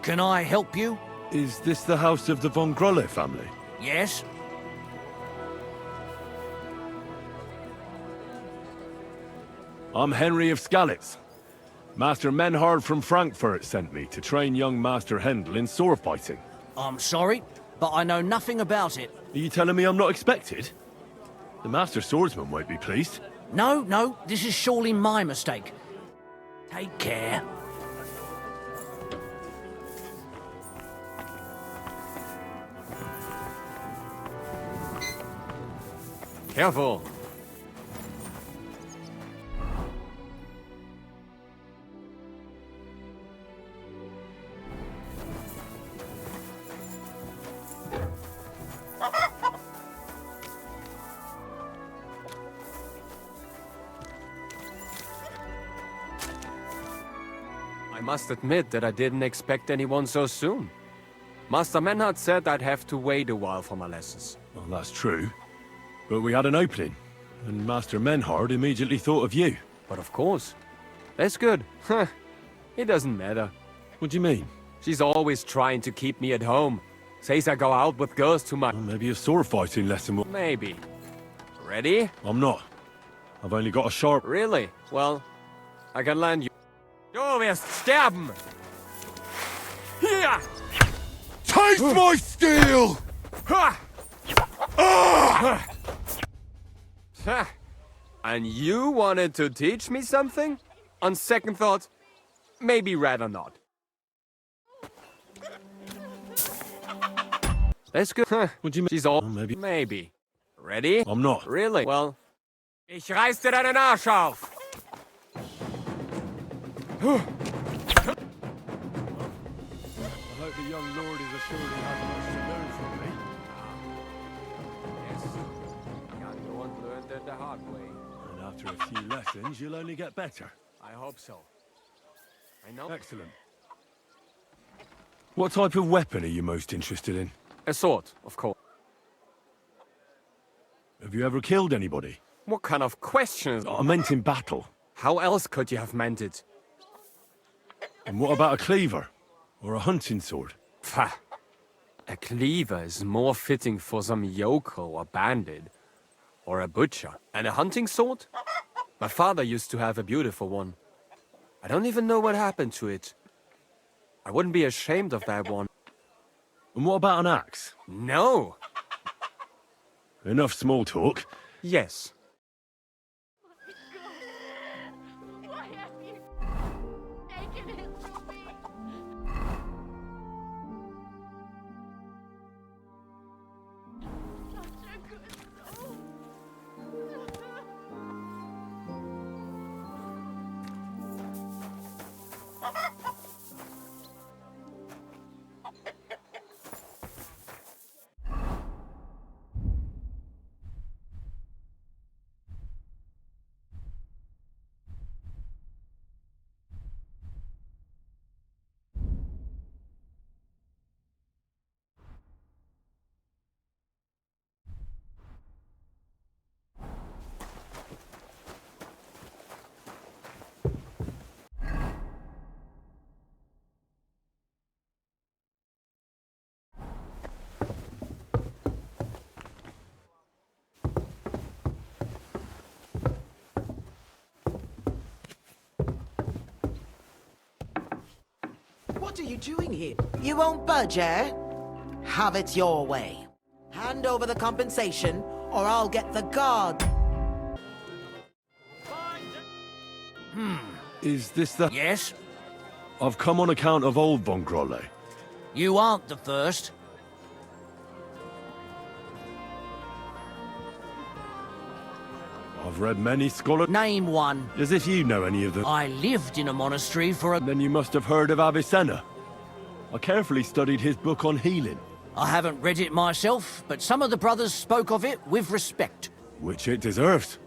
Can I help you? Is this the house of the von Grolle family? Yes? I'm Henry of Skalitz. Master Menhard from Frankfurt sent me to train young Master Hendel in sword fighting. I'm sorry, but I know nothing about it. Are you telling me I'm not expected? The Master Swordsman won't be pleased. No, this is surely my mistake. Take care. Careful. I must admit that I didn't expect anyone so soon. Master Menhard said I'd have to wait a while for my lessons. Well, that's true. But we had an opening, and Master Menhard immediately thought of you. But of course. That's good. It doesn't matter. What do you mean? She's always trying to keep me at home. Says I go out with girls too much. Well, maybe a sword fighting lesson will... Maybe. Ready? I'm not. I've only got a sharp... Really? Well, I can land you. Du wirst sterben! Hier! Taste my steel! Ha! And you wanted to teach me something? On second thought, maybe rather not. That's good. What do you mean? She's all... Well, maybe... Maybe. Ready? I'm not. Really? Well... Ich reiß dir deinen Arsch auf! I hope the young lord is assured he has much to learn from me. Yes. Young lord learned it the hard way. And after a few lessons, you'll only get better. I hope so. I know. Excellent. What type of weapon are you most interested in? A sword, of course. Have you ever killed anybody? What kind of question? I meant in battle. How else could you have meant it? And what about a cleaver? Or a hunting sword? Pah. A cleaver is more fitting for some yokel or bandit. Or a butcher. And a hunting sword? My father used to have a beautiful one. I don't even know what happened to it. I wouldn't be ashamed of that one. And what about an axe? No! Enough small talk. Yes. Why have you taken it from me? Such a good soul. What are you doing here? You won't budge, eh? Have it your way. Hand over the compensation, or I'll get the guard. Is this the... Yes? I've come on account of old von Grolle. You aren't the first. I've read many scholars... Name one. As if you know any of them. I lived in a monastery for a... Then you must have heard of Avicenna. I carefully studied his book on healing. I haven't read it myself, but some of the brothers spoke of it with respect. Which it deserves.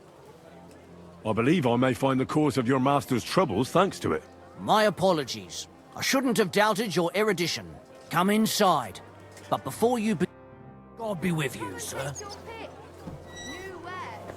I believe I may find the cause of your master's troubles thanks to it. My apologies. I shouldn't have doubted your erudition. Come inside. But before you be... God be with you, sir. Your pick. New wares.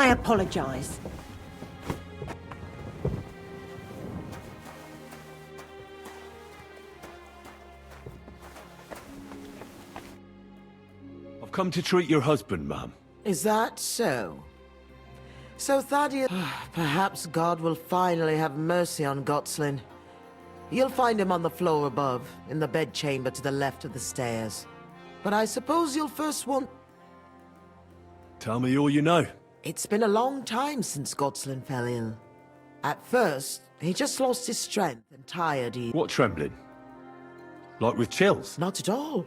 I apologise. I've come to treat your husband, ma'am. Is that so? So Thaddeus... Perhaps God will finally have mercy on Gotslin. You'll find him on the floor above, in the bedchamber to the left of the stairs. But I suppose you'll first want... Tell me all you know. It's been a long time since Gotslin fell ill. At first, he just lost his strength and tired. What trembling? Like with chills? Not at all.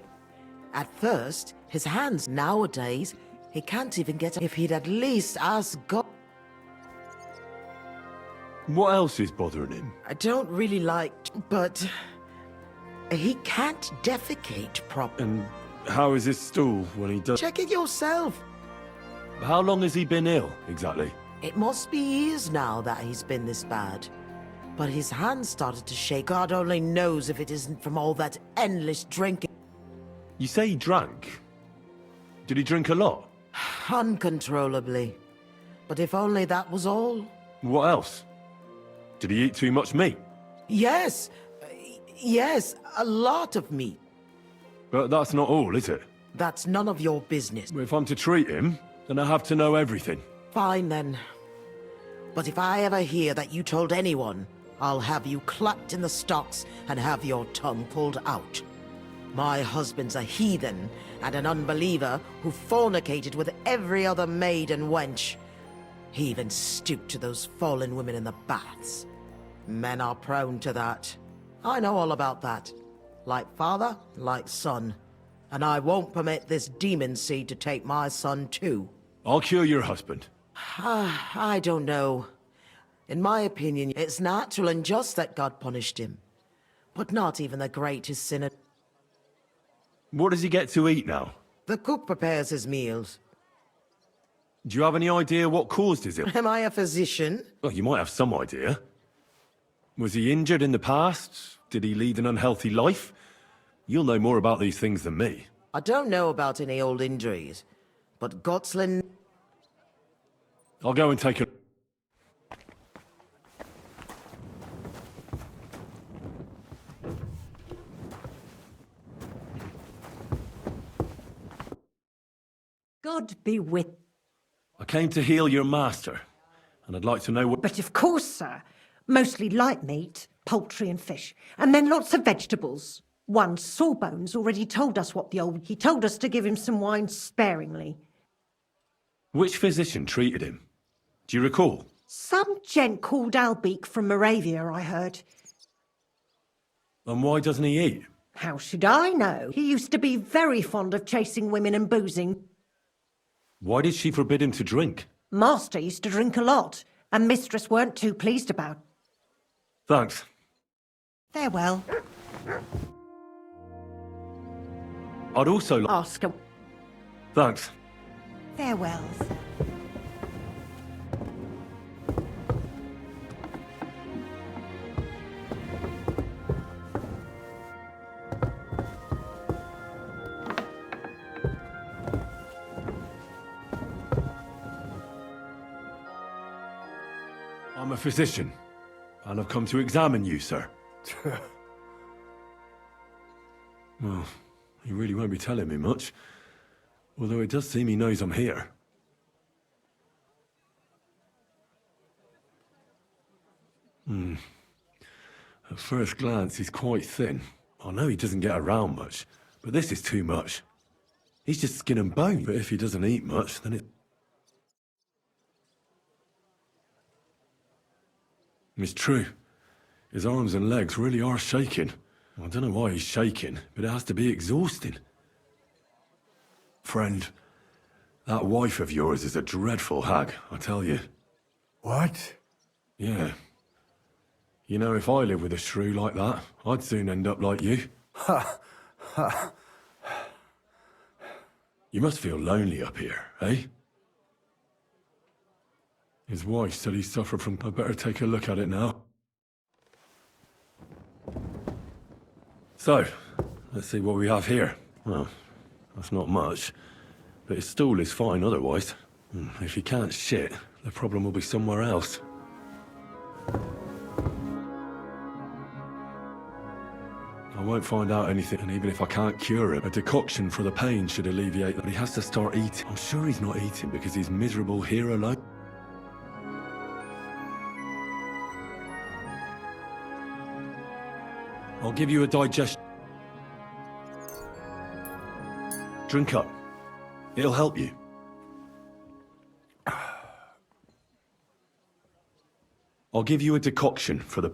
At first, his hands... Nowadays, he can't even get... If he'd at least asked God... What else is bothering him? I don't really like... But... He can't defecate properly. And how is his stool when he does... Check it yourself. How long has he been ill, exactly? It must be years now that he's been this bad. But his hands started to shake. God only knows if it isn't from all that endless drinking. You say he drank? Did he drink a lot? Uncontrollably. But if only that was all. What else? Did he eat too much meat? Yes. Yes, a lot of meat. But that's not all, is it? That's none of your business. If I'm to treat him, then I have to know everything. Fine then. But if I ever hear that you told anyone, I'll have you clapped in the stocks and have your tongue pulled out. My husband's a heathen and an unbeliever who fornicated with every other maid and wench. He even stooped to those fallen women in the baths. Men are prone to that. I know all about that. Like father, like son. And I won't permit this demon seed to take my son too. I'll cure your husband. I don't know. In my opinion, it's natural and just that God punished him. But not even the greatest sinner. What does he get to eat now? The cook prepares his meals. Do you have any idea what caused his illness? Am I a physician? Well, you might have some idea. Was he injured in the past? Did he lead an unhealthy life? You'll know more about these things than me. I don't know about any old injuries, but Gotslin... I'll go and take a... God be with... I came to heal your master, and I'd like to know what... But of course, sir. Mostly light meat, poultry and fish, and then lots of vegetables. One Sawbones already told us what the old... He told us to give him some wine sparingly. Which physician treated him? Do you recall? Some gent called Albeek from Moravia, I heard. And why doesn't he eat? How should I know? He used to be very fond of chasing women and boozing. Why did she forbid him to drink? Master used to drink a lot, and mistress weren't too pleased about. Thanks. Farewell. I'd also like... Ask her. Thanks. Farewells. I'm a physician, and I've come to examine you, sir. Well, he really won't be telling me much, although it does seem he knows I'm here. At first glance, he's quite thin. I know he doesn't get around much, but this is too much. He's just skin and bone, but if he doesn't eat much, then it... It's true. His arms and legs really are shaking. I don't know why he's shaking, but it has to be exhausting. Friend, that wife of yours is a dreadful hag, I tell you. What? Yeah. You know, if I lived with a shrew like that, I'd soon end up like you. Ha! Ha! You must feel lonely up here, eh? His wife said he suffered from... I better take a look at it now. So, let's see what we have here. Well, that's not much, but his stool is fine otherwise. If you can't shit, the problem will be somewhere else. I won't find out anything, and even if I can't cure him, a decoction for the pain should alleviate that he has to start eating. I'm sure he's not eating because he's miserable here alone. I'll give you a digestion. Drink up. It'll help you. I'll give you a decoction for the...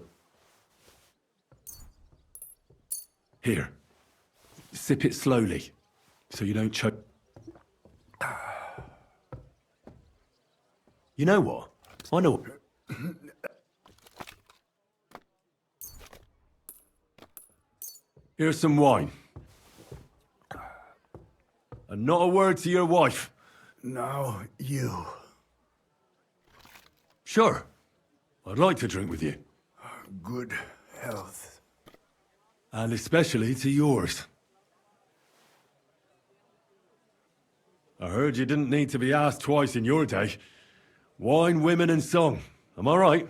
Here. Sip it slowly, so you don't choke. You know what? I know... Here's some wine. And not a word to your wife. Now you. Sure. I'd like to drink with you. Good health. And especially to yours. I heard you didn't need to be asked twice in your day. Wine, women, and song. Am I right?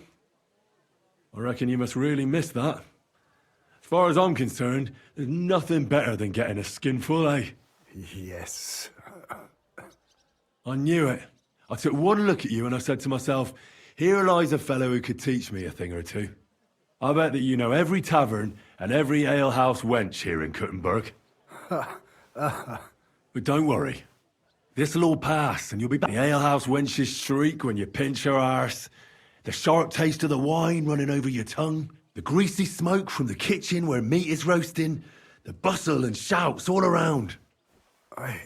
I reckon you must really miss that. As far as I'm concerned, there's nothing better than getting a skinful, eh? Yes. I knew it. I took one look at you and I said to myself, here lies a fellow who could teach me a thing or two. I bet that you know every tavern and every alehouse wench here in Kuttenberg. But don't worry. This'll all pass and you'll be back. The alehouse wenches shriek when you pinch her arse. The sharp taste of the wine running over your tongue. The greasy smoke from the kitchen where meat is roasting. The bustle and shouts all around. I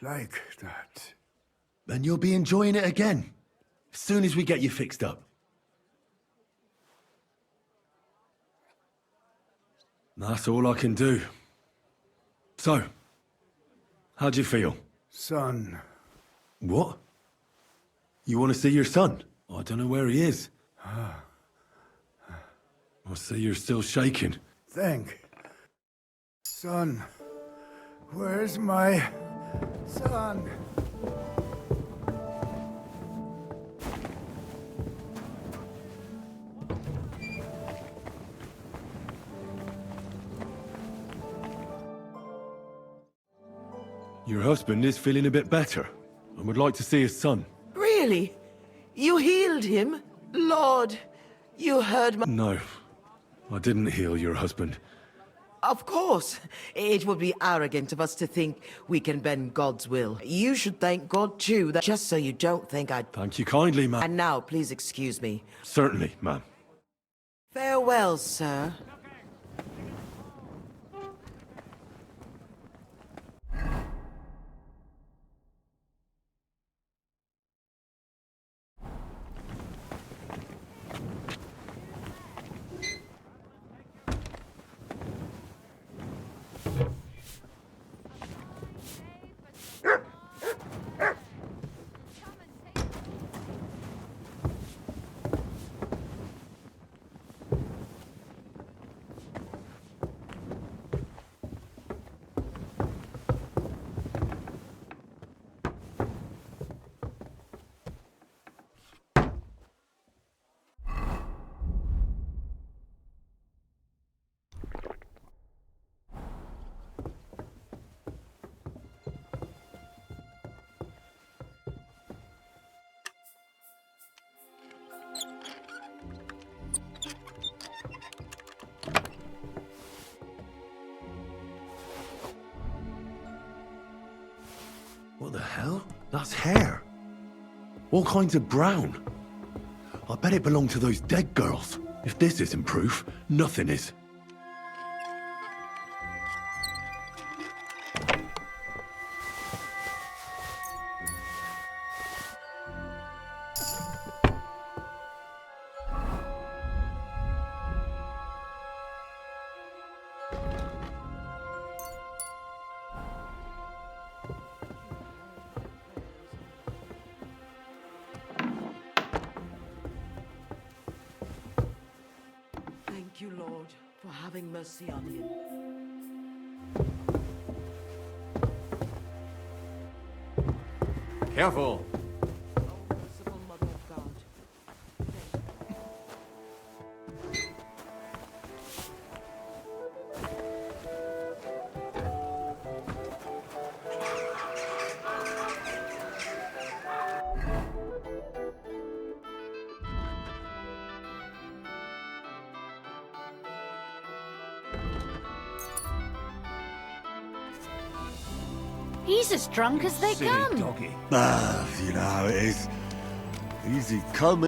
like that. And you'll be enjoying it again. As soon as we get you fixed up. That's all I can do. So, how'd you feel? Son. What? You want to see your son? I don't know where he is. I see you're still shaking. Thank. Son. Where's my son? Your husband is feeling a bit better and would like to see his son. Really? You healed him? Lord, you heard my... No, I didn't heal your husband. Of course. It would be arrogant of us to think we can bend God's will. You should thank God too, that just so you don't think I'd... Thank you kindly, ma'am. And now, please excuse me. Certainly, ma'am. Farewell, sir. What the hell? That's hair. All kinds of brown. I bet it belonged to those dead girls. If this isn't proof, nothing is. Thank you, Lord, for having mercy on him. Careful! He's as drunk as they come. Doggy. Ah, you know how it is. Easy come.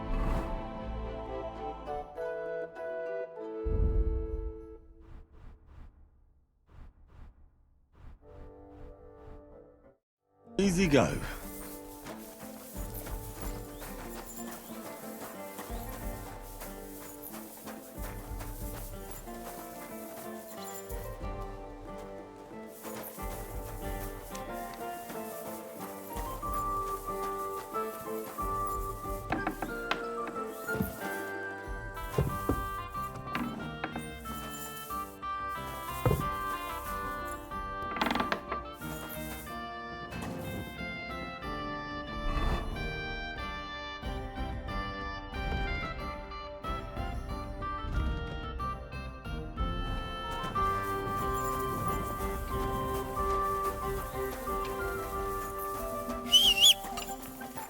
Easy go.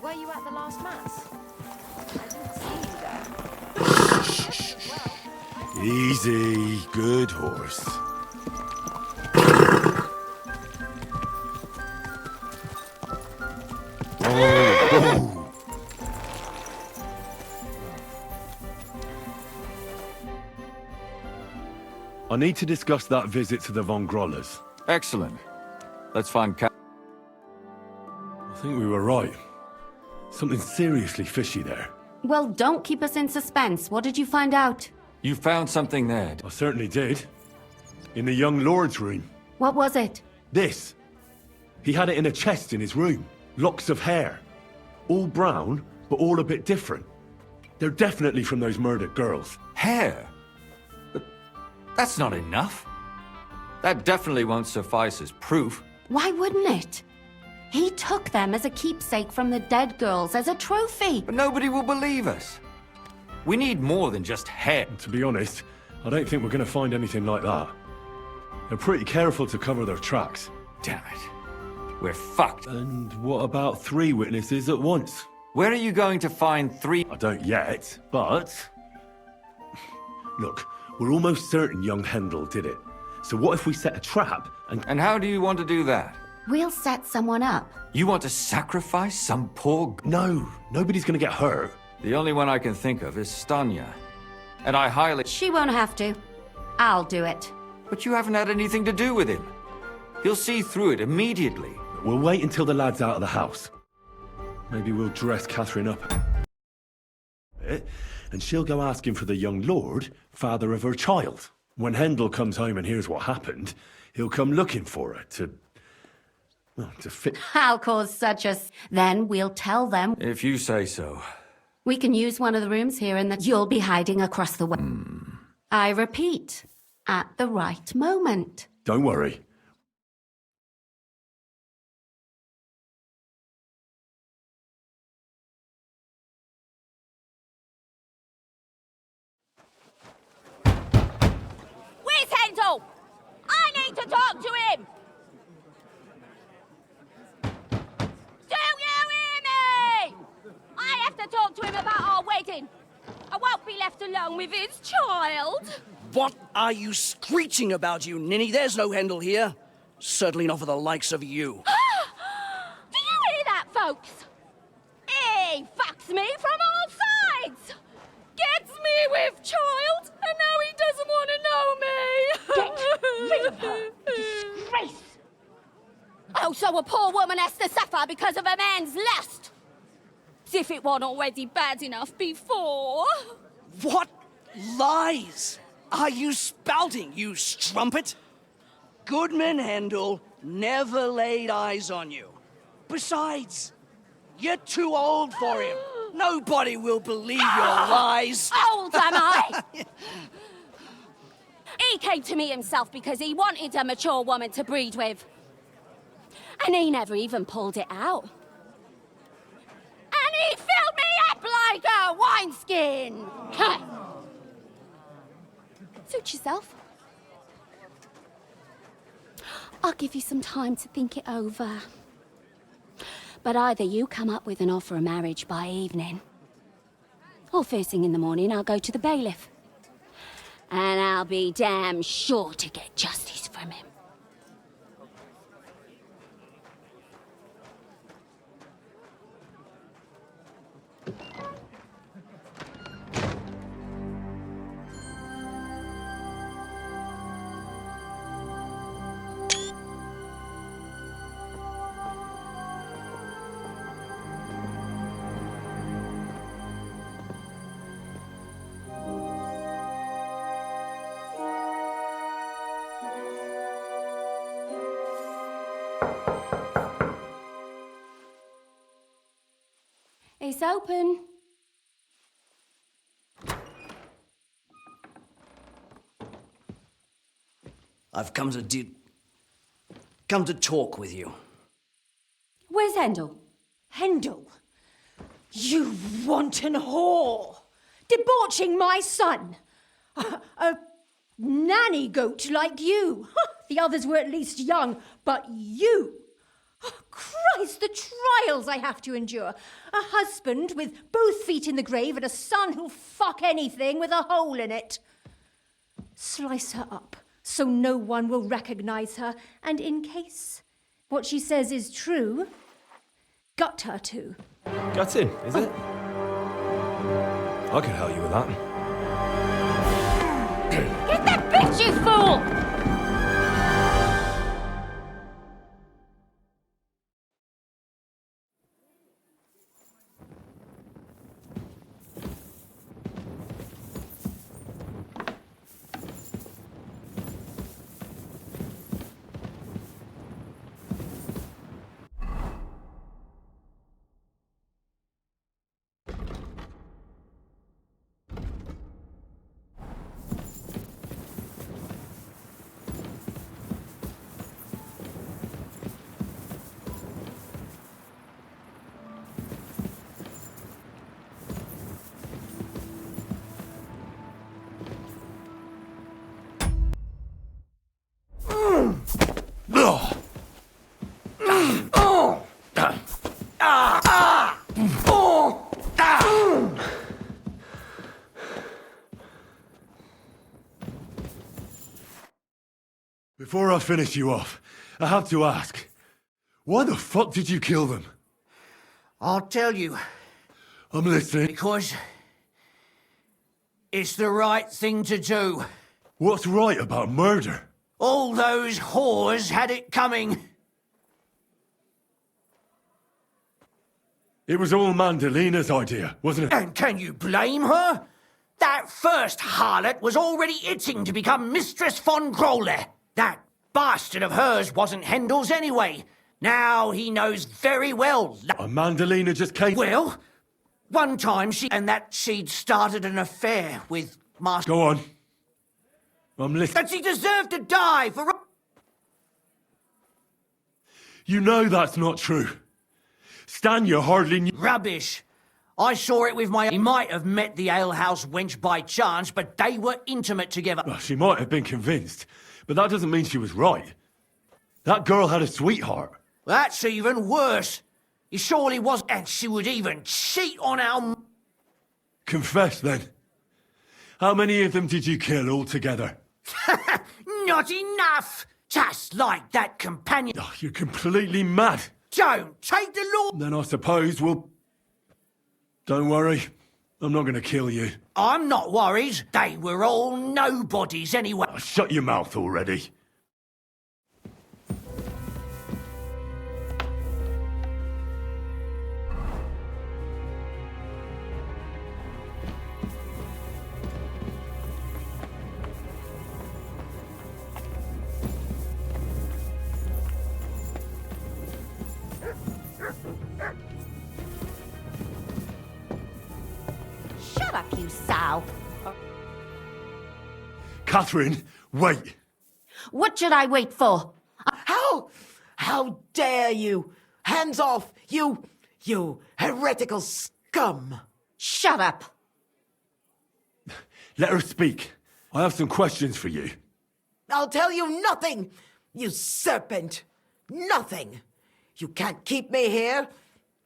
Were you at the last mass? I didn't see you there. Easy, good horse. I need to discuss that visit to the Von Grollers. Excellent. Let's find I think we were right. Something seriously fishy there. Well, don't keep us in suspense. What did you find out? You found something there. I certainly did. In the young lord's room. What was it? This. He had it in a chest in his room. Locks of hair. All brown, but all a bit different. They're definitely from those murdered girls. Hair? But that's not enough. That definitely won't suffice as proof. Why wouldn't it? He took them as a keepsake from the dead girls, as a trophy. But nobody will believe us. We need more than just hair. To be honest, I don't think we're going to find anything like that. They're pretty careful to cover their tracks. Damn it. We're fucked. And what about 3 witnesses at once? Where are you going to find 3? I don't yet, but... Look, we're almost certain young Hendel did it. So what if we set a trap and... And how do you want to do that? We'll set someone up. You want to sacrifice some poor... No, nobody's going to get hurt. The only one I can think of is Stanya. And I highly... She won't have to. I'll do it. But you haven't had anything to do with him. He'll see through it immediately. We'll wait until the lad's out of the house. Maybe we'll dress Catherine up a bit, and she'll go asking for the young lord, father of her child. When Hendel comes home and hears what happened, he'll come looking for her to fit... I'll cause such a... Then we'll tell them. If you say so. We can use one of the rooms here and that you'll be hiding across the way. I repeat, at the right moment. Don't worry. Where's Hendel? I need to talk to him! Do you hear me? I have to talk to him about our wedding. I won't be left alone with his child. What are you screeching about, you ninny? There's no Hendel here. Certainly not for the likes of you. Do you hear that, folks? He fucks me from all sides. Gets me with child, and now he doesn't want to know me. Get rid of her. Disgrace. Oh, so a poor woman has to suffer because of a man's lust. As if it wasn't already bad enough before. What lies are you spouting, you strumpet? Goodman Hendel never laid eyes on you. Besides, you're too old for him. Nobody will believe your lies. Old am I? He came to me himself because he wanted a mature woman to breed with. And he never even pulled it out. And he filled me up like a wineskin. Suit yourself. I'll give you some time to think it over. But either you come up with an offer of marriage by evening, or first thing in the morning I'll go to the bailiff. And I'll be damn sure to get justice from him. Case open. I've come to talk with you. Where's Hendel? Hendel, you wanton whore! Debauching my son! A nanny goat like you! The others were at least young, but you! Oh, Christ, the trials I have to endure! A husband with both feet in the grave and a son who'll fuck anything with a hole in it. Slice her up so no one will recognize her, and in case what she says is true, gut her too. Gutting, is it? I can help you with that. Get that bitch, you fool! Before I finish you off, I have to ask, why the fuck did you kill them? I'll tell you. I'm listening. Because it's the right thing to do. What's right about murder? All those whores had it coming. It was all Mandalina's idea, wasn't it? And can you blame her? That first harlot was already itching to become Mistress von Growler. That bastard of hers wasn't Hendel's anyway. Now he knows very well. And Mandalina just came... Well, one time she'd started an affair with Master... Go on. I'm listening. That she deserved to die for... You know that's not true. Stan, you hardly knew... Rubbish. I saw it with my... He might have met the alehouse wench by chance, but they were intimate together. Well, she might have been convinced, but that doesn't mean she was right. That girl had a sweetheart. That's even worse. He surely was... And she would even cheat on our... Confess, then. How many of them did you kill altogether? Not enough! Just like that companion... Oh, you're completely mad. Don't take the law... Then I suppose we'll... Don't worry. I'm not going to kill you. I'm not worried. They were all nobodies anyway. Oh, shut your mouth already. Shut up, you sow. Catherine, wait. What should I wait for? How dare you? Hands off, you heretical scum. Shut up. Let her speak. I have some questions for you. I'll tell you nothing, you serpent. Nothing. You can't keep me here.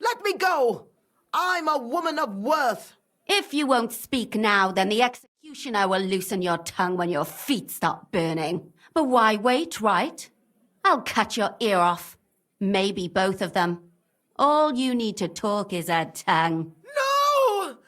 Let me go. I'm a woman of worth. If you won't speak now, then the executioner will loosen your tongue when your feet start burning. But why wait, right? I'll cut your ear off. Maybe both of them. All you need to talk is a tongue. No!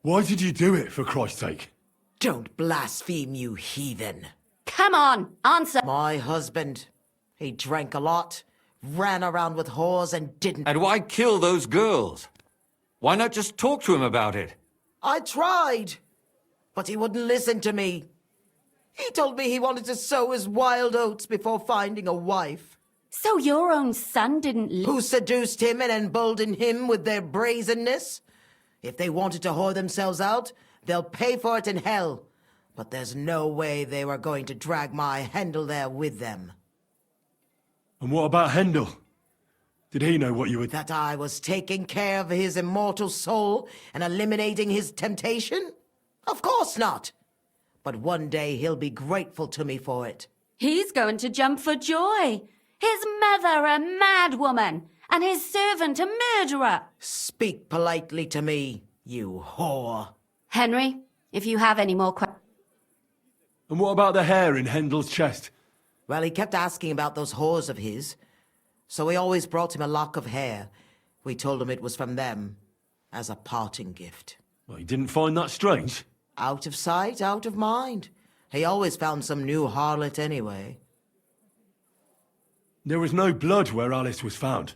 Why did you do it, for Christ's sake? Don't blaspheme, you heathen. Come on, answer. My husband. He drank a lot, ran around with whores and didn't. And why kill those girls? Why not just talk to him about it? I tried, but he wouldn't listen to me. He told me he wanted to sow his wild oats before finding a wife. So your own son didn't... Who seduced him and emboldened him with their brazenness? If they wanted to whore themselves out, they'll pay for it in hell. But there's no way they were going to drag my Hendel there with them. And what about Hendel? Did he know what you were... That I was taking care of his immortal soul and eliminating his temptation? Of course not. But one day he'll be grateful to me for it. He's going to jump for joy. His mother a mad woman, and his servant a murderer. Speak politely to me, you whore. Henry, if you have any more questions... And what about the hair in Hendel's chest? Well, he kept asking about those whores of his, so we always brought him a lock of hair. We told him it was from them, as a parting gift. Well, he didn't find that strange. Out of sight, out of mind. He always found some new harlot anyway. There was no blood where Alice was found.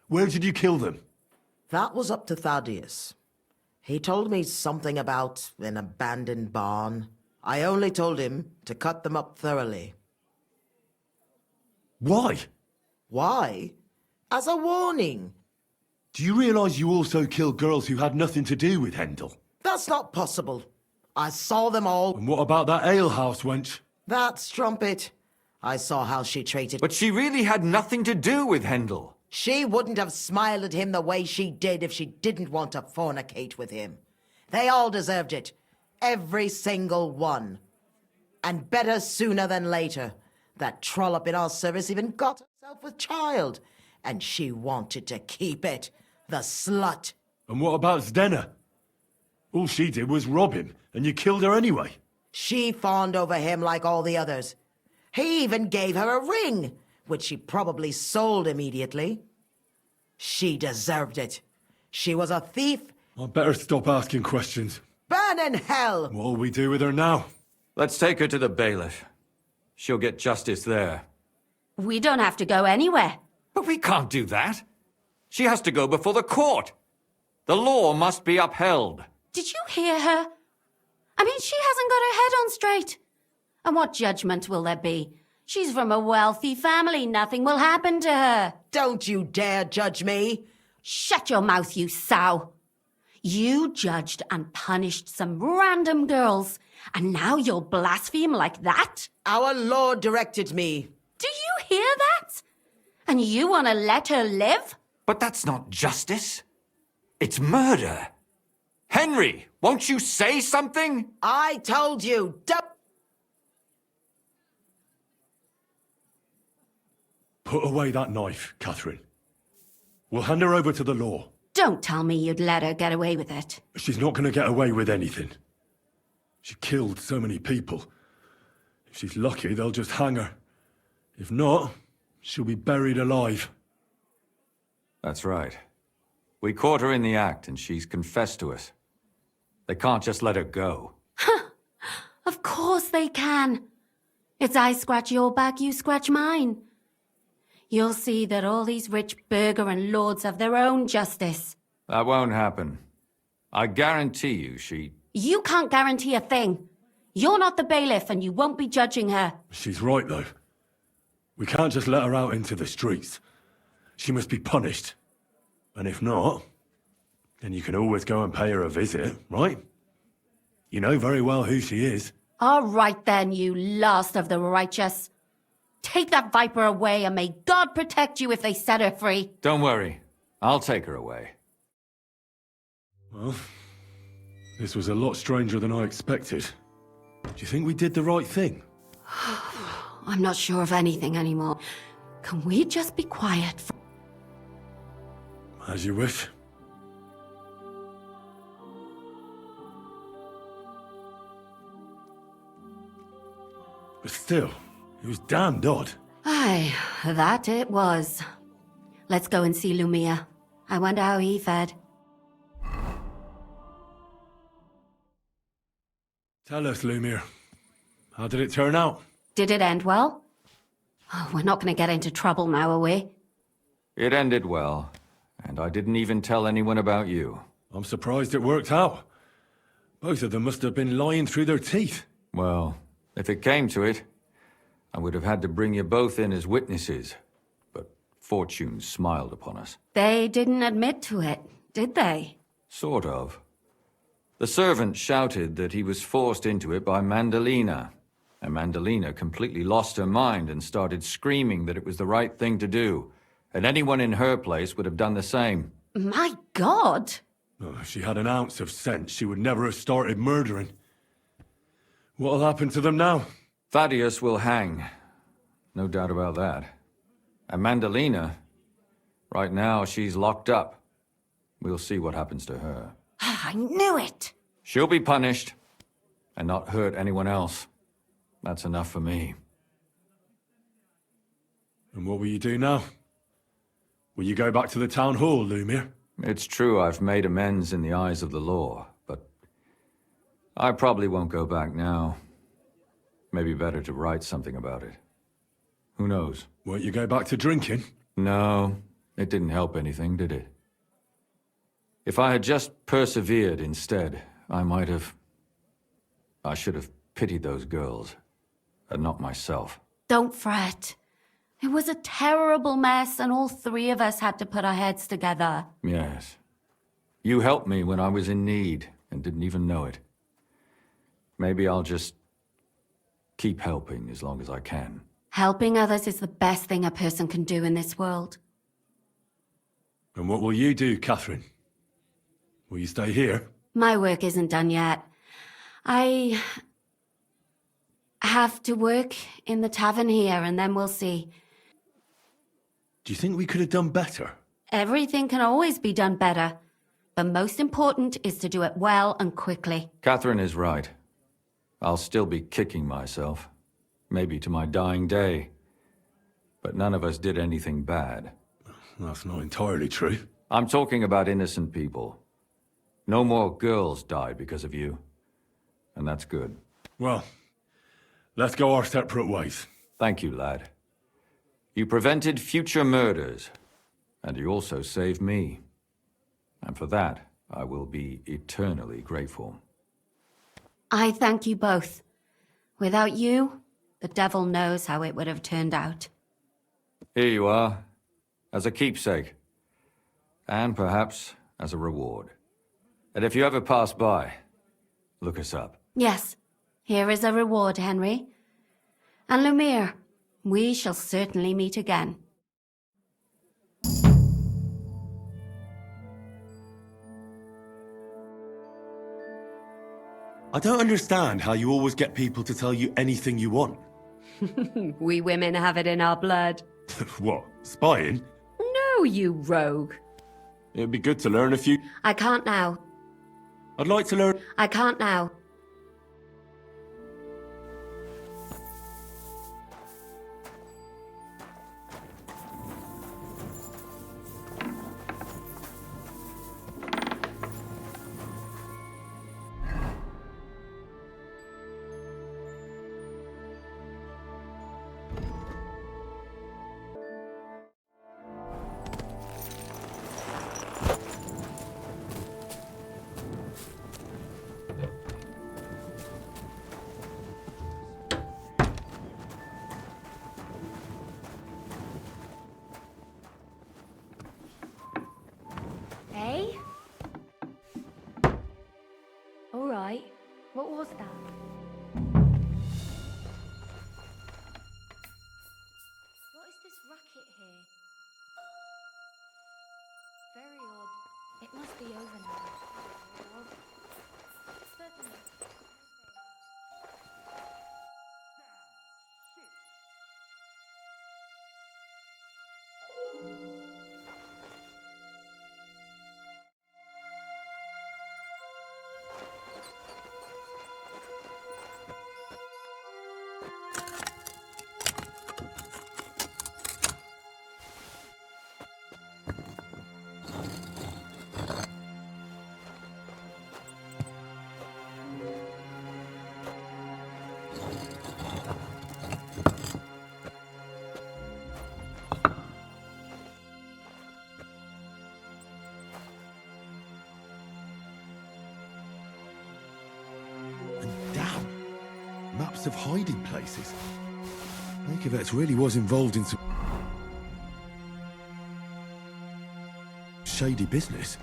Where did you kill them? That was up to Thaddeus. He told me something about an abandoned barn. I only told him to cut them up thoroughly. Why? Why? As a warning. Do you realise you also killed girls who had nothing to do with Hendel? That's not possible. I saw them all. And what about that alehouse wench? That strumpet. I saw how she treated... But she really had nothing to do with Hendel. She wouldn't have smiled at him the way she did if she didn't want to fornicate with him. They all deserved it. Every single one. And better sooner than later. That trollop in our service even got herself with child. And she wanted to keep it. The slut. And what about Zdenna? All she did was rob him, and you killed her anyway. She fawned over him like all the others. He even gave her a ring, which she probably sold immediately. She deserved it. She was a thief. I'd better stop asking questions. Burn in hell! What'll we do with her now? Let's take her to the bailiff. She'll get justice there. We don't have to go anywhere. But we can't do that. She has to go before the court. The law must be upheld. Did you hear her? I mean, she hasn't got her head on straight. And what judgment will there be? She's from a wealthy family. Nothing will happen to her. Don't you dare judge me. Shut your mouth, you sow. You judged and punished some random girls, and now you'll blaspheme like that? Our Lord directed me. Do you hear that? And you want to let her live? But that's not justice. It's murder. Henry, won't you say something? I told you, don't... Put away that knife, Catherine. We'll hand her over to the law. Don't tell me you'd let her get away with it. She's not going to get away with anything. She killed so many people. If she's lucky, they'll just hang her. If not, she'll be buried alive. That's right. We caught her in the act, and she's confessed to us. They can't just let her go. Of course they can. It's I scratch your back, you scratch mine. You'll see that all these rich burgher and lords have their own justice. That won't happen. I guarantee you she... You can't guarantee a thing. You're not the bailiff and you won't be judging her. She's right, though. We can't just let her out into the streets. She must be punished. And if not, then you can always go and pay her a visit, right? You know very well who she is. All right then, you last of the righteous. Take that viper away and may God protect you if they set her free. Don't worry. I'll take her away. Well, this was a lot stranger than I expected. Do you think we did the right thing? I'm not sure of anything anymore. Can we just be quiet for... As you wish. But still, it was damned odd. Aye, that it was. Let's go and see Lumia. I wonder how he fared. Tell us, Lumir. How did it turn out? Did it end well? Oh, we're not going to get into trouble now, are we? It ended well, and I didn't even tell anyone about you. I'm surprised it worked out. Both of them must have been lying through their teeth. Well, if it came to it, I would have had to bring you both in as witnesses. fortunes smiled upon us. They didn't admit to it, did they? Sort of. The servant shouted that he was forced into it by Mandalina, and Mandalina completely lost her mind and started screaming that it was the right thing to do, and anyone in her place would have done the same. My God! Oh, if she had an ounce of sense, she would never have started murdering. What'll happen to them now? Thaddeus will hang. No doubt about that. And Mandalina, right now she's locked up. We'll see what happens to her. I knew it! She'll be punished, and not hurt anyone else. That's enough for me. And what will you do now? Will you go back to the town hall, Lumir? It's true I've made amends in the eyes of the law, but I probably won't go back now. Maybe better to write something about it. Who knows? Won't you go back to drinking? No, it didn't help anything, did it? If I had just persevered instead, I should have pitied those girls, and not myself. Don't fret. It was a terrible mess, and all three of us had to put our heads together. Yes. You helped me when I was in need, and didn't even know it. Maybe I'll just keep helping as long as I can. Helping others is the best thing a person can do in this world. And what will you do, Catherine? Will you stay here? My work isn't done yet. I have to work in the tavern here, and then we'll see. Do you think we could have done better? Everything can always be done better. The most important is to do it well and quickly. Catherine is right. I'll still be kicking myself. Maybe to my dying day. But none of us did anything bad. That's not entirely true. I'm talking about innocent people. No more girls died because of you. And that's good. Well, let's go our separate ways. Thank you, lad. You prevented future murders, and you also saved me. And for that, I will be eternally grateful. I thank you both. Without you, the devil knows how it would have turned out. Here you are, as a keepsake. And perhaps as a reward. And if you ever pass by, look us up. Yes, here is a reward, Henry. And Lumir, we shall certainly meet again. I don't understand how you always get people to tell you anything you want. We women have it in our blood. What, spying? No, you rogue. It'd be good to learn a few... I can't now. I'd like to learn... I can't now. Hey? All right. What was that? What is this racket here? Very odd. It must be over now. Well, certainly. Maps of hiding places. Makovets really was involved in some... shady business.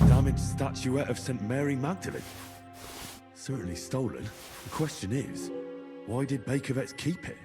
Damaged statuette of St. Mary Magdalene. Certainly stolen. The question is, why did Bakovets keep it?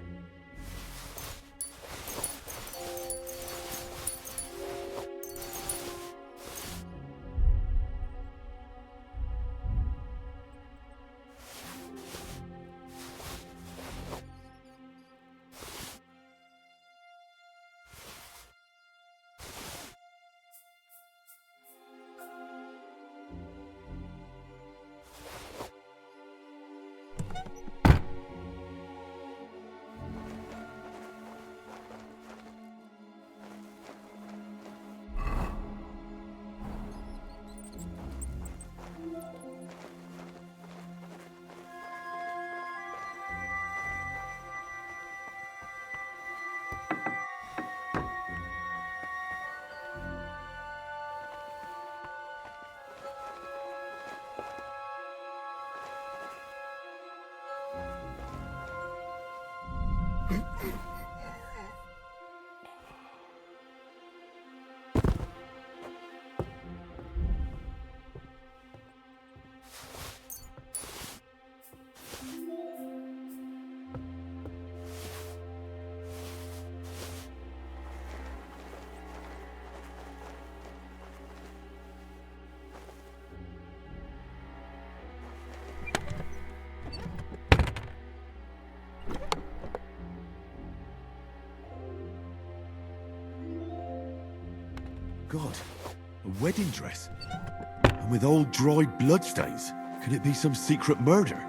God, a wedding dress. And with old dried bloodstains. Could it be some secret murder?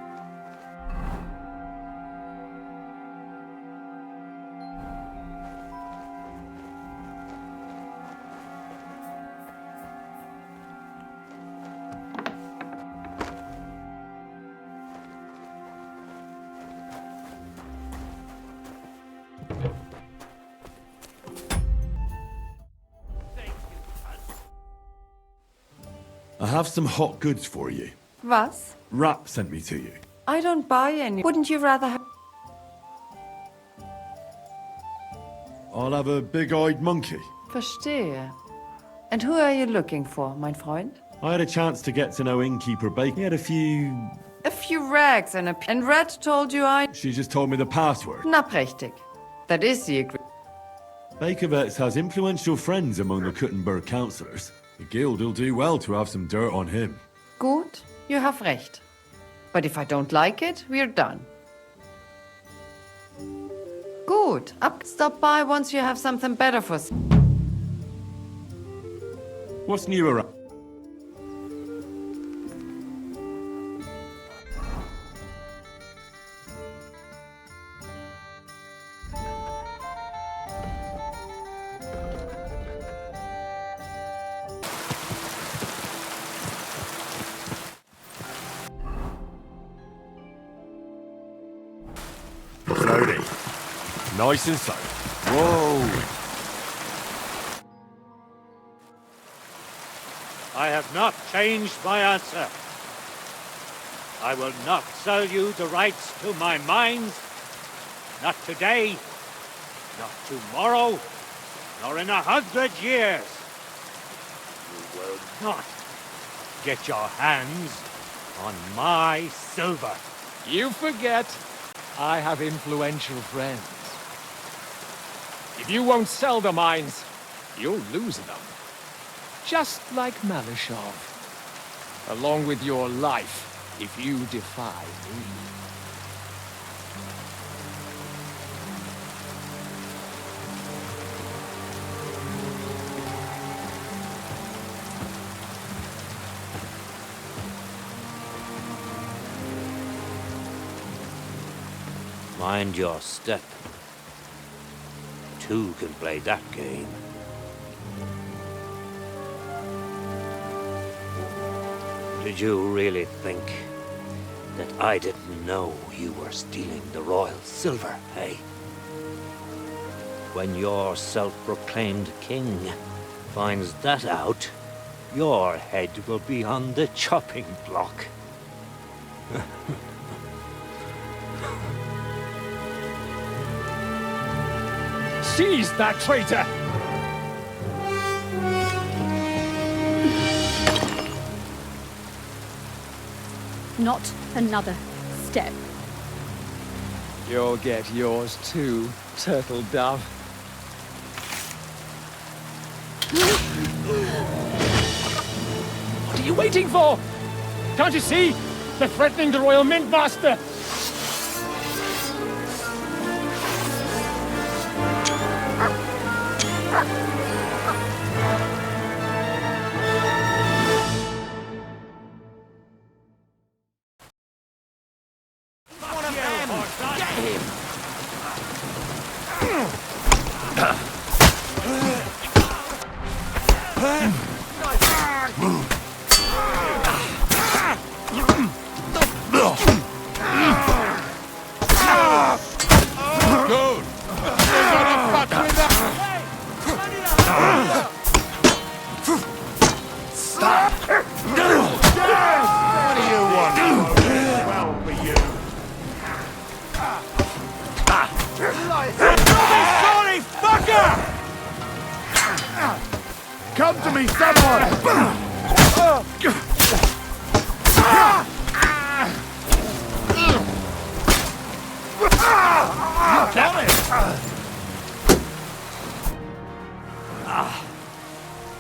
I have some hot goods for you. Was? Rat sent me to you. I don't buy any. Wouldn't you rather have... I'll have a big-eyed monkey. Verstehe. And who are you looking for, mein Freund? I had a chance to get to know innkeeper Baker. He had a few... A few rags and a... And Red told you I... She just told me the password. Na, prächtig. That is the agreement. Bakovets has influential friends among the Kuttenberg councillors. The guild will do well to have some dirt on him. Gut, you have recht. But if I don't like it, we're done. Gut, stop by once you have something better for... What's new around? Slowly. Nice and slow. Whoa. I have not changed my answer. I will not sell you the rights to my mines. Not today, not tomorrow, nor in 100 years. You will not get your hands on my silver. You forget I have influential friends. If you won't sell the mines, you'll lose them. Just like Malishov. Along with your life, if you defy me. Mind your step. Two can play that game. Did you really think that I didn't know you were stealing the royal silver, eh? When your self-proclaimed king finds that out, your head will be on the chopping block. Seize that traitor! Not another step. You'll get yours too, turtle dove. What are you waiting for? Can't you see? They're threatening the Royal Mint Master! Come to me, someone!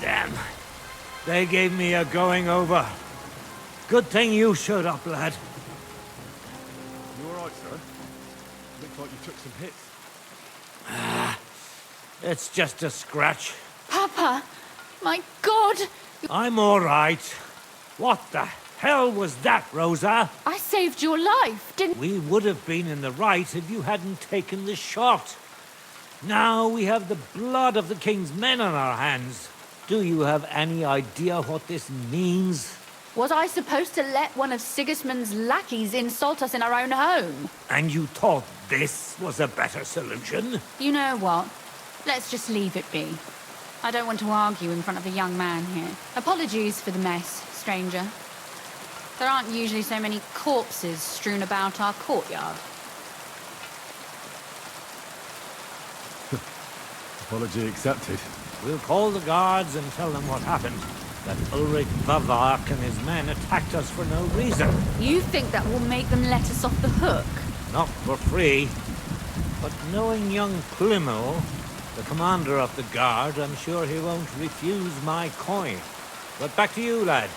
Damn. They gave me a going over. Good thing you showed up, lad. You alright, sir? Looks like you took some hits. It's just a scratch. Papa, my God! I'm all right. What the hell was that, Rosa? I saved your life, didn't... We would have been in the right if you hadn't taken the shot. Now we have the blood of the king's men on our hands. Do you have any idea what this means? Was I supposed to let one of Sigismund's lackeys insult us in our own home? And you thought this was a better solution? You know what? Let's just leave it be. I don't want to argue in front of a young man here. Apologies for the mess, stranger. There aren't usually so many corpses strewn about our courtyard. Apology accepted. We'll call the guards and tell them what happened. That Ulrich Bavark and his men attacked us for no reason. You think that will make them let us off the hook? Not for free. But knowing young Plimo, the commander of the guard, I'm sure he won't refuse my coin. But back to you, lad.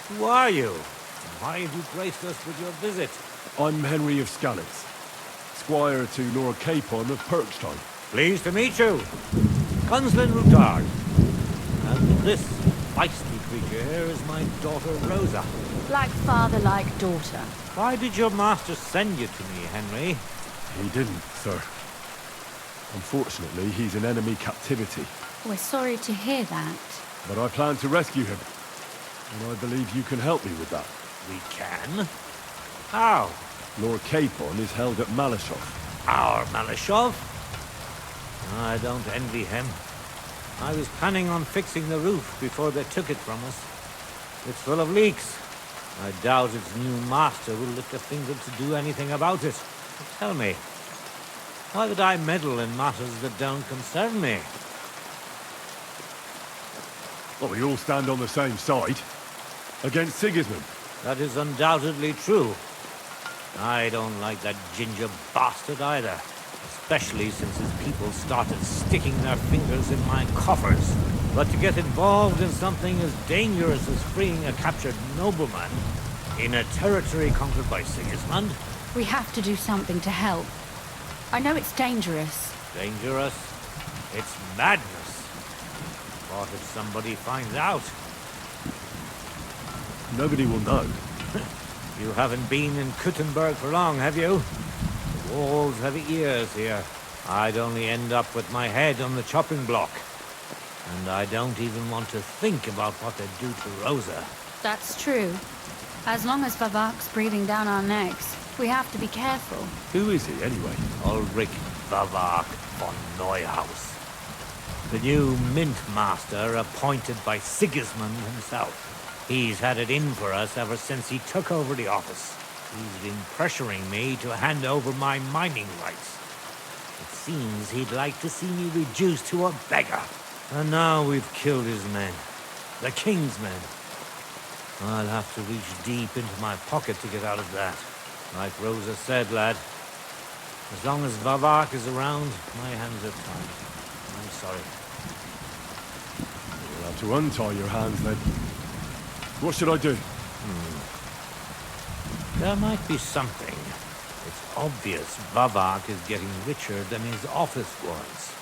Who are you? And why have you graced us with your visit? I'm Henry of Skalitz, squire to Lord Capon of Perkstein. Pleased to meet you. Gunslin Rutard. And this feisty creature here is my daughter Rosa. Like father, like daughter. Why did your master send you to me, Henry? He didn't, sir. Unfortunately, he's in enemy captivity. We're sorry to hear that. But I plan to rescue him. And I believe you can help me with that. We can? How? Lord Capon is held at Malashov. Our Malashov? I don't envy him. I was planning on fixing the roof before they took it from us. It's full of leaks. I doubt its new master will lift a finger to do anything about it. But tell me, why would I meddle in matters that don't concern me? Well, we all stand on the same side. Against Sigismund. That is undoubtedly true. I don't like that ginger bastard either. Especially since his people started sticking their fingers in my coffers. But to get involved in something as dangerous as freeing a captured nobleman in a territory conquered by Sigismund? We have to do something to help. I know it's dangerous. Dangerous? It's madness. What if somebody finds out? Nobody will know. You haven't been in Kuttenberg for long, have you? Walls have ears here. I'd only end up with my head on the chopping block. And I don't even want to think about what they'd do to Rosa. That's true. As long as Vavak's breathing down our necks, we have to be careful. Who is he, anyway? Ulrich Vavak von Neuhaus. The new mint master appointed by Sigismund himself. He's had it in for us ever since he took over the office. He's been pressuring me to hand over my mining rights. It seems he'd like to see me reduced to a beggar. And now we've killed his men. The king's men. I'll have to reach deep into my pocket to get out of that. Like Rosa said, lad. As long as Vavak is around, my hands are tied. I'm sorry. You'll have to untie your hands, then. What should I do? There might be something. It's obvious Vavak is getting richer than his office was.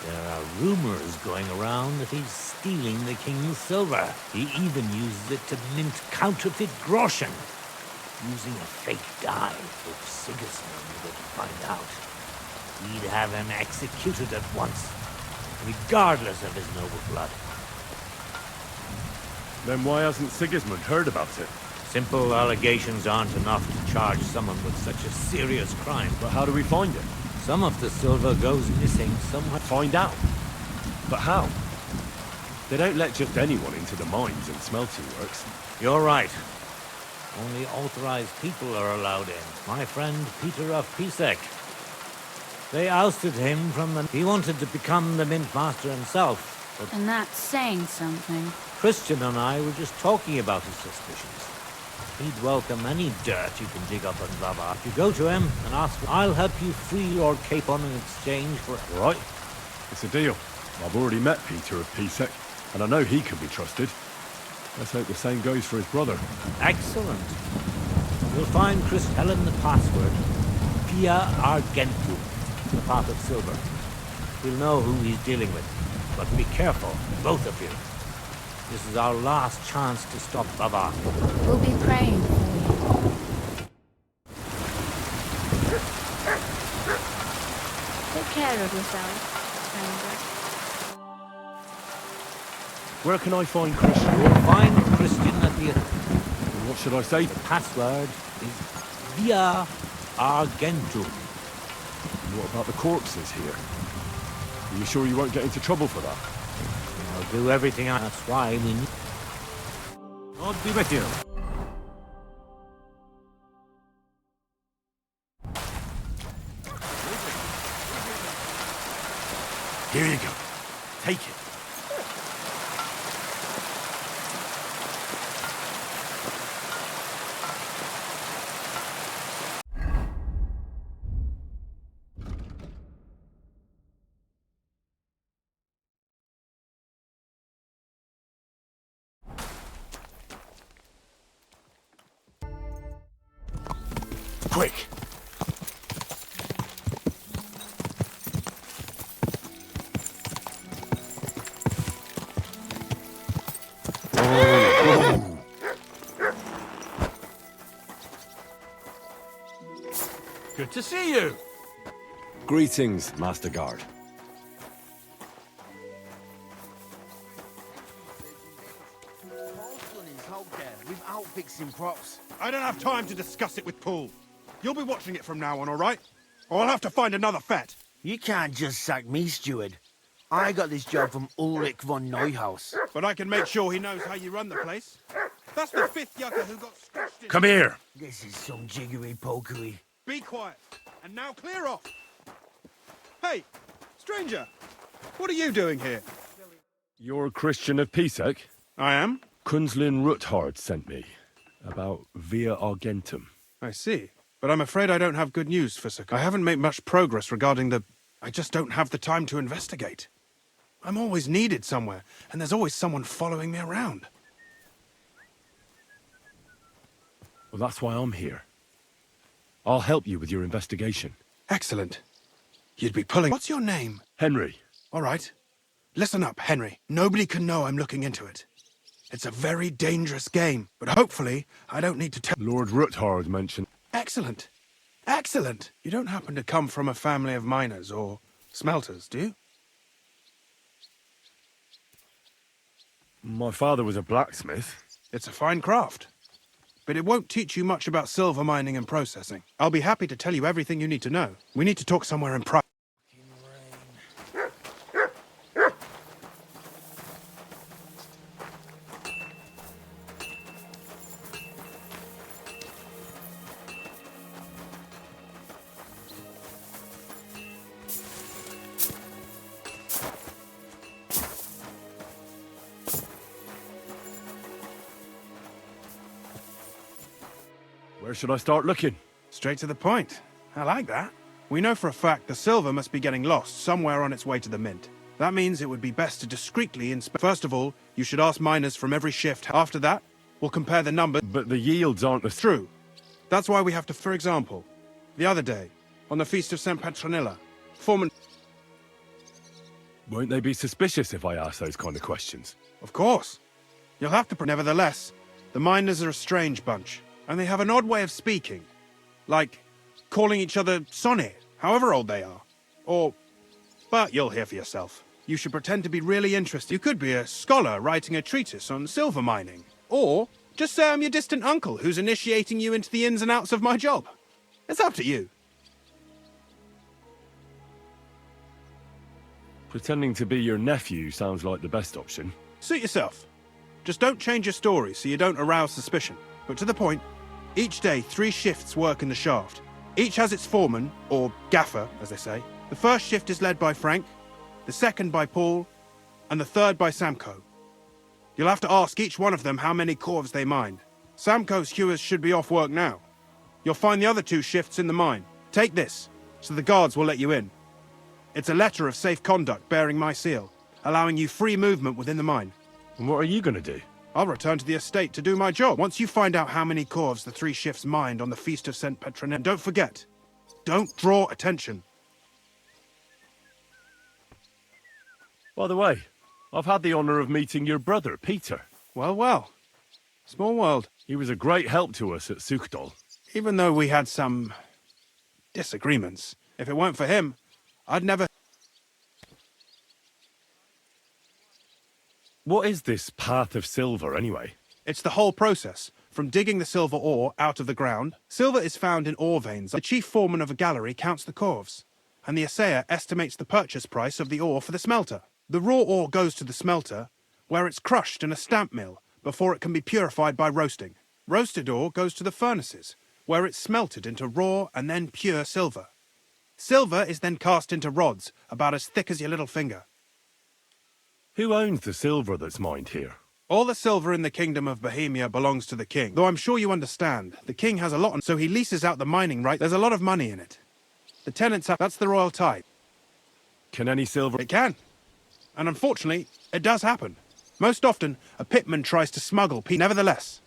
There are rumors going around that he's stealing the king's silver. He even uses it to mint counterfeit groschen. Using a fake dye, if Sigismund would find out. He'd have him executed at once, regardless of his noble blood. Then why hasn't Sigismund heard about it? Simple allegations aren't enough to charge someone with such a serious crime. But how do we find it? Some of the silver goes missing somewhere. Find out. But how? They don't let just anyone into the mines and smelting works. You're right. Only authorized people are allowed in. My friend Peter of Pisek. They ousted him from the... He wanted to become the mint master himself, but... And that's saying something. Christian and I were just talking about his suspicions. He'd welcome any dirt you can dig up on Vava. If you go to him and ask, I'll help you free Lord Capon in exchange for... Right. It's a deal. I've already met Peter of Pisek, and I know he can be trusted. Let's hope the same goes for his brother. Excellent. You'll find Chris Helen the password. Via Argentum, the path of silver. He'll know who he's dealing with. But be careful, both of you. This is our last chance to stop Vava. We'll be praying for you. Take care of yourself, stranger. Where can I find Christian? You'll find Christian at the... What should I say? The password is Via Argentum. And what about the corpses here? Are you sure you won't get into trouble for that? I'll do everything I... That's why we need... God be with you. Here you go. Take it. Quick! Good to see you! Greetings, Master Guard. Without fixing props. I don't have time to discuss it with Paul. You'll be watching it from now on, all right? Or I'll have to find another fet. You can't just sack me, steward. I got this job from Ulrich von Neuhaus. But I can make sure he knows how you run the place. That's the fifth yucca who got scratched in. Come here! This is some jiggery-pokery. Be quiet. And now clear off. Hey, stranger. What are you doing here? You're Christian of Pisek? I am. Kunzlin Ruthard sent me. About Via Argentum. I see. But I'm afraid I don't have good news for Saka. I haven't made much progress regarding the... I just don't have the time to investigate. I'm always needed somewhere, and there's always someone following me around. Well, that's why I'm here. I'll help you with your investigation. Excellent. You'd be pulling... What's your name? Henry. All right. Listen up, Henry. Nobody can know I'm looking into it. It's a very dangerous game, but hopefully I don't need to tell... Lord Ruthard mentioned... Excellent. Excellent. You don't happen to come from a family of miners or smelters, do you? My father was a blacksmith. It's a fine craft. But it won't teach you much about silver mining and processing. I'll be happy to tell you everything you need to know. We need to talk somewhere in private. Where should I start looking? Straight to the point. I like that. We know for a fact the silver must be getting lost somewhere on its way to the mint. That means it would be best to discreetly inspect. First of all, you should ask miners from every shift. After that, we'll compare the numbers. But the yields aren't as true. That's why we have to, for example, the other day, on the feast of St. Petronilla, foreman... Won't they be suspicious if I ask those kind of questions? Of course. You'll have to... Nevertheless, the miners are a strange bunch. And they have an odd way of speaking. Like calling each other Sonny, however old they are. Or... But you'll hear for yourself. You should pretend to be really interested. You could be a scholar writing a treatise on silver mining. Or just say I'm your distant uncle who's initiating you into the ins and outs of my job. It's up to you. Pretending to be your nephew sounds like the best option. Suit yourself. Just don't change your story so you don't arouse suspicion. But to the point, each day 3 shifts work in the shaft. Each has its foreman, or gaffer, as they say. The first shift is led by Frank, the second by Paul, and the third by Samko. You'll have to ask each one of them how many corves they mined. Samko's hewers should be off work now. You'll find the other 2 shifts in the mine. Take this, so the guards will let you in. It's a letter of safe conduct bearing my seal, allowing you free movement within the mine. And what are you going to do? I'll return to the estate to do my job. Once you find out how many corves the 3 shifts mined on the Feast of St. Petronilla. And don't forget, don't draw attention. By the way, I've had the honour of meeting your brother, Peter. Well, well. Small world. He was a great help to us at Sukdal. Even though we had some... disagreements. If it weren't for him, I'd never... What is this path of silver, anyway? It's the whole process. From digging the silver ore out of the ground, silver is found in ore veins. The chief foreman of a gallery counts the corves, and the assayer estimates the purchase price of the ore for the smelter. The raw ore goes to the smelter, where it's crushed in a stamp mill before it can be purified by roasting. Roasted ore goes to the furnaces, where it's smelted into raw and then pure silver. Silver is then cast into rods about as thick as your little finger. Who owns the silver that's mined here? All the silver in the kingdom of Bohemia belongs to the king. Though I'm sure you understand, the king has a lot, so he leases out the mining right. There's a lot of money in it. The tenants have... That's the royal tithe. Can any silver... It can. And unfortunately, it does happen. Most often, a pitman tries to smuggle... Nevertheless,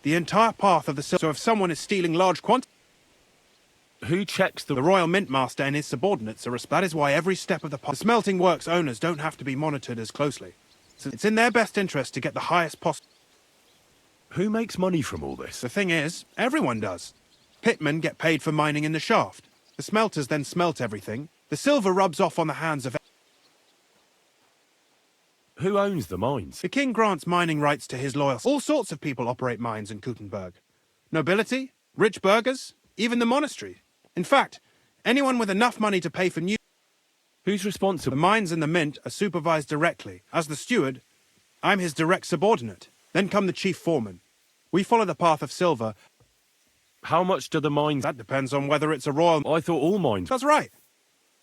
the entire path of the silver... So if someone is stealing large quantities... Who checks the... The royal mint master and his subordinates are... That is why every step of the smelting works owners don't have to be monitored as closely. So it's in their best interest to get the highest possible... Who makes money from all this? The thing is, everyone does. Pitmen get paid for mining in the shaft. The smelters then smelt everything. The silver rubs off on the hands of... Who owns the mines? The king grants mining rights to his loyal... All sorts of people operate mines in Kuttenberg. Nobility, rich burghers, even the monastery. In fact, anyone with enough money to pay for new... Who's responsible? The mines and the mint are supervised directly. As the steward, I'm his direct subordinate. Then come the chief foreman. We follow the path of silver. How much do the mines... That depends on whether it's a royal... I thought all mines... That's right.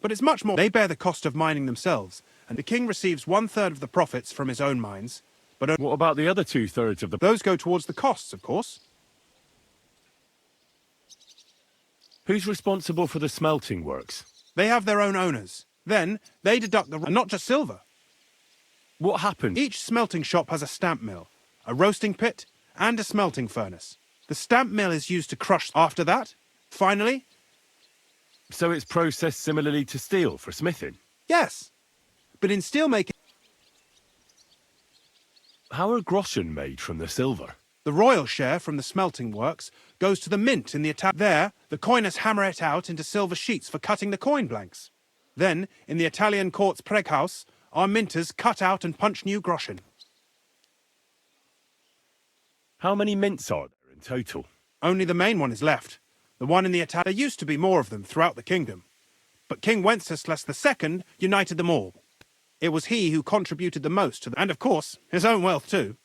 But it's much more... They bear the cost of mining themselves, and the king receives 1/3 of the profits from his own mines. But what about the other 2/3 of the... Those go towards the costs, of course. Who's responsible for the smelting works? They have their own owners. Then, they deduct the... And not just silver. What happens? Each smelting shop has a stamp mill, a roasting pit, and a smelting furnace. The stamp mill is used to crush... After that, finally... So it's processed similarly to steel for smithing? Yes. But in steelmaking... How are groschen made from the silver? The royal share from the smelting works goes to the mint in the There, the coiners hammer it out into silver sheets for cutting the coin blanks. Then, in the Italian court's preghouse, our minters cut out and punch new groschen. How many mints are there in total? Only the main one is left. The one in the There used to be more of them throughout the kingdom. But King Wenceslas II united them all. It was he who contributed the most to and of course, his own wealth too.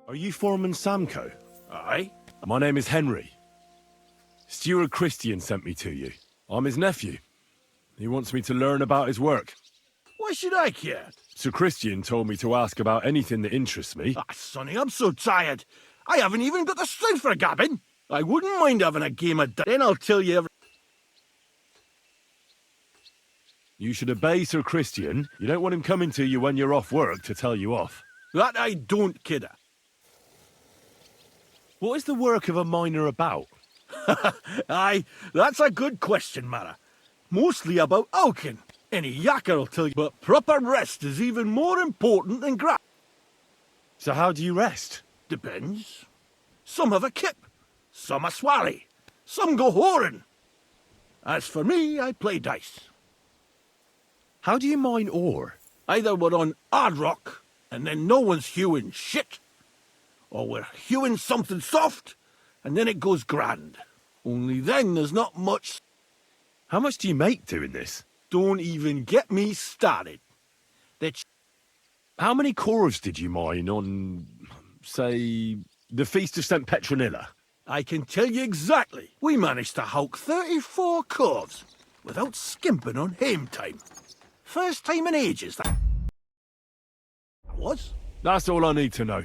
Are you Foreman Samco? Aye. My name is Henry. Steward Christian sent me to you. I'm his nephew. He wants me to learn about his work. Why should I care? Sir Christian told me to ask about anything that interests me. Ah, Sonny, I'm so tired. I haven't even got the strength for gabbing. I wouldn't mind having a game of Then I'll tell you everything. You should obey Sir Christian. You don't want him coming to you when you're off work to tell you off. That I don't, kidder. What is the work of a miner about? Aye, that's a good question, Mara. Mostly about oaking. Any yakker will tell you, but proper rest is even more important than graft. So how do you rest? Depends. Some have a kip, some a swally, some go whoring. As for me, I play dice. How do you mine ore? Either we're on hard rock, and then no one's hewing shit, or we're hewing something soft, and then it goes grand. Only then there's not much. How much do you make doing this? Don't even get me started. How many corves did you mine on, say, the Feast of St. Petronilla? I can tell you exactly. We managed to hulk 34 corves without skimping on hame time. First time in ages, that was. That's all I need to know.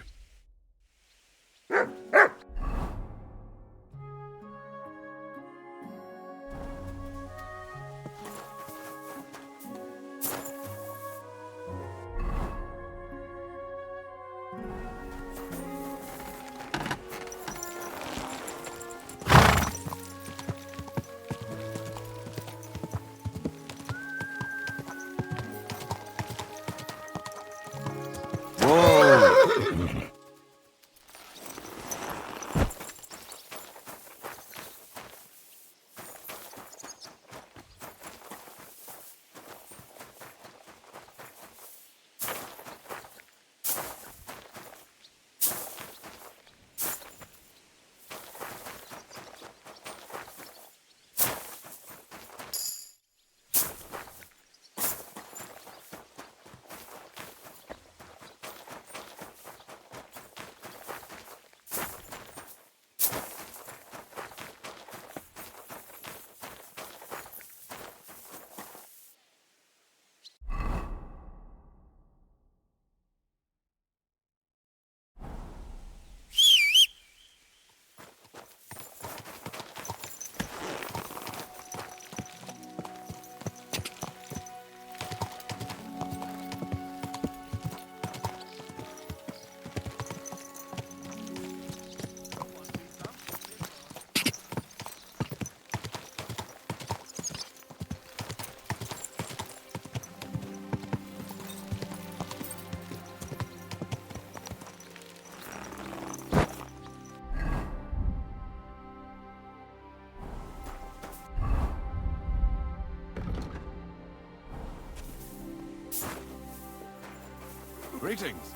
Greetings.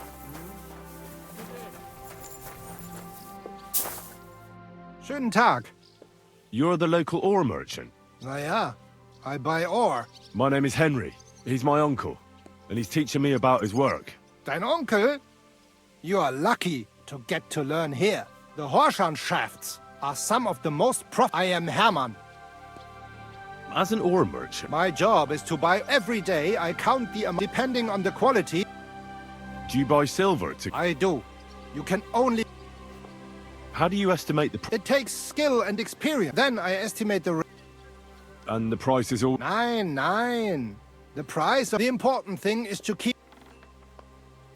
Schönen Tag. You're the local ore merchant? Na ja, I buy ore. My name is Henry. He's my uncle, and he's teaching me about his work. Dein Onkel? You are lucky to get to learn here. The Horshan shafts are some of the most I am Hermann. As an ore merchant? My job is to buy every day. I count the amount depending on the quality. Do you buy silver to... I do. You can only... How do you estimate the... It takes skill and experience. Then I estimate the... And the price is all... Nein, nein. The price of the important thing is to keep...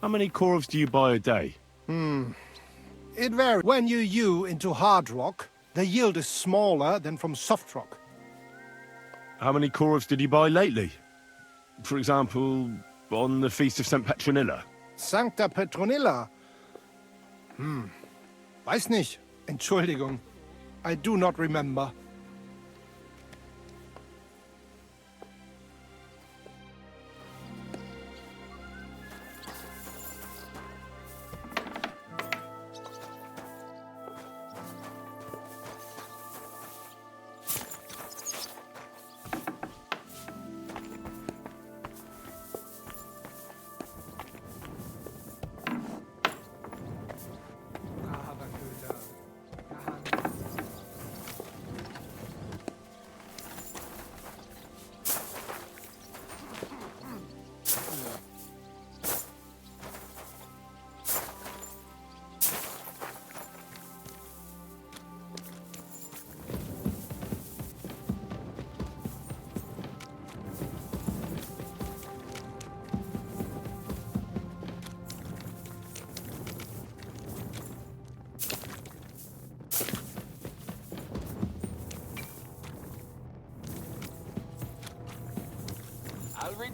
How many corvs do you buy a day? It varies. When you hew into hard rock, the yield is smaller than from soft rock. How many corvs did you buy lately? For example, on the Feast of St. Petronilla? Sancta Petronilla? Weiß nicht. Entschuldigung. I do not remember.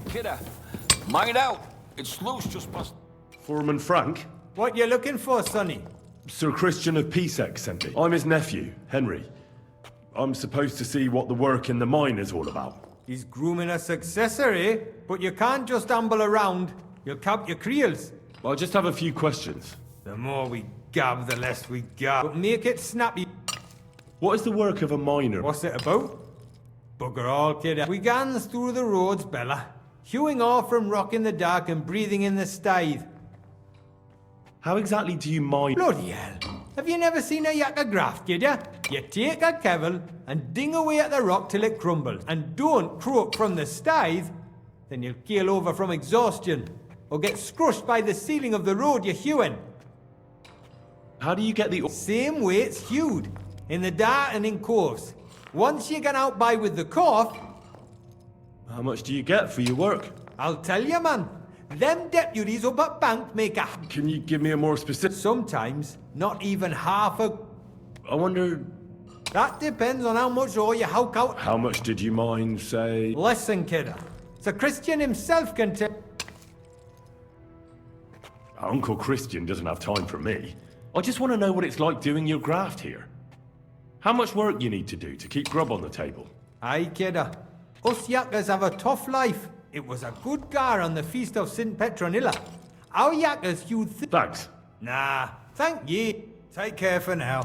Kidder, mind out! It's loose just past... Foreman Frank? What you looking for, Sonny? Sir Christian of Peacex sent me. I'm his nephew, Henry. I'm supposed to see what the work in the mine is all about. He's grooming a successor, eh? But you can't just amble around. You'll cap your creels. I just have a few questions. The more we gab, the less we gab. But make it snappy. What is the work of a miner? What's it about? Bugger all, kid. We gans through the roads, Bella. Hewing off from rock in the dark and breathing in the stithe. How exactly do you mine? Bloody hell. Have you never seen a yakka graft, kid ya? You take a kevel and ding away at the rock till it crumbles. And don't croak from the stithe, then you'll keel over from exhaustion. Or get scrushed by the ceiling of the road you're hewing. How do you get the... Same way it's hewed. In the dark and in coves. Once you get out by with the cough... How much do you get for your work? I'll tell you, man. Them deputies up at bank make a... Can you give me a more specific... Sometimes, not even half a... I wonder... That depends on how much ore you howk out. How much did you mine, say... Listen, kidder. Sir Christian himself can tell... Uncle Christian doesn't have time for me. I just want to know what it's like doing your graft here. How much work you need to do to keep grub on the table. Aye, kidder. Us yakkers have a tough life. It was a good gar on the Feast of St. Petronilla. Our yakkers hewed... Thanks. Nah, thank ye. Take care for now.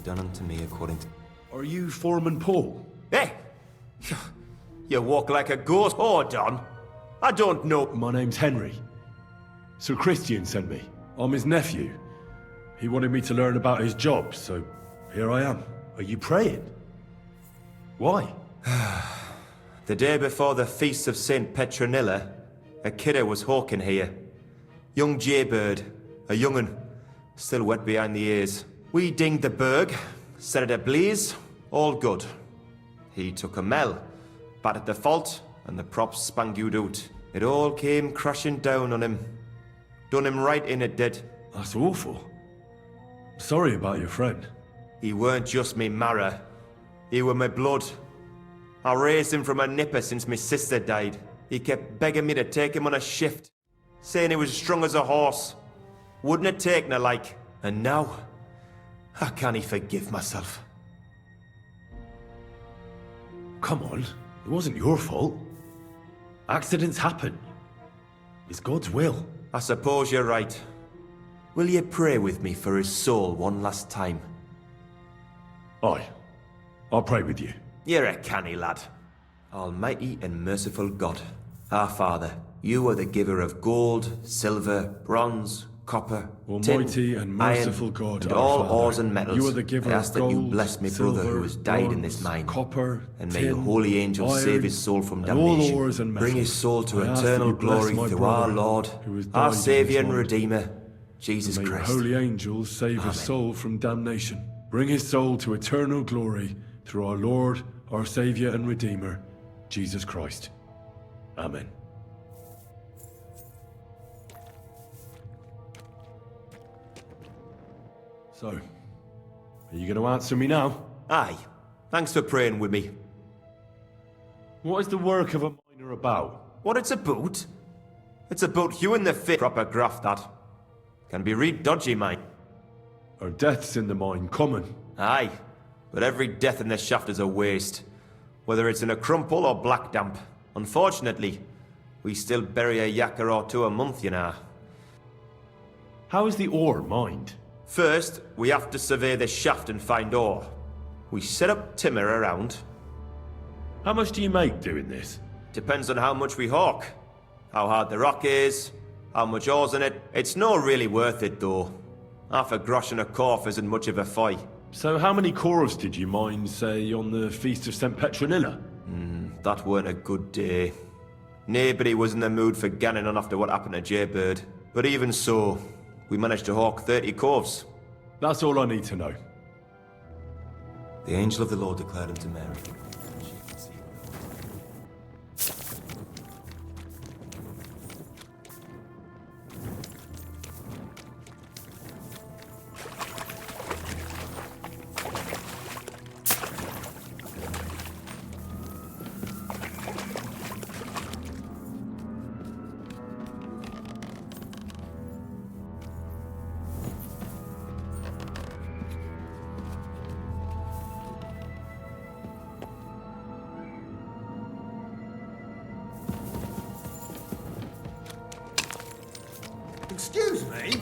Done unto me according to... Are you Foreman Paul? Hey! You walk like a ghost. Hold on. I don't know. My name's Henry. Sir Christian sent me. I'm his nephew. He wanted me to learn about his job, so here I am. Are you praying? Why? The day before the Feast of St. Petronilla, a kidder was hawking here. Young jaybird, a young'un, still wet behind the ears. We dinged the berg, set it ablaze, all good. He took a mell, battered the fault, and the props spangued out. It all came crashing down on him. Done him right in, it did. That's awful. Sorry about your friend. He weren't just me marrow. He were my blood. I raised him from a nipper since my sister died. He kept begging me to take him on a shift, saying he was strong as a horse. Wouldn't have taken her like. And now, I can't forgive myself. Come on, it wasn't your fault. Accidents happen. It's God's will. I suppose you're right. Will you pray with me for his soul one last time? Aye. I'll pray with you. You're a canny lad. Almighty and merciful God, our Father, you are the giver of gold, silver, bronze, copper, Almighty tin, and merciful iron, God, and our all Father, ores and metals. you are the giver I ask of that you gold, bless me brother silver, who has died in this bronze, mine. copper, and may your tin, holy angels iron, save his soul from and all damnation. ores and Bring his metals. soul to I ask eternal that you bless glory my through our brother Lord, who has died our in Saviour his and mind. Redeemer, Jesus May Christ. your holy angels save his Amen. soul from damnation. Bring his soul to eternal glory through our Lord, our Saviour and Redeemer, Jesus Christ. Amen. So, are you going to answer me now? Aye. Thanks for praying with me. What is the work of a miner about? What it's about? It's about hewing the fit proper graft that. Can be real dodgy, mate. Are deaths in the mine common? Aye. But every death in the shaft is a waste. Whether it's in a crumple or black damp. Unfortunately, we still bury a yakka or two a month, you know. How is the ore mined? First, we have to survey the shaft and find ore. We set up timber around. How much do you make doing this? Depends on how much we hawk. How hard the rock is, how much ore's in it. It's not really worth it, though. Half a grosh and a corf isn't much of a fight. So how many corves did you mine, say, on the Feast of St. Petronilla? That weren't a good day. Nobody was in the mood for ganning on after what happened to Jaybird. But even so, we managed to hawk 30 corves. That's all I need to know. The angel of the Lord declared unto Mary. Excuse me?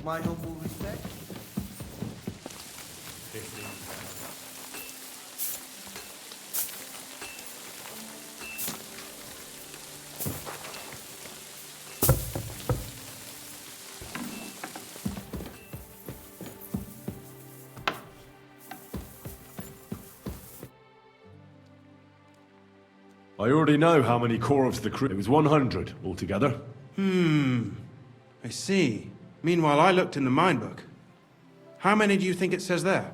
My humble respect. I already know how many corves the crew... It was 100 altogether. I see. Meanwhile, I looked in the mine book. How many do you think it says there?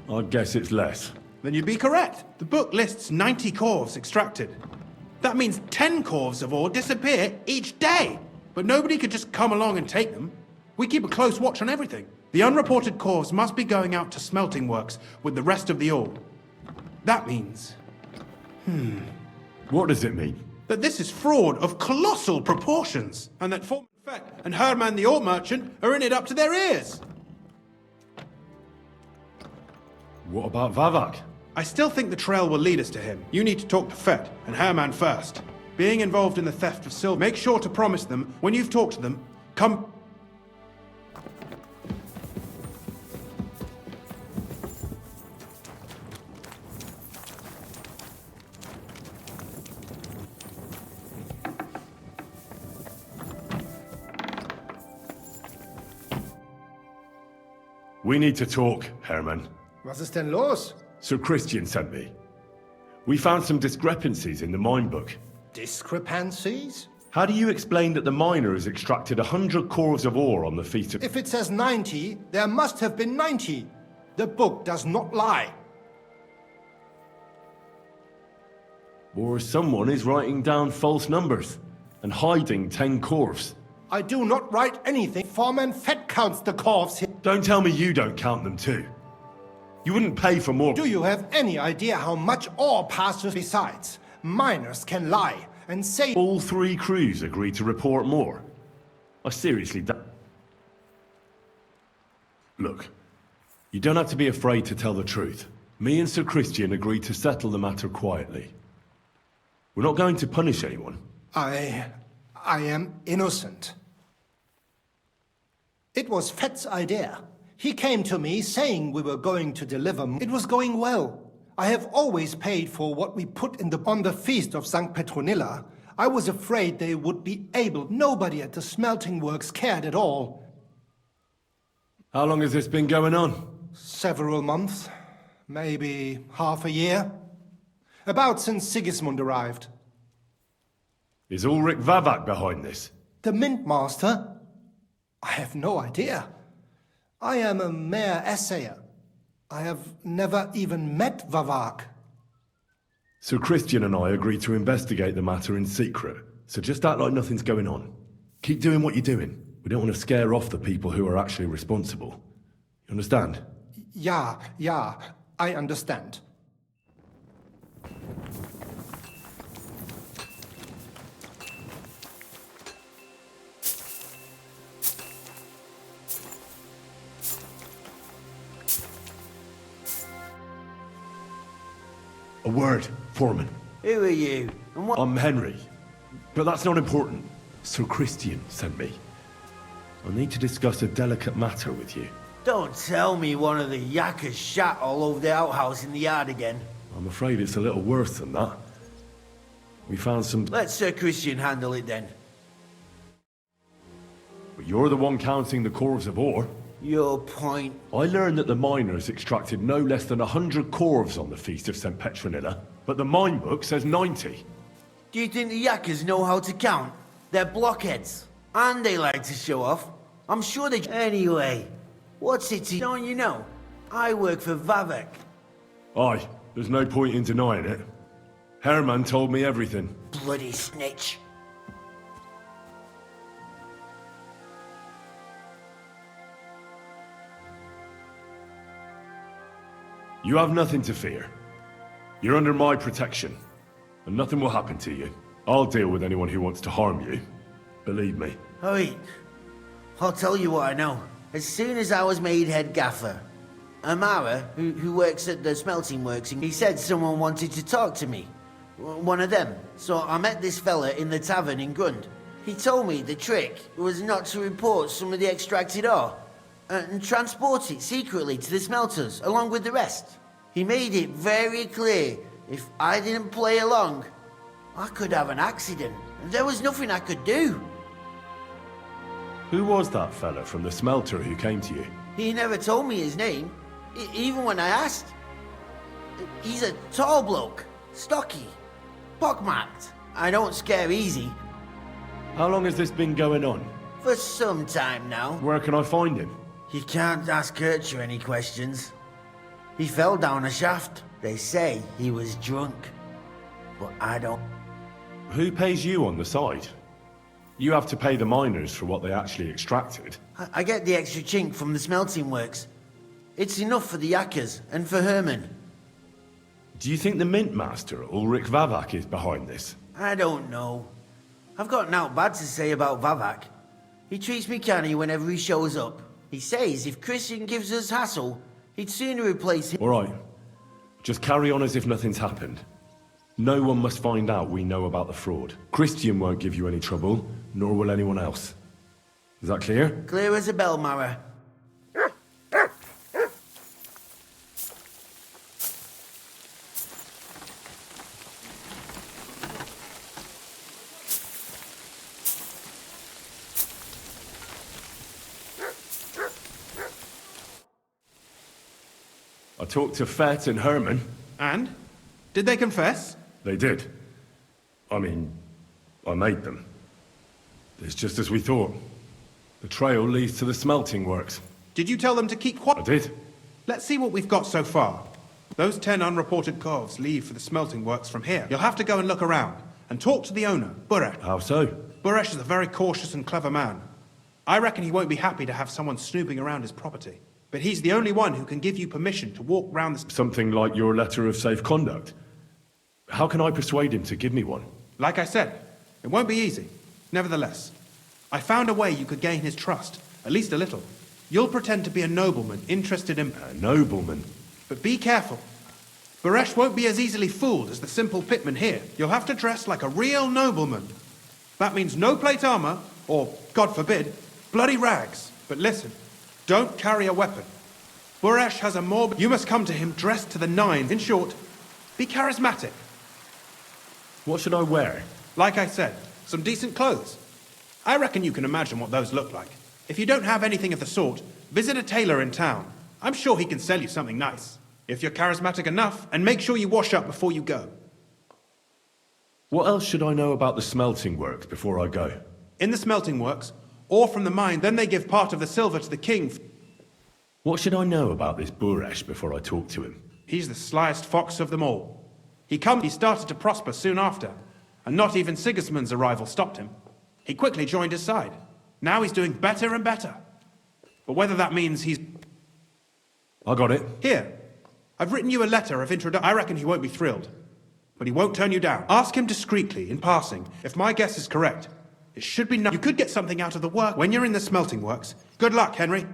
I'd guess it's less. Then you'd be correct. The book lists 90 corves extracted. That means 10 corves of ore disappear each day. But nobody could just come along and take them. We keep a close watch on everything. The unreported corves must be going out to smelting works with the rest of the ore. That means... What does it mean? that this is fraud of colossal proportions, and that Foreman Fett and Herman the ore merchant are in it up to their ears. What about Vavak? I still think the trail will lead us to him. You need to talk to Fett and Herman first. Being involved in the theft of silver, make sure to promise them, when you've talked to them, come... We need to talk, Herman. Was ist denn los? Sir Christian sent me. We found some discrepancies in the mine book. Discrepancies? How do you explain that the miner has extracted 100 cores of ore on the feet of... If it says 90, there must have been 90. The book does not lie. Or someone is writing down false numbers and hiding 10 cores. I do not write anything. Foreman Fett counts the corves here. Don't tell me you don't count them too. You wouldn't pay for more... Do you have any idea how much ore passes? Besides, miners can lie and say... All 3 crews agreed to report more. I seriously don't... Look, you don't have to be afraid to tell the truth. Me and Sir Christian agreed to settle the matter quietly. We're not going to punish anyone. I am innocent. It was Fett's idea. He came to me saying we were going to deliver. It was going well. I have always paid for what we put on the feast of St. Petronilla. I was afraid they would be able. Nobody at the smelting works cared at all. How long has this been going on? Several months. Maybe half a year. About since Sigismund arrived. Is Ulrich Vavak behind this? The Mint Master? I have no idea. I am a mere assayer. I have never even met Vavak. Sir Christian and I agreed to investigate the matter in secret, so just act like nothing's going on. Keep doing what you're doing. We don't want to scare off the people who are actually responsible. You understand? Yeah, I understand. A word, Foreman. Who are you? And what? I'm Henry. But that's not important. Sir Christian sent me. I need to discuss a delicate matter with you. Don't tell me one of the yakkers shat all over the outhouse in the yard again. I'm afraid it's a little worse than that. We found some... Let Sir Christian handle it then. But you're the one counting the cores of ore. Your point? I learned that the miners extracted no less than 100 cores on the Feast of St. Petronilla, but the mine book says 90. Do you think the yakkers know how to count? They're blockheads. And they like to show off. I'm sure they... Anyway, what's it to... Don't you know? I work for Vavak. Aye, there's no point in denying it. Herman told me everything. Bloody snitch. You have nothing to fear. You're under my protection, and nothing will happen to you. I'll deal with anyone who wants to harm you. Believe me. Wait. I'll tell you what I know. As soon as I was made head gaffer, Amara, who works at the smelting works, he said someone wanted to talk to me. One of them. So I met this fella in the tavern in Grund. He told me the trick was not to report some of the extracted ore and transport it secretly to the smelters along with the rest. He made it very clear if I didn't play along, I could have an accident. There was nothing I could do. Who was that fella from the smelter who came to you? He never told me his name, even when I asked. He's a tall bloke, stocky, pockmarked. I don't scare easy. How long has this been going on? For some time now. Where can I find him? You can't ask Kircher any questions. He fell down a shaft. They say he was drunk. But I don't... Who pays you on the side? You have to pay the miners for what they actually extracted. I get the extra chink from the smelting works. It's enough for the yakkers and for Herman. Do you think the Mint Master, Ulrich Vavak, is behind this? I don't know. I've got naught bad to say about Vavak. He treats me canny whenever he shows up. He says if Christian gives us hassle, he'd sooner replace him. All right. Just carry on as if nothing's happened. No one must find out we know about the fraud. Christian won't give you any trouble, nor will anyone else. Is that clear? Clear as a bell, Mara. I talked to Fett and Herman. And? Did they confess? They did. I mean, I made them. It's just as we thought. The trail leads to the smelting works. Did you tell them to keep quiet? I did. Let's see what we've got so far. Those 10 unreported calves leave for the smelting works from here. You'll have to go and look around and talk to the owner, Buresh. How so? Buresh is a very cautious and clever man. I reckon he won't be happy to have someone snooping around his property. But he's the only one who can give you permission to walk round the... Something like your letter of safe conduct. How can I persuade him to give me one? Like I said, it won't be easy. Nevertheless, I found a way you could gain his trust, at least a little. You'll pretend to be a nobleman interested in... A nobleman? But be careful. Buresh won't be as easily fooled as the simple pitman here. You'll have to dress like a real nobleman. That means no plate armor, or, God forbid, bloody rags. But listen, don't carry a weapon. Buresh has a more... You must come to him dressed to the nines. In short, be charismatic. What should I wear? Like I said, some decent clothes. I reckon you can imagine what those look like. If you don't have anything of the sort, visit a tailor in town. I'm sure he can sell you something nice. If you're charismatic enough, and make sure you wash up before you go. What else should I know about the smelting works before I go? In the smelting works, ore from the mine, then they give part of the silver to the king. What should I know about this Buresh before I talk to him? He's the slyest fox of them all. He started to prosper soon after, and not even Sigismund's arrival stopped him. He quickly joined his side. Now he's doing better and better. But whether that means he's... I got it. Here. I've written you a letter of introduction. I reckon he won't be thrilled. But he won't turn you down. Ask him discreetly, in passing. If my guess is correct, it should be... You could get something out of the work when you're in the smelting works. Good luck, Henry.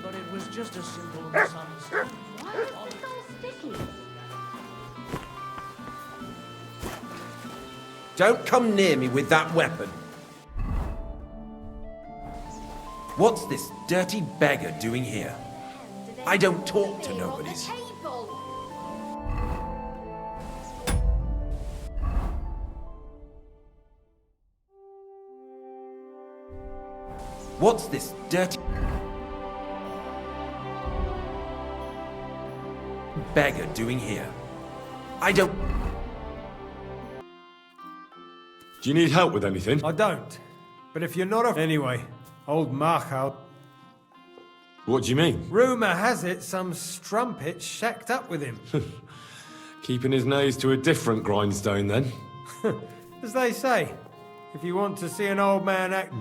But it was just a simple misunderstanding. Why is it so sticky? Don't come near me with that weapon. What's this dirty beggar doing here? I don't talk to nobodies. What's this dirty beggar doing here? I don't... Do you need help with anything? I don't. But if you're not a... Anyway, old Marchout... What do you mean? Rumour has it some strumpet shacked up with him. Keeping his nose to a different grindstone, then? As they say, if you want to see an old man act...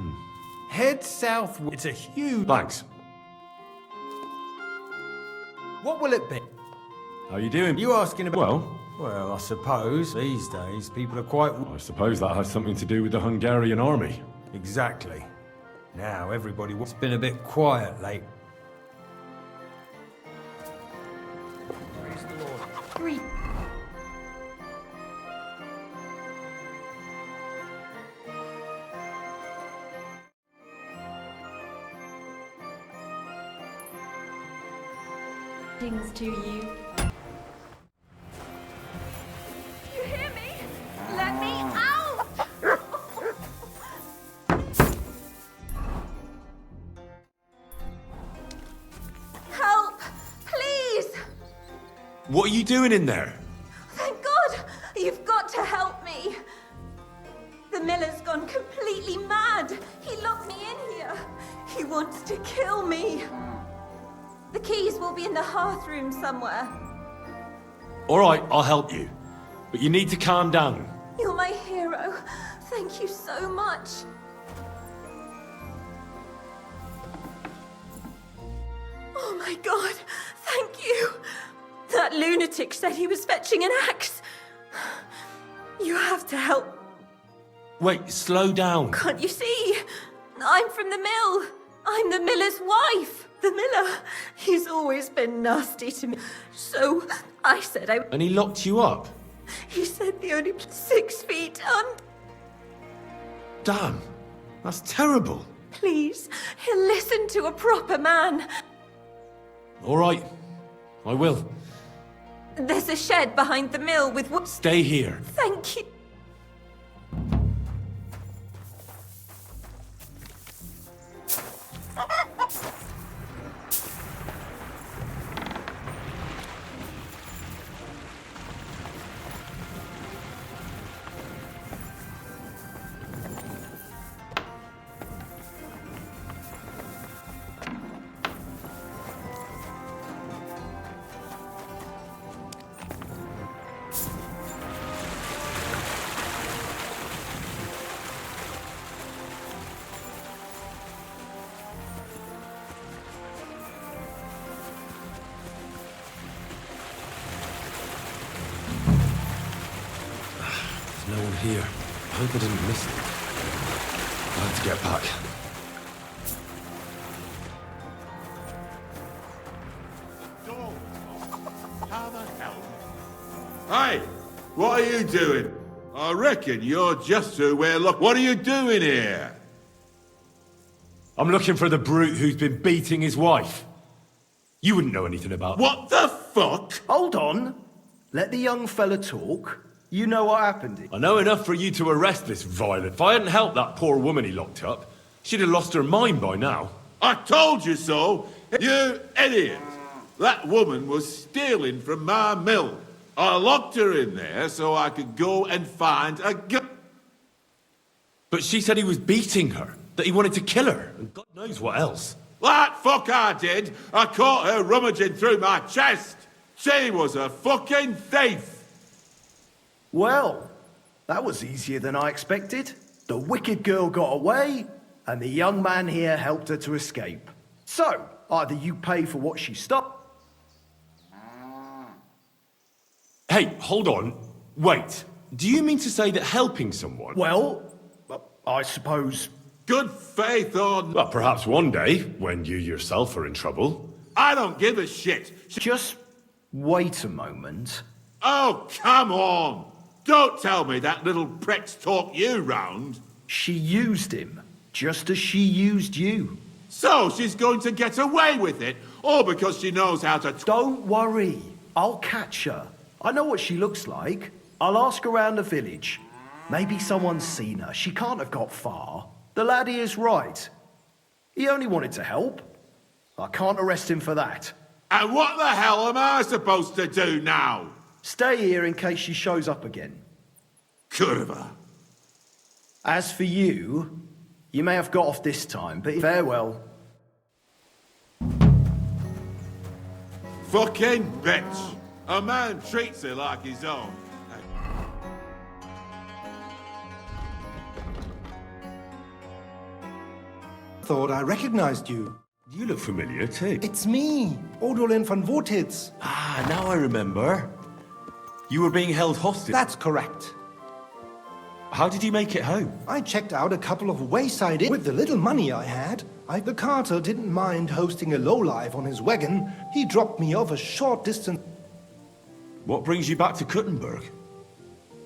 Head south. It's a huge... Thanks. What will it be? How you doing? You asking about... Well, I suppose these days people are quite... I suppose that has something to do with the Hungarian army. Exactly. Now everybody... It's been a bit quiet late. Praise the Lord. 3. Things to you. You hear me? Let me out! Help! Please! What are you doing in there? Thank God! You've got to help me! The miller's gone completely mad. He locked me in here. He wants to kill me. The keys will be in the hearth room somewhere. All right, I'll help you. But you need to calm down. You're my hero. Thank you so much. Oh my God, thank you. That lunatic said he was fetching an axe. You have to help. Wait, slow down. Can't you see? I'm from the mill. I'm the miller's wife. The miller, he's always been nasty to me. So I said I... And he locked you up? He said the only 6 feet under... Damn. That's terrible. Please, listen to a proper man. All right, I will. There's a shed behind the mill with wood. Stay here. Thank you. No one here. I hope I didn't miss it. I have to get back. Hey, what are you doing? I reckon you're just who we're looking. What are you doing here? I'm looking for the brute who's been beating his wife. You wouldn't know anything about that. What the fuck? Hold on. Let the young fella talk. You know what happened. I know enough for you to arrest this violent. If I hadn't helped that poor woman he locked up, she'd have lost her mind by now. I told you so. You idiot. That woman was stealing from my mill. I locked her in there so I could go and find a gun. But she said he was beating her, that he wanted to kill her, and God knows what else. That fuck I did. I caught her rummaging through my chest. She was a fucking thief. Well, that was easier than I expected. The wicked girl got away, and the young man here helped her to escape. So, either you pay for what she stole. Hey, hold on. Wait. Do you mean to say that helping someone... Well, I suppose... Good faith or... Well, perhaps one day, when you yourself are in trouble. I don't give a shit. Just wait a moment. Oh, come on. Don't tell me that little prick's talked you round. She used him, just as she used you. So she's going to get away with it, all because she knows how to... Don't worry. I'll catch her. I know what she looks like. I'll ask around the village. Maybe someone's seen her. She can't have got far. The laddie is right. He only wanted to help. I can't arrest him for that. And what the hell am I supposed to do now? Stay here in case she shows up again. Curva. As for you, you may have got off this time, but farewell. Fucking bitch. A man treats her like his own. Thought I recognized you. You look familiar too. It's me, Odolin van Wotitz. Ah, now I remember. You were being held hostage. That's correct. How did you make it home? I checked out a couple of wayside inns. With the little money I had, the carter didn't mind hosting a lowlife on his wagon. He dropped me off a short distance. What brings you back to Kuttenberg?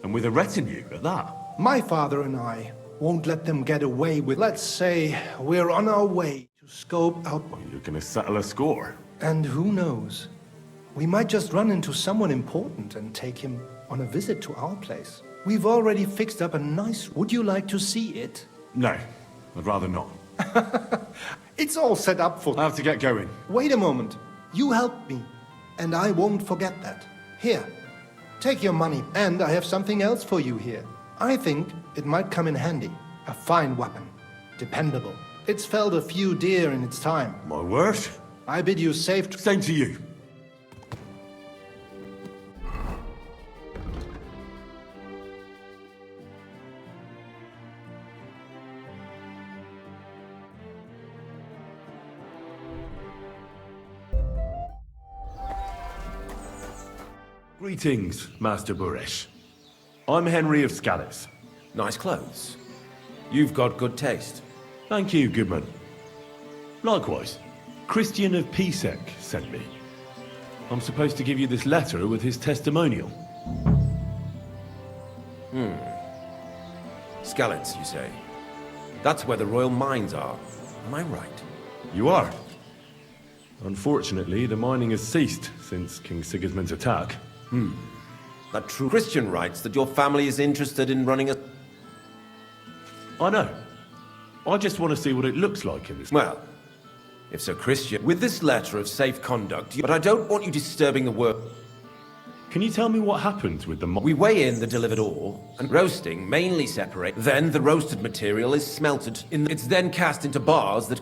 And with a retinue at that? My father and I won't let them get away with... Let's say we're on our way to scope out... Well, you're gonna settle a score. And who knows? We might just run into someone important and take him on a visit to our place. We've already fixed up a nice... Would you like to see it? No, I'd rather not. It's all set up for... I have to get going. Wait a moment. You helped me, and I won't forget that. Here, take your money, and I have something else for you here. I think it might come in handy. A fine weapon. Dependable. It's felled a few deer in its time. My word. I bid you safe... Same to you. Greetings, Master Buresh. I'm Henry of Scallis. Nice clothes. You've got good taste. Thank you, Goodman. Likewise, Christian of Pisek sent me. I'm supposed to give you this letter with his testimonial. Scallis, you say? That's where the royal mines are. Am I right? You are. Unfortunately, the mining has ceased since King Sigismund's attack. That true Christian writes that your family is interested in running a... I know. I just want to see what it looks like in this... Well, if Sir Christian... With this letter of safe conduct, but I don't want you disturbing the work... Can you tell me what happens with the... We weigh in the delivered ore, and roasting mainly separate. Then the roasted material is smelted. It's then cast into bars that...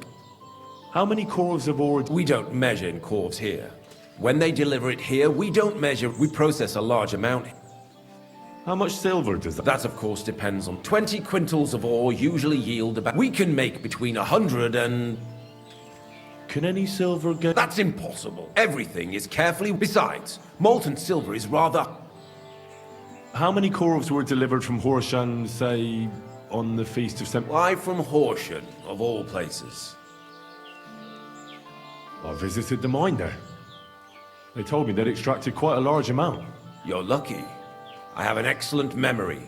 How many corves of ore... We don't measure in corves here. When they deliver it here, we don't measure, we process a large amount. How much silver does that... That, of course, depends on 20 quintals of ore usually yield about... We can make between 100 and... Can any silver get... That's impossible. Everything is carefully... Besides, molten silver is rather... How many corves were delivered from Horshan, say, on the Feast of St... Why from Horshan, of all places? I visited the mine there. They told me they'd extracted quite a large amount. You're lucky. I have an excellent memory.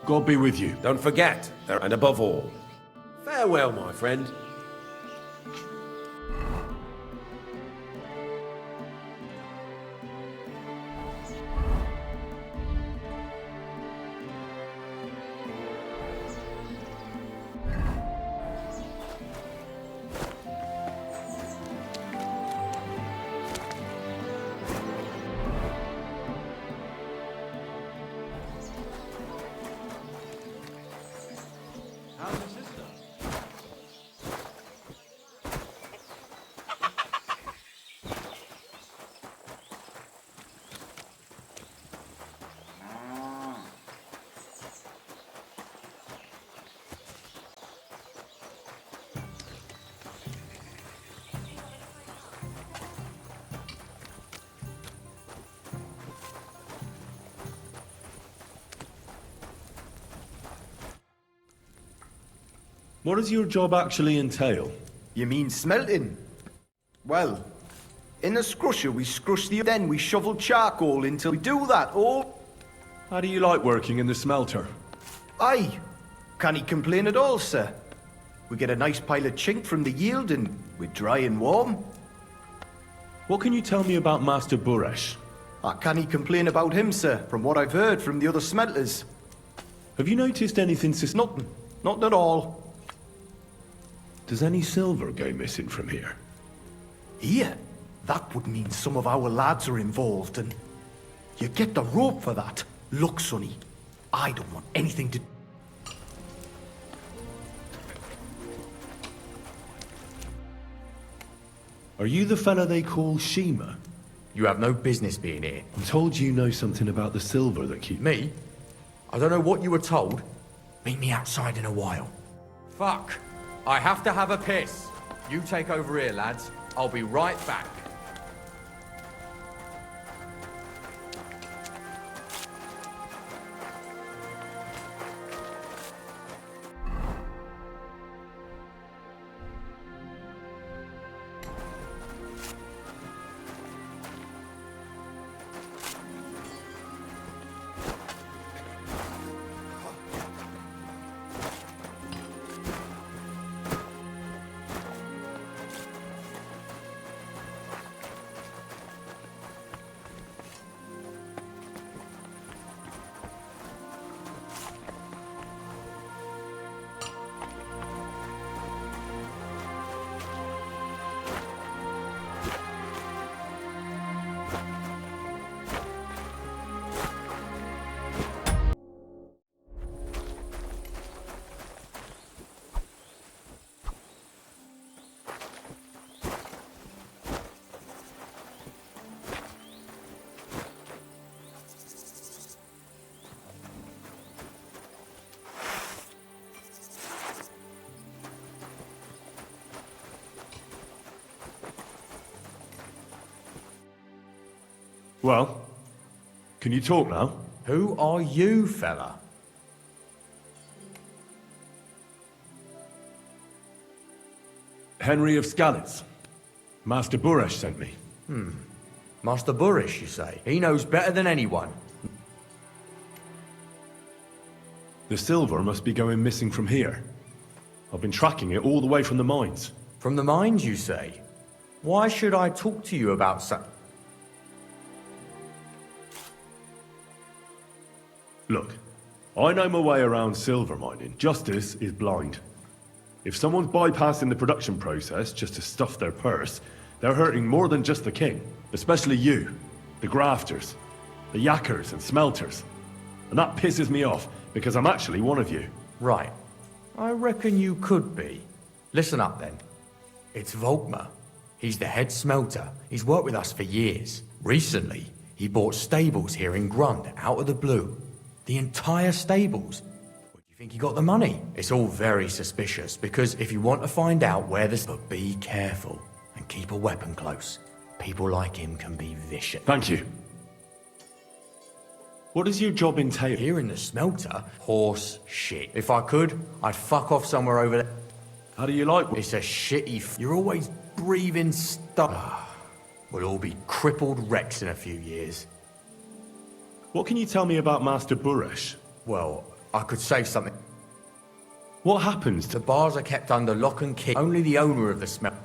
God be with you. Don't forget, and above all, farewell, my friend. What does your job actually entail? You mean smelting? Well, in the scrusher we scrush then we shovel charcoal until we do that all... How do you like working in the smelter? Aye. Can't he complain at all, sir? We get a nice pile of chink from the yield and we're dry and warm. What can you tell me about Master Buresh? I can't complain about him, sir, from what I've heard from the other smelters. Have you noticed anything Nothing. Nothing at all. Does any silver go missing from here? Here? That would mean some of our lads are involved, and you get the rope for that. Look, Sonny, I don't want anything to... Are you the fella they call Shima? You have no business being here. I'm told you know something about the silver that keep... Me? I don't know what you were told. Meet me outside in a while. Fuck. I have to have a piss. You take over here, lads. I'll be right back. Well, can you talk now? Who are you, fella? Henry of Skalitz. Master Buresh sent me. Master Buresh, you say? He knows better than anyone. The silver must be going missing from here. I've been tracking it all the way from the mines. From the mines, you say? Why should I talk to you about Look, I know my way around silver mining. Justice is blind. If someone's bypassing the production process just to stuff their purse, they're hurting more than just the king. Especially you, the grafters, the yakkers and smelters. And that pisses me off, because I'm actually one of you. Right. I reckon you could be. Listen up then. It's Volkmar. He's the head smelter. He's worked with us for years. Recently, he bought stables here in Grund, out of the blue. The entire stables. Where do you think he got the money? It's all very suspicious, because if you want to find out where this... But be careful, and keep a weapon close. People like him can be vicious. Thank you. What does your job entail? Here in the smelter? Horse shit. If I could, I'd fuck off somewhere over there. How do you like... It's a shitty... You're always breathing stuff. We'll all be crippled wrecks in a few years. What can you tell me about Master Buresh? Well, I could say something. What happens to... The bars are kept under lock and key. Only the owner of the smelter...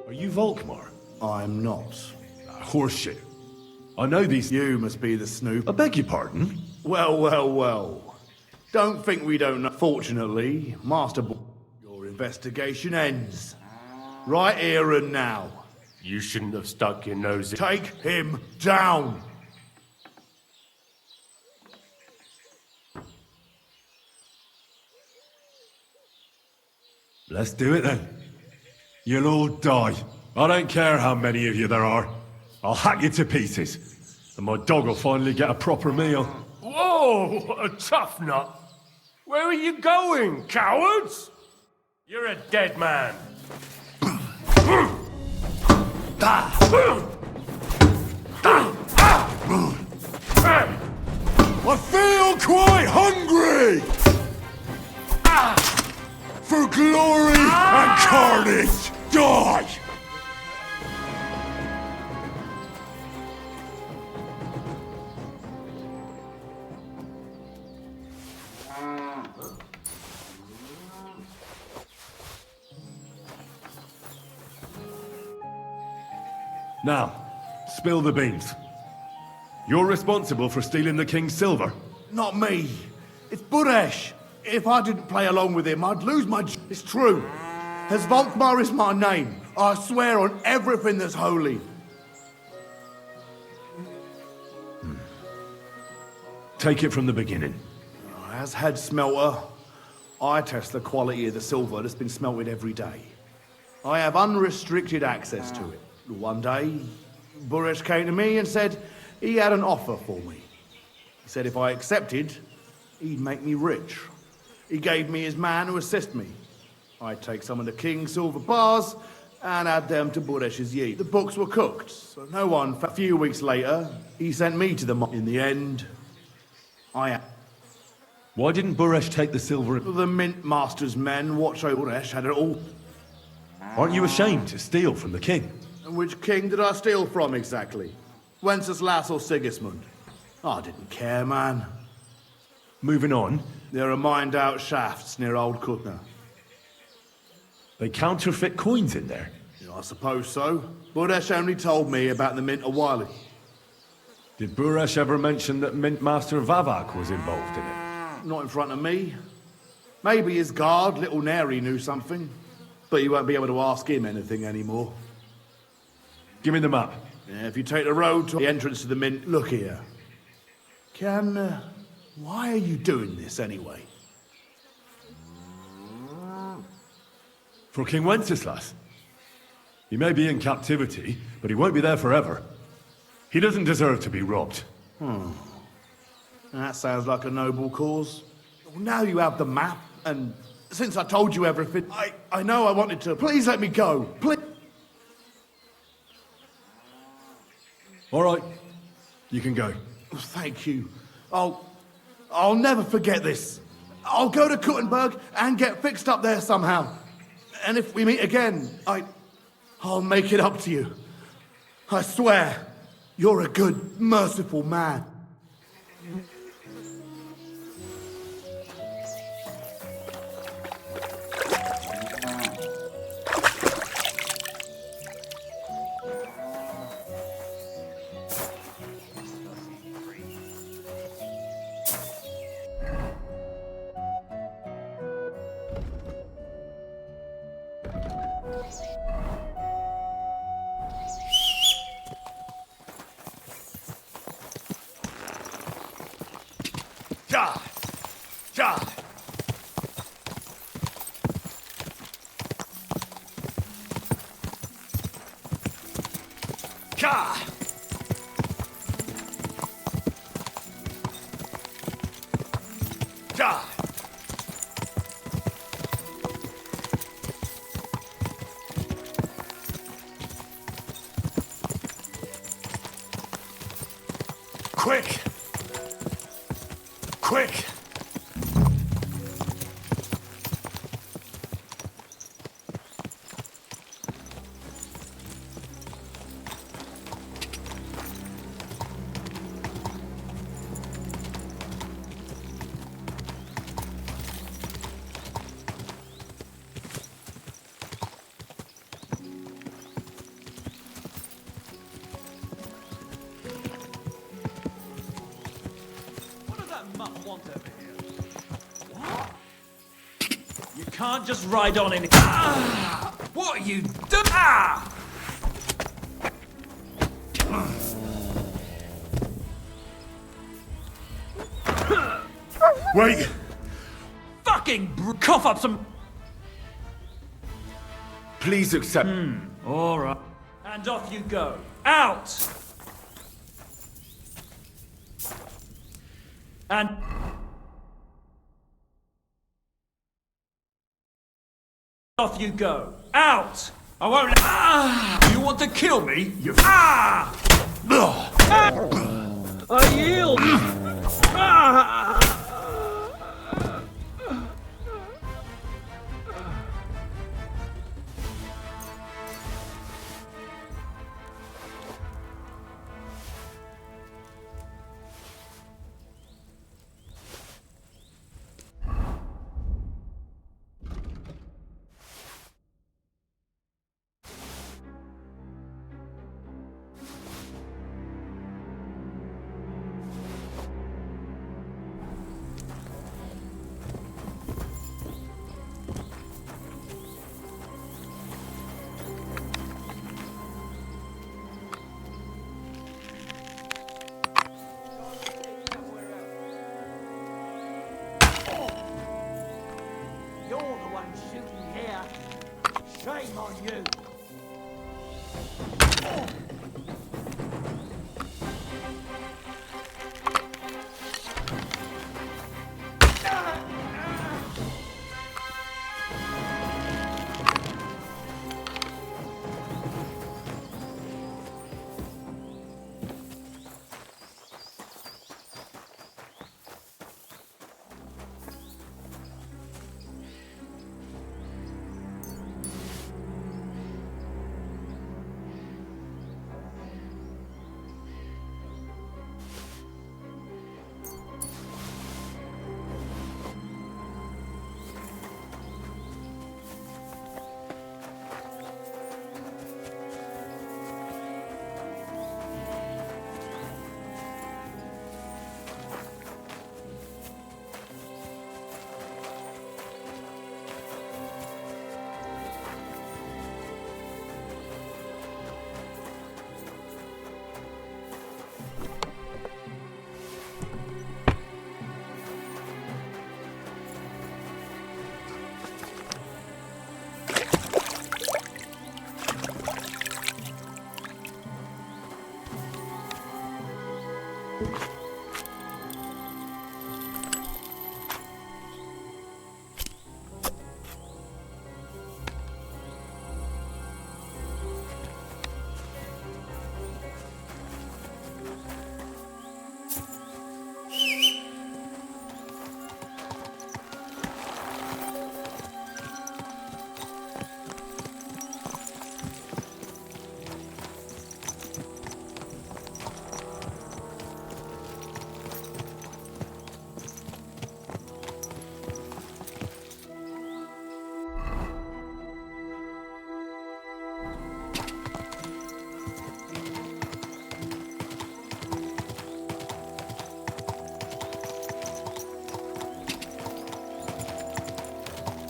You Volkmar? I'm not. Horseshit. I know these... You must be the snoop. I beg your pardon? Well, well, well. Don't think we don't know. Fortunately, Master... Your investigation ends. Right here and now. You shouldn't have stuck your nose in... Take him down! Let's do it then. You'll all die. I don't care how many of you there are. I'll hack you to pieces. And my dog will finally get a proper meal. Whoa, a tough nut. Where are you going, cowards? You're a dead man. I feel quite hungry! For glory and carnage! Die! Now, spill the beans. You're responsible for stealing the king's silver? Not me. It's Buresh. If I didn't play along with him, I'd lose my... It's true. As Volkmar is my name, I swear on everything that's holy. Take it from the beginning. As head smelter, I test the quality of the silver that's been smelted every day. I have unrestricted access to it. One day, Buresh came to me and said he had an offer for me. He said if I accepted, he'd make me rich. He gave me his man to assist me. I'd take some of the king's silver bars and add them to Buresh's yeat. The books were cooked, so no one... A few weeks later, he sent me to the... In the end, I... Why didn't Buresh take the silver? The Mint Master's men watched over Buresh had it all. Aren't you ashamed to steal from the king? And which king did I steal from exactly? Wenceslas or Sigismund? I didn't care, man. Moving on. There are mined-out shafts near Old Kutna. They counterfeit coins in there? Yeah, I suppose so. Buresh only told me about the mint a while ago. Did Buresh ever mention that Mint Master Vavak was involved in it? Not in front of me. Maybe his guard, Little Neri, knew something. But you won't be able to ask him anything anymore. Give me the map. Yeah, if you take the road to the entrance to the mint, look here. Why are you doing this anyway? For King Wenceslas. He may be in captivity, but he won't be there forever. He doesn't deserve to be robbed. That sounds like a noble cause. Well, now you have the map, and since I told you everything, I know I wanted to. Please let me go. Please. All right. You can go. Thank you. I'll never forget this. I'll go to Kuttenberg and get fixed up there somehow. And if we meet again, I'll make it up to you. I swear, you're a good, merciful man. Quick! Quick! Can't just ride on in it. Ah! What are you doing? Ah! Wait! Fucking cough up some. Please accept. All right. And off you go. Out! And. Off you go. Out! I won't. Ah! You want to kill me? You. Ah! I yield! Ah! shooting here. Shame on you.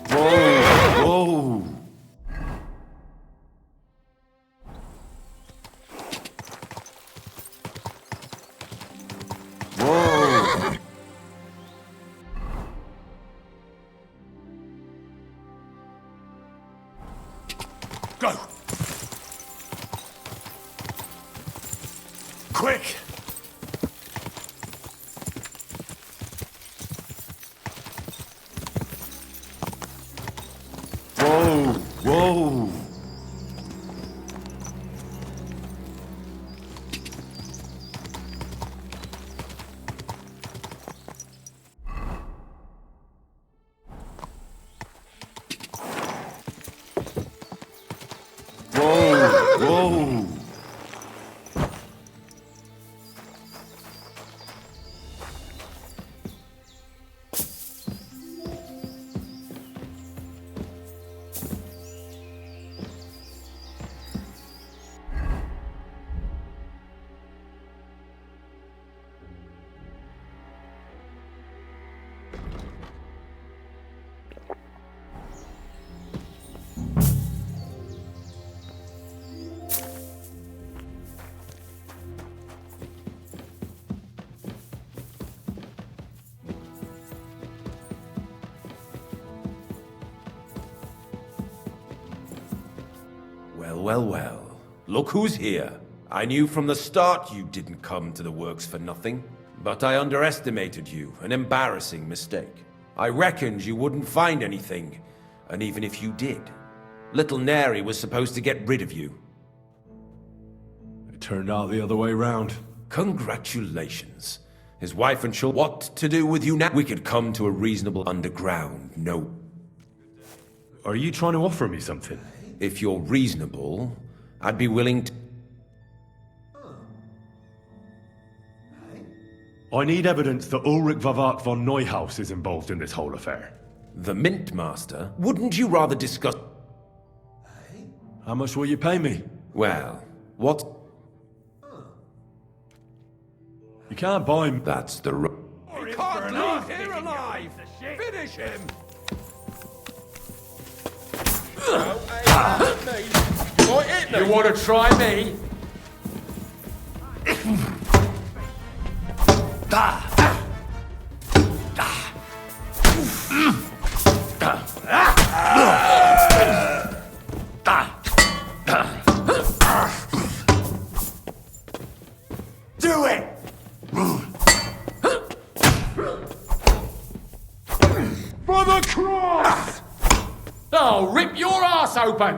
Whoa! Whoa! Go! Quick! Whoa! Whoa! Whoa! Whoa! Well, well, well. Look who's here. I knew from the start you didn't come to the works for nothing. But I underestimated you, an embarrassing mistake. I reckoned you wouldn't find anything, and even if you did, little Neri was supposed to get rid of you. It turned out the other way round. Congratulations. His wife and children. What to do with you now? We could come to a reasonable underground. No. Are you trying to offer me something? If you're reasonable, I'd be willing to... I need evidence that Ulrich Vavak von Neuhaus is involved in this whole affair. The Mint Master? Wouldn't you rather discuss... How much will you pay me? Well, what... You can't buy me. That's the... You can't leave here alive! Finish him! You want to try me? I'll rip your ass open!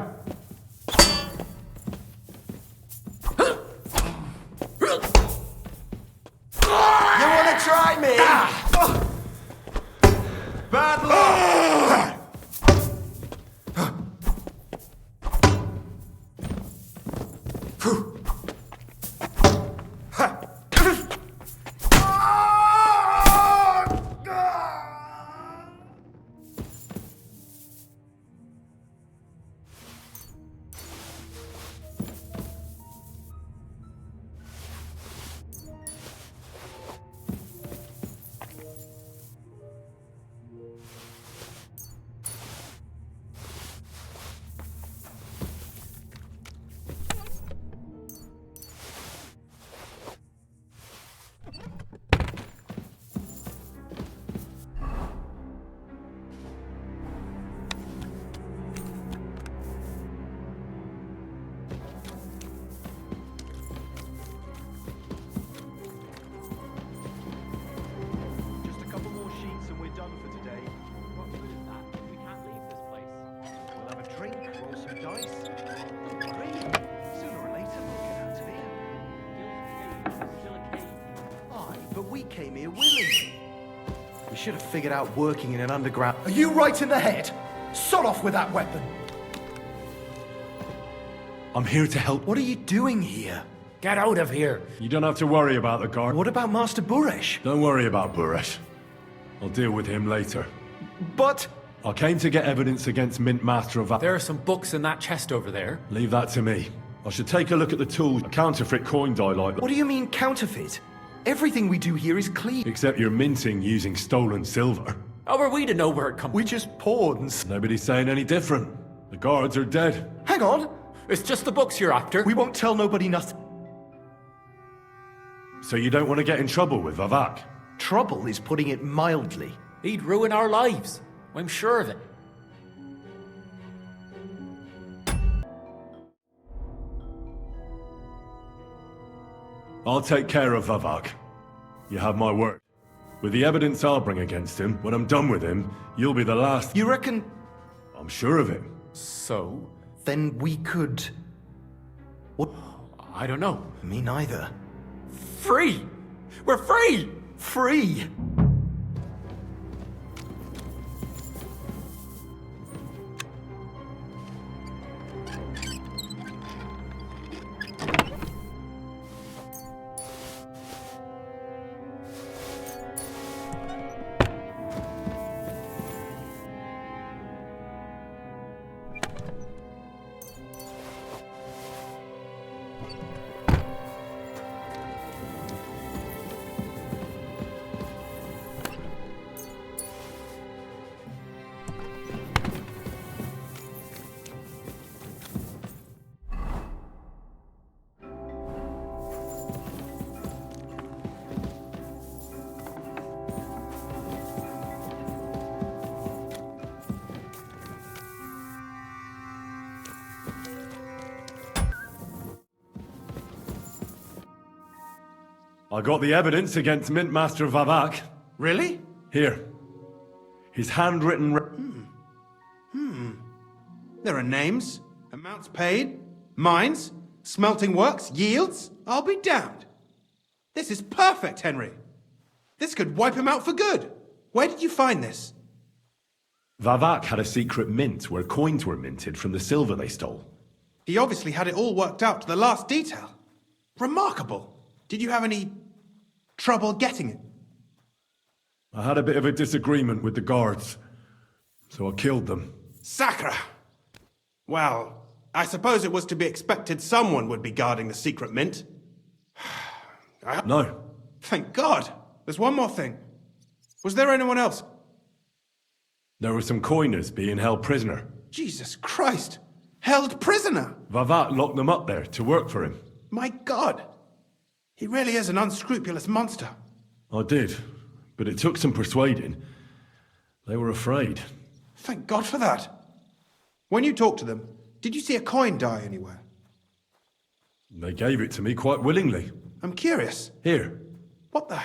You wanna try me? Bad luck! Should have figured out working in an underground. Are you right in the head? Sod off with that weapon. I'm here to help. What are you doing here? Get out of here. You don't have to worry about the guard. What about Master Buresh? Don't worry about Buresh. I'll deal with him later. But... I came to get evidence against Mint Master of... There are some books in that chest over there. Leave that to me. I should take a look at the tools. A counterfeit coin die like that. What do you mean, counterfeit? Everything we do here is clean. Except you're minting using stolen silver. How are we to know where it comes? We just pawns. Nobody's saying any different. The guards are dead. Hang on. It's just the books you're after. We won't tell nobody nothing. So you don't want to get in trouble with Vavak? Trouble is putting it mildly. He'd ruin our lives. I'm sure of it. I'll take care of Vavak. You have my word. With the evidence I'll bring against him, when I'm done with him, you'll be the last... You reckon... I'm sure of it. So? Then we could... What? I don't know. Me neither. Free! We're free! Free! I got the evidence against Mint Master Vavak. Really? Here. His handwritten... There are names, amounts paid, mines, smelting works, yields. I'll be damned. This is perfect, Henry. This could wipe him out for good. Where did you find this? Vavak had a secret mint where coins were minted from the silver they stole. He obviously had it all worked out to the last detail. Remarkable. Did you have any trouble getting it? I had a bit of a disagreement with the guards, so I killed them. Sacre! Well, I suppose it was to be expected someone would be guarding the secret mint. No. Thank God! There's one more thing. Was there anyone else? There were some coiners being held prisoner. Jesus Christ! Held prisoner! Vavak locked them up there to work for him. My God! He really is an unscrupulous monster. I did, but it took some persuading. They were afraid. Thank God for that. When you talked to them, did you see a coin die anywhere? They gave it to me quite willingly. I'm curious. Here. What the...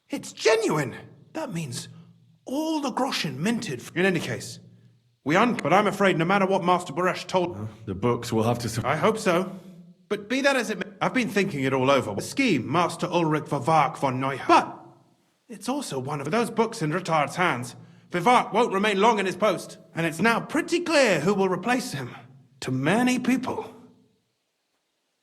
It's genuine! That means all the groschen minted... In any case, But I'm afraid no matter what Master Baresh told... The books will have to... I hope so. But be that as it may, I've been thinking it all over. The scheme, Master Ulrich Vivark von Neuhaus. But it's also one of those books in Retard's hands. Vivark won't remain long in his post, and it's now pretty clear who will replace him. To many people.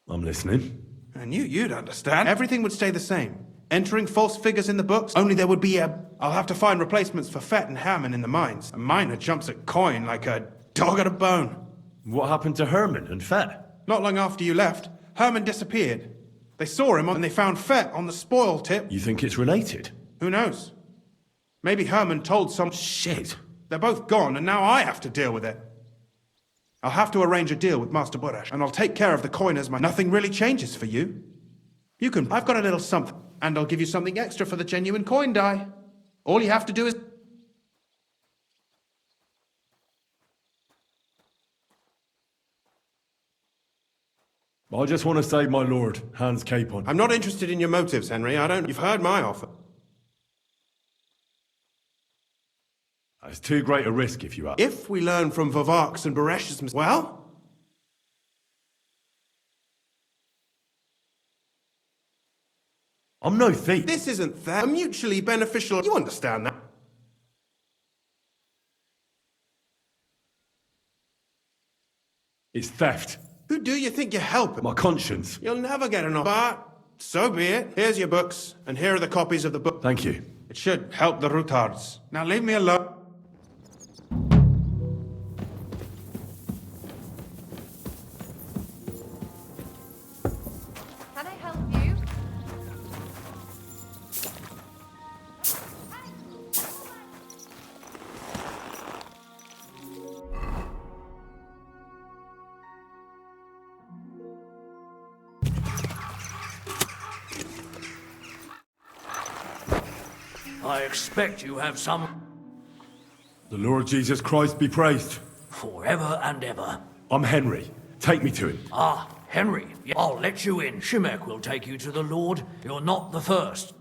I'm listening. I knew you'd understand. Everything would stay the same. Entering false figures in the books, only there would be I'll have to find replacements for Fett and Hammond in the mines. A miner jumps at coin like a dog at a bone. What happened to Herman and Fett? Not long after you left, Herman disappeared. They saw him and they found Fett on the spoil tip. You think it's related? Who knows? Maybe Herman told some... Shit. They're both gone and now I have to deal with it. I'll have to arrange a deal with Master Baresh, and I'll take care of the coiners. Nothing really changes for you. I've got a little something, and I'll give you something extra for the genuine coin die. All you have to do is... I just want to save my lord, Hans Capon. I'm not interested in your motives, Henry. You've heard my offer. It's too great a risk if you ask. If we learn from Vivark's and Baresh's... Well? I'm no thief. This isn't fair. A mutually beneficial... You understand that? It's theft. Who do you think you're helping? My conscience. You'll never get enough. But so be it. Here's your books, and here are the copies of the book. Thank you. It should help the retards. Now leave me alone. Can I help you? I expect you have some... The Lord Jesus Christ be praised. Forever and ever. I'm Henry. Take me to him. Ah, Henry. I'll let you in. Shimek will take you to the Lord. You're not the first.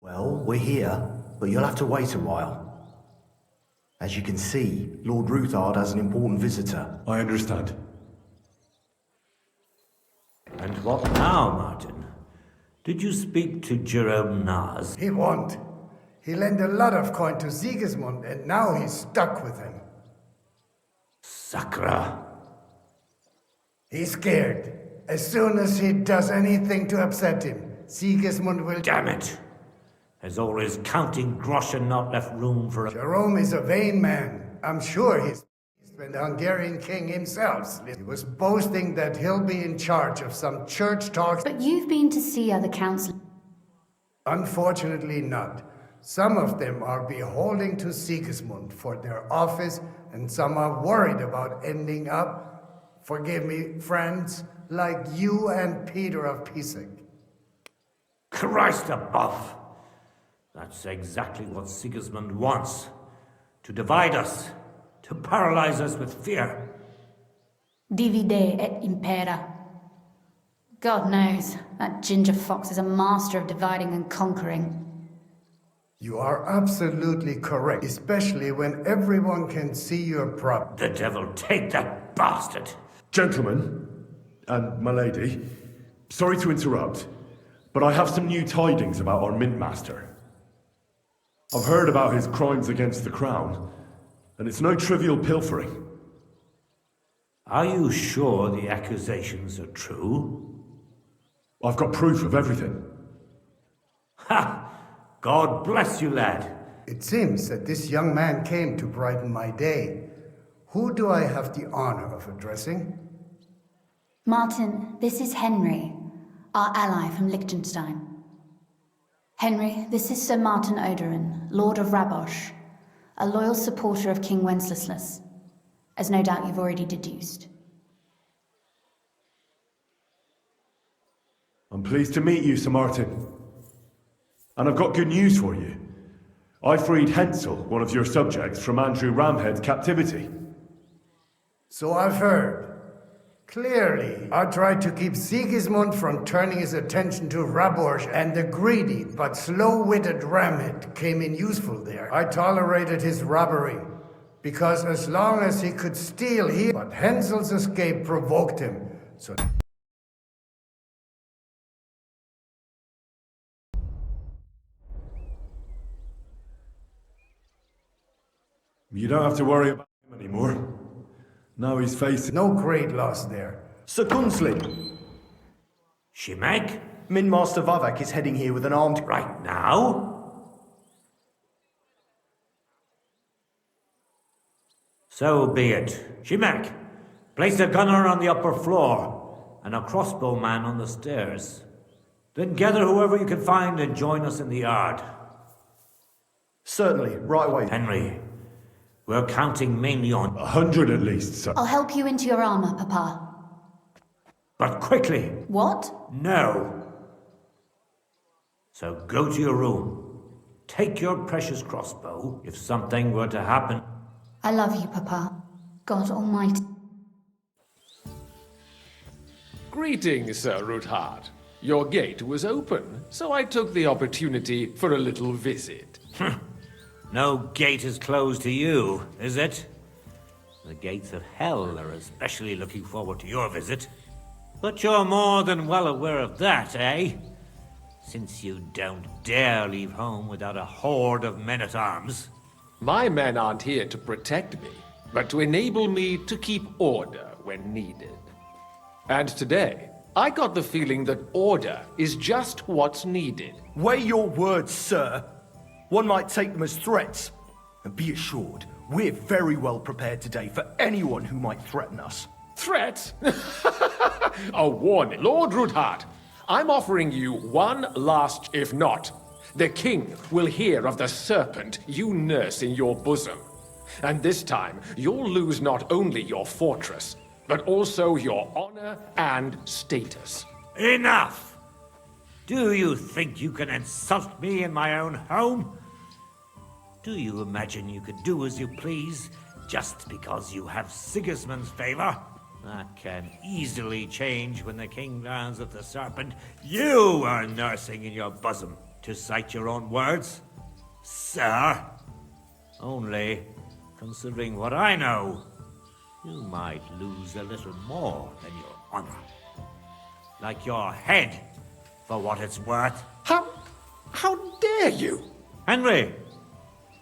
Well, we're here, but you'll have to wait a while. As you can see, Lord Ruthard has an important visitor. I understand. And what now, Martin? Did you speak to Jerome Naz? He won't. He lent a lot of coin to Sigismund, and now he's stuck with him. Sakra. He's scared. As soon as he does anything to upset him, Sigismund will... Damn it! There's always counting grosh and not left room for... Jerome is a vain man. I'm sure he's been the Hungarian king himself. He was boasting that he'll be in charge of some church talks. But you've been to see other councillors. Unfortunately not. Some of them are beholding to Sigismund for their office, and some are worried about ending up, forgive me, friends, like you and Peter of Pisek. Christ above! That's exactly what Sigismund wants. To divide us. To paralyze us with fear. Divide et impera. God knows, that ginger fox is a master of dividing and conquering. You are absolutely correct, especially when everyone can see your problem. The devil take that bastard! Gentlemen, and my lady, sorry to interrupt, but I have some new tidings about our mint master. I've heard about his crimes against the crown, and it's no trivial pilfering. Are you sure the accusations are true? I've got proof of everything. Ha! God bless you, lad. It seems that this young man came to brighten my day. Who do I have the honor of addressing? Martin, this is Henry, our ally from Liechtenstein. Henry, this is Sir Martin Oderin, Lord of Rabosh, a loyal supporter of King Wenceslas, as no doubt you've already deduced. I'm pleased to meet you, Sir Martin. And I've got good news for you. I freed Hensel, one of your subjects, from Andrew Ramhead's captivity. So I've heard. Clearly, I tried to keep Sigismund from turning his attention to Rabosh, and the greedy but slow-witted Ramit came in useful there. I tolerated his robbery, because as long as he could steal here, but Hansel's escape provoked him, so... You don't have to worry about him anymore. Now he's facing... No great loss there. Sir Gunsley. Shimek? Min Master Vavak is heading here with an armed... Right now? So be it. Shimek, place a gunner on the upper floor and a crossbowman on the stairs. Then gather whoever you can find and join us in the yard. Certainly, right away. Henry, we're counting mainly on 100 at least, sir. I'll help you into your armor, Papa. But quickly. What? No. So go to your room. Take your precious crossbow if something were to happen. I love you, Papa. God Almighty. Greetings, Sir Ruthard. Your gate was open, so I took the opportunity for a little visit. No gate is closed to you, is it? The gates of hell are especially looking forward to your visit. But you're more than well aware of that, eh? Since you don't dare leave home without a horde of men-at-arms. My men aren't here to protect me, but to enable me to keep order when needed. And today, I got the feeling that order is just what's needed. Weigh your words, sir. One might take them as threats. And be assured, we're very well prepared today for anyone who might threaten us. Threats? A warning. Lord Ruthard, I'm offering you one last, if not. The king will hear of the serpent you nurse in your bosom. And this time, you'll lose not only your fortress, but also your honor and status. Enough! Do you think you can insult me in my own home? Do you imagine you could do as you please just because you have Sigismund's favor? That can easily change when the king learns of the serpent you are nursing in your bosom, to cite your own words, sir. Only, considering what I know, you might lose a little more than your honor. Like your head, for what it's worth. How dare you? Henry,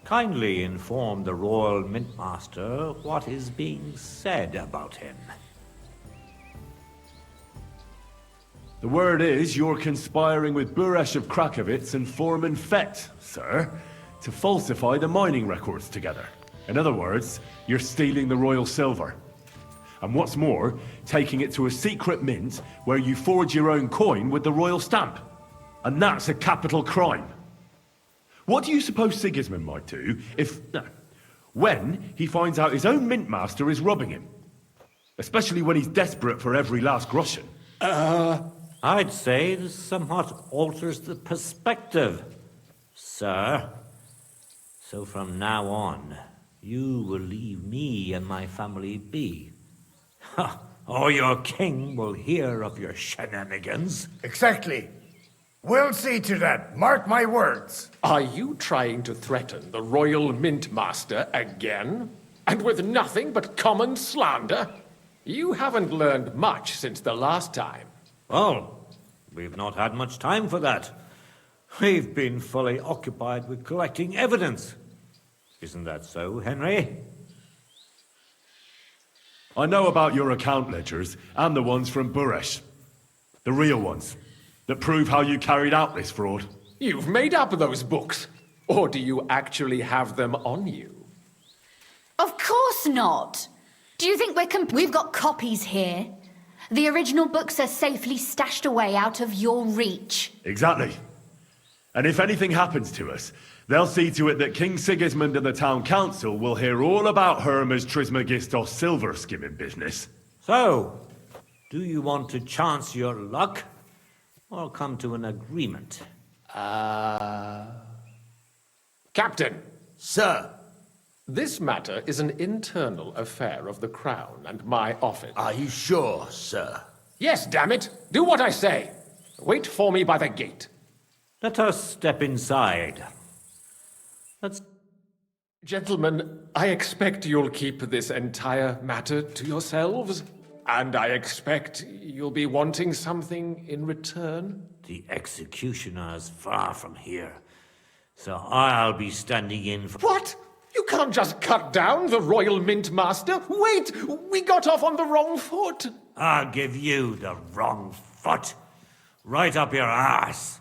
kindly inform the Royal Mintmaster what is being said about him. The word is you're conspiring with Buresh of Krakowitz and Foreman Fett, sir, to falsify the mining records together. In other words, you're stealing the royal silver. And what's more, taking it to a secret mint where you forge your own coin with the royal stamp. And that's a capital crime. What do you suppose Sigismund might do when he finds out his own mintmaster is robbing him? Especially when he's desperate for every last groschen. I'd say this somewhat alters the perspective, sir. So from now on, you will leave me and my family be. Or your king will hear of your shenanigans. Exactly. We'll see to that. Mark my words. Are you trying to threaten the Royal Mintmaster again? And with nothing but common slander? You haven't learned much since the last time. Well, we've not had much time for that. We've been fully occupied with collecting evidence. Isn't that so, Henry? I know about your account ledgers and the ones from Buresh. The real ones, that prove how you carried out this fraud. You've made up those books. Or do you actually have them on you? Of course not. Do you think we've got copies here? The original books are safely stashed away out of your reach. Exactly. And if anything happens to us, they'll see to it that King Sigismund and the town council will hear all about Hermes Trismegistos silver skimming business. So, do you want to chance your luck, or come to an agreement? Captain. Sir. This matter is an internal affair of the Crown and my office. Are you sure, sir? Yes, damn it! Do what I say! Wait for me by the gate. Let us step inside. Let's... Gentlemen, I expect you'll keep this entire matter to yourselves. And I expect you'll be wanting something in return. The executioner's far from here, so I'll be standing in for... What? You can't just cut down the Royal Mint Master. Wait! We got off on the wrong foot. I'll give you the wrong foot. Right up your arse.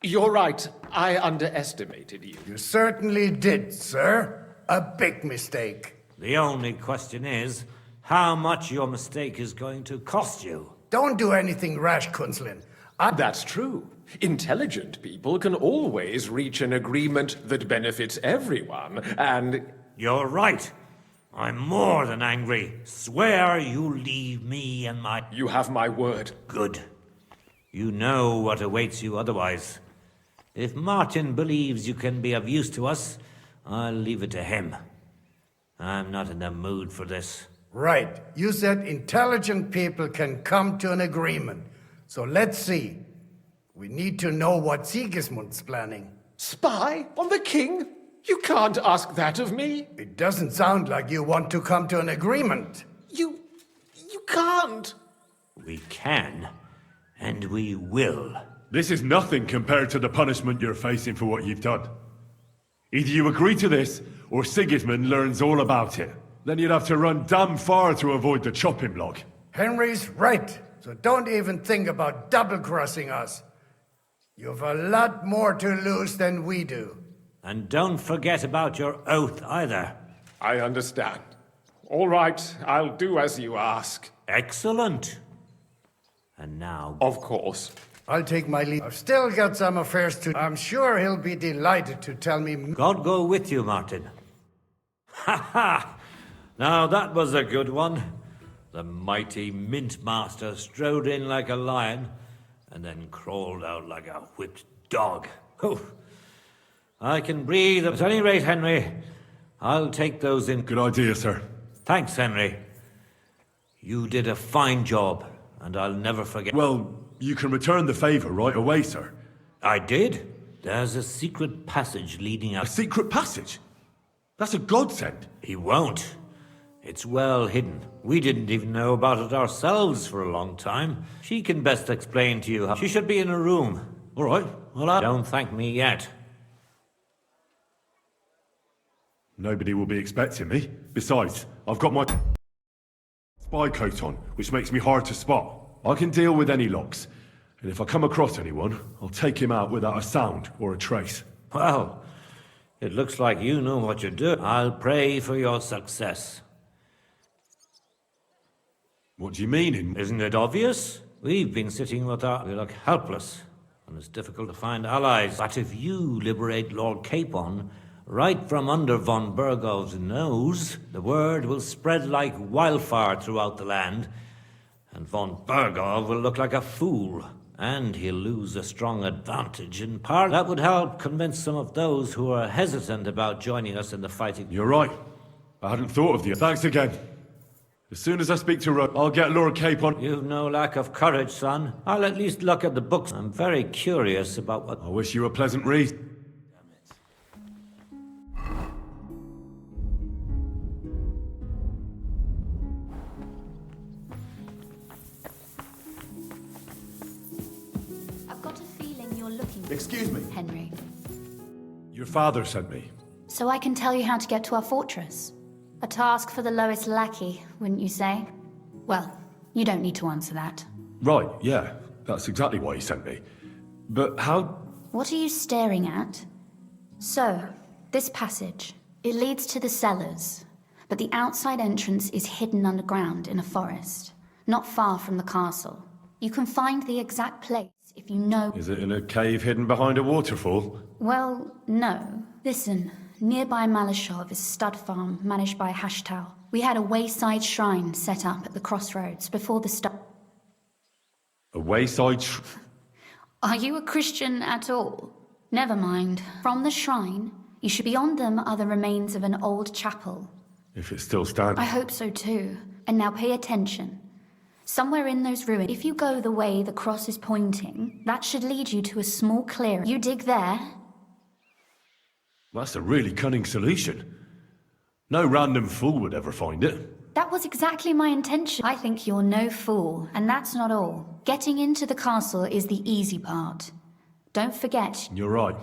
You're right. I underestimated you. You certainly did, sir. A big mistake. The only question is, how much your mistake is going to cost you. Don't do anything rash, Kunzlin. That's true. Intelligent people can always reach an agreement that benefits everyone, and... You're right. I'm more than angry. Swear you leave me and my... You have my word. Good. You know what awaits you otherwise. If Martin believes you can be of use to us, I'll leave it to him. I'm not in the mood for this. Right. You said intelligent people can come to an agreement. So let's see. We need to know what Sigismund's planning. Spy on the king? You can't ask that of me. It doesn't sound like you want to come to an agreement. You can't. We can, and we will. This is nothing compared to the punishment you're facing for what you've done. Either you agree to this, or Sigismund learns all about it. Then you'd have to run damn far to avoid the chopping block. Henry's right, so don't even think about double-crossing us. You've a lot more to lose than we do. And don't forget about your oath either. I understand. All right, I'll do as you ask. Excellent. And now... Of course. I'll take my leave. I've still got some affairs to... I'm sure he'll be delighted to tell me... God go with you, Martin. Ha ha! Now that was a good one. The mighty Mint Master strode in like a lion, and then crawled out like a whipped dog. Oh, I can breathe. At any rate, Henry, I'll take those in... Good idea, sir. Thanks, Henry. You did a fine job, and I'll never forget... Well, you can return the favor right away, sir. I did. There's a secret passage leading up... A secret passage? That's a godsend. He won't. It's well hidden. We didn't even know about it ourselves for a long time. She can best explain to you how... She should be in a room. All right, well, Don't thank me yet. Nobody will be expecting me. Besides, I've got my spy coat on, which makes me hard to spot. I can deal with any locks. And if I come across anyone, I'll take him out without a sound or a trace. Well, it looks like you know what you're doing. I'll pray for your success. What do you mean? Isn't it obvious? We've been sitting with our... We look helpless, and it's difficult to find allies. But if you liberate Lord Capon, right from under von Bergov's nose, the word will spread like wildfire throughout the land, and von Bergov will look like a fool, and he'll lose a strong advantage in part. That would help convince some of those who are hesitant about joining us in the fighting. You're right. I hadn't thought of the... Thanks again. As soon as I speak to Rook, I'll get Lord Capon. You've no lack of courage, son. I'll at least look at the books. I'm very curious about what... I wish you a pleasant read. I've got a feeling you're looking... Excuse me. Henry. Your father sent me. So I can tell you how to get to our fortress. A task for the lowest lackey, wouldn't you say? Well, you don't need to answer that. Right, yeah. That's exactly why he sent me. But how... What are you staring at? So, this passage. It leads to the cellars, but the outside entrance is hidden underground in a forest, not far from the castle. You can find the exact place if you know... Is it in a cave hidden behind a waterfall? Well, no. Listen, nearby Malashov is a stud farm managed by Hashtal. We had a wayside shrine set up at the crossroads before the start. A wayside Are you a Christian at all? Never mind. From the shrine, You should beyond them are the remains of an old chapel. If it's still standing. I hope so too. And now pay attention. Somewhere in those ruins, if you go the way the cross is pointing, that should lead you to a small clearing. You dig there. That's a really cunning solution. No random fool would ever find it. That was exactly my intention. I think you're no fool, and that's not all. Getting into the castle is the easy part. Don't forget. You're right.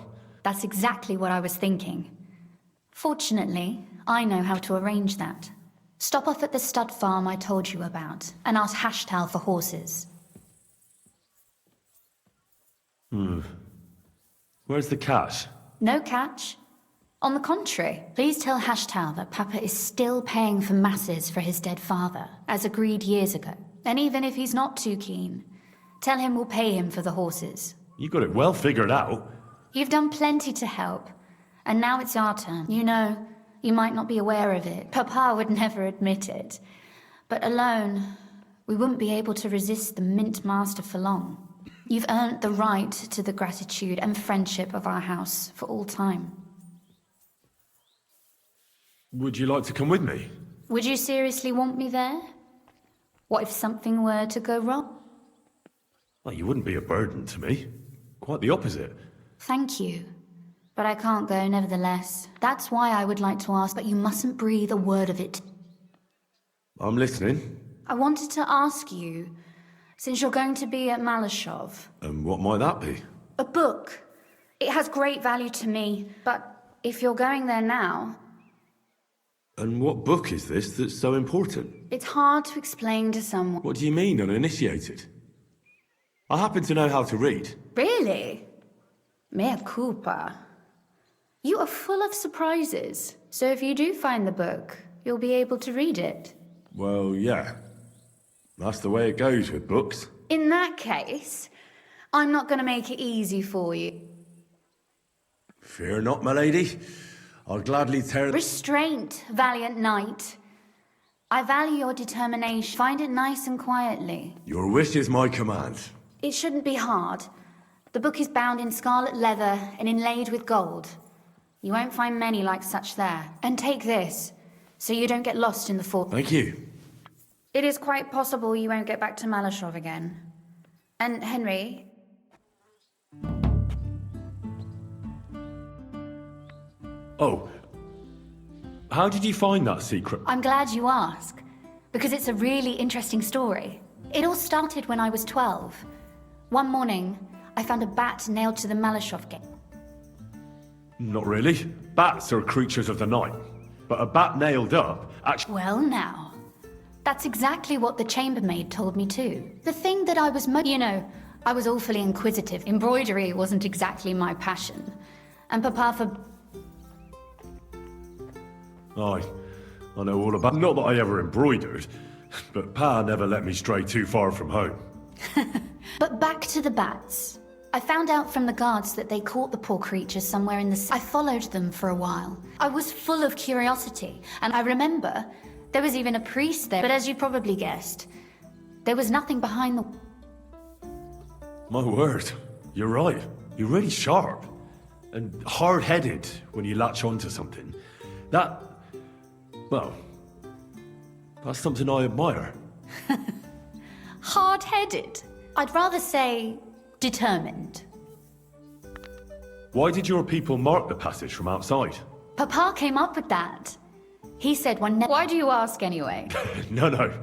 That's exactly what I was thinking. Fortunately, I know how to arrange that. Stop off at the stud farm I told you about, and ask Hashtal for horses. Where's the cash? No catch. On the contrary, please tell Hashtal that Papa is still paying for masses for his dead father, as agreed years ago. And even if he's not too keen, tell him we'll pay him for the horses. You got it well figured out. You've done plenty to help, and now it's our turn. You know, you might not be aware of it. Papa would never admit it. But alone, we wouldn't be able to resist the Mint Master for long. You've earned the right to the gratitude and friendship of our house for all time. Would you like to come with me? Would you seriously want me there? What if something were to go wrong? Well, you wouldn't be a burden to me. Quite the opposite. Thank you. But I can't go nevertheless. That's why I would like to ask, but you mustn't breathe a word of it. I'm listening. I wanted to ask you, since you're going to be at Malashov. And what might that be? A book. It has great value to me, but if you're going there now... And what book is this that's so important? It's hard to explain to someone. What do you mean, uninitiated? I happen to know how to read. Really? Mea culpa. You are full of surprises. So if you do find the book, you'll be able to read it. Well, yeah. That's the way it goes with books. In that case, I'm not going to make it easy for you. Fear not, my lady. I'll gladly tear... Restraint, valiant knight. I value your determination. Find it nice and quietly. Your wish is my command. It shouldn't be hard. The book is bound in scarlet leather and inlaid with gold. You won't find many like such there. And take this, so you don't get lost in the fort. Thank you. It is quite possible you won't get back to Malashov again. And Henry... Oh. How did you find that secret? I'm glad you ask, because it's a really interesting story. It all started when I was 12. One morning, I found a bat nailed to the Malashov gate. Not really. Bats are creatures of the night. But a bat nailed up actually... Well now, that's exactly what the chambermaid told me too. The thing that I was You know, I was awfully inquisitive. Embroidery wasn't exactly my passion. And Papa for... I know all about... Not that I ever embroidered, but Pa never let me stray too far from home. But back to the bats. I found out from the guards that they caught the poor creatures somewhere in the... I followed them for a while. I was full of curiosity, and I remember there was even a priest there. But as you probably guessed, there was nothing behind the... My word, you're right. You're really sharp. And hard-headed when you latch onto something. That... Well, that's something I admire. Hard-headed? I'd rather say determined. Why did your people mark the passage from outside? Papa came up with that. He said Why do you ask anyway? No.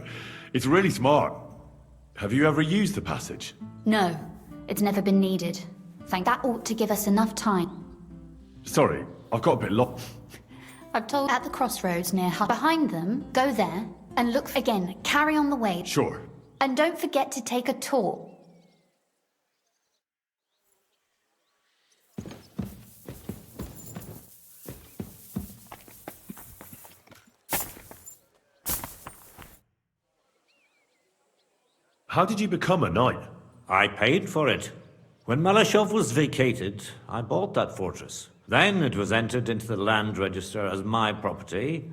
It's really smart. Have you ever used the passage? No, it's never been needed. That ought to give us enough time. Sorry, I've got a bit lost. I've told at the crossroads near Behind them, go there, and look again. Carry on the way. Sure. And don't forget to take a tour. How did you become a knight? I paid for it. When Malashov was vacated, I bought that fortress. Then it was entered into the land register as my property,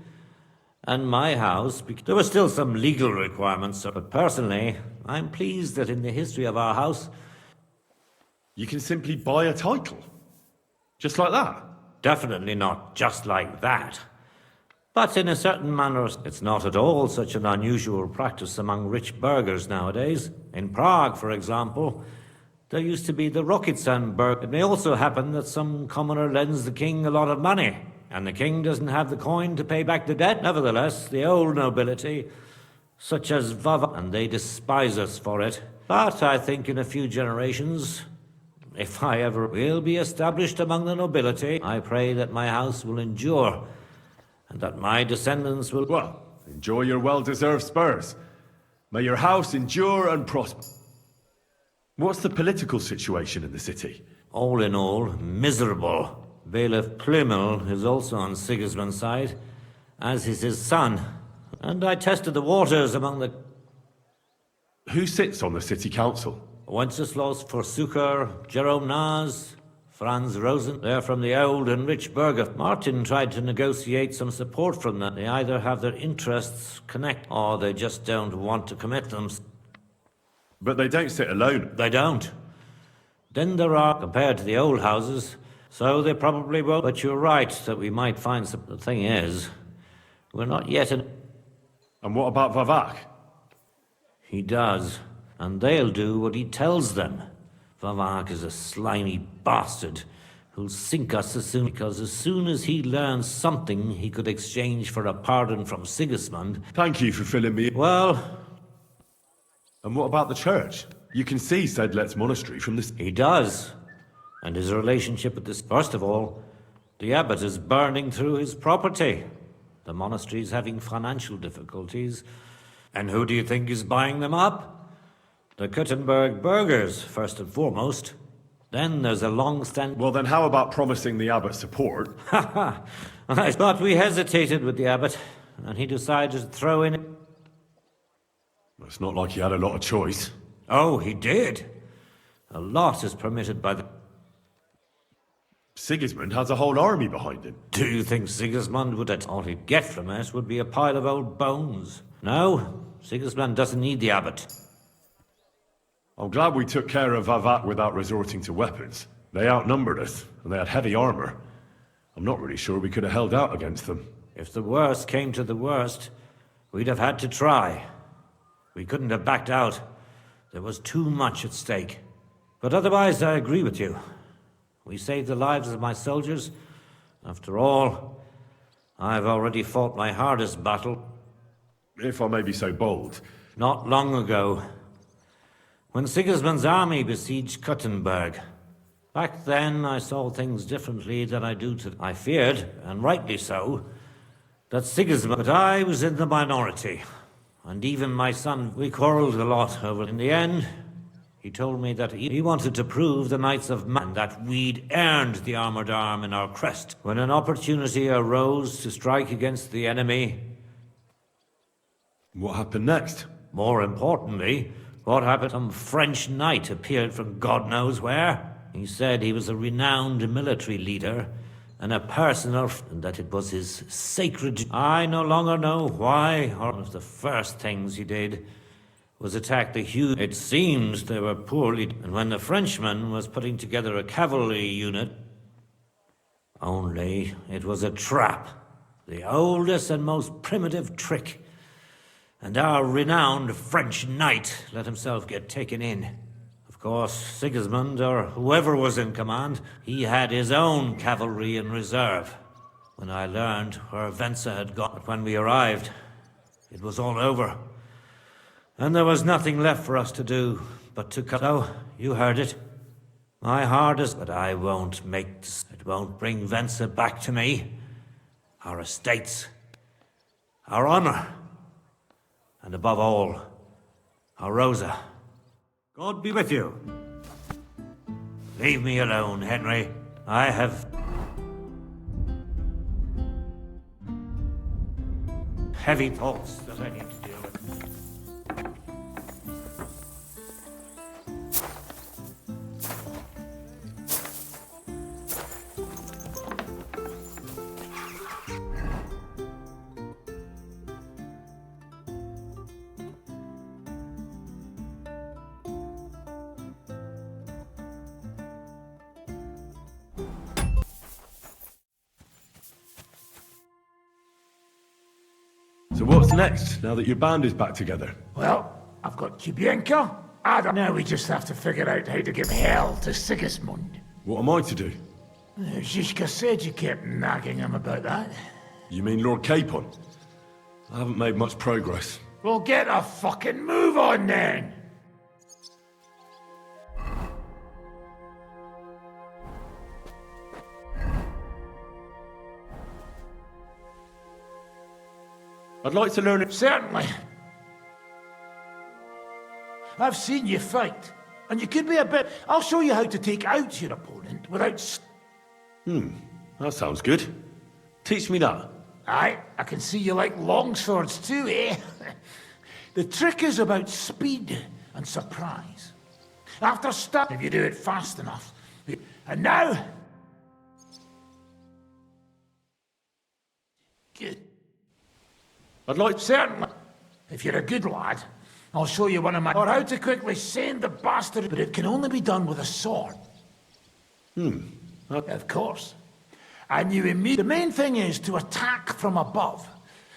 and my house. There were still some legal requirements, but personally, I'm pleased that in the history of our house... You can simply buy a title? Just like that? Definitely not just like that. But in a certain manner, it's not at all such an unusual practice among rich burghers nowadays. In Prague, for example, there used to be the Rocketsanburg. It may also happen that some commoner lends the king a lot of money, and the king doesn't have the coin to pay back the debt. Nevertheless, the old nobility, such as Vava, and they despise us for it. But I think in a few generations, if I ever will be established among the nobility, I pray that my house will endure, and that my descendants will... Well, enjoy your well-deserved spurs. May your house endure and prosper. What's the political situation in the city? All in all, miserable. Bailiff Plymel is also on Sigismund's side, as is his son. And I tested the waters among the... Who sits on the city council? Wenceslaus Forsucher, Jerome Naz, Franz Rosen. They're from the old and rich burgher. Martin tried to negotiate some support from them. They either have their interests connect, or they just don't want to commit them. But they don't sit alone. They don't. Then there are, compared to the old houses, so they probably won't. But you're right that we might find some... The thing is, we're not yet in... And what about Vavak? He does, and they'll do what he tells them. Vavak is a slimy bastard who'll sink us because as soon as he learns something he could exchange for a pardon from Sigismund... Thank you for filling me in. Well... And what about the church? You can see Sedlet's monastery from this... He does. And his relationship with this... First of all, the abbot is burning through his property. The monastery's having financial difficulties. And who do you think is buying them up? The Kuttenberg burghers, first and foremost. Then there's a long-standing... Well, then how about promising the abbot support? Ha ha! I thought we hesitated with the abbot, and he decided to throw in... It's not like he had a lot of choice. Oh, he did. A lot is permitted by the... Sigismund has a whole army behind him. Do you think Sigismund would... All he'd get from us would be a pile of old bones? No, Sigismund doesn't need the abbot. I'm glad we took care of Vavak without resorting to weapons. They outnumbered us, and they had heavy armor. I'm not really sure we could have held out against them. If the worst came to the worst, we'd have had to try. We couldn't have backed out. There was too much at stake. But otherwise, I agree with you. We saved the lives of my soldiers. After all, I've already fought my hardest battle. If I may be so bold. Not long ago, when Sigismund's army besieged Kuttenberg. Back then, I saw things differently than I do today. I feared, and rightly so, that Sigismund... But I was in the minority. And even my son, we quarreled a lot over... In the end, he told me that he wanted to prove the Knights of Man that we'd earned the armored arm in our crest. When an opportunity arose to strike against the enemy... What happened next? More importantly, what happened? Some French knight appeared from God knows where. He said he was a renowned military leader, and a person of... and that it was his sacred... I no longer know why, or one of the first things he did was attack the huge... It seems they were poorly... And when the Frenchman was putting together a cavalry unit... Only it was a trap. The oldest and most primitive trick. And our renowned French knight let himself get taken in. Of course, Sigismund, or whoever was in command, he had his own cavalry in reserve. When I learned where Wence had gone, but when we arrived, it was all over. And there was nothing left for us to do but to cut. Oh, you heard it. My hardest, but I won't make this. It won't bring Wence back to me. Our estates, our honor, and above all, our Rosa. God be with you. Leave me alone, Henry. I have heavy thoughts that I need to deal with. So what's next, now that your band is back together? Well, I've got Kubienka. I don't know, we just have to figure out how to give hell to Sigismund. What am I to do? Zizka said you kept nagging him about that. You mean Lord Capon? I haven't made much progress. Well, get a fucking move on then! I'd like to learn it. Certainly. I've seen you fight, and you could be a bit... I'll show you how to take out your opponent without... That sounds good. Teach me that. Aye, I can see you like longswords too, eh? The trick is about speed and surprise. After start, if you do it fast enough. And now... Good. I'd like... Certainly. If you're a good lad, I'll show you one of my... Or how to quickly send the bastard, but it can only be done with a sword. Of course. And you immediately... The main thing is to attack from above.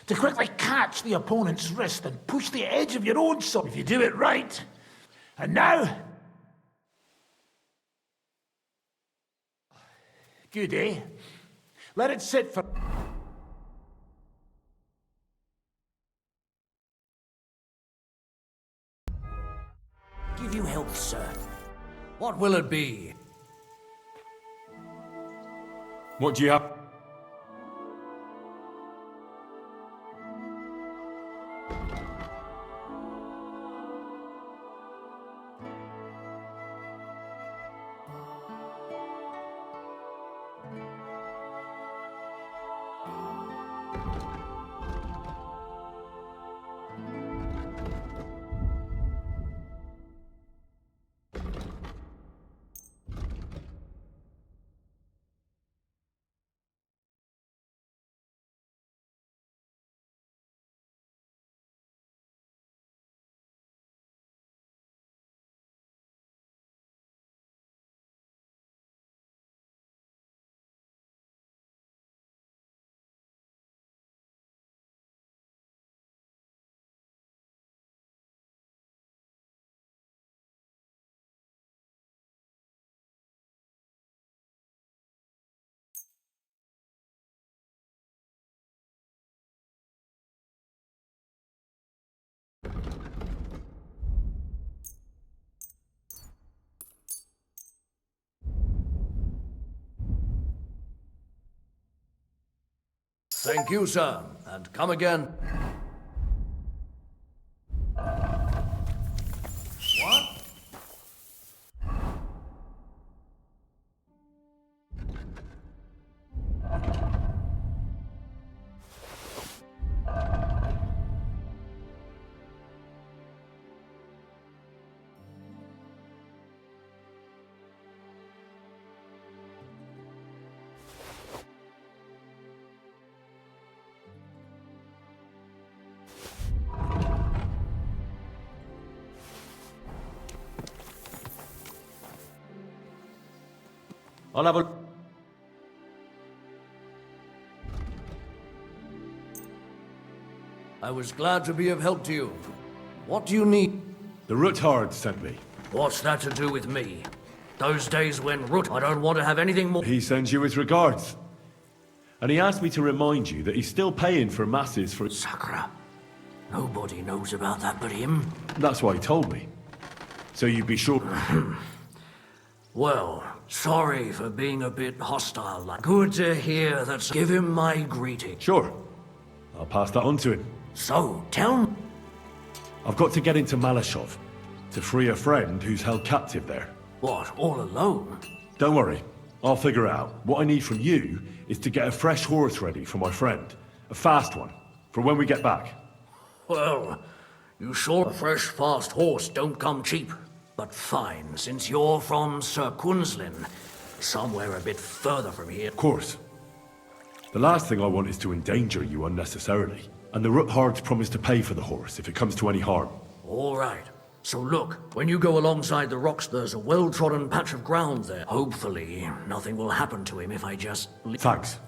To quickly catch the opponent's wrist and push the edge of your own sword. If you do it right. And now... Good, eh? Let it sit for... Give you health, sir. What will it be? What do you have? Thank you, sir, and come again. What? I'll have a... I was glad to be of help to you. What do you need? The Ruthard sent me. What's that to do with me? Those days when I don't want to have anything more... He sends you his regards. And he asked me to remind you that he's still paying for masses for... Sakura. Nobody knows about that but him. That's why he told me. So you'd be sure... Well, sorry for being a bit hostile. Good to hear that. Give him my greeting. Sure. I'll pass that on to him. So, tell me... I've got to get into Malashov to free a friend who's held captive there. What, all alone? Don't worry. I'll figure it out. What I need from you is to get a fresh horse ready for my friend. A fast one. For when we get back. Well, you sure a fresh, fast horse don't come cheap. But fine, since you're from Sir Quinslin, somewhere a bit further from here. Of course. The last thing I want is to endanger you unnecessarily. And the Ruthards promise to pay for the horse if it comes to any harm. All right. So look, when you go alongside the rocks, there's a well-trodden patch of ground there. Hopefully, nothing will happen to him if I just... Thanks.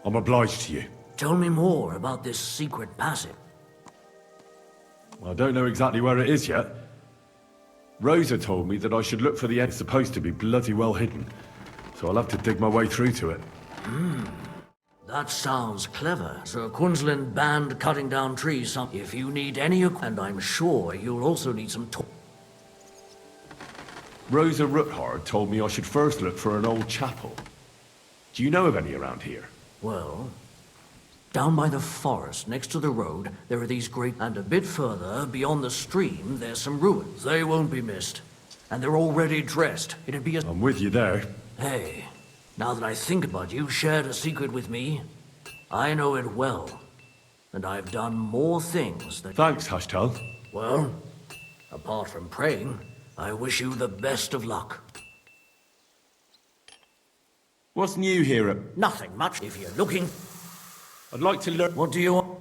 I'm obliged to you. Tell me more about this secret passage. I don't know exactly where it is yet. Rosa told me that I should look for the end. It's supposed to be bloody well hidden, so I'll have to dig my way through to it. That sounds clever. Sir Quinlan banned cutting down trees. If you need any, and I'm sure you'll also need some. Rosa Ruthard told me I should first look for an old chapel. Do you know of any around here? Well, down by the forest, next to the road, there are these great... And a bit further, beyond the stream, there's some ruins. They won't be missed. And they're already dressed. It'd be a... I'm with you there. Hey, now that I think about it, you shared a secret with me. I know it well. And I've done more things than... Thanks, Hashtal. Well, apart from praying, I wish you the best of luck. What's new here at... Nothing much. If you're looking... I'd like to learn... What do you want?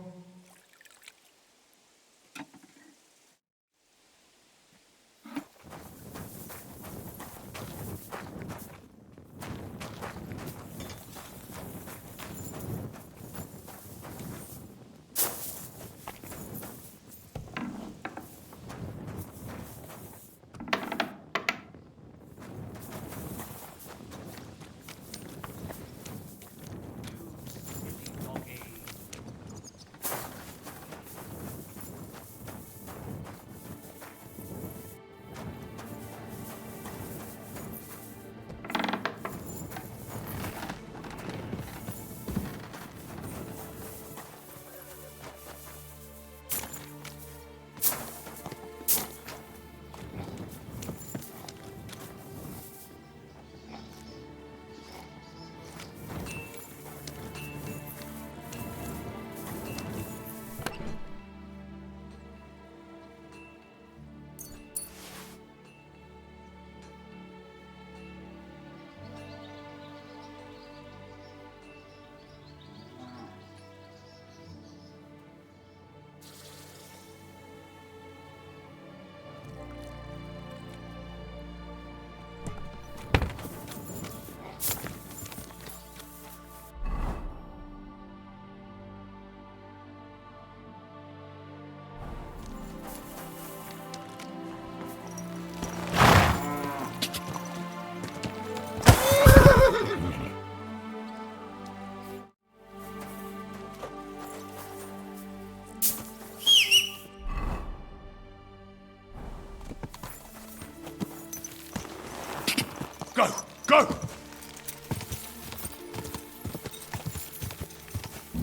Go! Go!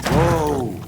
Whoa!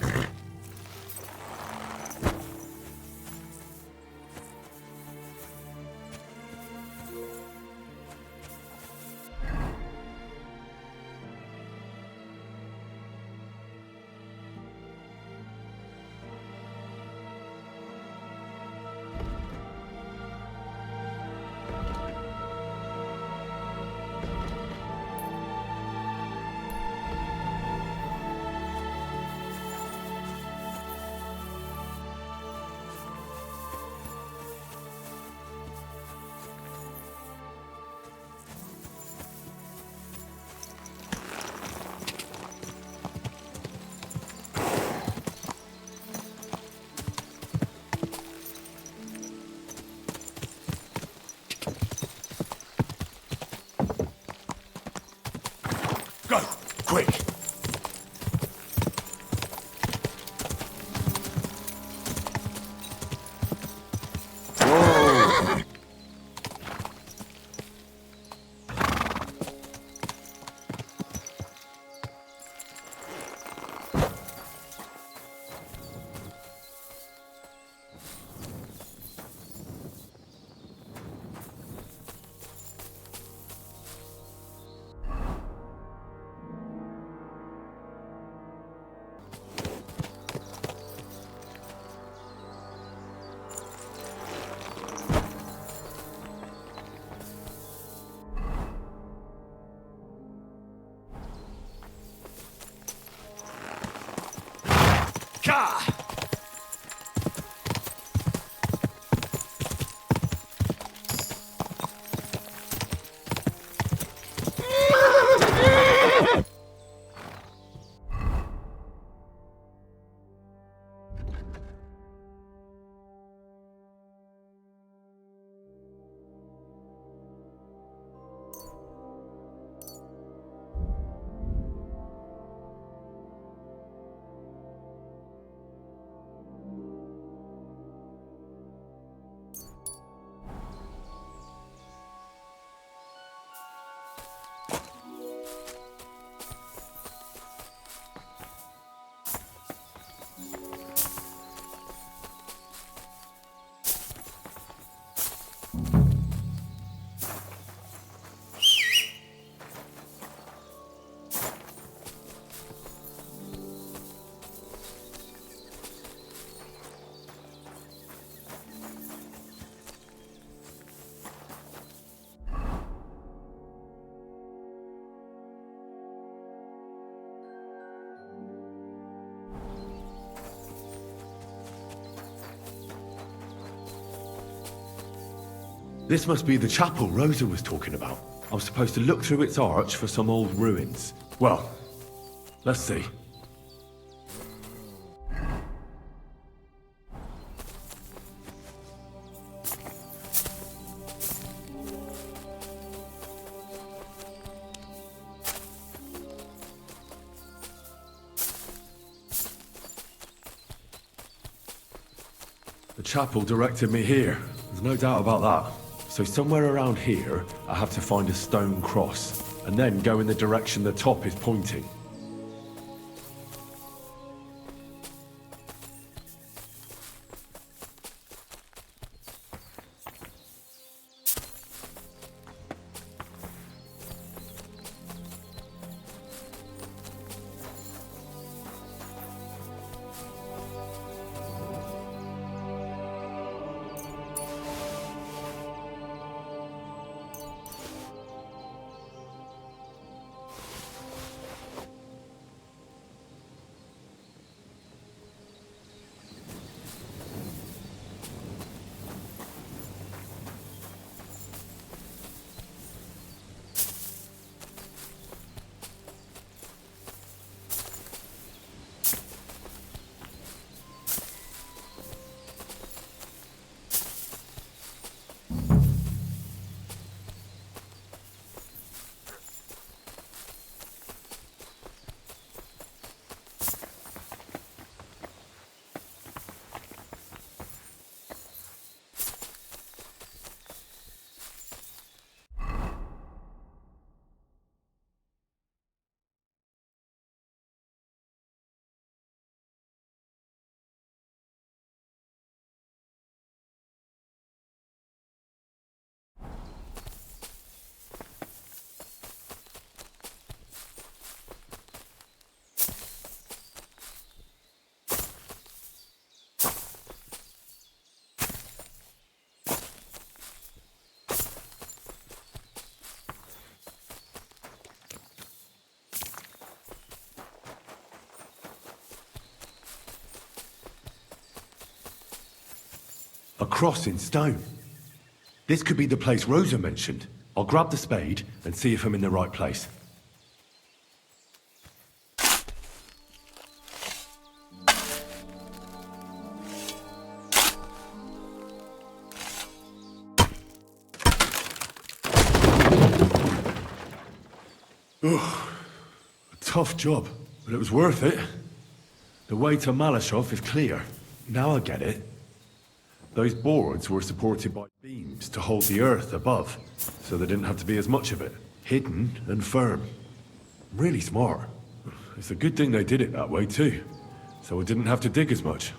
Go! Quick! Whoa! Ka! This must be the chapel Rosa was talking about. I was supposed to look through its arch for some old ruins. Well, let's see. The chapel directed me here. There's no doubt about that. So somewhere around here, I have to find a stone cross, and then go in the direction the top is pointing. A cross in stone. This could be the place Rosa mentioned. I'll grab the spade and see if I'm in the right place. A tough job, but it was worth it. The way to Malashov is clear. Now I get it. Those boards were supported by beams to hold the earth above, so there didn't have to be as much of it. Hidden and firm. Really smart. It's a good thing they did it that way too, so I didn't have to dig as much.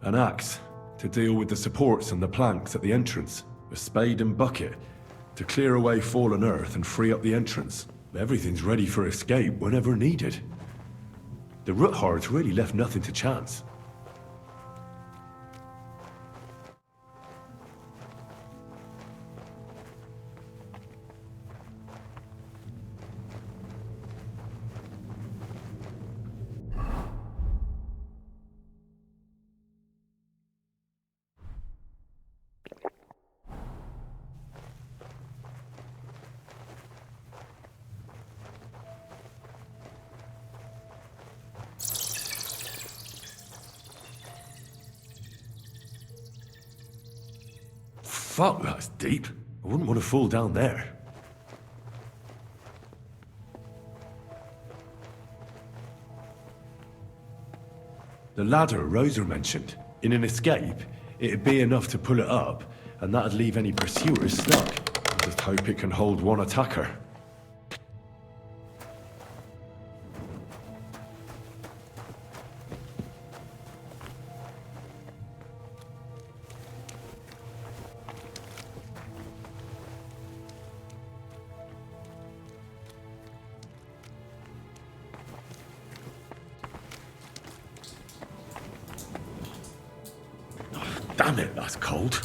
An axe to deal with the supports and the planks at the entrance. A spade and bucket to clear away fallen earth and free up the entrance. Everything's ready for escape whenever needed. The Roothards really left nothing to chance. Fuck, that's deep. I wouldn't want to fall down there. The ladder Rosa mentioned. In an escape, it'd be enough to pull it up, and that'd leave any pursuers stuck. I just hope it can hold one attacker. Damn it, that's cold.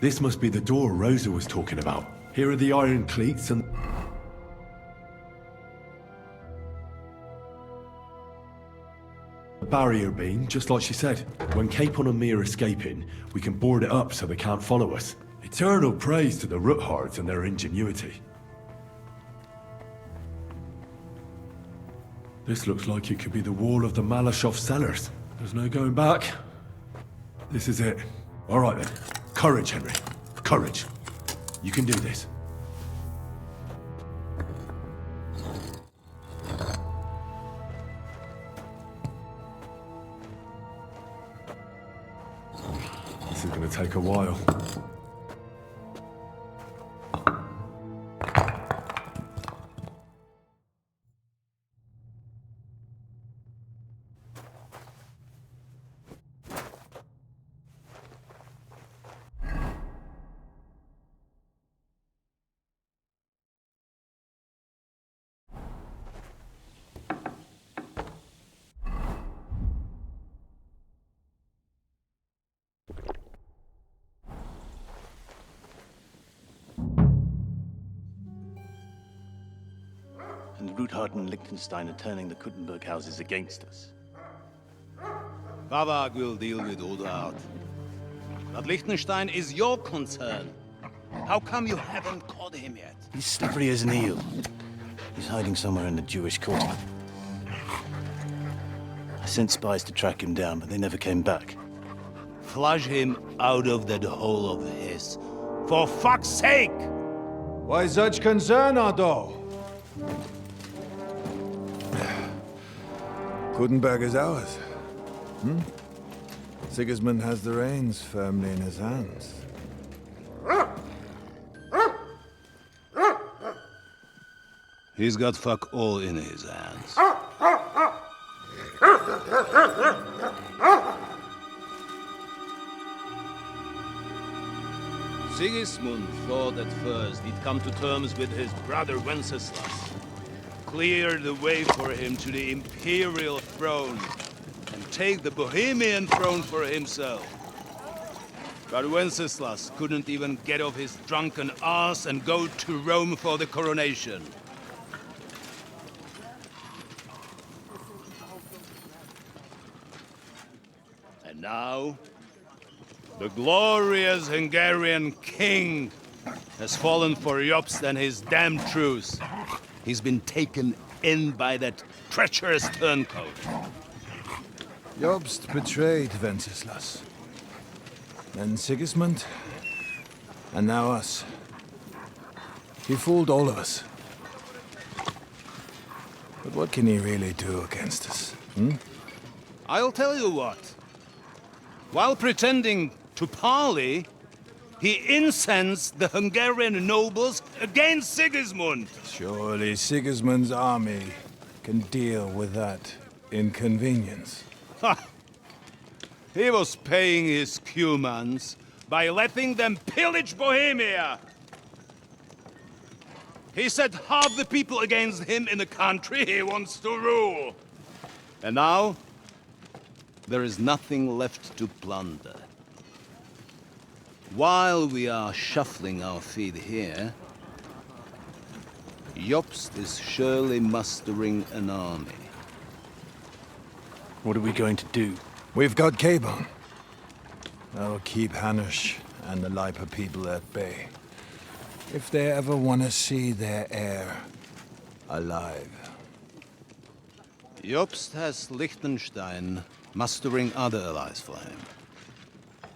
This must be the door Rosa was talking about. Here are the iron cleats and... the barrier beam, just like she said. When Capon and me are escaping, we can board it up so they can't follow us. Eternal praise to the Roothards and their ingenuity. This looks like it could be the wall of the Malashov cellars. There's no going back. This is it. All right then. Courage, Henry. Courage. You can do this. This is going to take a while. And Ruthard and Liechtenstein are turning the Kuttenberg houses against us. Babak will deal with Ruthard. But Liechtenstein is your concern. How come you haven't caught him yet? He's slippery as an eel. He's hiding somewhere in the Jewish quarter. I sent spies to track him down, but they never came back. Flush him out of that hole of his. For fuck's sake! Why such concern, Otto? Kuttenberg is ours. Sigismund has the reins firmly in his hands. He's got fuck all in his hands. Sigismund thought at first he'd come to terms with his brother Wenceslas, clear the way for him to the imperial throne, and take the Bohemian throne for himself. But Wenceslas couldn't even get off his drunken ass and go to Rome for the coronation. And now, the glorious Hungarian king has fallen for Jobst and his damn truce. He's been taken in by that treacherous turncoat. Jobst betrayed Wenceslas. Then Sigismund, and now us. He fooled all of us. But what can he really do against us, I'll tell you what. While pretending to parley, he incensed the Hungarian nobles against Sigismund. Surely Sigismund's army can deal with that inconvenience. Ha! He was paying his Cumans by letting them pillage Bohemia. He set half the people against him in the country he wants to rule. And now, there is nothing left to plunder. While we are shuffling our feet here, Jobst is surely mustering an army. What are we going to do? We've got Cabon. That'll keep Hanush and the Lipa people at bay. If they ever want to see their heir alive. Jobst has Liechtenstein mustering other allies for him.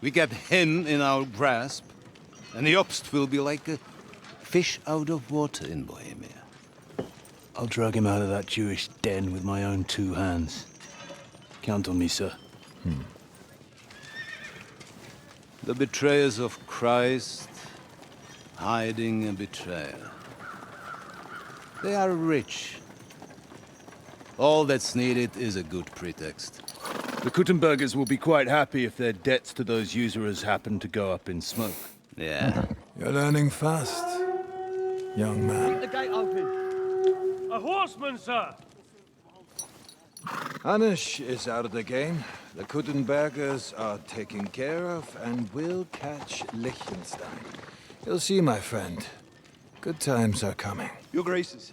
We get him in our grasp, and Jobst will be like a fish out of water in Bohemia. I'll drag him out of that Jewish den with my own two hands. Count on me, sir. The betrayers of Christ hiding a betrayal. They are rich. All that's needed is a good pretext. The Kuttenbergers will be quite happy if their debts to those usurers happen to go up in smoke. Yeah. You're learning fast, young man. Keep the gate open. A horseman, sir! Anish is out of the game. The Kuttenbergers are taken care of and will catch Liechtenstein. You'll see, my friend. Good times are coming. Your Graces,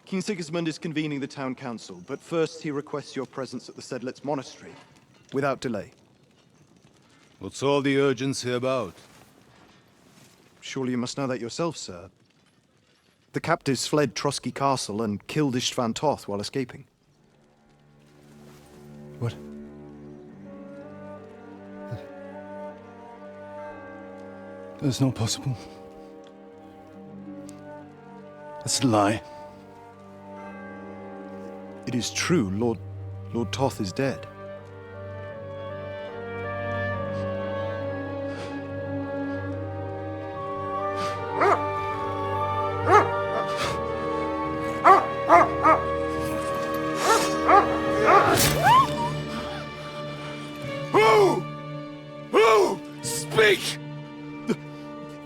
King Sigismund is convening the town council, but first he requests your presence at the Sedlitz monastery, without delay. What's all the urgency about? Surely you must know that yourself, sir. The captives fled Trotsky Castle and killed Istvan Toth while escaping. What? That's not possible. That's a lie. It is true, Lord Toth is dead. Who? Speak!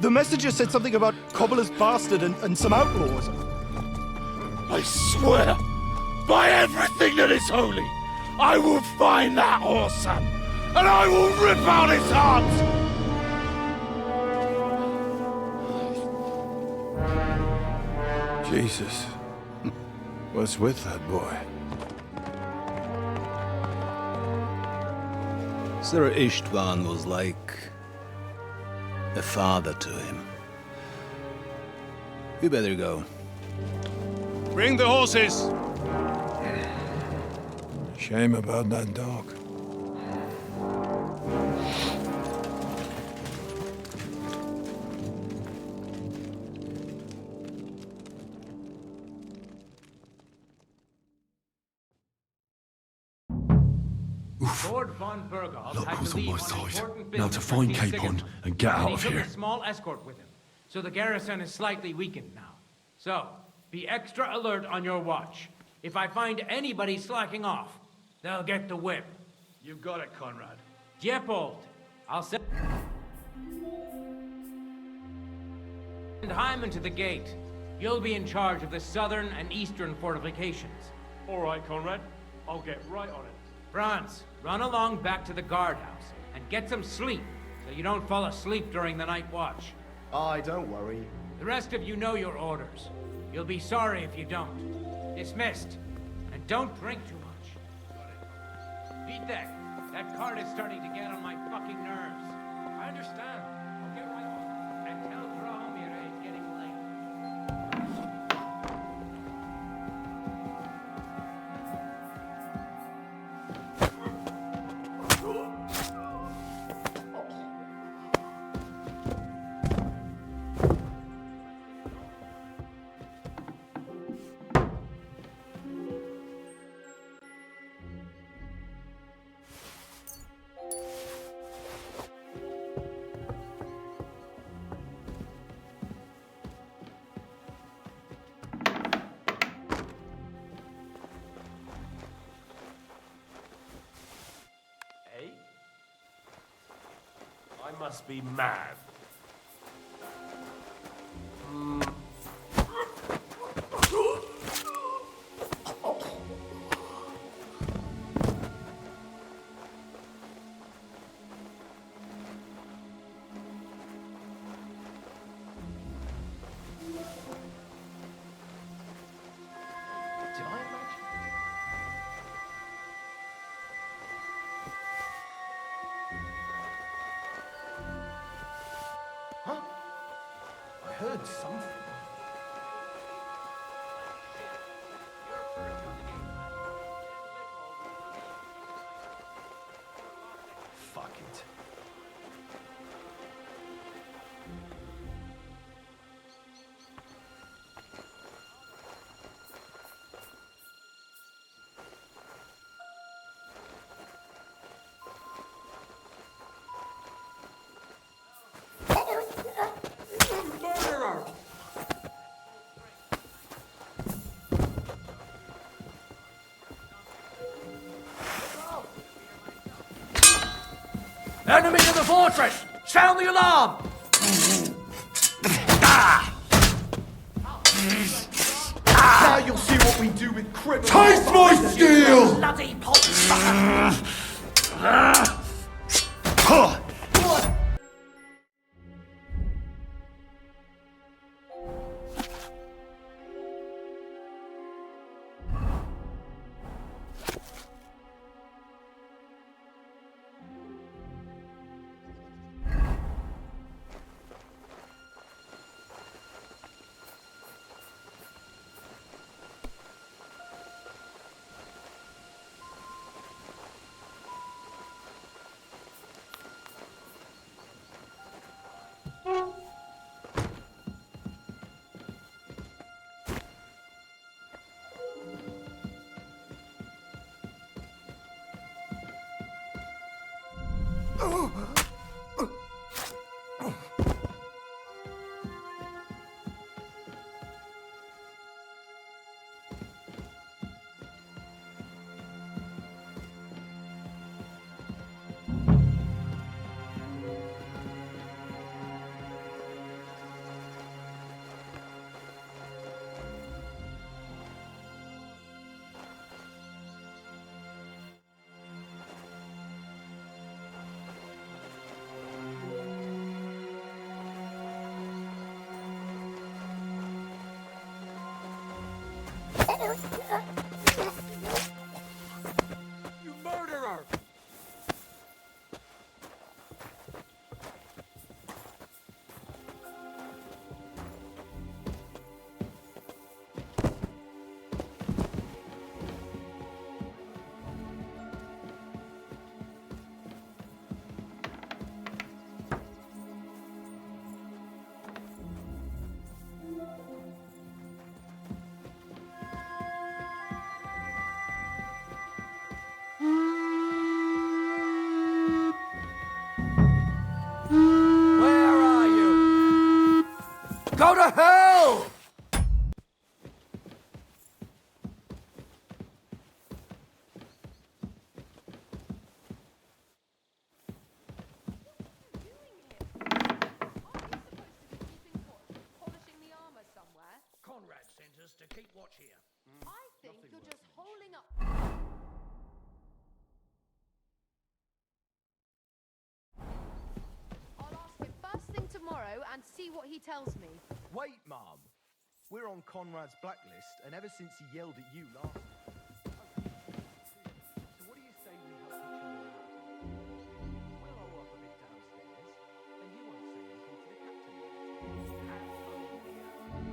The messenger said something about Cobbler's bastard and some outlaws. I swear, by everything that is holy, I will find that whoreson, and I will rip out his heart! Jesus. What's with that boy? Sir Istvan was like a father to him. You better go. Bring the horses! Shame about that dog. Lord von Burghoff Luck had was to on leave my on side. important Now business to for find King Capon Sigismund. and get out he of took here. a small escort with him, so the garrison is slightly weakened now. So, be extra alert on your watch. If I find anybody slacking off, they'll get the whip. You got it, Conrad. Diepold, I'll send Hyman to the gate. You'll be in charge of the southern and eastern fortifications. All right, Conrad. I'll get right on it. Franz, run along back to the guardhouse and get some sleep so you don't fall asleep during the night watch. Aye, don't worry. The rest of you know your orders. You'll be sorry if you don't. Dismissed. And don't drink too much. Beat that card is starting to get on my fucking nerves. I understand. I'll get right on. And tell Drahomir it's getting late. I must be mad. Did I imagine? Huh? I heard something. Fuck it. Enemy in the fortress! Sound the alarm! Now you'll see what we do with criminals. Taste my steel! Bloody pot! You murderer! Go to hell! Conrad sent us to keep watch here. I think you're just holding up. I'll ask him first thing tomorrow and see what he tells me. Wait, Mom. We're on Conrad's blacklist, and ever since he yelled at you last... So what do you say we help each other out? We'll roll up a bit downstairs, and you won't say anything to the captain. Have fun here. Just have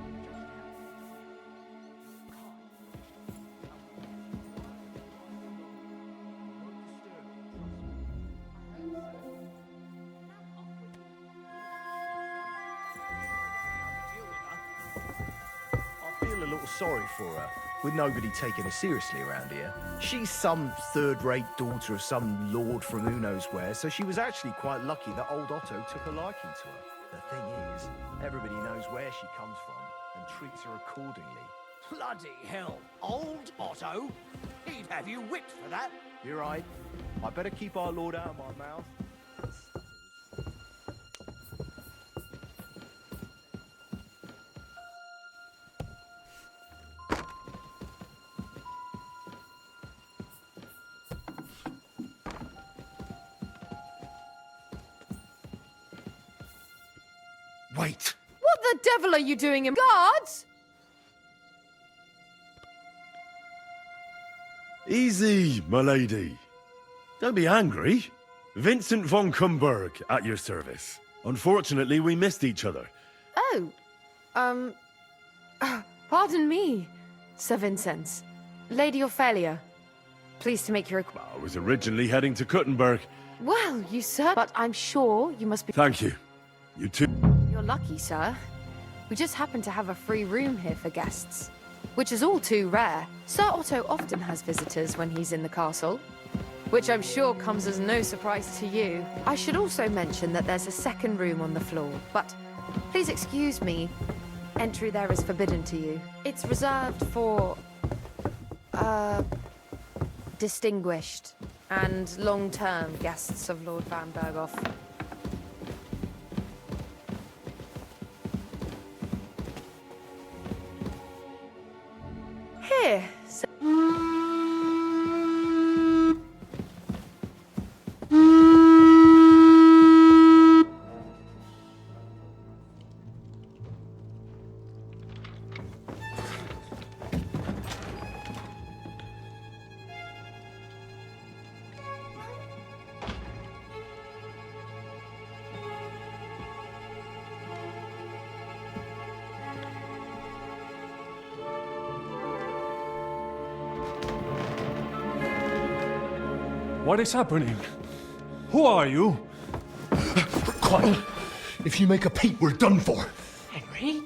I feel a little sorry for her, with nobody taking her seriously around here. She's some third-rate daughter of some lord from who knows where, so she was actually quite lucky that old Otto took a liking to her. The thing is, everybody knows where she comes from and treats her accordingly. Bloody hell, old Otto? He'd have you whipped for that. You're right. I better keep our lord out of my mouth. Wait! What the devil are you doing in guards? Easy, my lady. Don't be angry. Vincent von Kumberg at your service. Unfortunately, we missed each other. Oh, pardon me, Sir Vincent. Lady Ophelia, pleased to make your... I was originally heading to Kuttenberg. Well, you sir, but I'm sure you must be... Thank you. You too. You're lucky, sir. We just happen to have a free room here for guests, which is all too rare. Sir Otto often has visitors when he's in the castle, which I'm sure comes as no surprise to you. I should also mention that there's a second room on the floor, but please excuse me, entry there is forbidden to you. It's reserved for, distinguished and long-term guests of Lord Van Berghoff. Here. What is happening? Who are you? Quiet. If you make a peep, we're done for. Henry?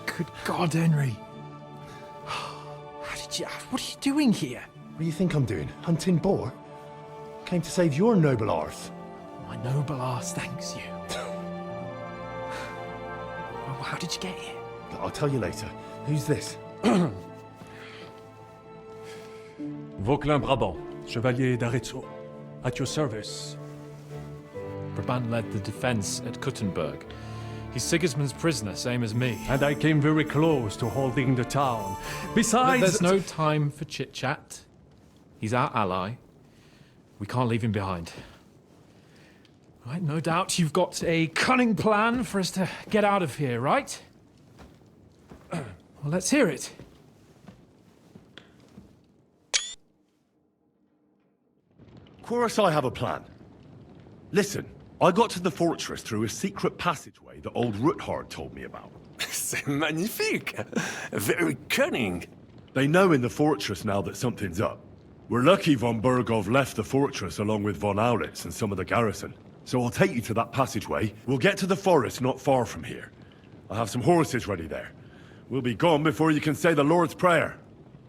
Good God, Henry. What are you doing here? What do you think I'm doing? Hunting boar? Came to save your noble arse. My noble arse thanks you. Well, how did you get here? I'll tell you later. Who's this? Vauquelin Brabant, Chevalier d'Arezzo. At your service. Brabant led the defense at Kuttenberg. He's Sigismund's prisoner, same as me. And I came very close to holding the town. Besides... There's no time for chit-chat. He's our ally. We can't leave him behind. Right, no doubt you've got a cunning plan for us to get out of here, right? Well, let's hear it. Of course I have a plan. Listen, I got to the fortress through a secret passageway that old Ruthard told me about. C'est magnifique! Very cunning. They know in the fortress now that something's up. We're lucky von Berghoff left the fortress along with von Aulitz and some of the garrison. So I'll take you to that passageway. We'll get to the forest not far from here. I'll have some horses ready there. We'll be gone before you can say the Lord's Prayer.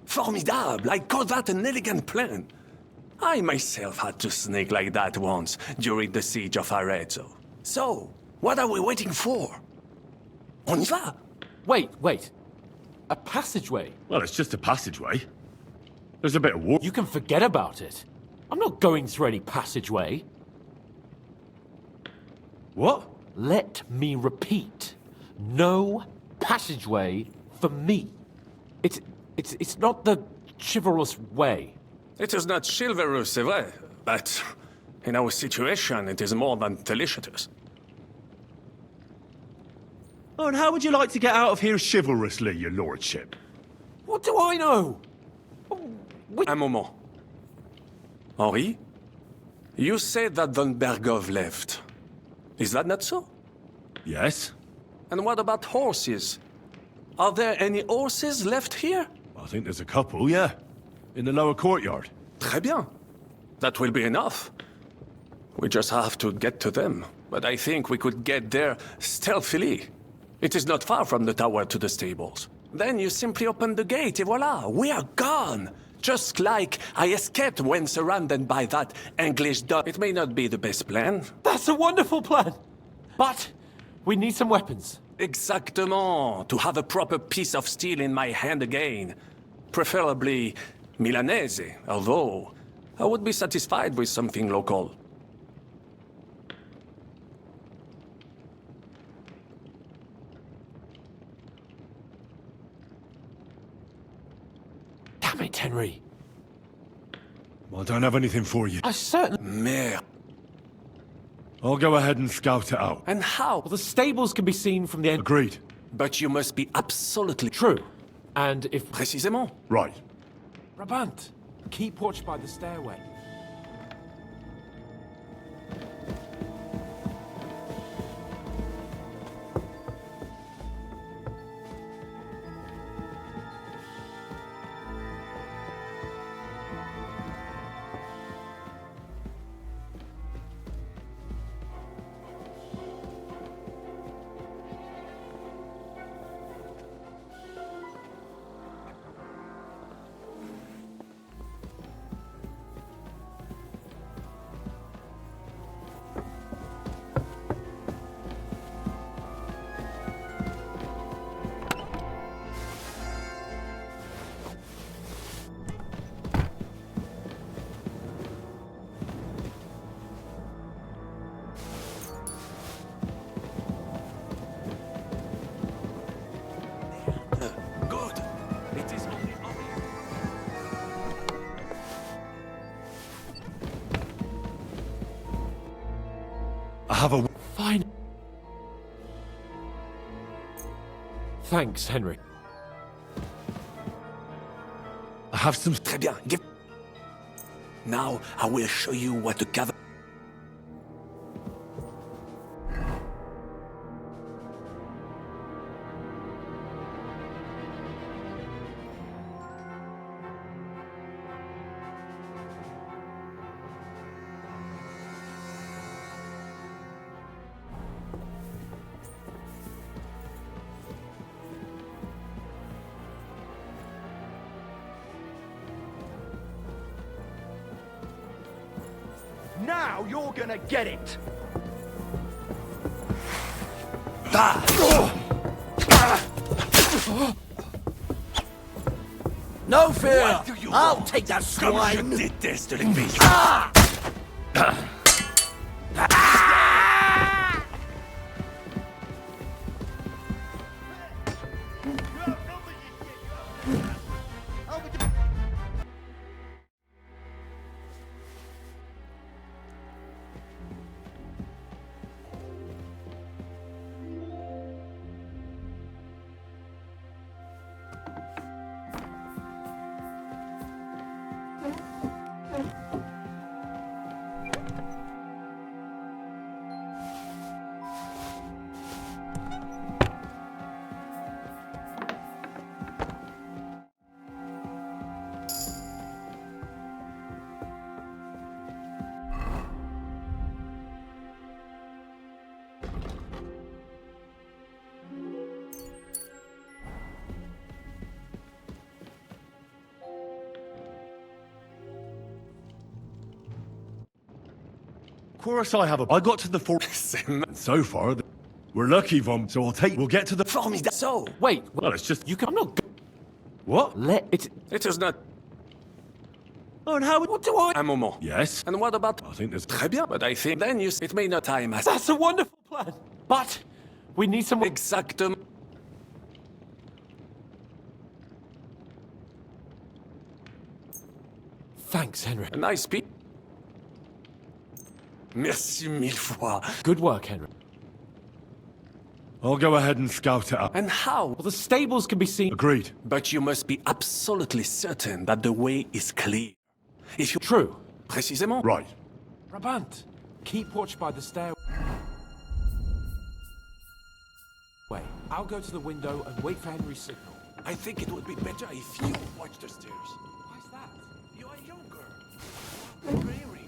Formidable! I call that an elegant plan. I myself had to sneak like that once during the siege of Arezzo. So, what are we waiting for? On y va! Wait. A passageway? Well, it's just a passageway. There's a bit of war. You can forget about it. I'm not going through any passageway. What? Let me repeat. No passageway for me. It's not the chivalrous way. It is not chivalrous, c'est vrai, but in our situation, it is more than delicious. Oh, and how would you like to get out of here chivalrously, your lordship? What do I know? Un moment. Henri, you said that von Berghoff left. Is that not so? Yes. And what about horses? Are there any horses left here? I think there's a couple, yeah. In the lower courtyard. Très bien. That will be enough. We just have to get to them. But I think we could get there stealthily. It is not far from the tower to the stables. Then you simply open the gate et voila, we are gone. Just like I escaped when surrounded by that English dog. It may not be the best plan. That's a wonderful plan. But we need some weapons. Exactement. To have a proper piece of steel in my hand again. Preferably Milanese, although I would be satisfied with something local. Damn it, Henry. I don't have anything for you. I certainly... Merde. I'll go ahead and scout it out. And how? Well, the stables can be seen from the end. Agreed. But you must be absolutely true. And if... Précisément. Right. Brabant, keep watch by the stairway. Thanks, Henry. I have some... Très bien. Now I will show you what to gather. Now you're gonna get it! No fear! I'll take that swine! Comme je déteste les pays. Of course I have a... I got to the fort... so far, we're lucky, Vom, so we'll get to the... Formidable. So, wait. Well, it's just... You can... I'm not... What? Let it... It is not... Oh, and how... What do I... Un moment. Yes? And what about... I think there's... Très bien, but I think then you... It may not time as... That's a wonderful plan. But we need some... Exactement. Thanks, Henry. A nice speech. Merci mille fois. Good work, Henry. I'll go ahead and scout it out. And how? Well, the stables can be seen... Agreed. But you must be absolutely certain that the way is clear. If you... True. Précisément. Right. Brabant, keep watch by the stairway. Wait, I'll go to the window and wait for Henry's signal. I think it would be better if you watch the stairs. Why is that? You are younger. Bravery.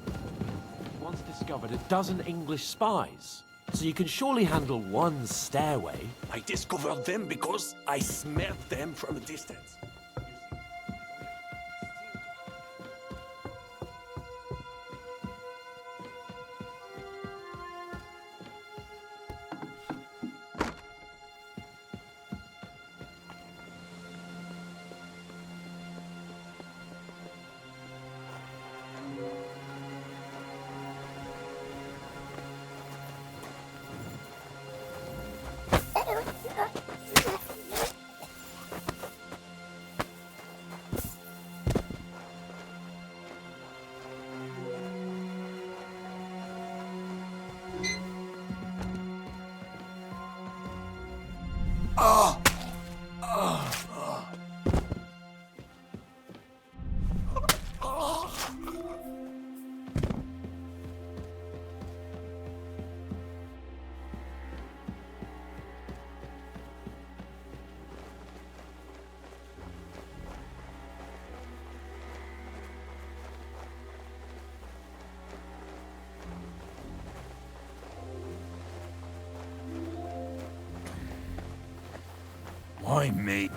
Once discovered a dozen English spies. So you can surely handle one stairway. I discovered them because I smelled them from a distance. Why me?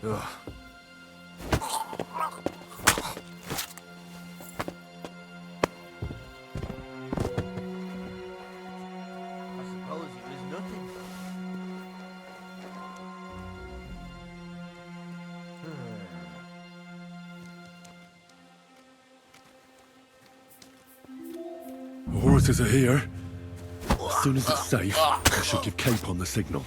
Ugh. The horses are here. As soon as it's safe, I should give Capon the signal.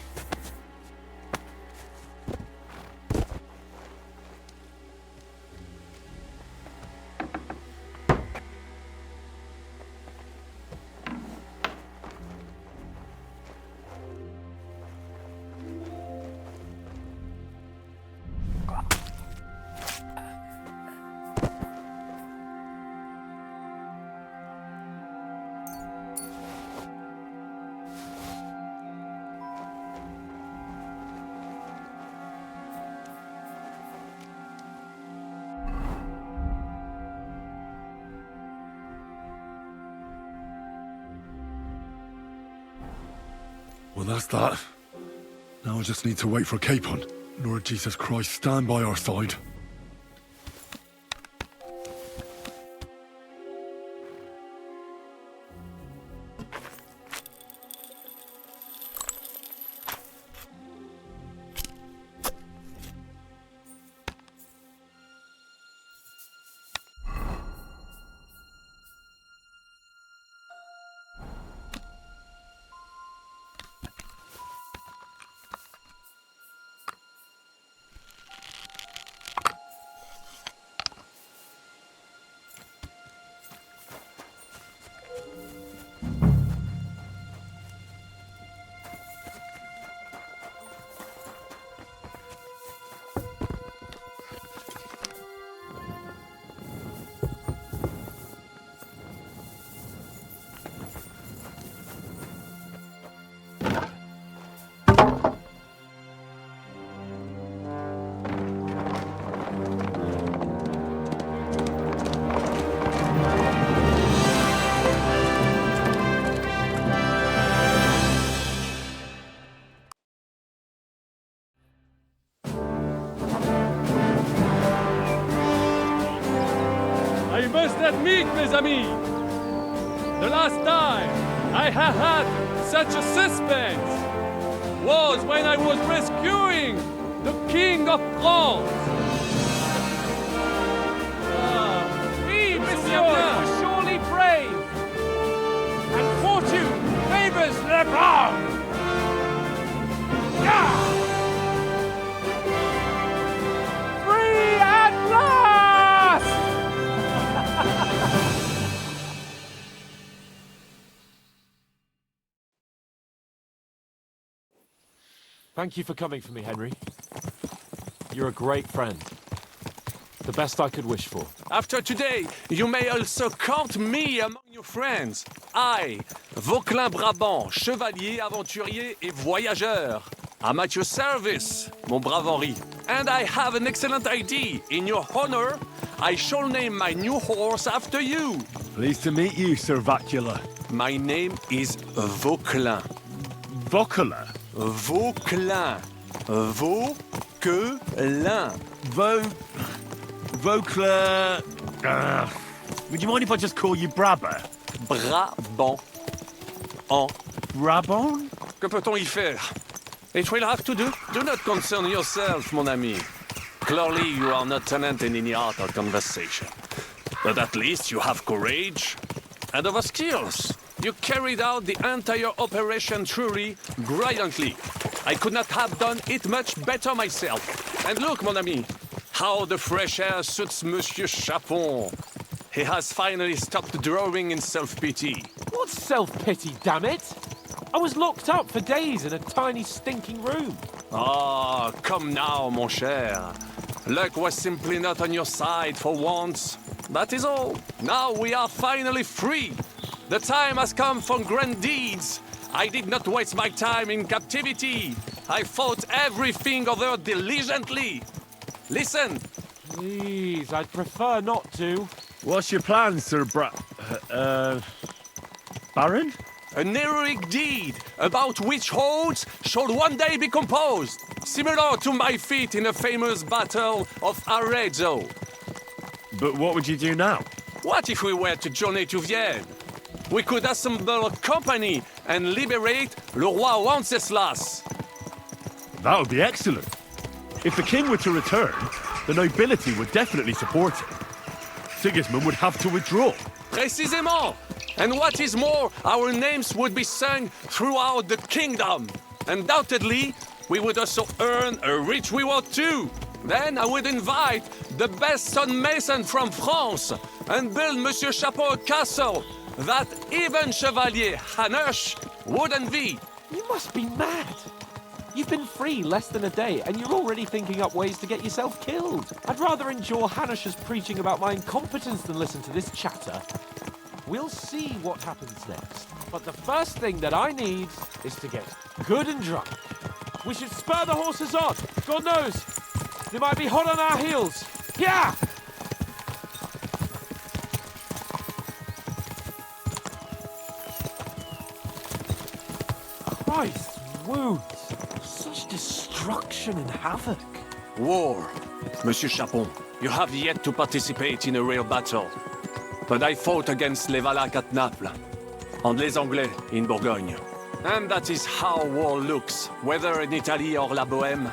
Well, that's that. Now I just need to wait for Capon. Lord Jesus Christ, stand by our side. I must admit, mes amis, the last time I have had such a suspense was when I was rescuing the King of France. We, monsieur, were surely brave, and fortune favors the brave. Free at last! Thank you for coming for me, Henry. You're a great friend. The best I could wish for. After today, you may also count me among your friends. I, Vauquelin Brabant, chevalier, aventurier et voyageur. I'm at your service, mon brave Henri. And I have an excellent idea. In your honor, I shall name my new horse after you. Pleased to meet you, Sir Vacula. My name is Vauquelin. Vauquelin? Vauquelin. Vauquelin. Vauquelin... would you mind if I just call you Brabber? Brabant. Brabant? Que peut-on y faire? It will have to do. Do not concern yourself, mon ami. Clearly, you are not tenant in any art or conversation. But at least you have courage and other skills. You carried out the entire operation truly brilliantly. I could not have done it much better myself. And look, mon ami, how the fresh air suits Monsieur Chapon. He has finally stopped drawing in self-pity. What self-pity, damn it? I was locked up for days in a tiny stinking room. Ah, come now, mon cher. Luck was simply not on your side for once. That is all. Now we are finally free. The time has come for grand deeds. I did not waste my time in captivity. I fought everything over diligently. Listen. Please, I'd prefer not to. What's your plan, Sir Baron? an heroic deed about which oaths shall one day be composed, similar to my feat in a famous battle of Arezzo. But what would you do now? What if we were to journey to Vienne? We could assemble a company and liberate Le Roi Wenceslas. That would be excellent. If the king were to return, the nobility would definitely support him. Sigismund would have to withdraw. Précisément! And what is more, our names would be sung throughout the kingdom. Undoubtedly, we would also earn a rich reward too. Then I would invite the best stonemason from France and build Monsieur Chapeau a castle that even Chevalier Hanush would envy. You must be mad. You've been free less than a day, and you're already thinking up ways to get yourself killed. I'd rather endure Hanush's preaching about my incompetence than listen to this chatter. We'll see what happens next. But the first thing that I need is to get good and drunk. We should spur the horses on. God knows, they might be hot on our heels. Yeah! Christ's wounds. Such destruction and havoc. War. Monsieur Chapon, you have yet to participate in a real battle. But I fought against les Valaques at Naples, and les Anglais in Bourgogne. And that is how war looks, whether in Italy or La Bohème.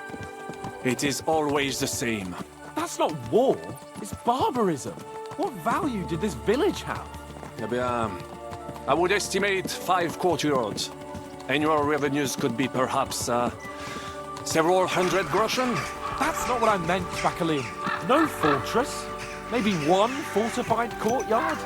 It is always the same. That's not war, it's barbarism. What value did this village have? Eh bien, I would estimate 5 courtyards. Annual revenues could be perhaps, several hundred groschen? That's not what I meant, Bacalin. No fortress. Maybe one fortified courtyard?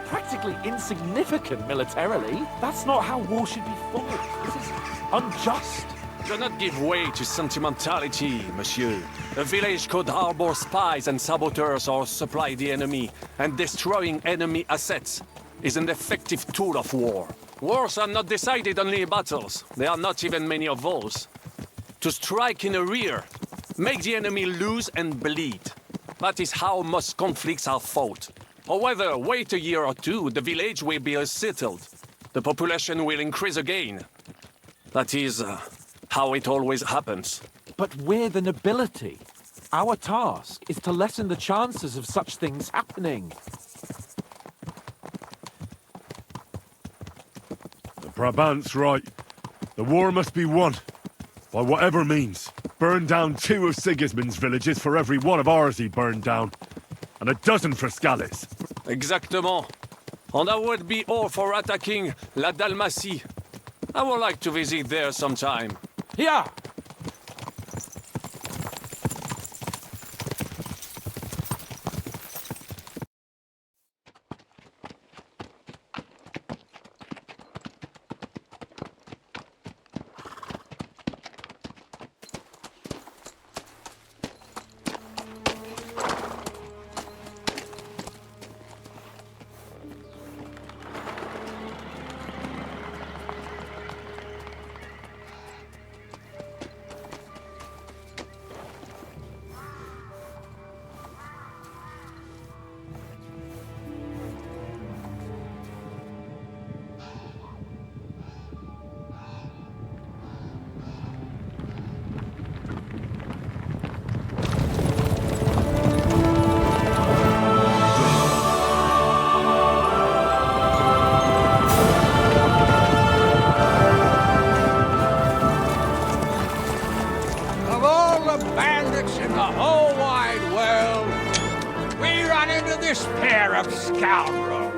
Practically insignificant militarily. That's not how war should be fought. This is unjust. Do not give way to sentimentality, monsieur. A village could harbor spies and saboteurs or supply the enemy, and destroying enemy assets is an effective tool of war. Wars are not decided only in battles. There are not even many of those. To strike in the rear, make the enemy lose and bleed. That is how most conflicts are fought. However, wait a year or two, the village will be settled. The population will increase again. That is how it always happens. But we're the nobility. Our task is to lessen the chances of such things happening. The Brabant's right. The war must be won. By whatever means. Burn down 2 of Sigismund's villages for every one of ours he burned down. And a dozen for Scalise. Exactement. And I would be all for attacking La Dalmatie. I would like to visit there sometime. Yeah! this pair of scoundrels.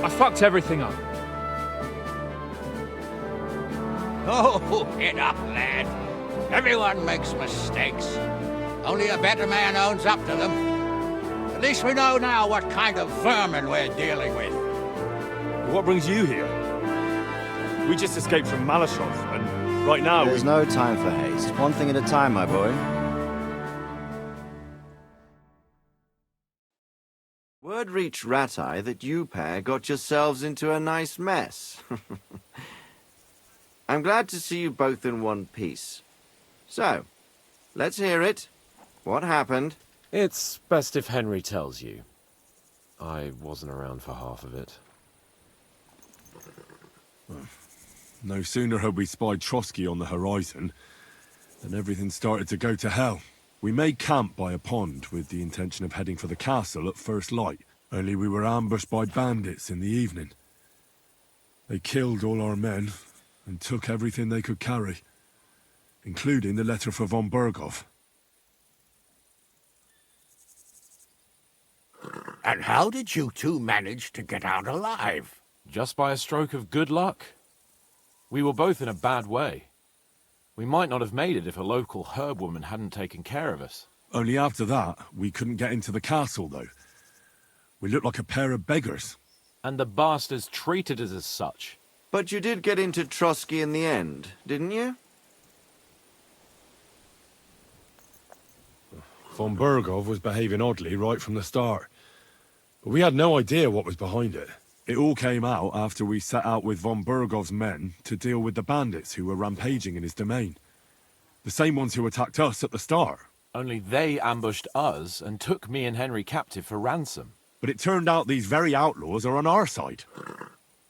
I fucked everything up. Oh, get up, lad. Everyone makes mistakes. Only a better man owns up to them. At least we know now what kind of vermin we're dealing with. What brings you here? We just escaped from Malashov, and right now There's no time for haste. One thing at a time, my boy. Word reached Rat-Eye that you pair got yourselves into a nice mess. I'm glad to see you both in one piece. So, let's hear it. What happened? It's best if Henry tells you. I wasn't around for half of it. No sooner had we spied Trotsky on the horizon than everything started to go to hell. We made camp by a pond with the intention of heading for the castle at first light, only we were ambushed by bandits in the evening. They killed all our men and took everything they could carry, including the letter for von Berghoff. And how did you two manage to get out alive? Just by a stroke of good luck. We were both in a bad way. We might not have made it if a local herb woman hadn't taken care of us. Only after that, we couldn't get into the castle, though. We looked like a pair of beggars. And the bastards treated us as such. But you did get into Trotsky in the end, didn't you? Von Berghoff was behaving oddly right from the start. But we had no idea what was behind it. It all came out after we set out with von Berghoff's men to deal with the bandits who were rampaging in his domain. The same ones who attacked us at the start. Only they ambushed us and took me and Henry captive for ransom. But it turned out these very outlaws are on our side.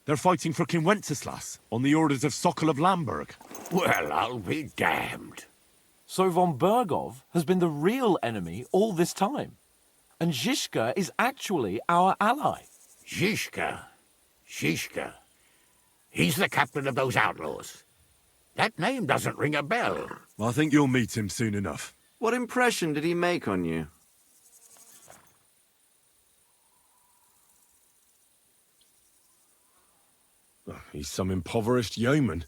They're fighting for King Wenceslas on the orders of Sokol of Lamberg. Well, I'll be damned. So von Berghoff has been the real enemy all this time. And Zizka is actually our ally. Zizka? He's the captain of those outlaws. That name doesn't ring a bell. I think you'll meet him soon enough. What impression did he make on you? He's some impoverished yeoman.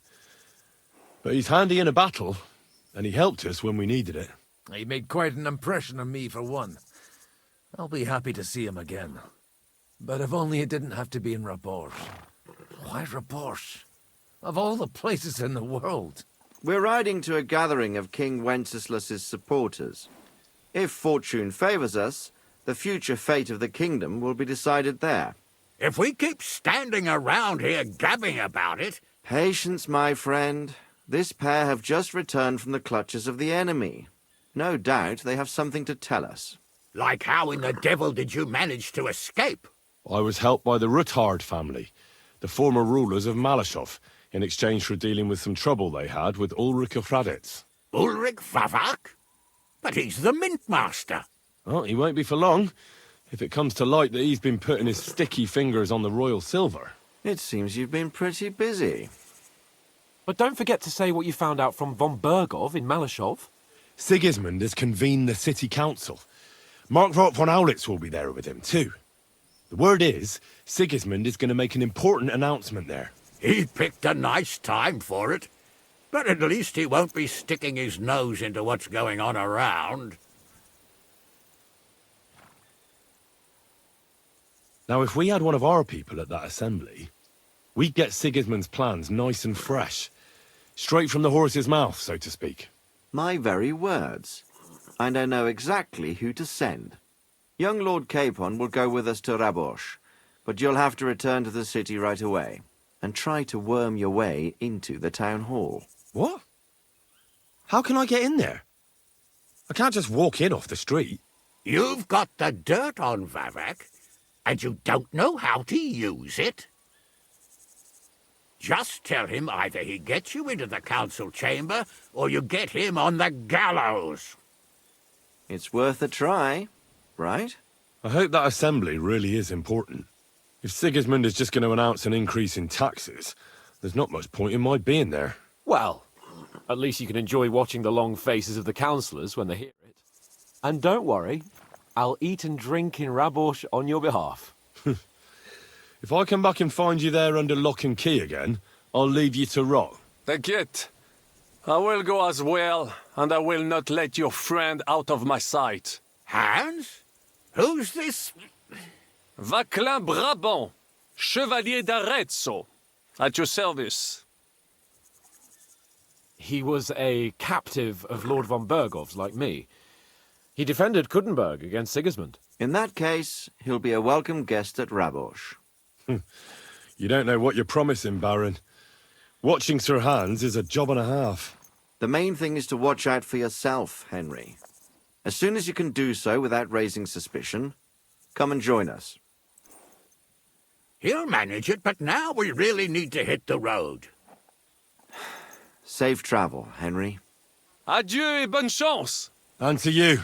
But he's handy in a battle, and he helped us when we needed it. He made quite an impression on me, for one. I'll be happy to see him again. But if only it didn't have to be in Rabosh. Why Rabosh? Of all the places in the world. We're riding to a gathering of King Wenceslas's supporters. If fortune favors us, the future fate of the kingdom will be decided there. If we keep standing around here gabbing about it... Patience, my friend. This pair have just returned from the clutches of the enemy. No doubt they have something to tell us. Like how in the devil did you manage to escape? I was helped by the Ruthard family, the former rulers of Malashov, in exchange for dealing with some trouble they had with Ulrich of Raditz. Ulrich Vavak? But he's the mint master. Well, he won't be for long, if it comes to light that he's been putting his sticky fingers on the royal silver. It seems you've been pretty busy. But don't forget to say what you found out from von Berghoff in Malashov. Sigismund has convened the city council. Markvart von Aulitz will be there with him, too. The word is, Sigismund is going to make an important announcement there. He picked a nice time for it. But at least he won't be sticking his nose into what's going on around. Now, if we had one of our people at that assembly, we'd get Sigismund's plans nice and fresh. Straight from the horse's mouth, so to speak. My very words. And I know exactly who to send. Young Lord Capon will go with us to Rabosh, but you'll have to return to the city right away, and try to worm your way into the town hall. What? How can I get in there? I can't just walk in off the street. You've got the dirt on Vavak, and you don't know how to use it? Just tell him either he gets you into the council chamber, or you get him on the gallows. It's worth a try, right? I hope that assembly really is important. If Sigismund is just going to announce an increase in taxes, there's not much point in my being there. Well, at least you can enjoy watching the long faces of the councillors when they hear it. And don't worry, I'll eat and drink in Rabosh on your behalf. If I come back and find you there under lock and key again, I'll leave you to rot. Take I will go as well, and I will not let your friend out of my sight. Hans? Who's this? Vaclin Brabant, Chevalier d'Arezzo, at your service. He was a captive of Lord von Berghoff's, like me. He defended Kuttenberg against Sigismund. In that case, he'll be a welcome guest at Rabosh. You don't know what you're promising, Baron. Watching Sir Hans is a job and a half. The main thing is to watch out for yourself, Henry. As soon as you can do so without raising suspicion, come and join us. He'll manage it, but now we really need to hit the road. Safe travel, Henry. Adieu et bonne chance! And to you.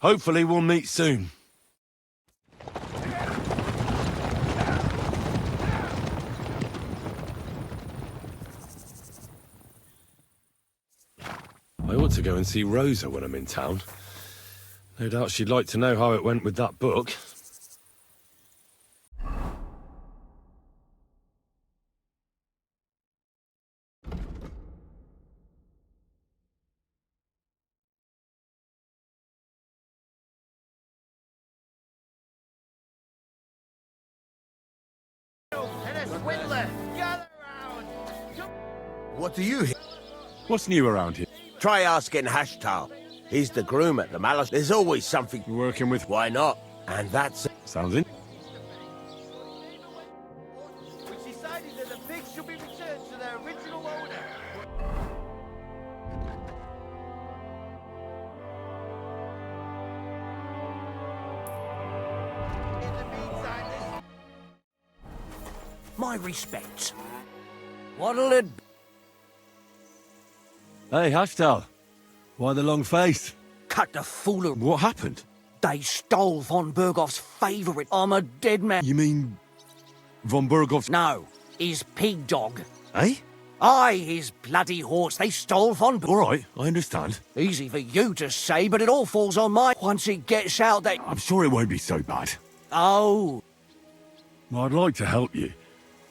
Hopefully we'll meet soon. I ought to go and see Rosa when I'm in town. No doubt she'd like to know how it went with that book. What do you hear? What's new around here? Try asking Hashtal. He's the groom at the Malus. There's always something. You're working with... Why not? And that's... Sounds in. Which decided that the pigs should be returned to their original owner. In the meantime, my respects. What'll it be? Hey, Hashtal. Why the long face? Cut the foolery. What happened? They stole von Bergoff's favourite. I'm a dead man. You mean... von Bergoff's... No, his pig dog. Eh? Aye, his bloody horse. They stole von All right, I understand. Easy for you to say, but it all falls on my... Once it gets out, they... I'm sure it won't be so bad. Oh. I'd like to help you,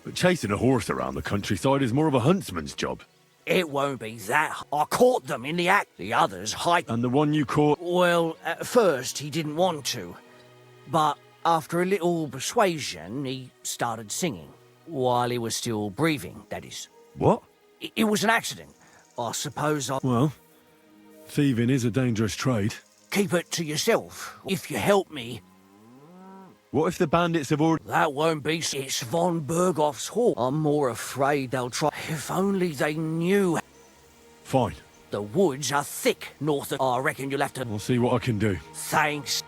but chasing a horse around the countryside is more of a huntsman's job. It won't be that. I caught them in the act. The others hiked. And the one you caught... Well, at first he didn't want to. But after a little persuasion, he started singing. While he was still breathing, that is. What? It was an accident. I suppose I... Well, thieving is a dangerous trade. Keep it to yourself. If you help me... What if the bandits have already... That won't be... It's von Bergoff's horse. I'm more afraid they'll try... If only they knew... Fine. The woods are thick north of... I reckon you'll have to... I'll see what I can do. Thanks.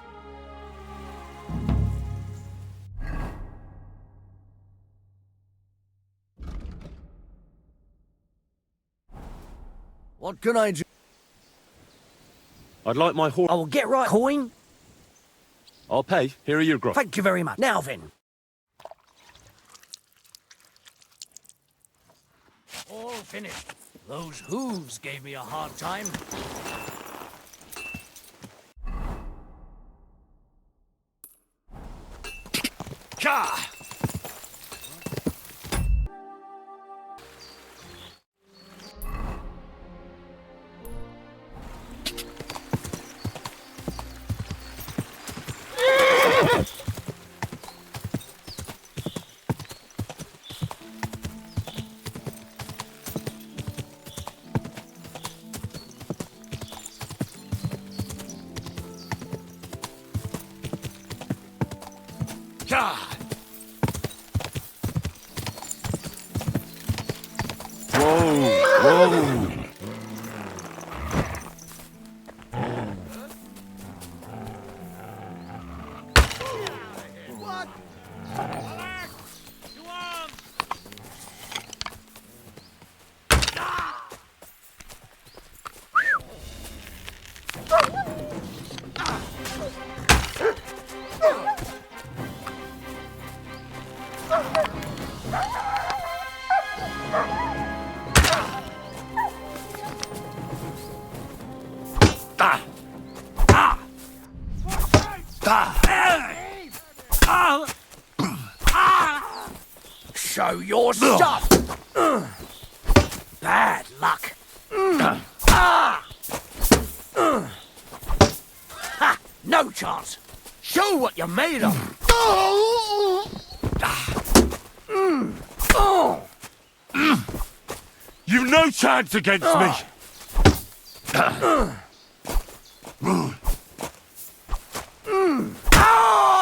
What can I do? I'd like my horse... I will get right. Coin? I'll pay. Here are your gross. Thank you very much. Now then. All finished. Those hooves gave me a hard time. Ka! Whoa! What? Show your stuff! Bad luck. Ha! No chance. Show what you're made of. You've no chance against me!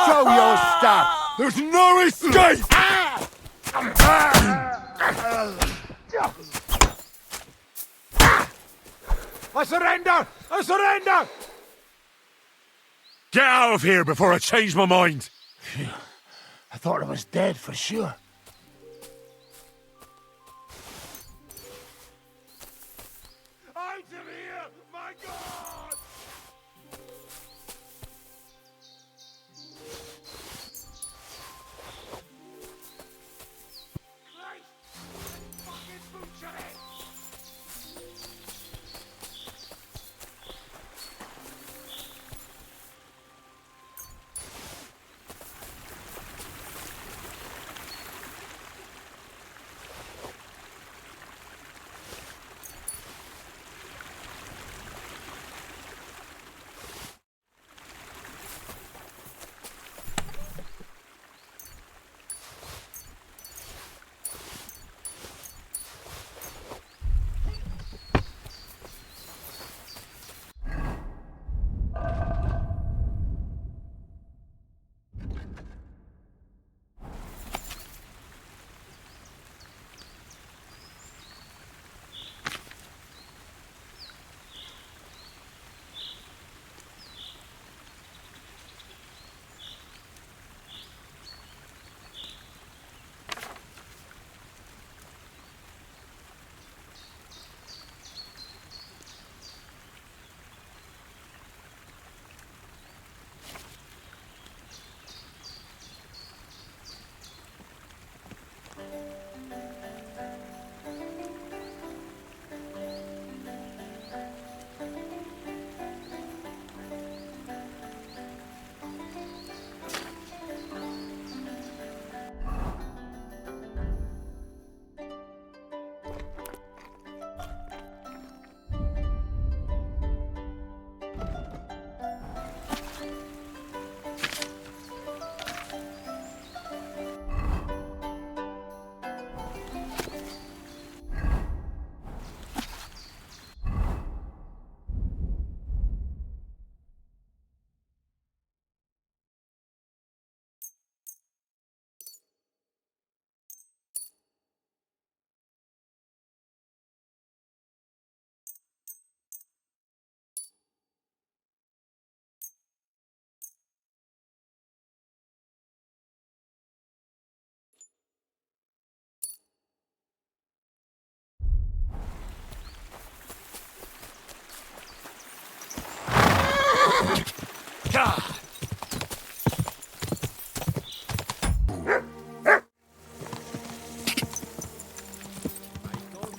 Show your stuff! There's no escape! I surrender! I surrender! Get out of here before I change my mind! I thought I was dead for sure. Out of here! My God!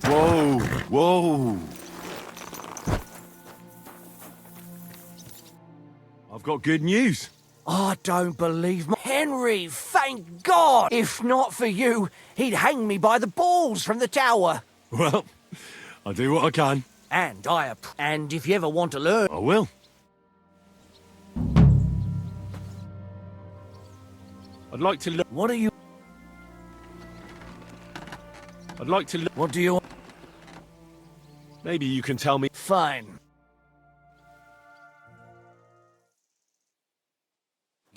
Whoa, whoa. I've got good news. I don't believe my Henry, thank God! If not for you, he'd hang me by the balls from the tower. Well, I'll do what I can. And if you ever want to learn... I will. I'd like to learn... What are you... I'd like to learn... What do you... Maybe you can tell me... Fine.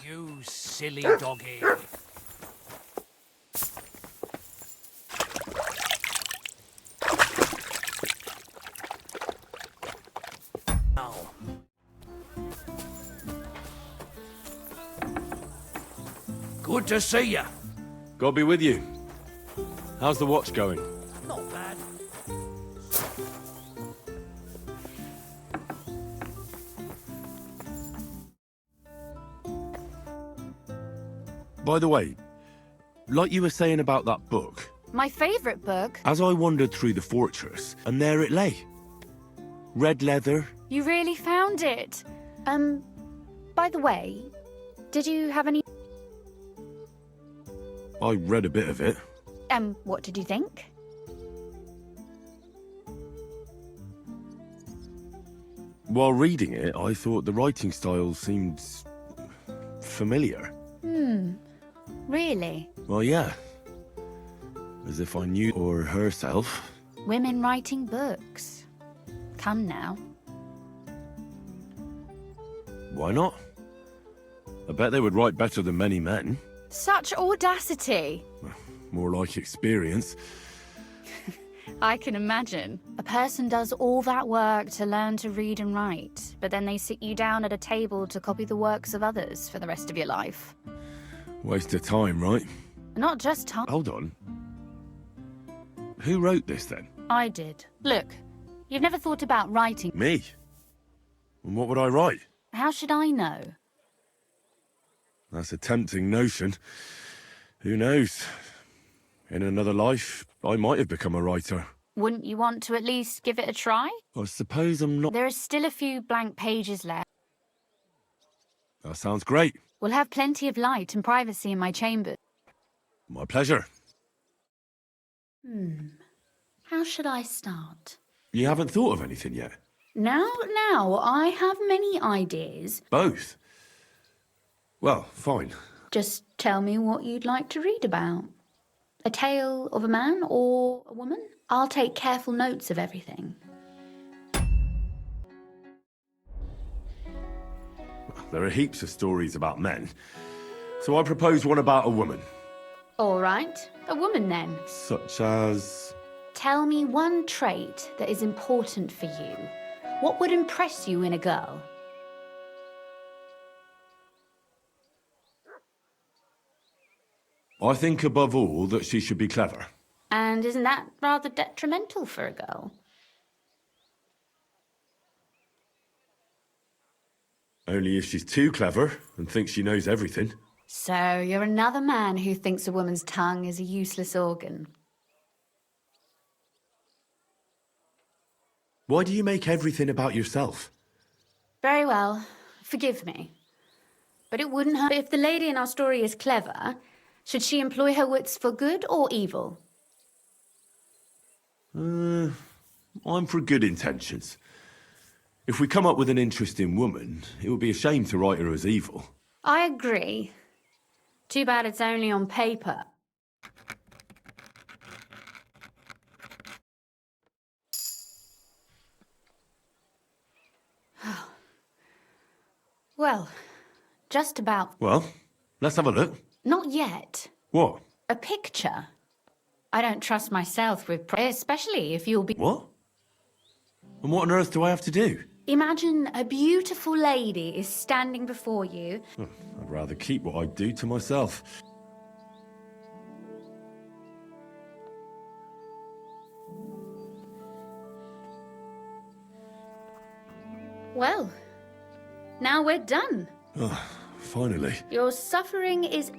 You silly doggy. Now. Good to see you. God be with you. How's the watch going? Not bad. By the way, like you were saying about that book, My favourite book? as I wandered through the fortress, and there it lay. Red leather. You really found it? By the way, did you have any... I read a bit of it. What did you think? While reading it, I thought the writing style seemed... familiar. Really? Well, yeah. As if I knew or herself. Women writing books. Come now. Why not? I bet they would write better than many men. Such audacity. More like experience. I can imagine. A person does all that work to learn to read and write, but then they sit you down at a table to copy the works of others for the rest of your life. Waste of time, right? Not just time. Hold on. Who wrote this, then? I did. Look, you've never thought about writing. Me? And what would I write? How should I know? That's a tempting notion. Who knows? In another life, I might have become a writer. Wouldn't you want to at least give it a try? I suppose I'm not... There are still a few blank pages left. That sounds great. We'll have plenty of light and privacy in my chambers. My pleasure. How should I start? You haven't thought of anything yet? Now, I have many ideas. Both? Well, fine. Just tell me what you'd like to read about. A tale of a man or a woman? I'll take careful notes of everything. There are heaps of stories about men. So I propose one about a woman. All right, a woman then. Such as... Tell me one trait that is important for you. What would impress you in a girl? I think above all that she should be clever. And isn't that rather detrimental for a girl? Only if she's too clever and thinks she knows everything. So you're another man who thinks a woman's tongue is a useless organ. Why do you make everything about yourself? Very well, forgive me. But it wouldn't hurt if the lady in our story is clever. Should she employ her wits for good or evil? I'm for good intentions. If we come up with an interesting woman, it would be a shame to write her as evil. I agree. Too bad it's only on paper. Well, just about... Well, let's have a look. Not yet. What? A picture. I don't trust myself with prayer, especially if you'll be... What? And what on earth do I have to do? Imagine a beautiful lady is standing before you. I'd rather keep what I do to myself. Well, now we're done. Oh, finally. Your suffering is...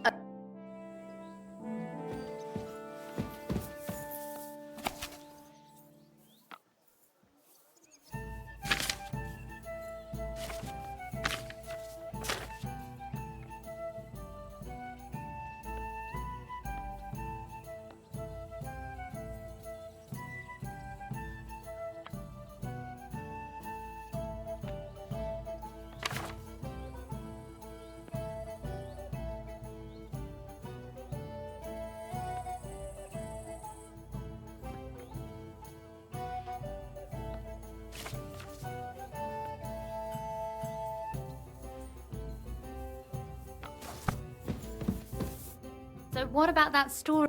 So what about that story?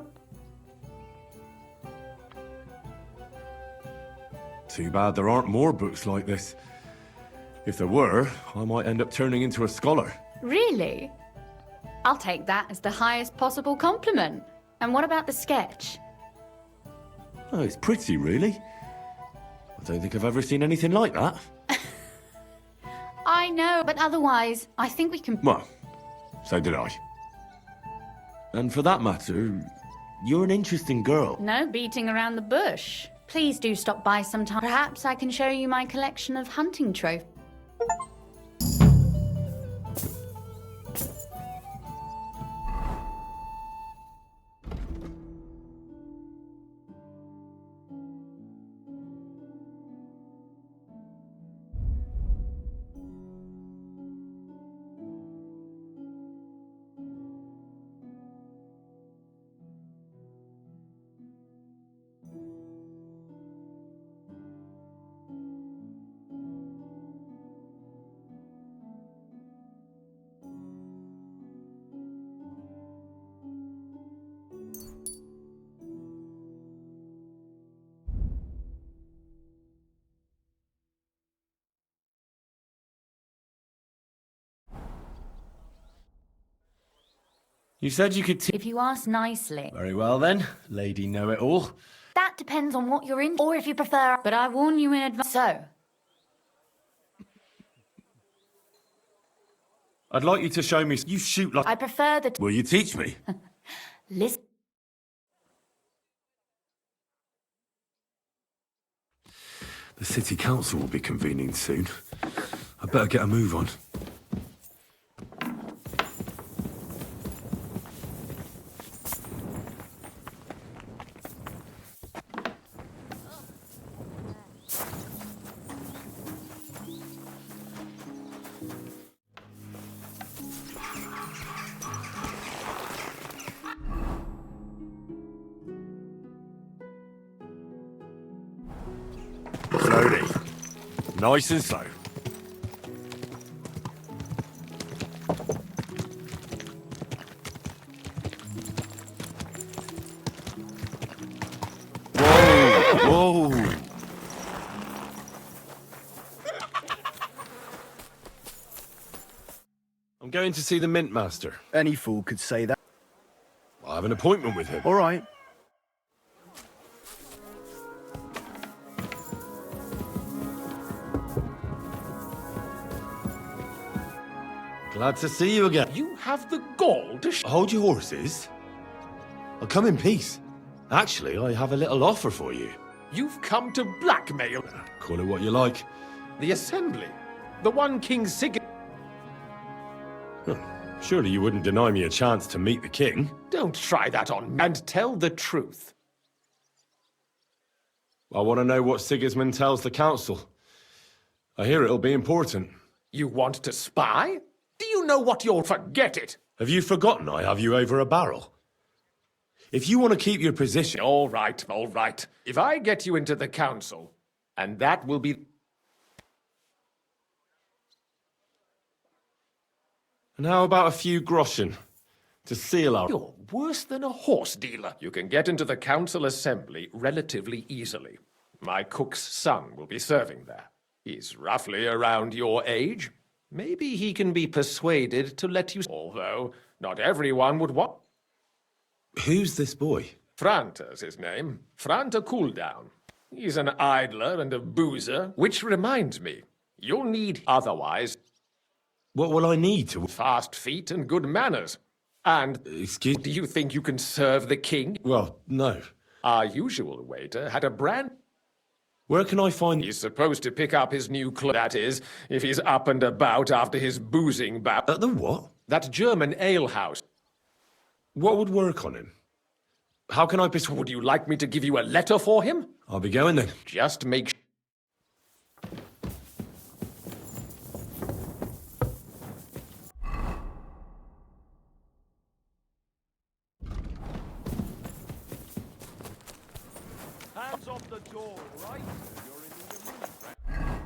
Too bad there aren't more books like this. If there were, I might end up turning into a scholar. Really? I'll take that as the highest possible compliment. And what about the sketch? Oh, it's pretty, really. I don't think I've ever seen anything like that. I know, but otherwise, I think we can... Well, so did I. And for that matter, you're an interesting girl. No beating around the bush. Please do stop by sometime. Perhaps I can show you my collection of hunting trophies. You said you could If you ask nicely. Very well then, Lady Know-It-All. That depends on what you're in, or if you prefer. But I warn you in advance. So. I'd like you to show me... You shoot like... I prefer the... Will you teach me? Listen. The city council will be convening soon. I better get a move on. Slowly. Nice and slow. Whoa! Whoa! I'm going to see the Mint Master. Any fool could say that. I have an appointment with him. All right. Glad to see you again. You have the gall to Hold your horses. I'll come in peace. Actually, I have a little offer for you. You've come to blackmail. Call it what you like. The Assembly. The one King Sig... Surely you wouldn't deny me a chance to meet the king. Don't try that on me. And tell the truth. I want to know what Sigismund tells the council. I hear it'll be important. You want to spy? Do you know what you'll forget it? Have you forgotten I have you over a barrel? If you want to keep your position... All right, all right. If I get you into the council, and that will be... And how about a few groschen to seal our... You're worse than a horse dealer. You can get into the council assembly relatively easily. My cook's son will be serving there. He's roughly around your age. Maybe he can be persuaded to let you... Although, not everyone would want... Who's this boy? Franta's his name. Franta Cooldown. He's an idler and a boozer. Which reminds me, you'll need otherwise... What will I need to... Fast feet and good manners. And... Excuse... Do you think you can serve the king? Well, no. Our usual waiter had a brand... Where can I find... He's supposed to pick up his new clothes. That is, if he's up and about after his boozing bout. At the what? That German alehouse. What would work on him? How can I persuade... Would you like me to give you a letter for him? I'll be going then. Just make... Hands off the door, right? You're in your room.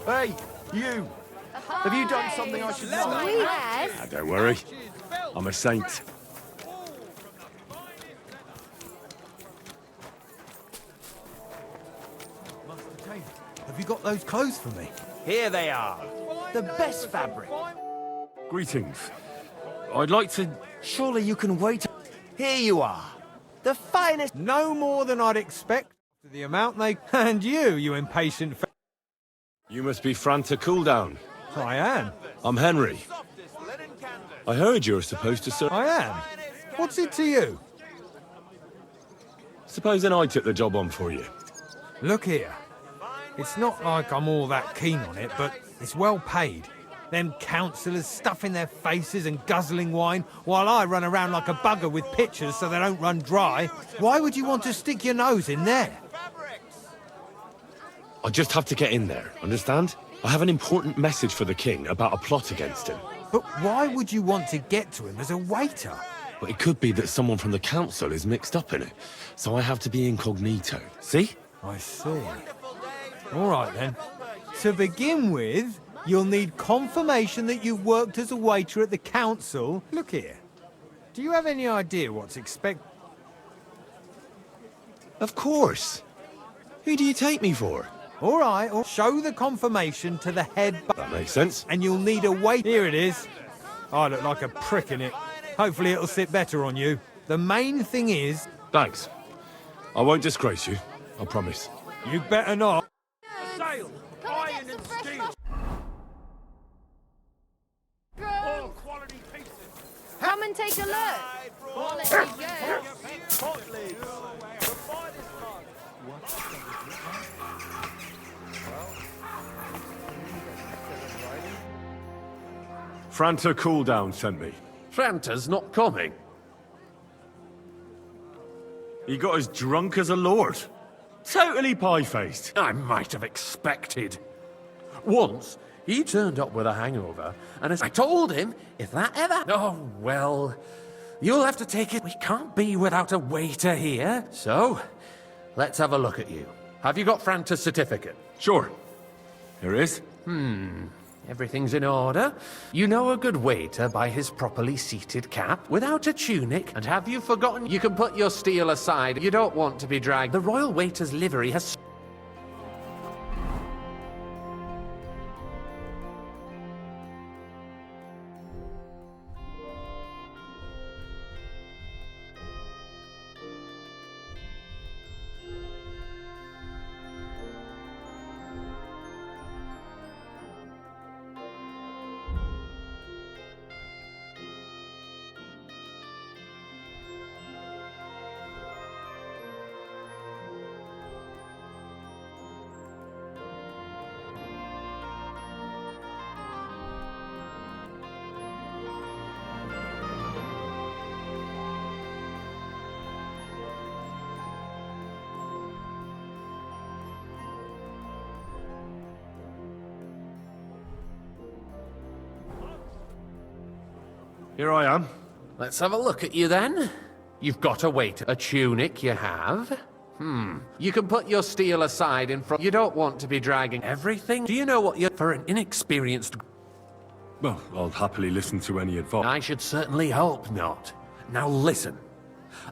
Hey, you! Have you done something I should know? Ah, don't worry. I'm a saint. Have you got those clothes for me? Here they are. The best fabric. Greetings. I'd like to... Surely you can wait. Here you are. The finest. No more than I'd expect. The amount they... And you impatient... You must be Franta Cooldown. I am. I'm Henry. I heard you were supposed to serve... I am. What's it to you? Supposing I took the job on for you. Look here. It's not like I'm all that keen on it, but it's well paid. Them councillors stuffing their faces and guzzling wine, while I run around like a bugger with pitchers so they don't run dry. Why would you want to stick your nose in there? I just have to get in there, understand? I have an important message for the king about a plot against him. But why would you want to get to him as a waiter? But it could be that someone from the council is mixed up in it, so I have to be incognito. See? I see. All right, then. To begin with, you'll need confirmation that you've worked as a waiter at the council. Look here. Do you have any idea what's expected? Of course. Who do you take me for? All right, or show the confirmation to the head. That makes sense. And you'll need a weight. Here it is. I look like a prick in it. Hopefully it'll sit better on you. The main thing is... Thanks. I won't disgrace you. I promise. You better not. Sail! Iron and steel! All quality pieces! Come and take a look. I'll let you go. Franta Cooldown sent me. Franta's not coming. He got as drunk as a lord. Totally pie-faced. I might have expected. Once, he turned up with a hangover, and as I told him, if that ever... Oh, well, you'll have to take it. We can't be without a waiter here. So, let's have a look at you. Have you got Franta's certificate? Sure. Here it is. Everything's in order. You know a good waiter by his properly seated cap, without a tunic. And have you forgotten you can put your steel aside? You don't want to be dragged. The royal waiter's livery has... Here I am. Let's have a look at you then. You've got a waiter. A tunic you have. You can put your steel aside in front. You don't want to be dragging everything. Do you know what you're... For an inexperienced... Well, I'll happily listen to any advice. I should certainly hope not. Now listen.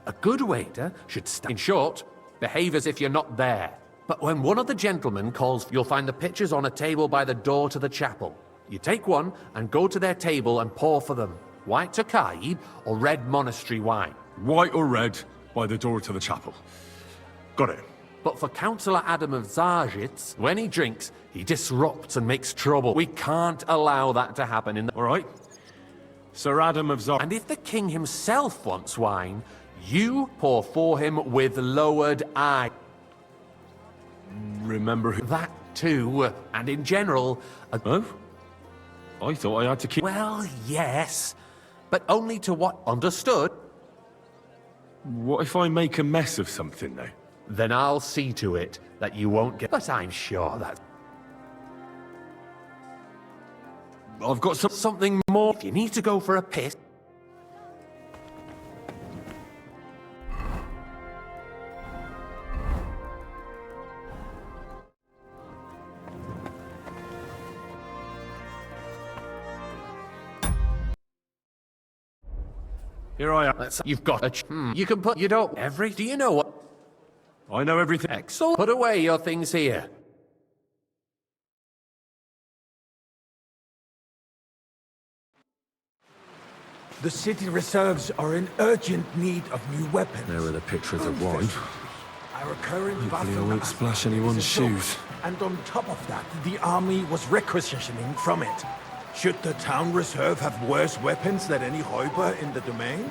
A good waiter should stand... In short, behave as if you're not there. But when one of the gentlemen calls, you'll find the pitchers on a table by the door to the chapel. You take one and go to their table and pour for them. White Tokaib or red monastery wine. White or red by the door to the chapel. Got it. But for Councillor Adam of Zarzhitz, when he drinks, he disrupts and makes trouble. We can't allow that to happen in the... All right. Sir Adam of Zarzhitz. And if the king himself wants wine, you pour for him with lowered eye. Remember who... That too. And in general... Oh? I thought I had to keep... Well, yes. But only to what... Understood? What if I make a mess of something, though? Then I'll see to it that you won't get... But I'm sure that... I've got something more. If you need to go for a piss... Here I am. You've got a... You can put... You don't... Do you know what... I know everything. Excellent. Put away your things here. The city reserves are in urgent need of new weapons. There are the pictures of wine. Our current Hopefully I won't splash anyone's shoes. And on top of that, the army was requisitioning from it. Should the town reserve have worse weapons than any Räuber in the domain?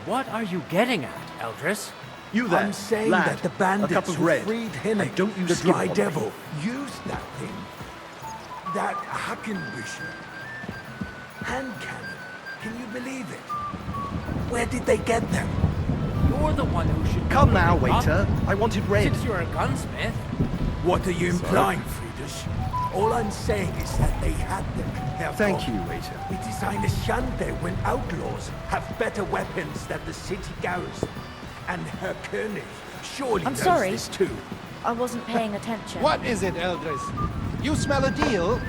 What are you getting at, Eldris? You there, I'm saying lad, that the bandits a cup of who red. freed Henrik, Don't you the skip Dry on me. Devil, used that thing. That Hackenbücher. Hand cannon. Can you believe it? Where did they get them? You're the one who should... Come now, waiter. I wanted red. Since you're a gunsmith. What are you implying, Friedrich? All I'm saying is that they had them. Therefore, Thank you, waiter. It is eine Schande when outlaws have better weapons than the city garrison. And Herr König surely I'm knows sorry. this too. I wasn't paying attention. What is it, Eldris? You smell a deal?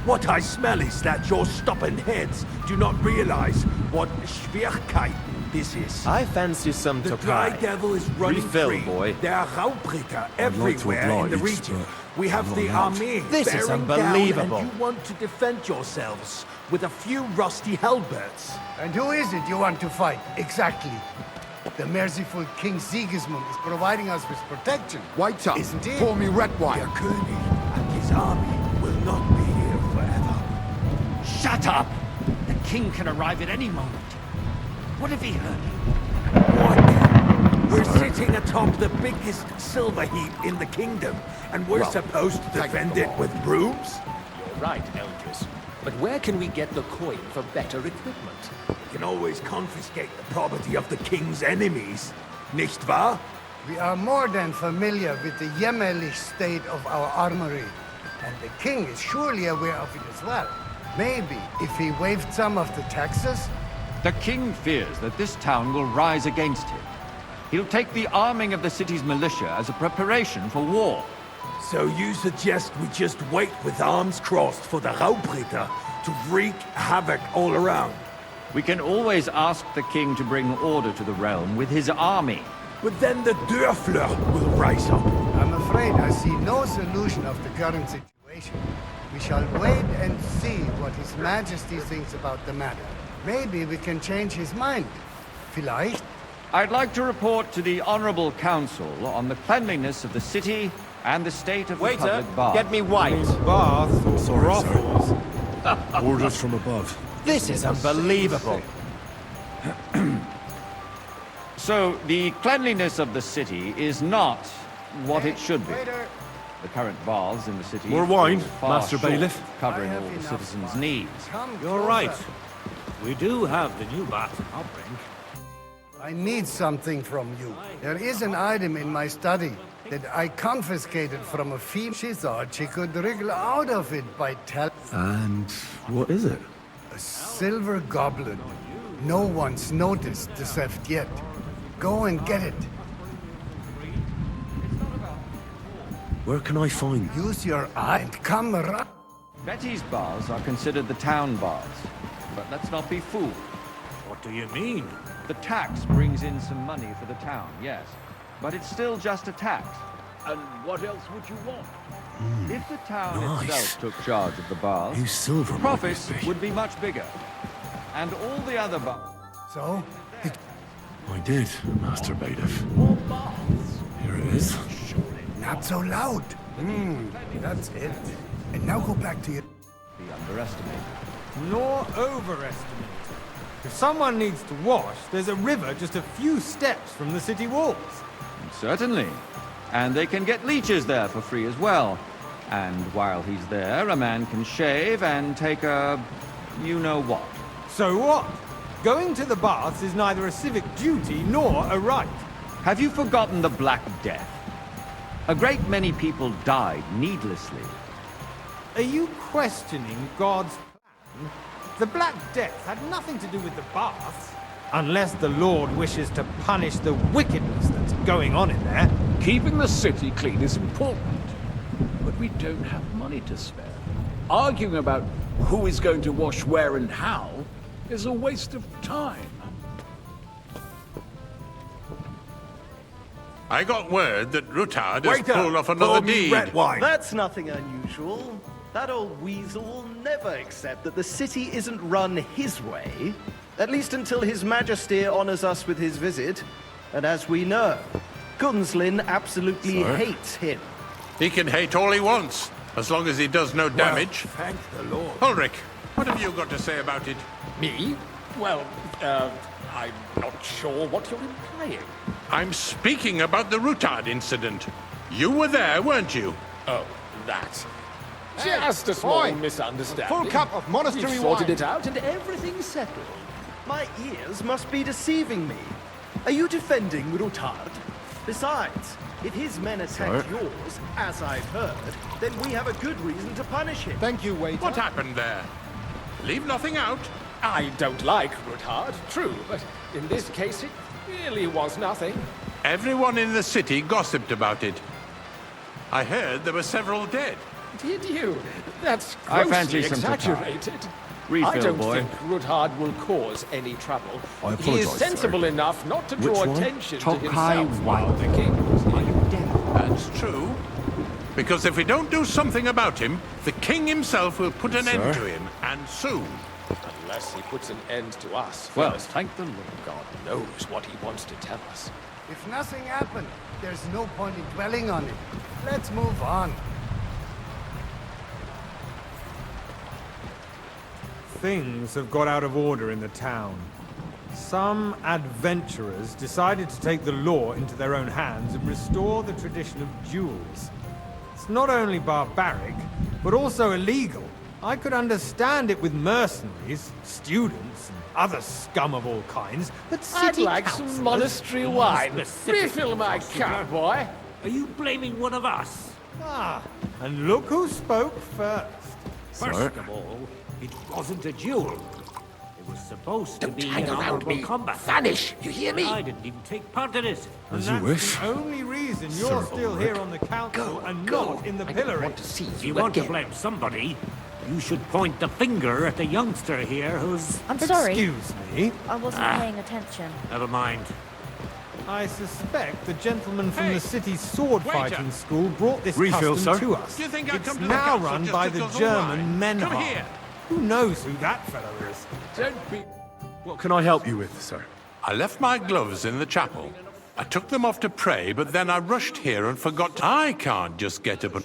What I smell is that your stubborn heads do not realize what Schwierigkeiten this is. I fancy some The Tokai. Dry Devil is running Refill, free. boy. There are Raubritter to everywhere in the oblige, region. but We have I'm the not allowed. army This is bearing unbelievable. down, and you want to defend yourselves with a few rusty halberds. And who is it you want to fight, exactly? The merciful King Sigismund is providing us with protection. Wait up. Isn't he? Pour me red wine. Der König and his army will not be here forever. Shut up! The king can arrive at any moment. What have he heard? We're sitting atop the biggest silver heap in the kingdom, and we're supposed to defend it with brooms? You're right, Eldris. But where can we get the coin for better equipment? We can always confiscate the property of the king's enemies, nicht wahr? We are more than familiar with the Yemelish state of our armory, and the king is surely aware of it as well. Maybe if he waived some of the taxes? The king fears that this town will rise against him. He'll take the arming of the city's militia as a preparation for war. So you suggest we just wait with arms crossed for the Raubritter to wreak havoc all around? We can always ask the king to bring order to the realm with his army. But then the Dörfler will rise up. I'm afraid I see no solution of the current situation. We shall wait and see what His Majesty thinks about the matter. Maybe we can change his mind. Vielleicht? I'd like to report to the Honorable Council on the cleanliness of the city and the state of the Waiter, public baths. get me white. Baths or brothels? Orders from above. This is unbelievable. So, the cleanliness of the city is not what it should be. The current baths in the city More wine, fall far Master short Bailiff. of covering all the citizens' needs. You're right. We do have the new bath in our brink. I need something from you. There is an item in my study that I confiscated from a female. She thought she could wriggle out of it by And what is it? a silver goblet. No one's noticed the theft yet. Go and get it. Where can I find? Use your eye and come around. Betty's baths are considered the town baths. But let's not be fooled. What do you mean? The tax brings in some money for the town, yes. But it's still just a tax. And what else would you want? If the town Nice. itself took charge of the baths, Use silver, profits might be. would be much bigger. And all the other baths... So? I did, Master Bailiff. Here it is. Not so loud. That's it. And now go back to your... Be underestimated. Nor overestimated. If someone needs to wash, there's a river just a few steps from the city walls. Certainly. And they can get leeches there for free as well. And while he's there, a man can shave and take a... you-know-what. So what? Going to the baths is neither a civic duty nor a right. Have you forgotten the Black Death? A great many people died needlessly. Are you questioning God's plan? The Black Death had nothing to do with the baths. Unless the Lord wishes to punish the wickedness that's going on in there. Keeping the city clean is important, but we don't have money to spare. Arguing about who is going to wash where and how is a waste of time. I got word that Rutard has Waiter, pulled off another pour me deed. red wine. That's nothing unusual. That old weasel will never accept that the city isn't run his way. At least until His Majesty honors us with his visit. And as we know, Gunslin absolutely Sir? hates him. He can hate all he wants, as long as he does no damage. Thank the Lord. Ulrich, what have you got to say about it? Me? Well, I'm not sure what you're implying. I'm speaking about the Rutard incident. You were there, weren't you? Oh, that. Just a small boy, misunderstanding. full cup of monastery We've sorted wine. it out and everything's settled. My ears must be deceiving me. Are you defending Rutard? Besides, if his men attacked Sir? yours, as I've heard, then we have a good reason to punish him. Thank you, waiter. What happened there? Leave nothing out. I don't like Rutard, true, but in this case it really was nothing. Everyone in the city gossiped about it. I heard there were several dead. Did you? That's I fancy grossly some exaggerated. Refill, I don't boy. think Ruthard will cause any trouble. I He is apologise, sensible sir. enough not to Which draw one? attention to Tokai himself White. while the king was here. That's true. Because if we don't do something about him, the king himself will put an end Sir? to him, and soon. Unless he puts an end to us Well, first. thank the Lord. God knows what he wants to tell us. If nothing happened, there's no point in dwelling on it. Let's move on. Things have got out of order in the town. Some adventurers decided to take the law into their own hands and restore the tradition of duels. It's not only barbaric, but also illegal. I could understand it with mercenaries, students, and other scum of all kinds, but I'd city like councillors- some monastery wine. Refill my Foster. cup, boy. Are you blaming one of us? Ah, and look who spoke first. First of all, it wasn't a duel. It was supposed to be hang an around honorable me. combat. Vanish, you hear me? I didn't even take part in it. And As you that's wish. the only reason you're still here on the council and not in the pillory. If you want to blame somebody, you should point the finger at the youngster here who's... I'm sorry. Excuse me. I wasn't paying attention. Never mind. I suspect the gentleman from the city's sword fighting school brought this Refill, custom sir. to us. Do you think I It's come to the now council run just by to the guzzle German wine? Come Menhar. here. Who knows who that fellow is? Don't be... What can I help you with, sir? I left my gloves in the chapel. I took them off to pray, but then I rushed here and forgot I can't just get up and...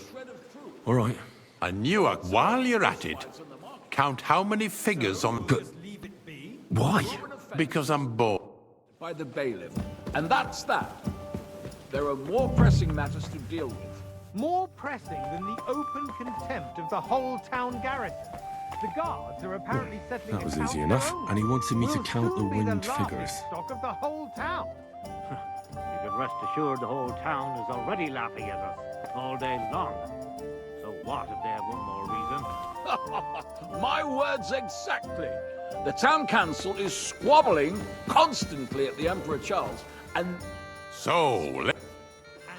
All right. I knew while you're at it, count how many figures on... Why? Because I'm bored. By the bailiff. And that's that. There are more pressing matters to deal with. More pressing than the open contempt of the whole town garrison. The guards are apparently settling That was accounts easy of their enough, own. and he wanted me to We'll count the soon be winged laughing figures. stock of the whole town. You can rest assured the whole town is already laughing at us all day long. So what if they have one more reason? My words exactly. The town council is squabbling constantly at the Emperor Charles, and... So,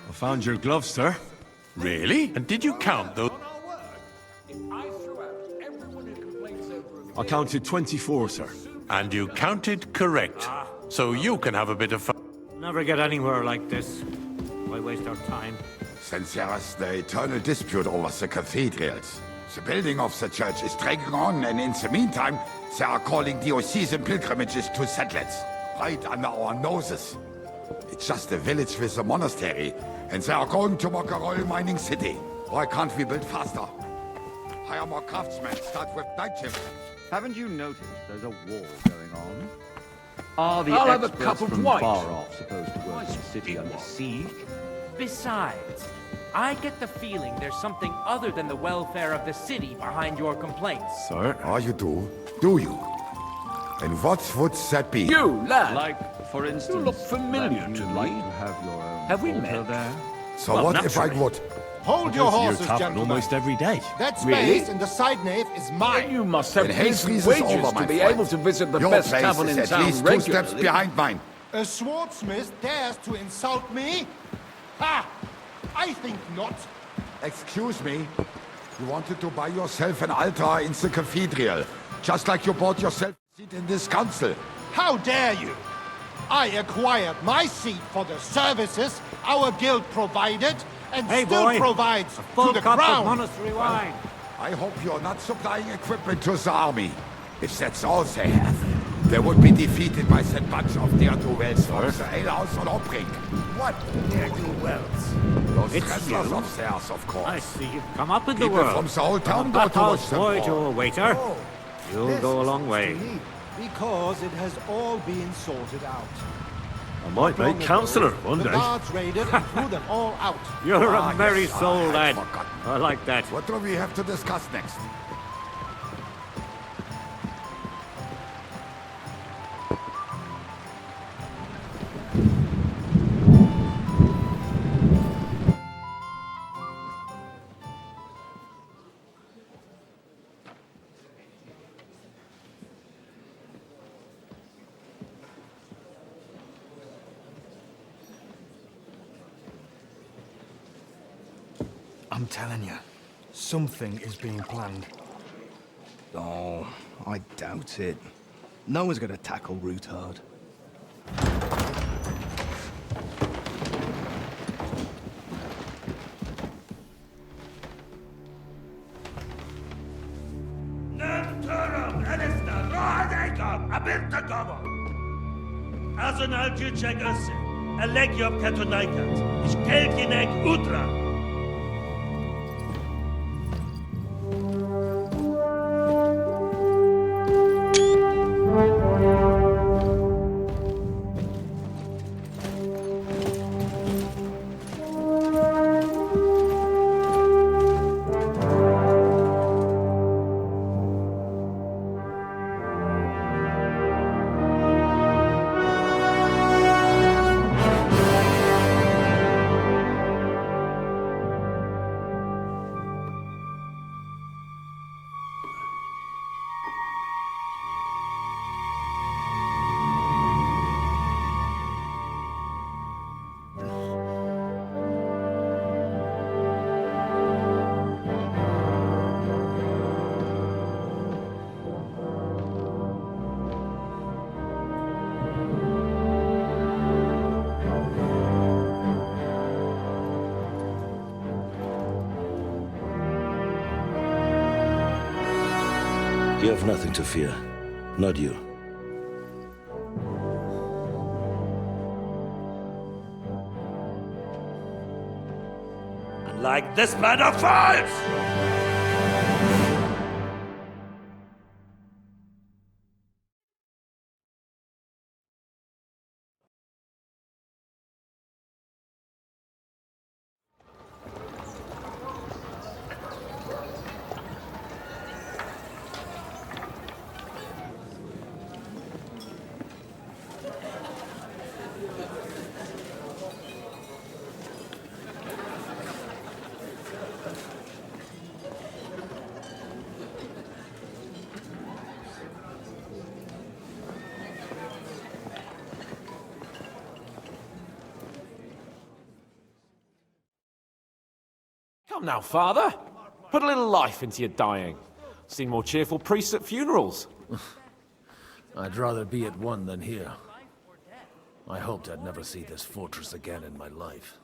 I found your gloves, sir. Really? And did you count those? I counted 24, sir. And you counted correct. So you can have a bit of fun. Never get anywhere like this. Why waste our time? Since there is the eternal dispute over the cathedrals, the building of the church is dragging on, and in the meantime, they are calling diocesan pilgrimages to settlers, right under our noses. It's just a village with a monastery, and they are going to make a royal mining city. Why can't we build faster? Hire more craftsmen, start with night shifts. Haven't you noticed there's a war going on? Are the I'll have a experts cup of from white. far off supposed to work in the city under siege? Besides, I get the feeling there's something other than the welfare of the city behind your complaints. Sir? Oh, you do? Do you? And what would that be? You, lad! Like, for instance, You look familiar that to you'd me. like to have your own Have we altar met? there? So Well, what if I naturally. would? Hold I your go to your horses, tavern gentlemen. almost every day. That Really? space in the side nave is mine. You must have When hay decent freezes wages over, to my be friend, able to visit the your best place tavern is in at town least regularly. 2 steps behind mine. A swordsmith dares to insult me? Ha! I think not. Excuse me. You wanted to buy yourself an altar in the cathedral, just like you bought yourself a seat in this council. How dare you? I acquired my seat for the services our guild provided and Hey, still boy, provides a full to the cup crown. of monastery wine. I hope you're not supplying equipment to the army. If that's all they have, they would be defeated by that bunch of ne'er-do-wells from the alehouse on Obring. What ne'er-do-wells? Those It's wrestlers you? of theirs, of course. I see you've come up in the People world. from the whole town From go a to watch bathhouse them boy to all. a waiter. You'll go a long way. Because it has all been sorted out. I might make councillor one The day. guards raided and threw them all out. You're Ah, a merry yes, soul, I'd lad. forgotten. I like that. What do we have to discuss next? I'm telling you, something is being planned. Oh, I doubt it. No one's gonna tackle Rootard. Azon al-Juchek Össe, Elegiop Katonaikat, Ich Kelkinek Utra. You have nothing to fear. Not you. Like this man of fights! Come now, Father. Put a little life into your dying. Seen more cheerful priests at funerals. I'd rather be at one than here. I hoped I'd never see this fortress again in my life.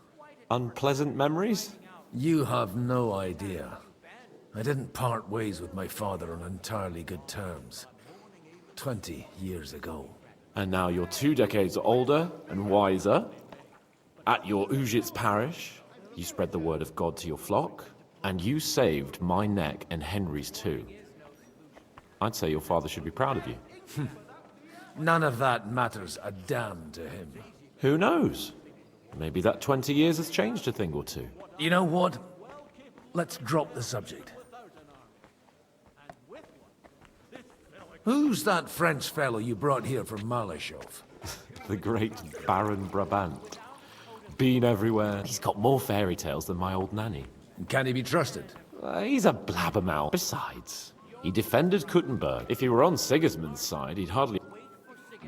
Unpleasant memories? You have no idea. I didn't part ways with my father on entirely good terms. 20 years ago. And now you're 2 decades older and wiser. At your Ujit's parish, you spread the word of God to your flock, and you saved my neck and Henry's too. I'd say your father should be proud of you. None of that matters a damn to him. Who knows? Maybe that 20 years has changed a thing or two. You know what? Let's drop the subject. Who's that French fellow you brought here from Malashov? The great Baron Brabant. Been everywhere. He's got more fairy tales than my old nanny. Can he be trusted? He's a blabbermouth. Besides, he defended Kuttenberg. If he were on Sigismund's side, he'd hardly...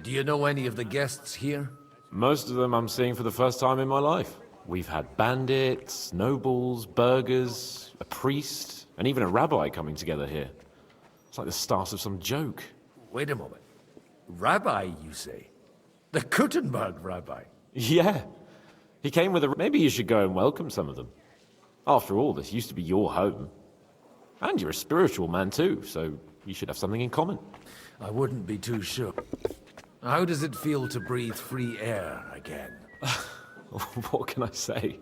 Do you know any of the guests here? Most of them I'm seeing for the first time in my life. We've had bandits, nobles, burghers, a priest, and even a rabbi coming together here. It's like the start of some joke. Wait a moment. Rabbi, you say? The Kuttenberg rabbi? Yeah. He came with a... Maybe you should go and welcome some of them. After all, this used to be your home. And you're a spiritual man too, so you should have something in common. I wouldn't be too sure. How does it feel to breathe free air again? What can I say?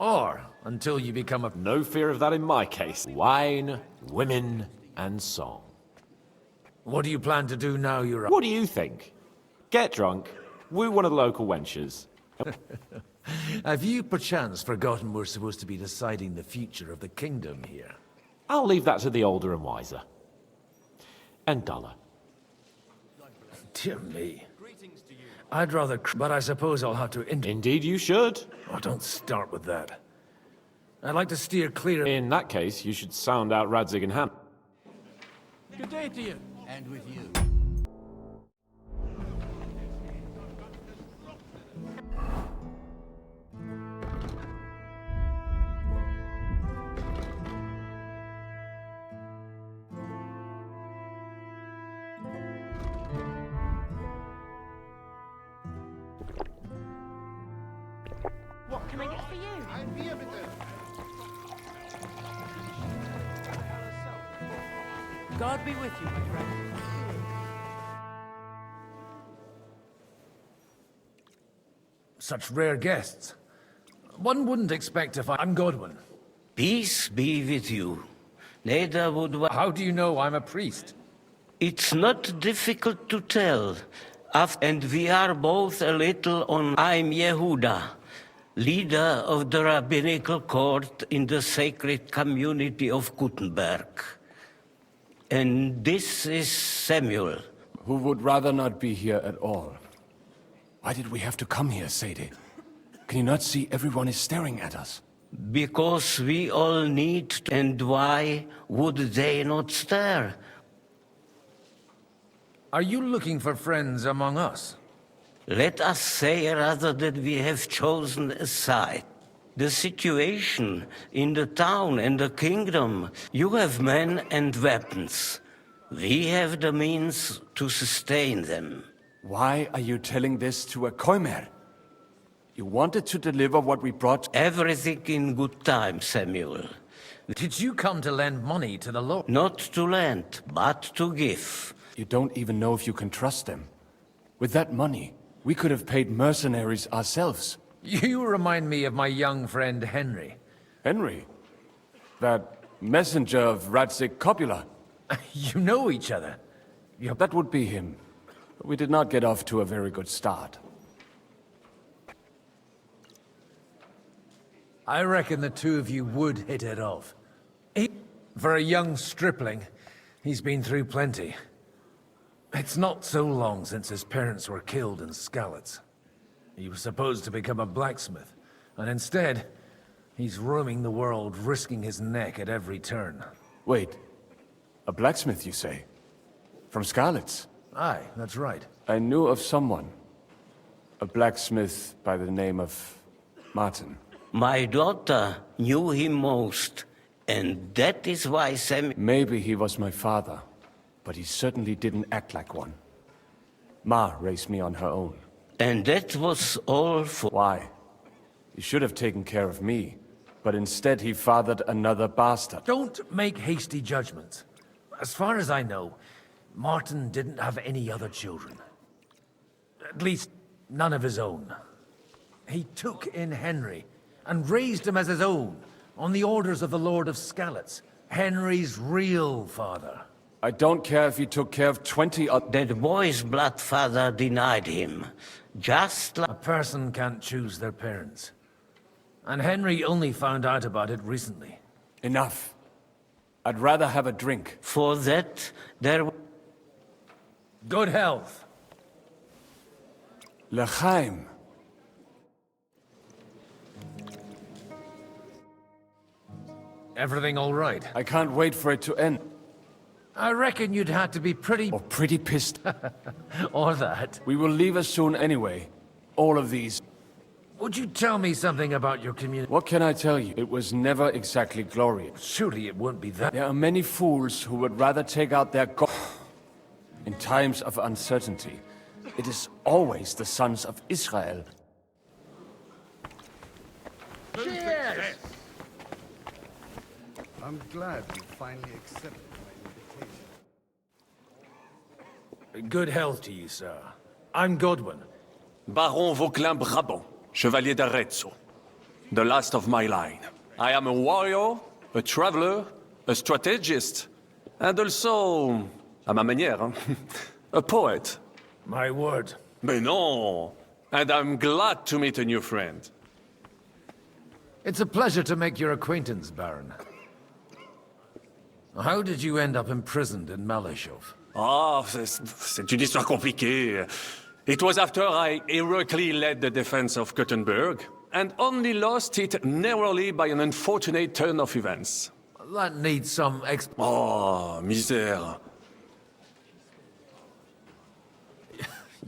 Or until you become a... No fear of that in my case. Wine, women, and song. What do you plan to do now you're... What do you think? Get drunk, woo one of the local wenches. Have you perchance forgotten we're supposed to be deciding the future of the kingdom here? I'll leave that to the older and wiser. And duller. Dear me. I'd rather... But I suppose I'll have to... Indeed you should. Oh, don't start with that. I'd like to steer clear... In that case, you should sound out Radzig and Ham. Good day to you. And with you. God be with you, my friend. Such rare guests. One wouldn't expect to find... I'm Godwin. Peace be with you. Neither would... How do you know I'm a priest? It's not difficult to tell. And we are both a little on... I'm Yehuda, leader of the rabbinical court in the sacred community of Gutenberg. And this is Samuel. Who would rather not be here at all. Why did we have to come here, Sadie? Can you not see everyone is staring at us? Because we all need to, and why would they not stare? Are you looking for friends among us? Let us say rather that we have chosen a side. The situation in the town and the kingdom. You have men and weapons. We have the means to sustain them. Why are you telling this to a Koimer? You wanted to deliver what we brought... Everything in good time, Samuel. Did you come to lend money to the Lord? Not to lend, but to give. You don't even know if you can trust them. With that money, we could have paid mercenaries ourselves. You remind me of my young friend Henry. Henry? That messenger of Radzik Copula? You know each other. That would be him. We did not get off to a very good start. I reckon the two of you would hit it off. For a young stripling, he's been through plenty. It's not so long since his parents were killed in Skalitz. He was supposed to become a blacksmith, and instead, he's roaming the world, risking his neck at every turn. Wait, a blacksmith, you say? From Skalitz? Aye, that's right. I knew of someone. A blacksmith by the name of Martin. My daughter knew him most, and that is why Sam... Maybe he was my father, but he certainly didn't act like one. Ma raised me on her own. And that was all for... Why? He should have taken care of me, but instead he fathered another bastard. Don't make hasty judgments. As far as I know, Martin didn't have any other children. At least, none of his own. He took in Henry and raised him as his own, on the orders of the Lord of Skalitz, Henry's real father. I don't care if he took care of 20 other... That boy's blood father denied him. Just like... A person can't choose their parents. And Henry only found out about it recently. Enough. I'd rather have a drink. For that, there... Good health. L'chaim. Everything all right? I can't wait for it to end. I reckon you'd have to be pretty... Or pretty pissed. Or that. We will leave us soon anyway. All of these. Would you tell me something about your community? What can I tell you? It was never exactly glorious. Surely it won't be that. There are many fools who would rather take out their god. In times of uncertainty, it is always the sons of Israel. Cheers! I'm glad you finally accepted my invitation. Good health to you, sir. I'm Godwin. Baron Vauquelin-Brabant, Chevalier d'Arezzo. The last of my line. I am a warrior, a traveler, a strategist, and also, à ma manière, a poet. My word. Mais non! And I'm glad to meet a new friend. It's a pleasure to make your acquaintance, Baron. How did you end up imprisoned in Malashov? Ah, c'est une histoire compliquée. It was after I heroically led the defense of Gothenburg, and only lost it narrowly by an unfortunate turn of events. That needs some Oh, misère.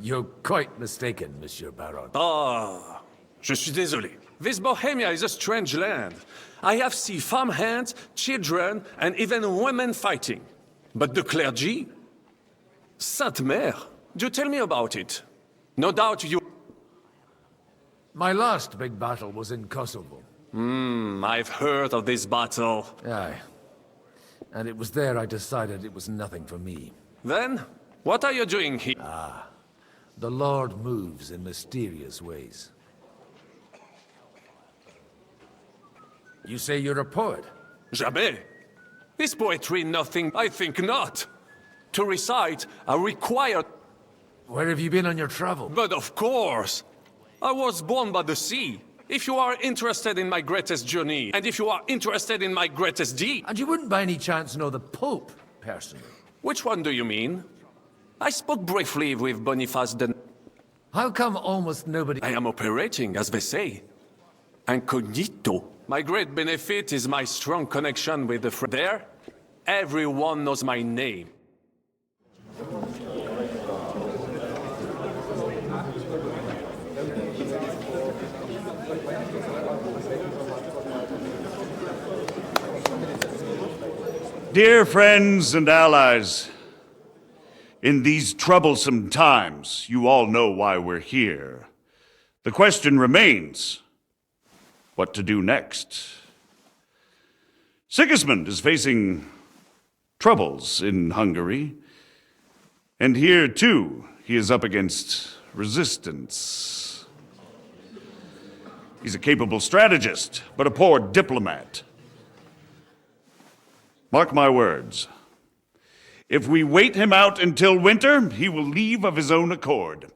You're quite mistaken, Monsieur Baron. Ah, je suis désolé. This Bohemia is a strange land. I have seen farmhands, children, and even women fighting. But the clergy? Sainte Mère, do tell me about it. No doubt you... My last big battle was in Kosovo. I've heard of this battle. Aye. And it was there I decided it was nothing for me. Then, what are you doing here? The Lord moves in mysterious ways. You say you're a poet? Jamais. Is poetry nothing? I think not. To recite, I require... Where have you been on your travel? But of course! I was born by the sea. If you are interested in my greatest journey, and if you are interested in my greatest deed... And you wouldn't by any chance know the Pope, personally? Which one do you mean? I spoke briefly with Boniface the... How come almost nobody... I am operating, as they say. Incognito. My great benefit is my strong connection with the there. Everyone knows my name. Dear friends and allies, in these troublesome times, you all know why we're here. The question remains, what to do next? Sigismund is facing troubles in Hungary, and here, too, he is up against resistance. He's a capable strategist, but a poor diplomat. Mark my words. If we wait him out until winter, he will leave of his own accord.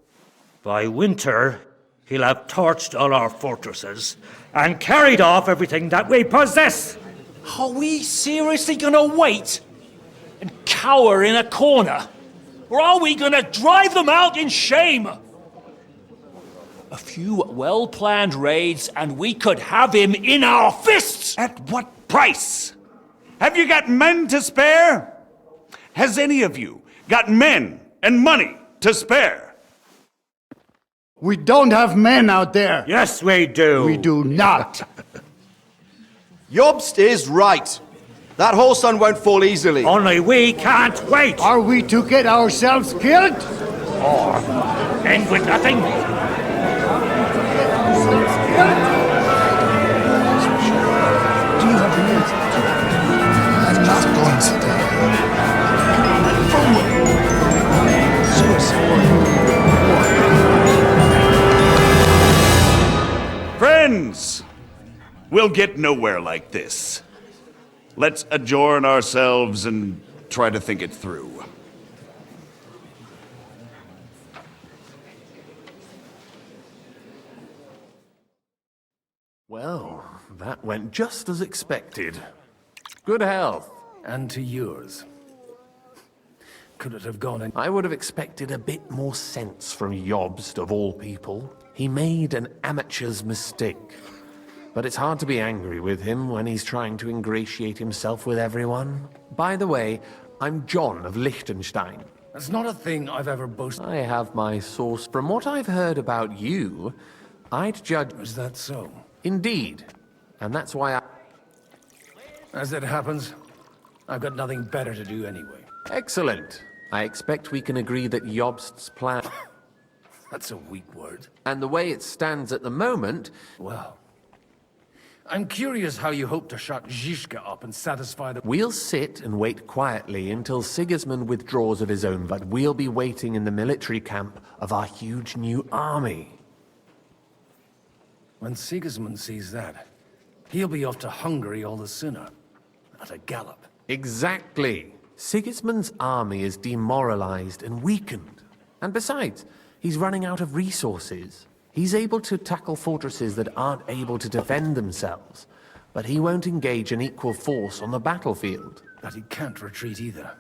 By winter, he'll have torched all our fortresses and carried off everything that we possess. Are we seriously gonna wait and cower in a corner? Or are we gonna drive them out in shame? A few well-planned raids and we could have him in our fists! At what price? Have you got men to spare? Has any of you got men and money to spare? We don't have men out there. Yes, we do. We do not. Jobst is right. That whole sun won't fall easily. Only we can't wait. Are we to get ourselves killed? Or end with nothing? I'm not going to die. Friends, we'll get nowhere like this. Let's adjourn ourselves and try to think it through. Well, that went just as expected. Good health. And to yours. Could it have gone in? I would have expected a bit more sense from Jobst, of all people. He made an amateur's mistake. But it's hard to be angry with him when he's trying to ingratiate himself with everyone. By the way, I'm John of Liechtenstein. That's not a thing I've ever boasted. I have my source. From what I've heard about you, I'd judge... Is that so? Indeed. And that's why I... As it happens, I've got nothing better to do anyway. Excellent. I expect we can agree that Jobst's plan... That's a weak word. And the way it stands at the moment... Well... I'm curious how you hope to shut Zizka up and satisfy the... We'll sit and wait quietly until Sigismund withdraws of his own, but we'll be waiting in the military camp of our huge new army. When Sigismund sees that, he'll be off to Hungary all the sooner. At a gallop. Exactly. Sigismund's army is demoralized and weakened. And besides, he's running out of resources. He's able to tackle fortresses that aren't able to defend themselves, but he won't engage an equal force on the battlefield. But he can't retreat either.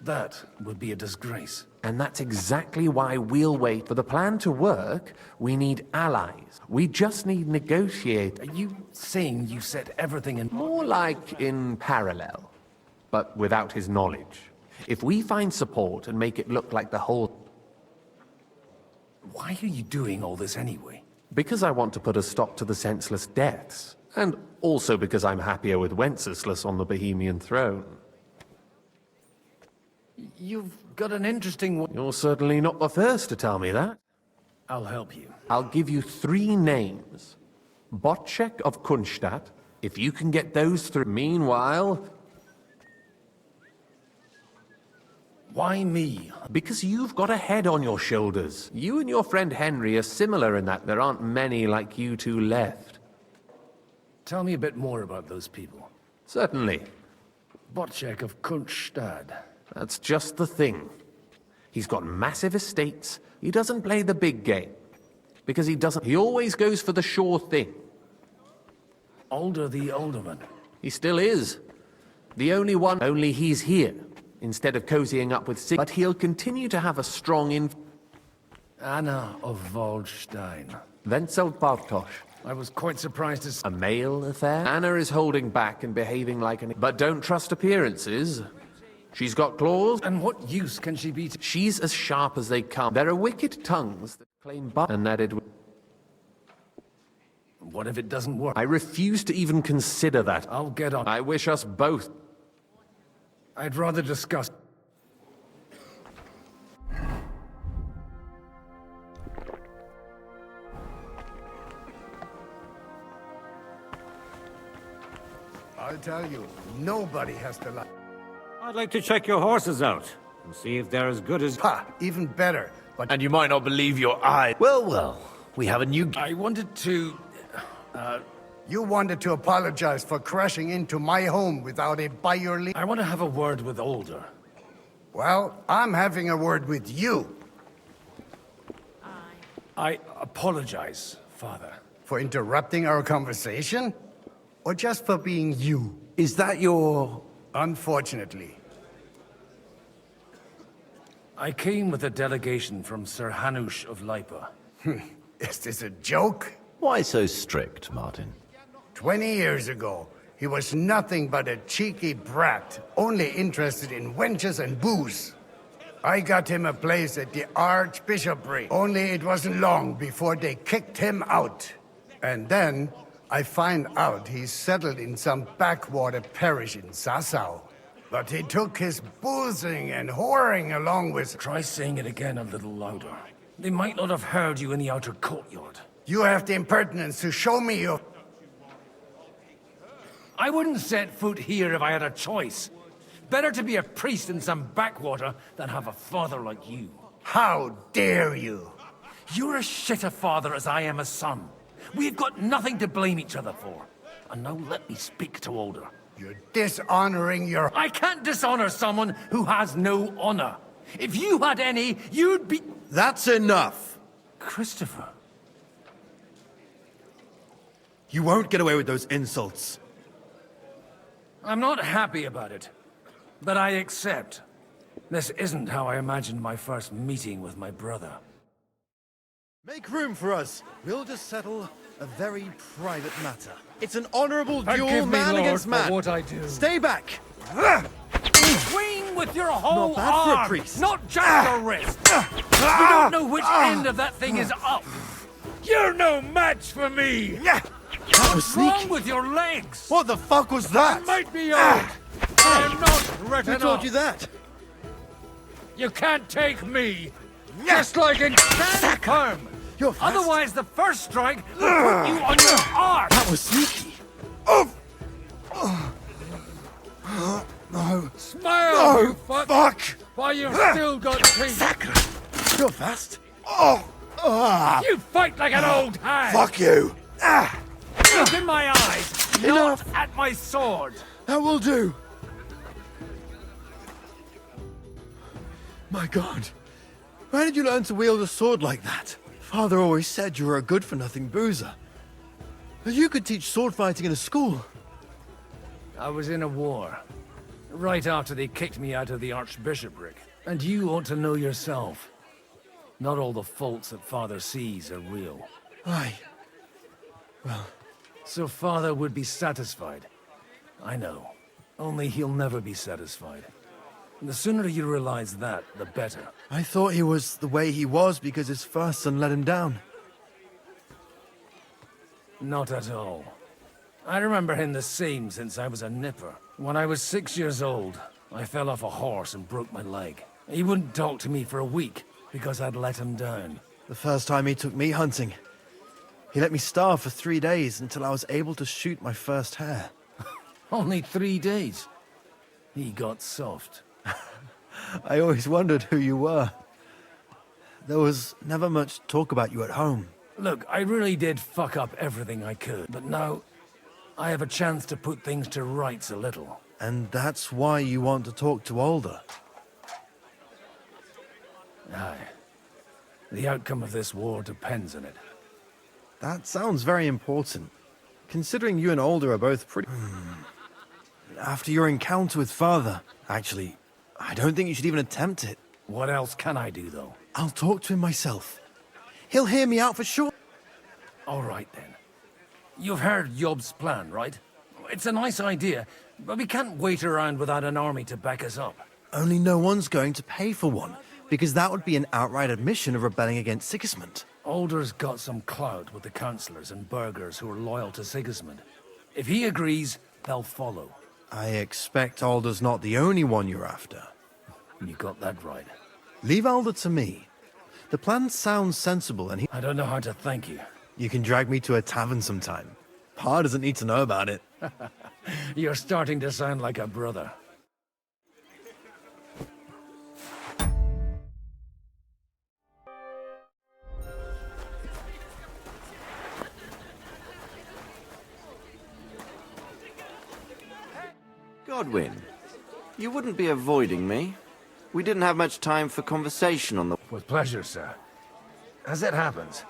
That would be a disgrace. And that's exactly why we'll wait. For the plan to work, we need allies. We just need negotiate. Are you saying you set everything in... More like in parallel, but without his knowledge. If we find support and make it look like the whole... Why are you doing all this anyway? Because I want to put a stop to the senseless deaths. And also because I'm happier with Wenceslas on the Bohemian throne. You've got an interesting one. You're certainly not the first to tell me that. I'll help you. I'll give you 3 names. Botchek of Kunstadt. If you can get those through. Meanwhile... Why me? Because you've got a head on your shoulders. You and your friend Henry are similar in that there aren't many like you two left. Tell me a bit more about those people. Certainly. Botchek of Kunstadt. That's just the thing. He's got massive estates. He doesn't play the big game. Because he doesn't. He always goes for the sure thing. Alder the Alderman. He still is. The only one. Only he's here. Instead of cozying up with Sig. But he'll continue to have a strong Anna of Waldstein. Wenzel Bartosz. I was quite surprised to see. A male affair? Anna is holding back and behaving like an... But don't trust appearances. She's got claws. And what use can she be to... She's as sharp as they come. There are wicked tongues that claim and that it... What if it doesn't work? I refuse to even consider that. I'll get on. I wish us both... I'd rather discuss... I'll tell you, nobody has to lie. I'd like to check your horses out and see if they're as good as... Ha! Even better. But And you might not believe your eyes. Well, we have a new... I wanted to... You wanted to apologize for crashing into my home without it by your leave? I want to have a word with Alder. Well, I'm having a word with you. I apologize, Father. For interrupting our conversation? Or just for being you? Is that your... Unfortunately. I came with a delegation from Sir Hanush of Lipa. Is this a joke? Why so strict, Martin? 20 years ago, he was nothing but a cheeky brat, only interested in wenches and booze. I got him a place at the Archbishopric, only it wasn't long before they kicked him out. And then, I find out he's settled in some backwater parish in Sassau. But he took his boozing and whoring along with... Try saying it again a little louder. They might not have heard you in the outer courtyard. You have the impertinence to show me your... I wouldn't set foot here if I had a choice. Better to be a priest in some backwater than have a father like you. How dare you? You're as shit a father as I am a son. We've got nothing to blame each other for. And now let me speak to Alder. You're dishonoring your... I can't dishonor someone who has no honor. If you had any, you'd be... That's enough. Christopher. You won't get away with those insults. I'm not happy about it, but I accept. This isn't how I imagined my first meeting with my brother. Make room for us. We'll just settle a very private matter. It's an honorable duel, Forgive me, man Lord, against man. for what I do. Stay back. Swing with your whole Not bad for a arm, priest. not just your wrist. You don't know which end of that thing is up. You're no match for me. That was What's wrong sneaky. with your legs? What the fuck was that? I might be old. I'm not retinol. Who taught you that? You can't take me. Just like in stand firm. You're fast. Otherwise, the first strike will put you on your arse. That was sneaky. No. Smile, No. you fuck. Fuck. While you've still got teeth. You're fast. You fight like an old hag. Fuck you. Look in my eyes, not at my sword. That will do. My God. Where did you learn to wield a sword like that? Father always said you were a good-for-nothing boozer. But you could teach sword fighting in a school. I was in a war. Right after they kicked me out of the Archbishopric. And you ought to know yourself. Not all the faults that Father sees are real. Aye. Well... So Father would be satisfied. I know. Only he'll never be satisfied. And the sooner you realize that, the better. I thought he was the way he was because his first son let him down. Not at all. I remember him the same since I was a nipper. When I was 6 years old, I fell off a horse and broke my leg. He wouldn't talk to me for a week because I'd let him down. The first time he took me hunting. He let me starve for 3 days until I was able to shoot my first hare. Only 3 days. He got soft. I always wondered who you were. There was never much talk about you at home. Look, I really did fuck up everything I could, but now I have a chance to put things to rights a little. And that's why you want to talk to Alder. Aye. The outcome of this war depends on it. That sounds very important, considering you and Alder are both pretty... After your encounter with Father, actually, I don't think you should even attempt it. What else can I do, though? I'll talk to him myself. He'll hear me out for sure. All right, then. You've heard Yob's plan, right? It's a nice idea, but we can't wait around without an army to back us up. Only no one's going to pay for one, because that would be an outright admission of rebelling against Sigismund. Alder's got some clout with the councillors and burghers who are loyal to Sigismund. If he agrees, they'll follow. I expect Alder's not the only one you're after. You got that right. Leave Alder to me. The plan sounds sensible and I don't know how to thank you. You can drag me to a tavern sometime. Pa doesn't need to know about it. You're starting to sound like a brother. Godwin, you wouldn't be avoiding me. We didn't have much time for conversation on the... With pleasure, sir. As it happens,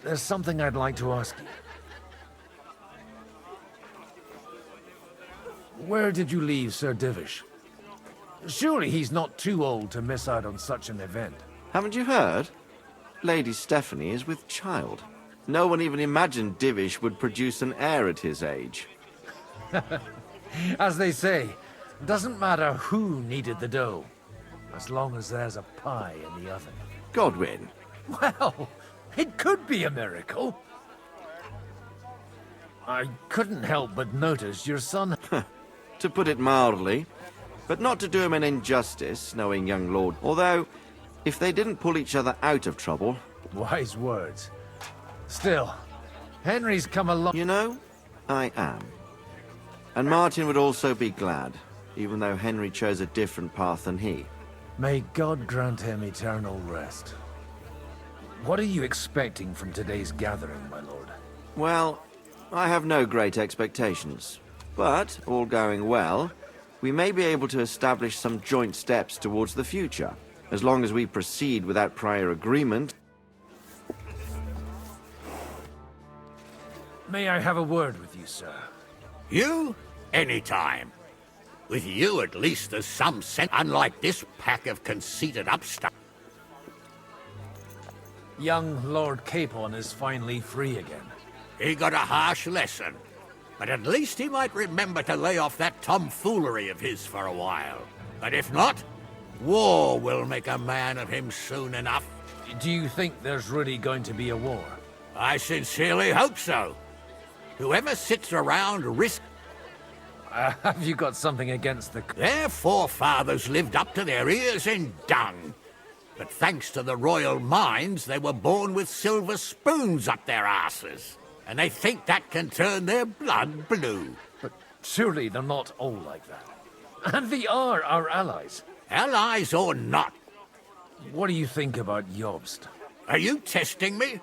there's something I'd like to ask you. Where did you leave Sir Divish? Surely he's not too old to miss out on such an event. Haven't you heard? Lady Stephanie is with child. No one even imagined Divish would produce an heir at his age. As they say, doesn't matter who kneaded the dough, as long as there's a pie in the oven. Godwin. Well, it could be a miracle. I couldn't help but notice your son... To put it mildly, but not to do him an injustice, knowing young Lord. Although, if they didn't pull each other out of trouble... Wise words. Still, Henry's come along... You know, I am. And Martin would also be glad, even though Henry chose a different path than he. May God grant him eternal rest. What are you expecting from today's gathering, my lord? Well, I have no great expectations. But, all going well, we may be able to establish some joint steps towards the future, as long as we proceed without prior agreement. May I have a word with you, sir? You? Anytime. With you, at least, there's some sense, unlike this pack of conceited upstarts. Young Lord Capon is finally free again. He got a harsh lesson, but at least he might remember to lay off that tomfoolery of his for a while. But if not, war will make a man of him soon enough. Do you think there's really going to be a war? I sincerely hope so. Whoever sits around risks... Have you got something against the... Their forefathers lived up to their ears in dung. But thanks to the royal mines, they were born with silver spoons up their asses. And they think that can turn their blood blue. But surely they're not all like that. And they are our allies. Allies or not. What do you think about Jobst? Are you testing me?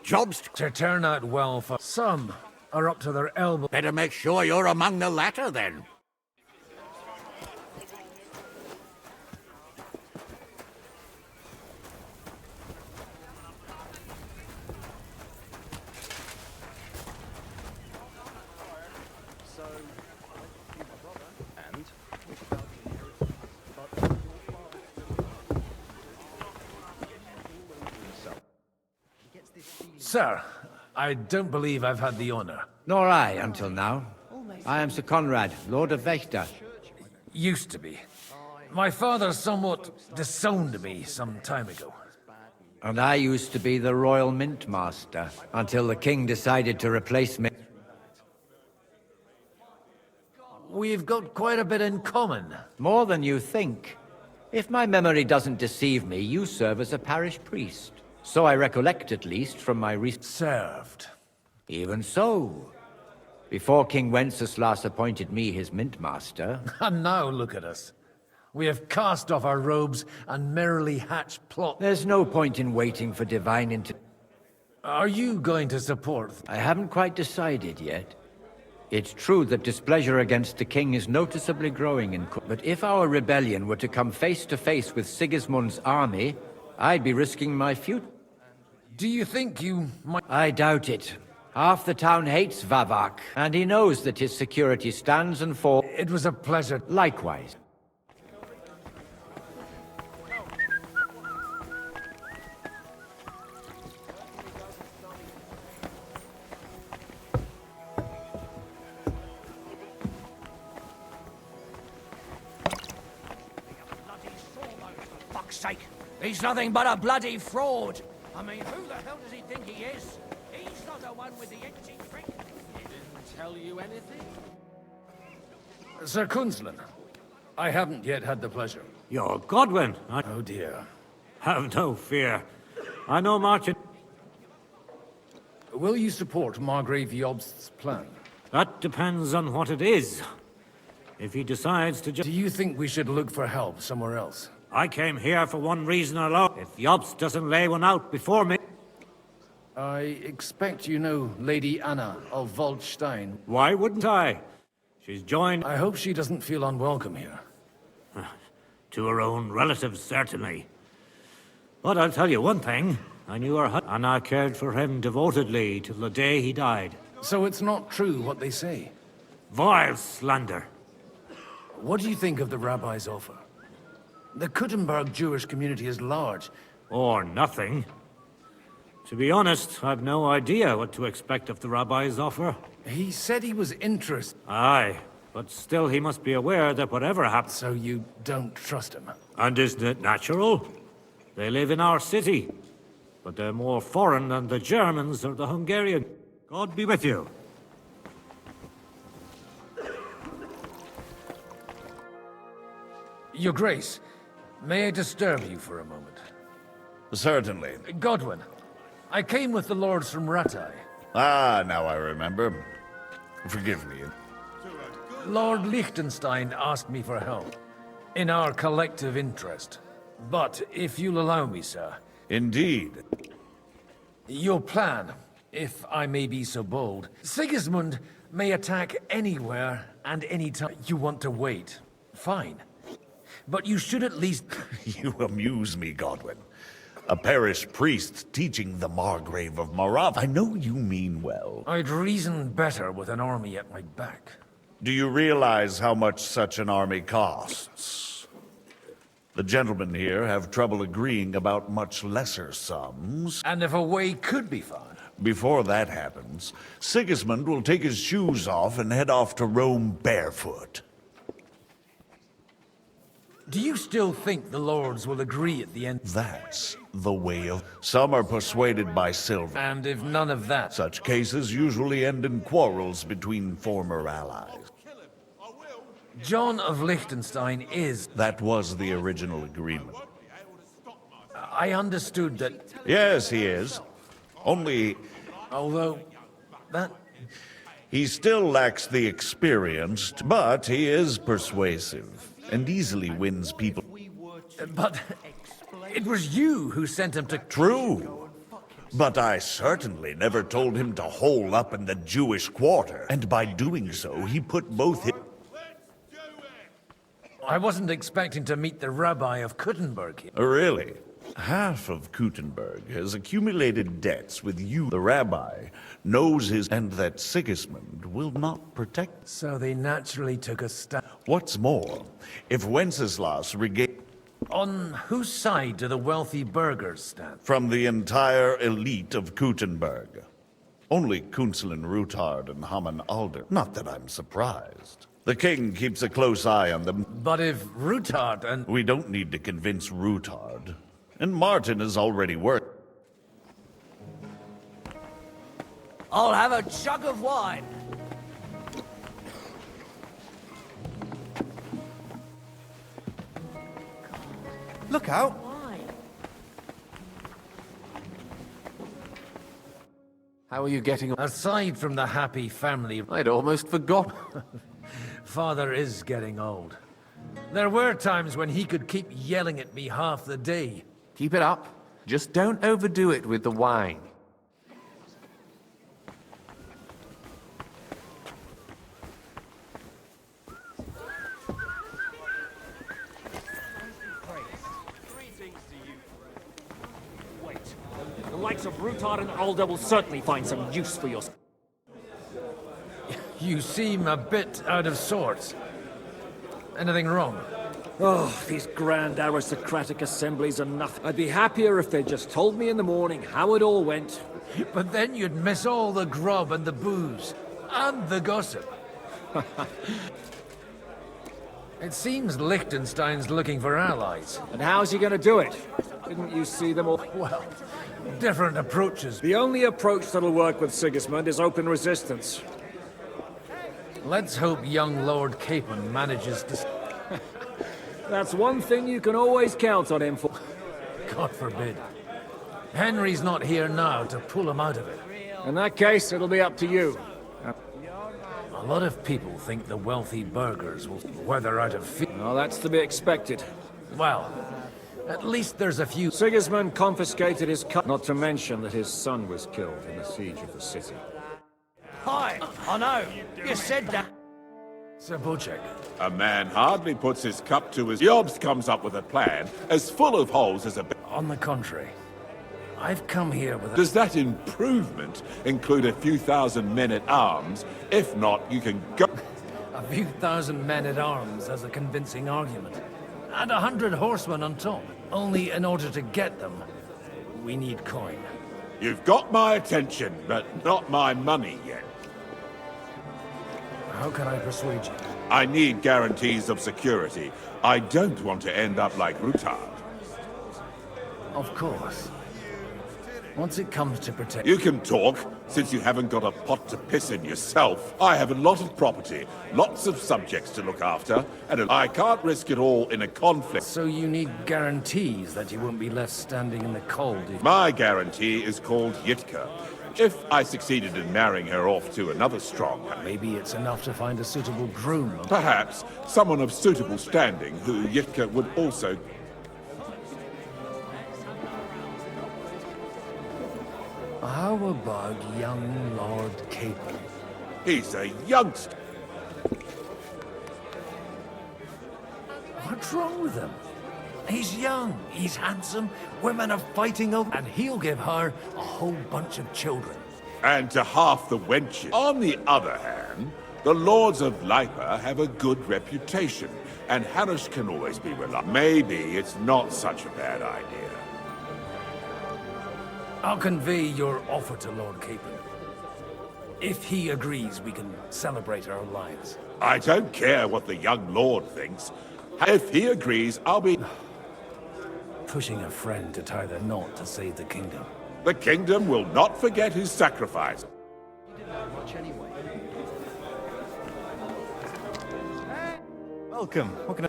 Jobst... To turn out well for... Some are up to their elbow. Better make sure you're among the latter, then. Sir, I don't believe I've had the honor. Nor I, until now. I am Sir Conrad, Lord of Wächter. Used to be. My father somewhat disowned me some time ago. And I used to be the Royal Mint Master, until the King decided to replace me. We've got quite a bit in common. More than you think. If my memory doesn't deceive me, you serve as a parish priest. So I recollect, at least, from my recent... Served. Even so. Before King Wenceslas appointed me his mint master... And now look at us. We have cast off our robes and merrily hatched plot. There's no point in waiting for divine Are you going to support? I haven't quite decided yet. It's true that displeasure against the king is noticeably growing in... But if our rebellion were to come face to face with Sigismund's army, I'd be risking my future. Do you think you might... I doubt it. Half the town hates Vavak, and he knows that his security stands and falls. It was a pleasure. Likewise. For fuck's sake! He's nothing but a bloody fraud! I mean, who the hell does he think he is? He's not the one with the itchy trick. He didn't tell you anything? Sir Kunzlin, I haven't yet had the pleasure. You're Godwin. Oh dear. Have no fear. I know Martin. Will you support Margrave Jobst's plan? That depends on what it is. If he decides to Do you think we should look for help somewhere else? I came here for one reason alone. If Jobst doesn't lay one out before me... I expect you know Lady Anna of Waldstein. Why wouldn't I? She's joined... I hope she doesn't feel unwelcome here. To her own relatives, certainly. But I'll tell you one thing. I knew her husband, and I cared for him devotedly till the day he died. So it's not true what they say? Vile slander. What do you think of the rabbi's offer? The Kuttenberg Jewish community is large. Or nothing. To be honest, I've no idea what to expect of the rabbi's offer. He said he was interested. Aye, but still he must be aware that whatever happens... So you don't trust him? And isn't it natural? They live in our city. But they're more foreign than the Germans or the Hungarian. God be with you. Your Grace, may I disturb you for a moment? Certainly. Godwin, I came with the lords from Rattay. Ah, now I remember. Forgive me. Lord Liechtenstein asked me for help, in our collective interest. But if you'll allow me, sir... Indeed. Your plan, if I may be so bold. Sigismund may attack anywhere and anytime. You want to wait. Fine. But you should at least... You amuse me, Godwin. A parish priest teaching the Margrave of Morav. I know you mean well. I'd reason better with an army at my back. Do you realize how much such an army costs? The gentlemen here have trouble agreeing about much lesser sums. And if a way could be found? Before that happens, Sigismund will take his shoes off and head off to Rome barefoot. Do you still think the lords will agree at the end? That's the way of... Some are persuaded by silver. And if none of that? Such cases usually end in quarrels between former allies. John of Liechtenstein is... That was the original agreement. I understood that... Yes, he is. Only... Although... that... He still lacks the experience, but he is persuasive. And easily wins people. But it was you who sent him to... True. But I certainly never told him to hole up in the Jewish quarter. And by doing so, he put both his... I wasn't expecting to meet the rabbi of Kuttenberg here. Really? Half of Kuttenberg has accumulated debts with you. The rabbi knows his... and that Sigismund will not protect... So they naturally took a stand. What's more, if Wenceslas regains... On whose side do the wealthy burghers stand? From the entire elite of Kuttenberg. Only Kunzelin Ruthard and Haman Alder. Not that I'm surprised. The king keeps a close eye on them. But if Ruthard and... We don't need to convince Ruthard. And Martin has already worked. I'll have a jug of wine. Look out! How are you getting on? Aside from the happy family, I'd almost forgotten. Father is getting old. There were times when he could keep yelling at me half the day. Keep it up. Just don't overdo it with the wine. The likes of Rutard and Alder will certainly find some use for your... You seem a bit out of sorts. Anything wrong? Oh, these grand aristocratic assemblies are nothing. I'd be happier if they just told me in the morning how it all went. But then you'd miss all the grub and the booze. And the gossip. It seems Liechtenstein's looking for allies. And how's he gonna do it? Didn't you see them all? Well, different approaches. The only approach that'll work with Sigismund is open resistance. Let's hope young Lord Capon manages to... That's one thing you can always count on him for. God forbid. Henry's not here now to pull him out of it. In that case, it'll be up to you. A lot of people think the wealthy burghers will weather out of fear. Well, that's to be expected. Well, at least there's a few... Sigismund confiscated his cut, not to mention that his son was killed in the siege of the city. Hi, I know. You said that. Sir Bocek. A man hardly puts his cup to his... Jobs comes up with a plan as full of holes as a... On the contrary, I've come here with a... Does that improvement include a few thousand men-at-arms? If not, you can go... A few thousand men-at-arms as a convincing argument. And 100 horsemen on top. Only in order to get them, we need coin. You've got my attention, but not my money yet. How can I persuade you? I need guarantees of security. I don't want to end up like Rutard. Of course. Once it comes to protect... You can talk, since you haven't got a pot to piss in yourself. I have a lot of property, lots of subjects to look after, and I can't risk it all in a conflict. So you need guarantees that you won't be left standing in the cold if... My guarantee is called Yitka. If I succeeded in marrying her off to another strong... Maybe it's enough to find a suitable groom. Perhaps someone of suitable standing who Yitka would also... How about young Lord Capon? He's a youngster. What's wrong with him? He's young, he's handsome, women are fighting over... And he'll give her a whole bunch of children. And to half the wenches. On the other hand, the Lords of Lipa have a good reputation, and Harish can always be relied. Maybe it's not such a bad idea. I'll convey your offer to Lord Capon. If he agrees, we can celebrate our lives. I don't care what the young lord thinks. If he agrees, I'll be... Pushing a friend to tie the knot to save the kingdom. The kingdom will not forget his sacrifice. Welcome. What can I...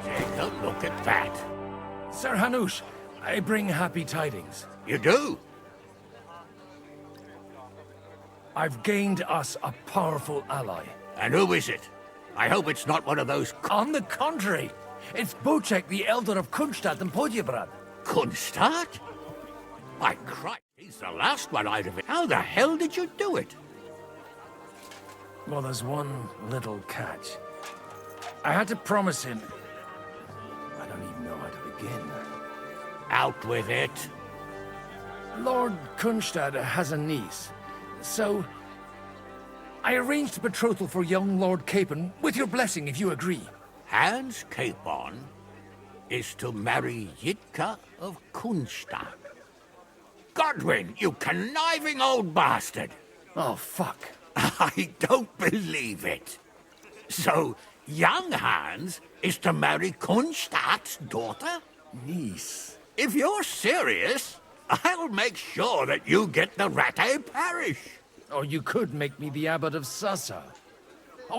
Take a look at that. Sir Hanush, I bring happy tidings. You do? I've gained us a powerful ally. And who is it? I hope it's not one of those... On the contrary, it's Bocek, the elder of Kunstadt and Podjebrad. Kunstadt? By Christ, he's the last one out of it. How the hell did you do it? Well, there's one little catch. I had to promise him... I don't even know how to begin. Out with it. Lord Kunstadt has a niece, so... I arranged a betrothal for young Lord Capon, with your blessing if you agree. Hans Capon is to marry Yitka of Kunstadt. Godwin, you conniving old bastard! Oh, fuck. I don't believe it. So, young Hans is to marry Kunstadt's daughter? Niece. If you're serious, I'll make sure that you get the Rattay parish. Or you could make me the abbot of Sassa.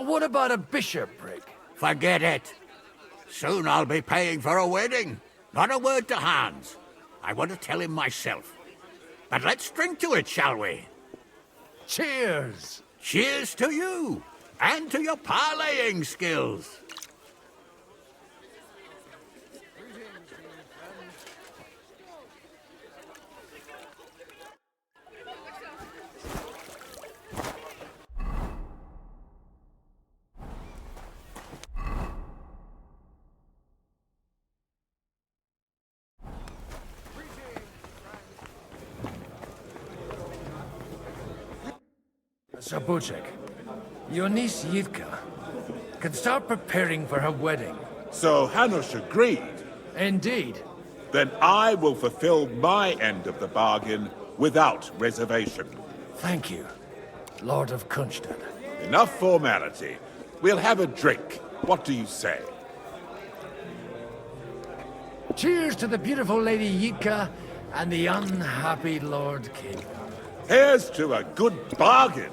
What about a bishopric? Forget it. Soon I'll be paying for a wedding. Not a word to Hans. I want to tell him myself. But let's drink to it, shall we? Cheers! Cheers to you, and to your parleying skills. Sabuchek, your niece Yitka can start preparing for her wedding. So Hanush agreed. Indeed. Then I will fulfill my end of the bargain without reservation. Thank you, Lord of Kunstad. Enough formality. We'll have a drink. What do you say? Cheers to the beautiful Lady Yitka and the unhappy Lord King. Here's to a good bargain.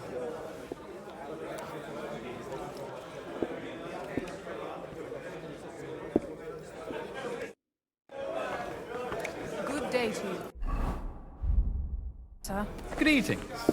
Good day to you. Sir? Greetings.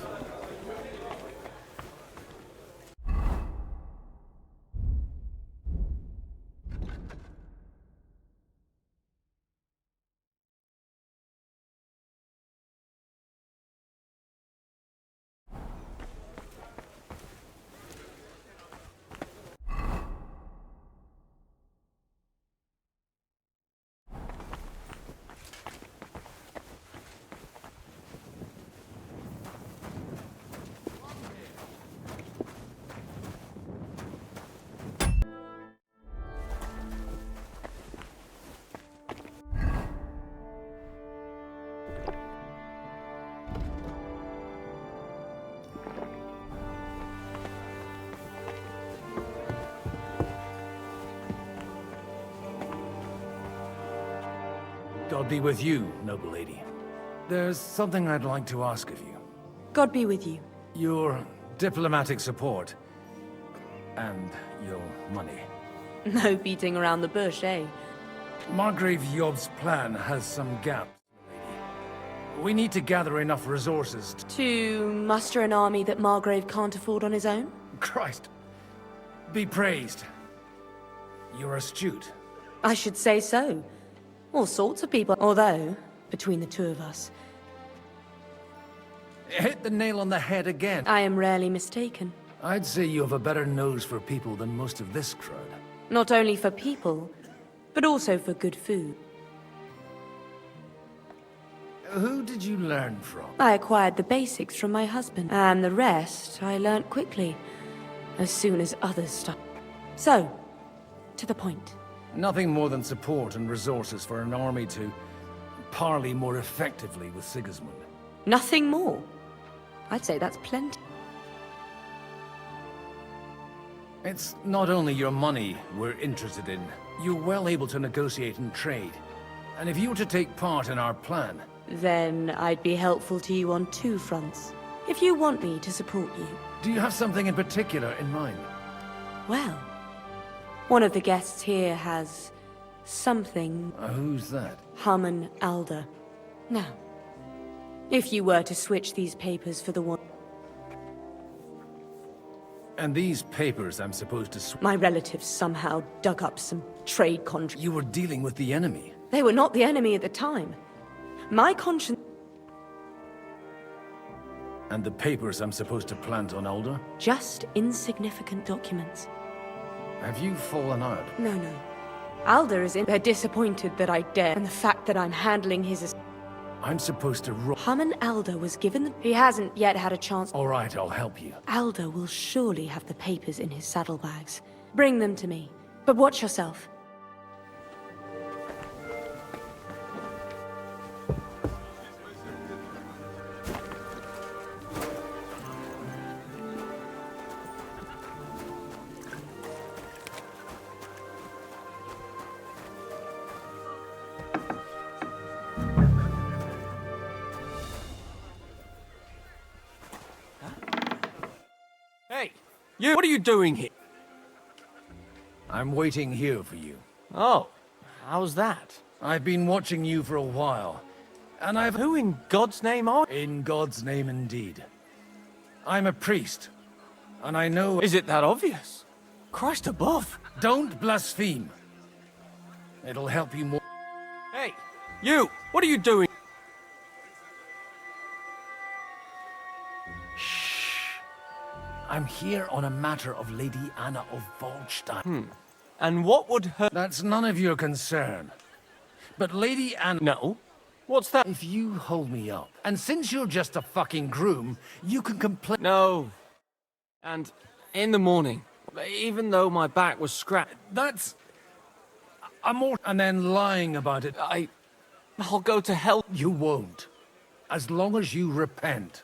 God be with you, noble lady. There's something I'd like to ask of you. God be with you. Your diplomatic support. And your money. No beating around the bush, eh? Margrave Yob's plan has some gaps, lady. We need to gather enough resources To muster an army that Margrave can't afford on his own? Christ. Be praised. You're astute. I should say so. All sorts of people. Although, between the two of us, Hit the nail on the head again. I am rarely mistaken. I'd say you have a better nose for people than most of this crowd. Not only for people, but also for good food. Who did you learn from? I acquired the basics from my husband, and the rest I learnt quickly, as soon as others stopped. So, to the point. Nothing more than support and resources for an army to parley more effectively with Sigismund. Nothing more. I'd say that's plenty. It's not only your money we're interested in. You're well able to negotiate and trade. And if you were to take part in our plan... Then I'd be helpful to you on two fronts. If you want me to support you. Do you have something in particular in mind? Well, one of the guests here has something... Who's that? Harman Alder. Now, if you were to switch these papers for the one... And these papers I'm supposed to... My relatives somehow dug up some trade contracts. You were dealing with the enemy. They were not the enemy at the time. My conscience... And the papers I'm supposed to plant on Alder? Just insignificant documents. Have you fallen out? No, no. Alder is in... They're disappointed that I dare, and the fact that I'm handling his... I'm supposed to... Harman Alder was given the... He hasn't yet had a chance... All right, I'll help you. Alder will surely have the papers in his saddlebags. Bring them to me. But watch yourself. Hey, you, what are you doing here? I'm waiting here for you. Oh, how's that? I've been watching you for a while, and I've... Who in God's name are... In God's name indeed. I'm a priest, and I know... Is it that obvious? Christ above. Don't blaspheme. It'll help you more... Hey, you! What are you doing? I'm here on a matter of Lady Anna of Waldstein. And what would her... That's none of your concern. But Lady Anna... No? What's that? If you hold me up, and since you're just a fucking groom, you can complain... No. And in the morning, even though my back was scratched... That's... I'm more... And then lying about it... I'll go to hell. You won't. As long as you repent.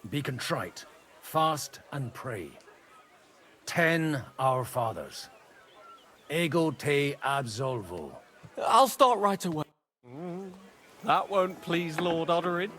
Be contrite. Fast and pray. 10 Our Fathers. Ego te absolvo. I'll start right away. That won't please Lord Oderin.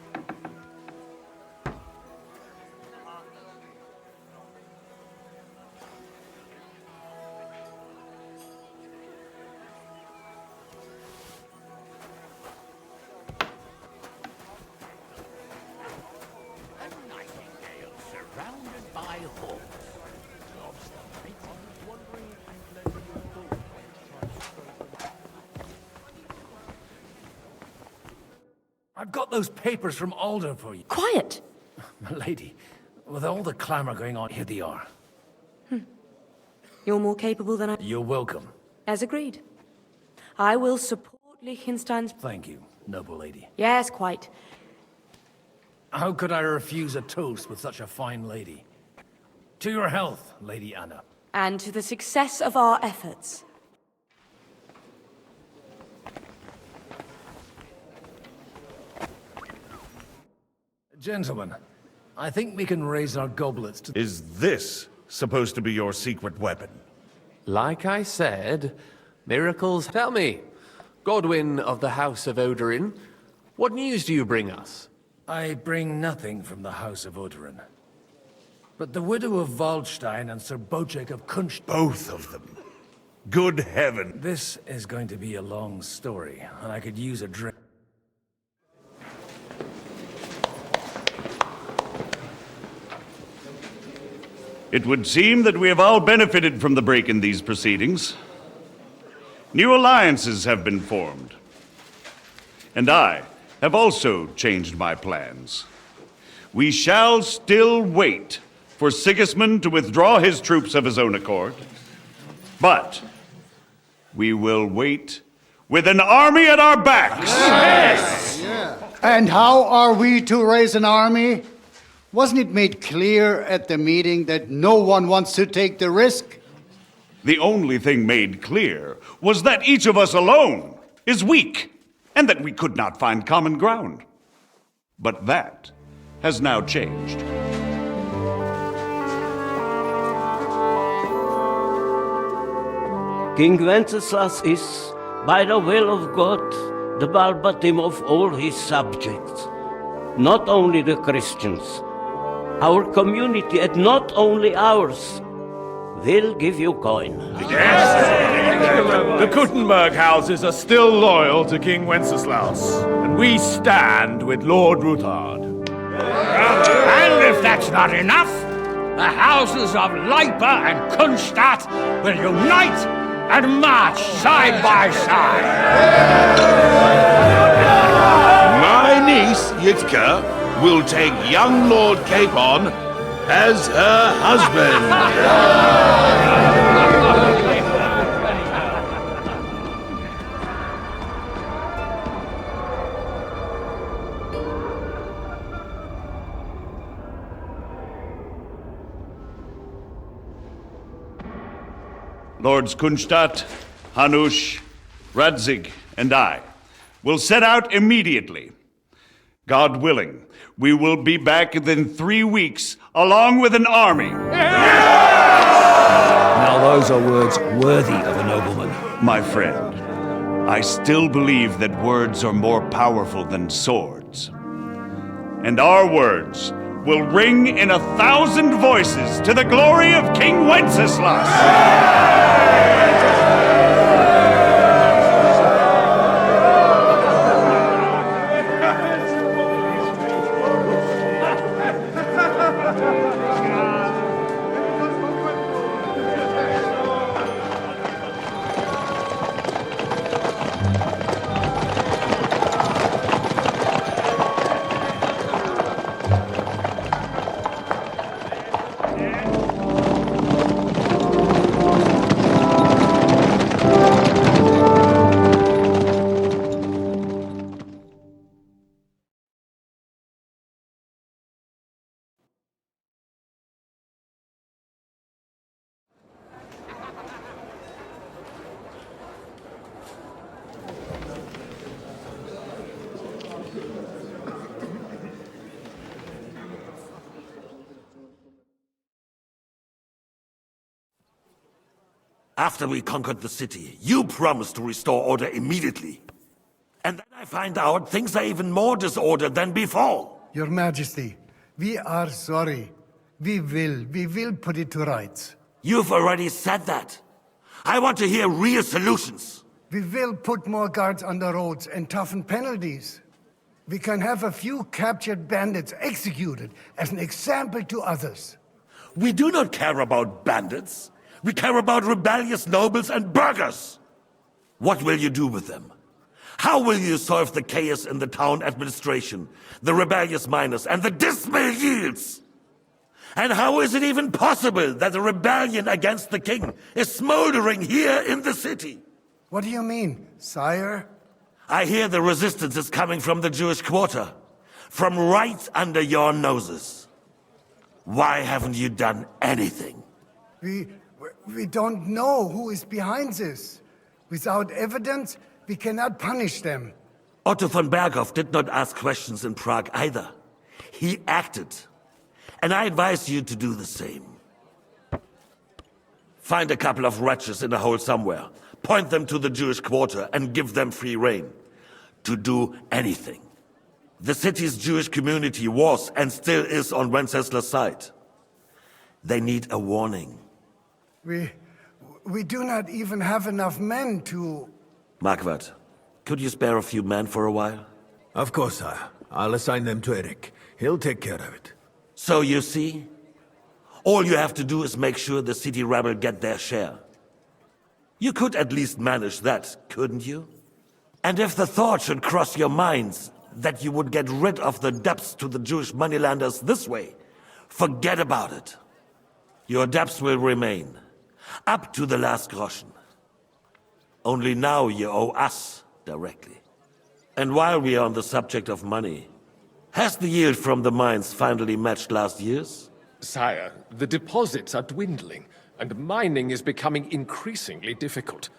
I've got those papers from Alder for you. Quiet! My lady, with all the clamour going on, here they are. You're more capable than I... You're welcome. As agreed. I will support Liechtenstein's... Thank you, noble lady. Yes, quite. How could I refuse a toast with such a fine lady? To your health, Lady Anna. And to the success of our efforts. Gentlemen, I think we can raise our goblets to... Is this supposed to be your secret weapon? Like I said, miracles. Tell me, Godwin of the House of Oderin, what news do you bring us? I bring nothing from the House of Oderin. But the widow of Waldstein and Sir Bocek of Kunst... Both of them. Good heaven. This is going to be a long story, and I could use a drink. It would seem that we have all benefited from the break in these proceedings. New alliances have been formed. And I have also changed my plans. We shall still wait for Sigismund to withdraw his troops of his own accord. But we will wait with an army at our backs. Yes! And how are we to raise an army? Wasn't it made clear at the meeting that no one wants to take the risk? The only thing made clear was that each of us alone is weak, and that we could not find common ground. But that has now changed. King Wenceslas is, by the will of God, the balbatim of all his subjects, not only the Christians. Our community, and not only ours, will give you coin. The Kuttenberg houses are still loyal to King Wenceslas, and we stand with Lord Ruthard. And if that's not enough, the houses of Leipa and Kunstadt will unite and march side by side. My niece, Yitka, will take young Lord Capon as her husband. Lords Kunstadt, Hanush, Radzig, and I will set out immediately. God willing, we will be back within 3 weeks, along with an army. Now those are words worthy of a nobleman. My friend, I still believe that words are more powerful than swords. And our words will ring in 1,000 voices to the glory of King Wenceslas. After we conquered the city, you promised to restore order immediately. And then I find out things are even more disordered than before. Your Majesty, we are sorry. We will put it to rights. You've already said that. I want to hear real solutions. We will put more guards on the roads and toughen penalties. We can have a few captured bandits executed as an example to others. We do not care about bandits. We care about rebellious nobles and burghers. What will you do with them? How will you solve the chaos in the town administration, the rebellious miners, and the dismal yields? And how is it even possible that a rebellion against the king is smoldering here in the city? What do you mean, sire? I hear the resistance is coming from the Jewish quarter, from right under your noses. Why haven't you done anything? We don't know who is behind this. Without evidence, we cannot punish them. Otto von Berghoff did not ask questions in Prague either. He acted. And I advise you to do the same. Find a couple of wretches in a hole somewhere, point them to the Jewish quarter, and give them free rein to do anything. The city's Jewish community was and still is on Wenceslas' side. They need a warning. We do not even have enough men to... Marquardt, could you spare a few men for a while? Of course, sire. I'll assign them to Eric. He'll take care of it. So you see, all you have to do is make sure the city rebel get their share. You could at least manage that, couldn't you? And if the thought should cross your minds that you would get rid of the debts to the Jewish moneylenders this way, forget about it. Your debts will remain, up to the last groschen. Only now you owe us directly. And while we are on the subject of money, has the yield from the mines finally matched last year's? Sire, the deposits are dwindling, and mining is becoming increasingly difficult.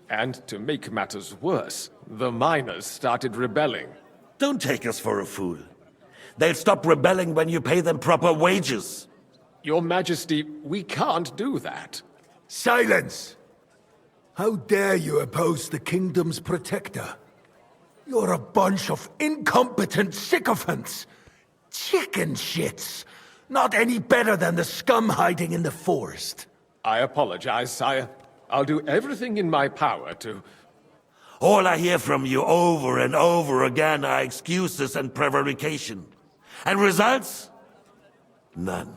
And to make matters worse, the miners started rebelling. Don't take us for a fool. They'll stop rebelling when you pay them proper wages. Your Majesty, we can't do that. Silence! How dare you oppose the kingdom's protector? You're a bunch of incompetent sycophants! Chicken shits! Not any better than the scum hiding in the forest. I apologize, sire. I'll do everything in my power to... All I hear from you over and over again are excuses and prevarication. And results? None.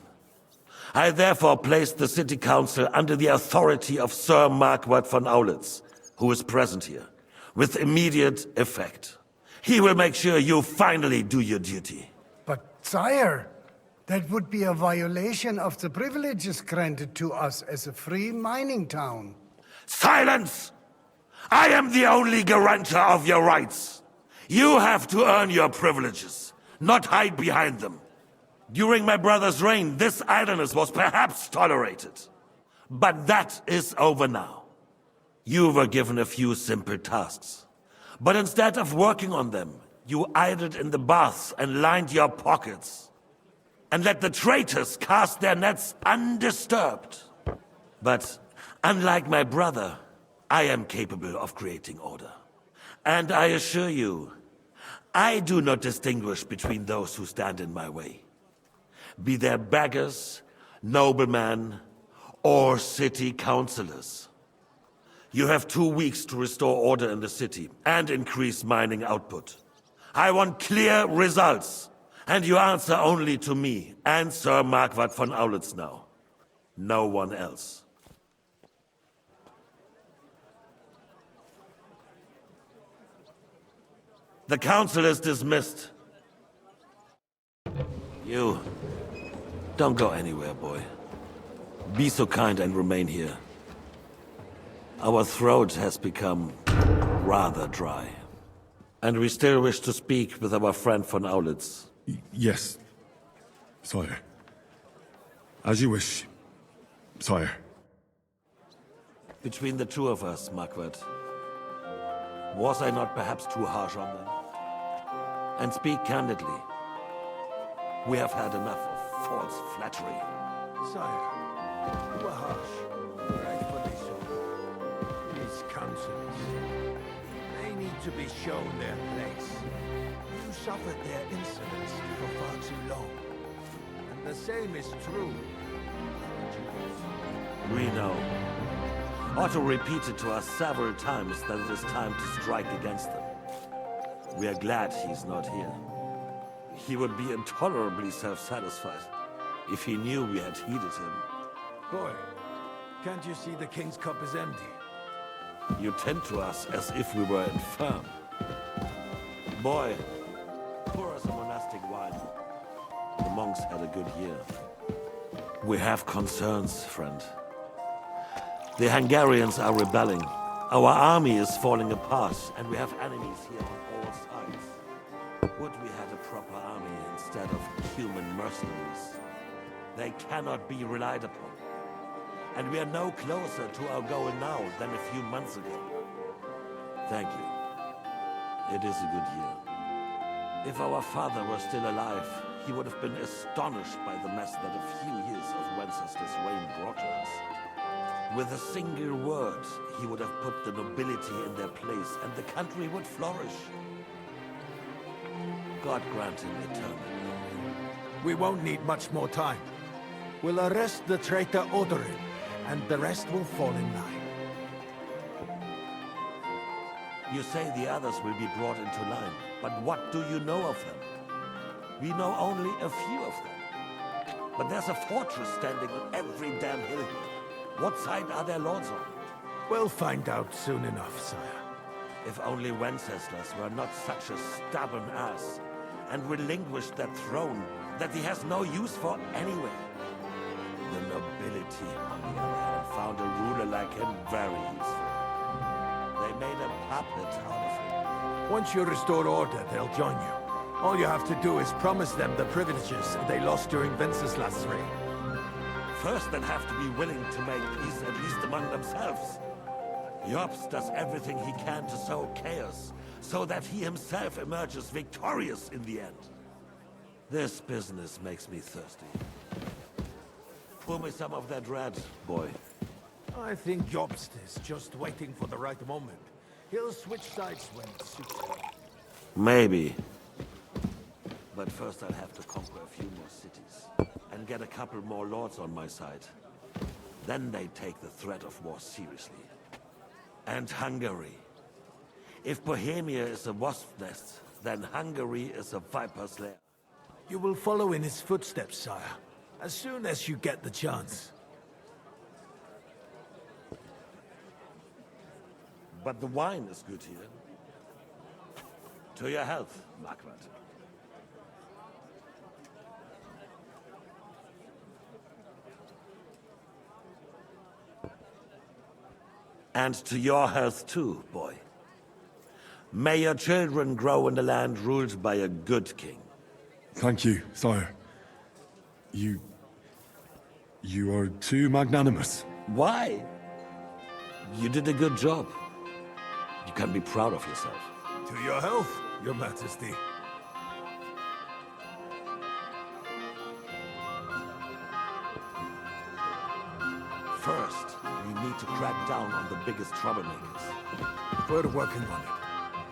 I therefore placed the city council under the authority of Sir Marquardt von Aulitz, who is present here, with immediate effect. He will make sure you finally do your duty. But, sire, that would be a violation of the privileges granted to us as a free mining town. Silence! I am the only guarantor of your rights. You have to earn your privileges, not hide behind them. During my brother's reign, this idleness was perhaps tolerated. But that is over now. You were given a few simple tasks. But instead of working on them, you idled in the baths and lined your pockets. And let the traitors cast their nets undisturbed. But unlike my brother, I am capable of creating order. And I assure you, I do not distinguish between those who stand in my way. Be they beggars, noblemen, or city councillors. You have 2 weeks to restore order in the city and increase mining output. I want clear results, and you answer only to me and Sir Marquardt von Aulitz now. No one else. The council is dismissed. You... don't go anywhere, boy. Be so kind and remain here. Our throat has become rather dry. And we still wish to speak with our friend von Aulitz. Yes, sire. As you wish, sire. Between the two of us, Marquardt, was I not perhaps too harsh on them? And speak candidly, we have had enough of false flattery. Sire, you are harsh. Rightfully so. councillors. They need to be shown their place. You suffered their insolence for far too long. And the same is true. We know. Otto repeated to us several times that it is time to strike against them. We are glad he's not here. He would be intolerably self-satisfied if he knew we had heeded him. Boy, can't you see the king's cup is empty? You tend to us as if we were infirm. Boy, pour us a monastic wine. The monks had a good year. We have concerns, friend. The Hungarians are rebelling. Our army is falling apart, and we have enemies here on all sides. Would we had a proper army instead of human mercenaries? They cannot be relied upon. And we are no closer to our goal now than a few months ago. Thank you. It is a good year. If our father were still alive, he would have been astonished by the mess that a few years of Wenceslas' reign brought to us. With a single word, he would have put the nobility in their place, and the country would flourish. God grant him eternal glory. We won't need much more time. We'll arrest the traitor Odorin, and the rest will fall in line. You say the others will be brought into line, but what do you know of them? We know only a few of them. But there's a fortress standing on every damn hill here. What side are their lords on? We'll find out soon enough, sire. If only Wenceslas were not such a stubborn ass, and relinquished that throne that he has no use for anyway. The nobility, on the other hand, found a ruler like him very useful. They made a puppet out of him. Once you restore order, they'll join you. All you have to do is promise them the privileges they lost during Wenceslas' reign. First, they'll have to be willing to make peace, at least among themselves. Jobst does everything he can to sow chaos, so that he himself emerges victorious in the end. This business makes me thirsty. Pour me some of that red, boy. I think Jobst is just waiting for the right moment. He'll switch sides when it suits him. Maybe. But first I'll have to conquer a few more cities, and get a couple more lords on my side. Then they take the threat of war seriously. And Hungary. If Bohemia is a wasp's nest, then Hungary is a viper's lair. You will follow in his footsteps, sire, as soon as you get the chance. But the wine is good here. To your health, Margaret. And to your health too, boy. May your children grow in a land ruled by a good king. Thank you, sire. You are too magnanimous. Why? You did a good job. You can be proud of yourself. To your health, your majesty. First, we need to crack down on the biggest troublemakers. We're working on it.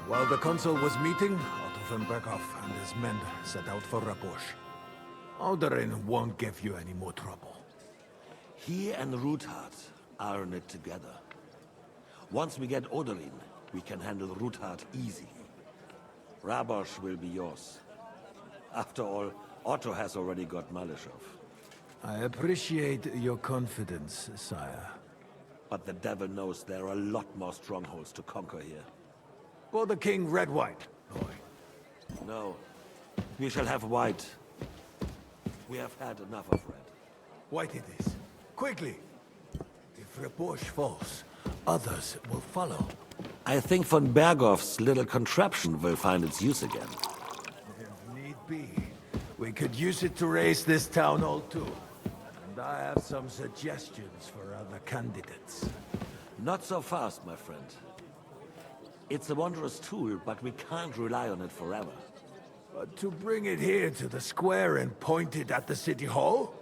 While the consul was meeting, Otto von Berghoff and his men set out for Raposh. Odorin won't give you any more trouble. He and Ruthard are in it together. Once we get Odorin, we can handle Ruthard easily. Rabosh will be yours. After all, Otto has already got Malishov. I appreciate your confidence, sire. But the devil knows there are a lot more strongholds to conquer here. For the king, red wine, boy. No. We shall have white. We have had enough of red. White it is. Quickly! If Raposh falls, others will follow. I think von Berghoff's little contraption will find its use again. If need be, we could use it to raise this town hall too. And I have some suggestions for other candidates. Not so fast, my friend. It's a wondrous tool, but we can't rely on it forever. But to bring it here to the square and point it at the city hall?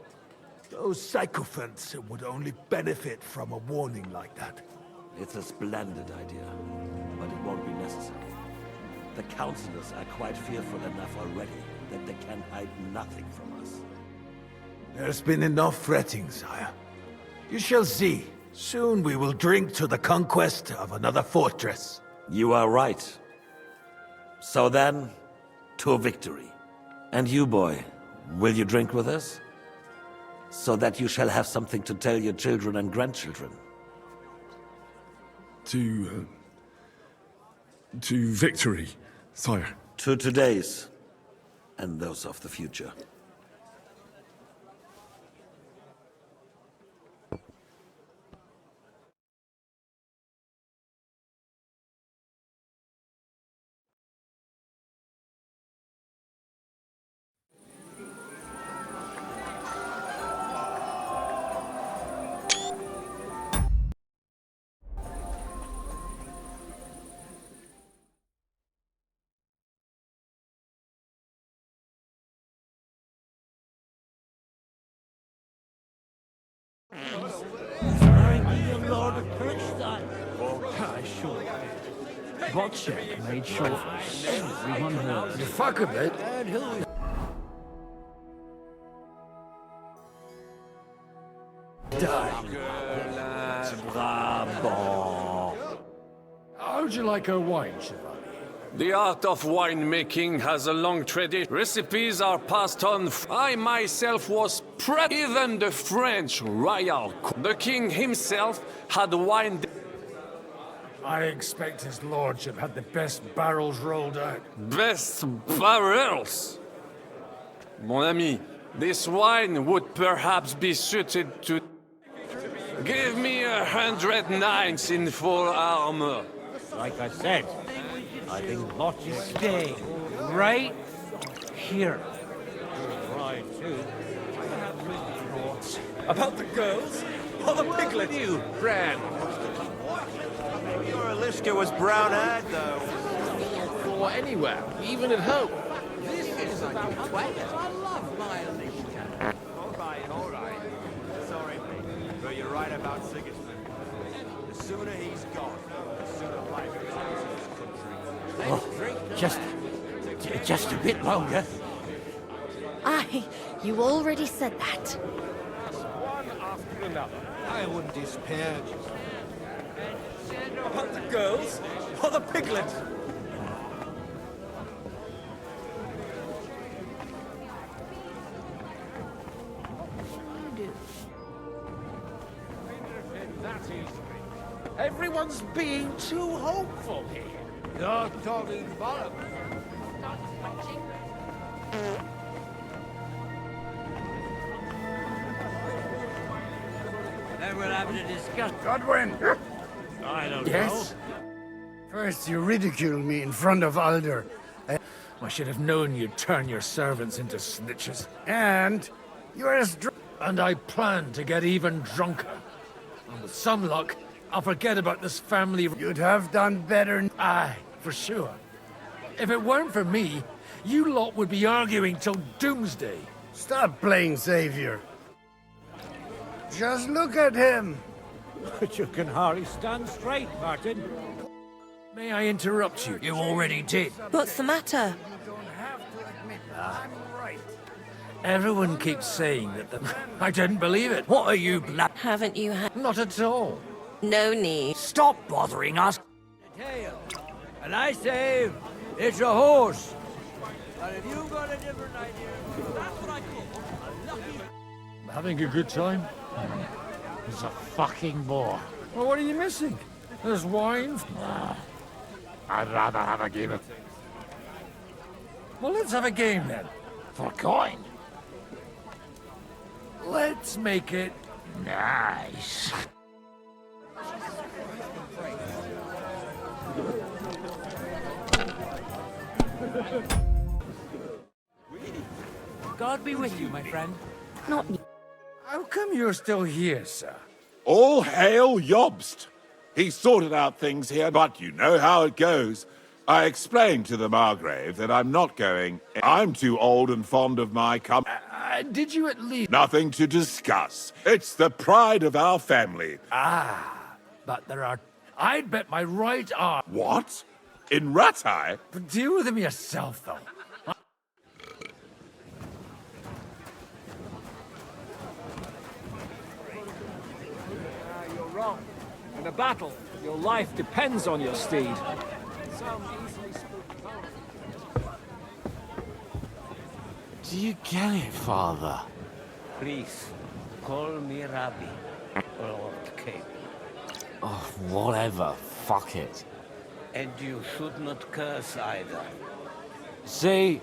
Those sycophants would only benefit from a warning like that. It's a splendid idea, but it won't be necessary. The counselors are quite fearful enough already that they can hide nothing from us. There's been enough fretting, sire. You shall see. Soon we will drink to the conquest of another fortress. You are right. So then, to victory. And you, boy, will you drink with us? So that you shall have something to tell your children and grandchildren. To victory, sire. To today's, and those of the future. Wojciech made sure everyone heard. You fuck a bit. How'd you like her wine, Chevalier? The art of winemaking has a long tradition. Recipes are passed on. I myself was even the French royal. The king himself had wine. I expect his lordship had the best barrels rolled out. Best barrels? Mon ami, this wine would perhaps be suited to... Give me 100 knights in full armor. Like I said, I think Lot is staying right here. Right, too. About the girls? Or the piglet? You, Bran. Your Aliska was brown-eyed, though. Or anywhere, even at home. This is about twat. I love my Aliska. All right. Sorry, mate. But you're right about Sigismund. The sooner he's gone, the sooner life returns to this country. Just a bit longer. Aye, you already said that. One after another. I wouldn't despair. About the girls or the piglet? That is... Everyone's being too hopeful here. You're talking bollocks. Then we'll have to discuss. Godwin! I don't Yes? First you ridicule me in front of Alder. I should have known you'd turn your servants into snitches. And you're as drunk. And I plan to get even drunker. And with some luck, I'll forget about this family. You'd have done better. Aye, for sure. If it weren't for me, you lot would be arguing till doomsday. Stop playing savior. Just look at him. But you can hardly stand straight, Martin. May I interrupt you? You already did. What's the matter? Everyone keeps saying that the... I didn't believe it. What are you blood? Haven't you had... Not at all. No need. Stop bothering us. And I say, it's a horse. But if you've got a different idea, that's what I call a lucky... Having a good time? He's a fucking bore. Well, what are you missing? There's wine. I'd rather have a game of... Well, let's have a game then. For coin. Let's make it nice. God be with you, my friend. Not... How come you're still here, sir? All hail Jobst. He sorted out things here, but you know how it goes. I explained to the Margrave that I'm not going. I'm too old and fond of my did you at least... Nothing to discuss. It's the pride of our family. Ah, but there are I'd bet my right arm. What? In Ratai? But deal with him yourself, though. You're wrong. In a battle, your life depends on your steed. Do you get it, Father? Please, call me Rabbi, Lord King. Oh, whatever. Fuck it. And you should not curse either. See?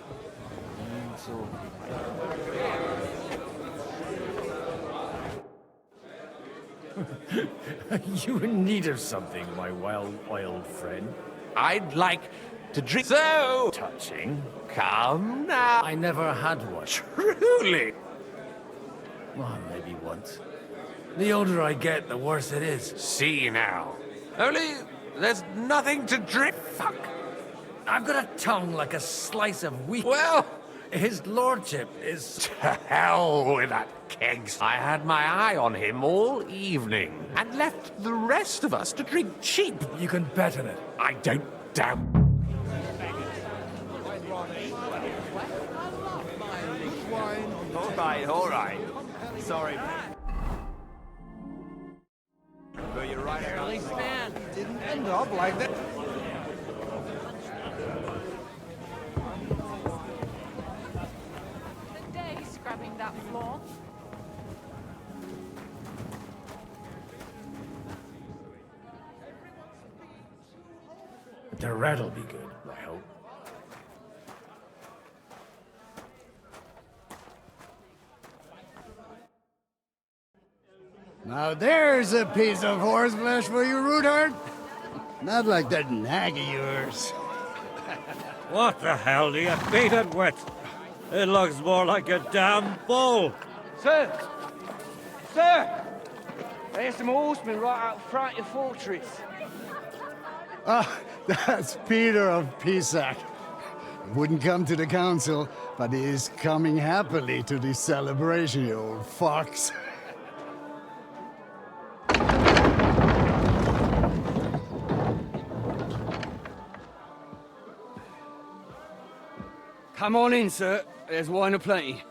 You in need of something, my well-oiled friend? I'd like to drink. So Touching. come now. I never had one. Truly. Well, maybe once. The older I get, the worse it is. See now. Only there's nothing to drink. Fuck. I've got a tongue like a slice of wheat. Well, his lordship is... to hell with that kegs. I had my eye on him all evening and left the rest of us to drink cheap. You can bet on it. I don't doubt. All right. Sorry. But you're right, Early man. Didn't end up like that. The day scrubbing that floor. The red'll be good, I hope. Now there's a piece of horseflesh for you, Rootard. Not like that nag of yours. What the hell do you beat it with? It looks more like a damn bull. Sir! Sir! There's some horsemen right out front of your fortress. Ah, that's Peter of Pisac. Wouldn't come to the council, but he is coming happily to the celebration, you old fox. Come on in, sir. There's wine aplenty.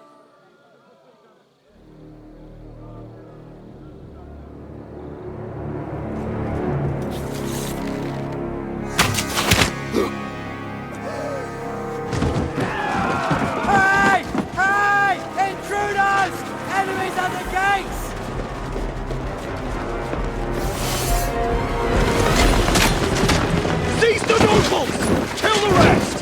Hey! Hey! Intruders! Enemies at the gates! Seize the nobles! Kill the rest!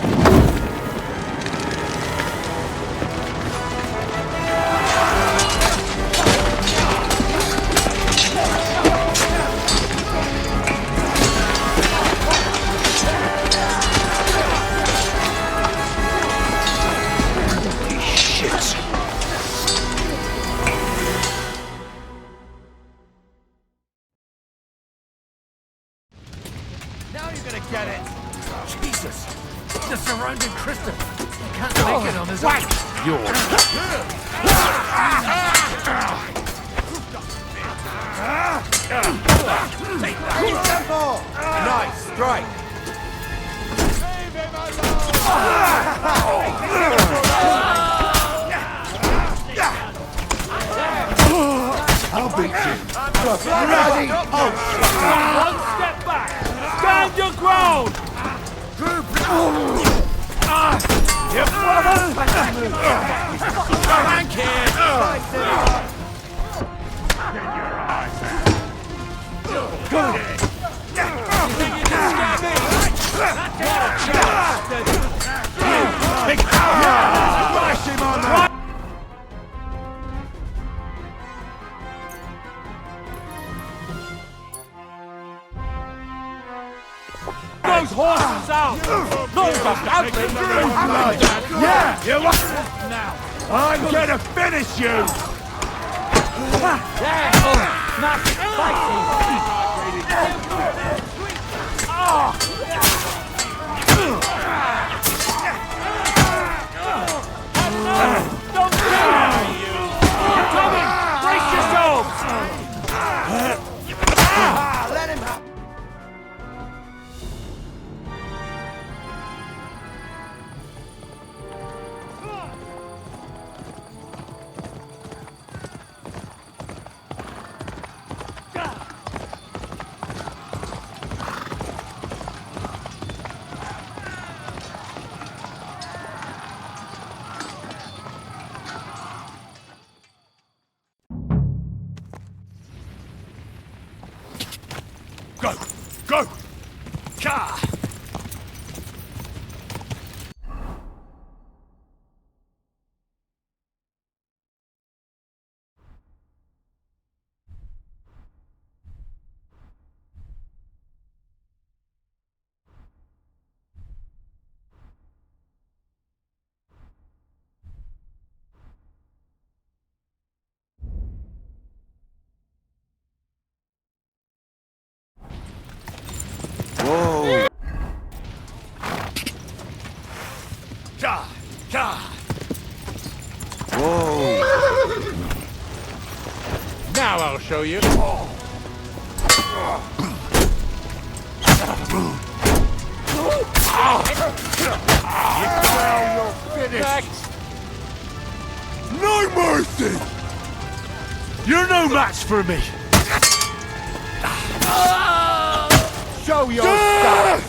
Now you're gonna get it! Jesus! The surrounding crystal! He can't make it on his own! Nice strike! I'll beat you. Ready! One step back! Stand your ground! You brother! Thank Good! You think you can scare me? Smash him on that! Those horses out! Those are ugly! Yeah! You now! I'm gonna finish you! Don't die, you! Coming! Brace yourselves! Let him Go! Go! Ka! Whoa! Ka! Ka! Whoa! Now I'll show you. You're finished! No mercy! You're no match for me! Show your stuff!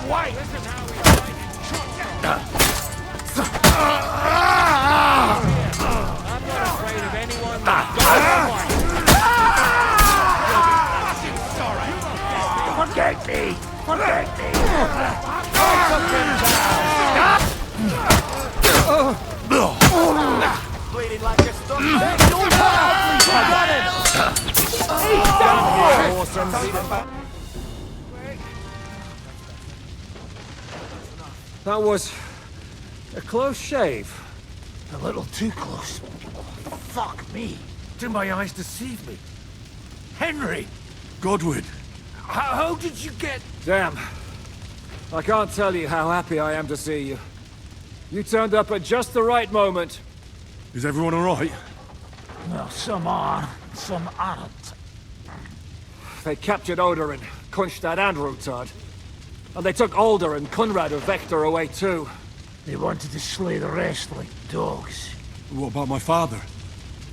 Wait! This is how we I'm not afraid of anyone. Forget me! Forget me! Bleeding like a storm. That was a close shave. A little too close. Fuck me. Did my eyes deceive me? Henry! Godwin! How did you get... Damn. I can't tell you how happy I am to see you. You turned up at just the right moment. Is everyone alright? Well, some are, some aren't. They captured Odorin, Kunstad and Rutard. And they took Alder and Kunrad of Vector away too. They wanted to slay the rest like dogs. What about my father?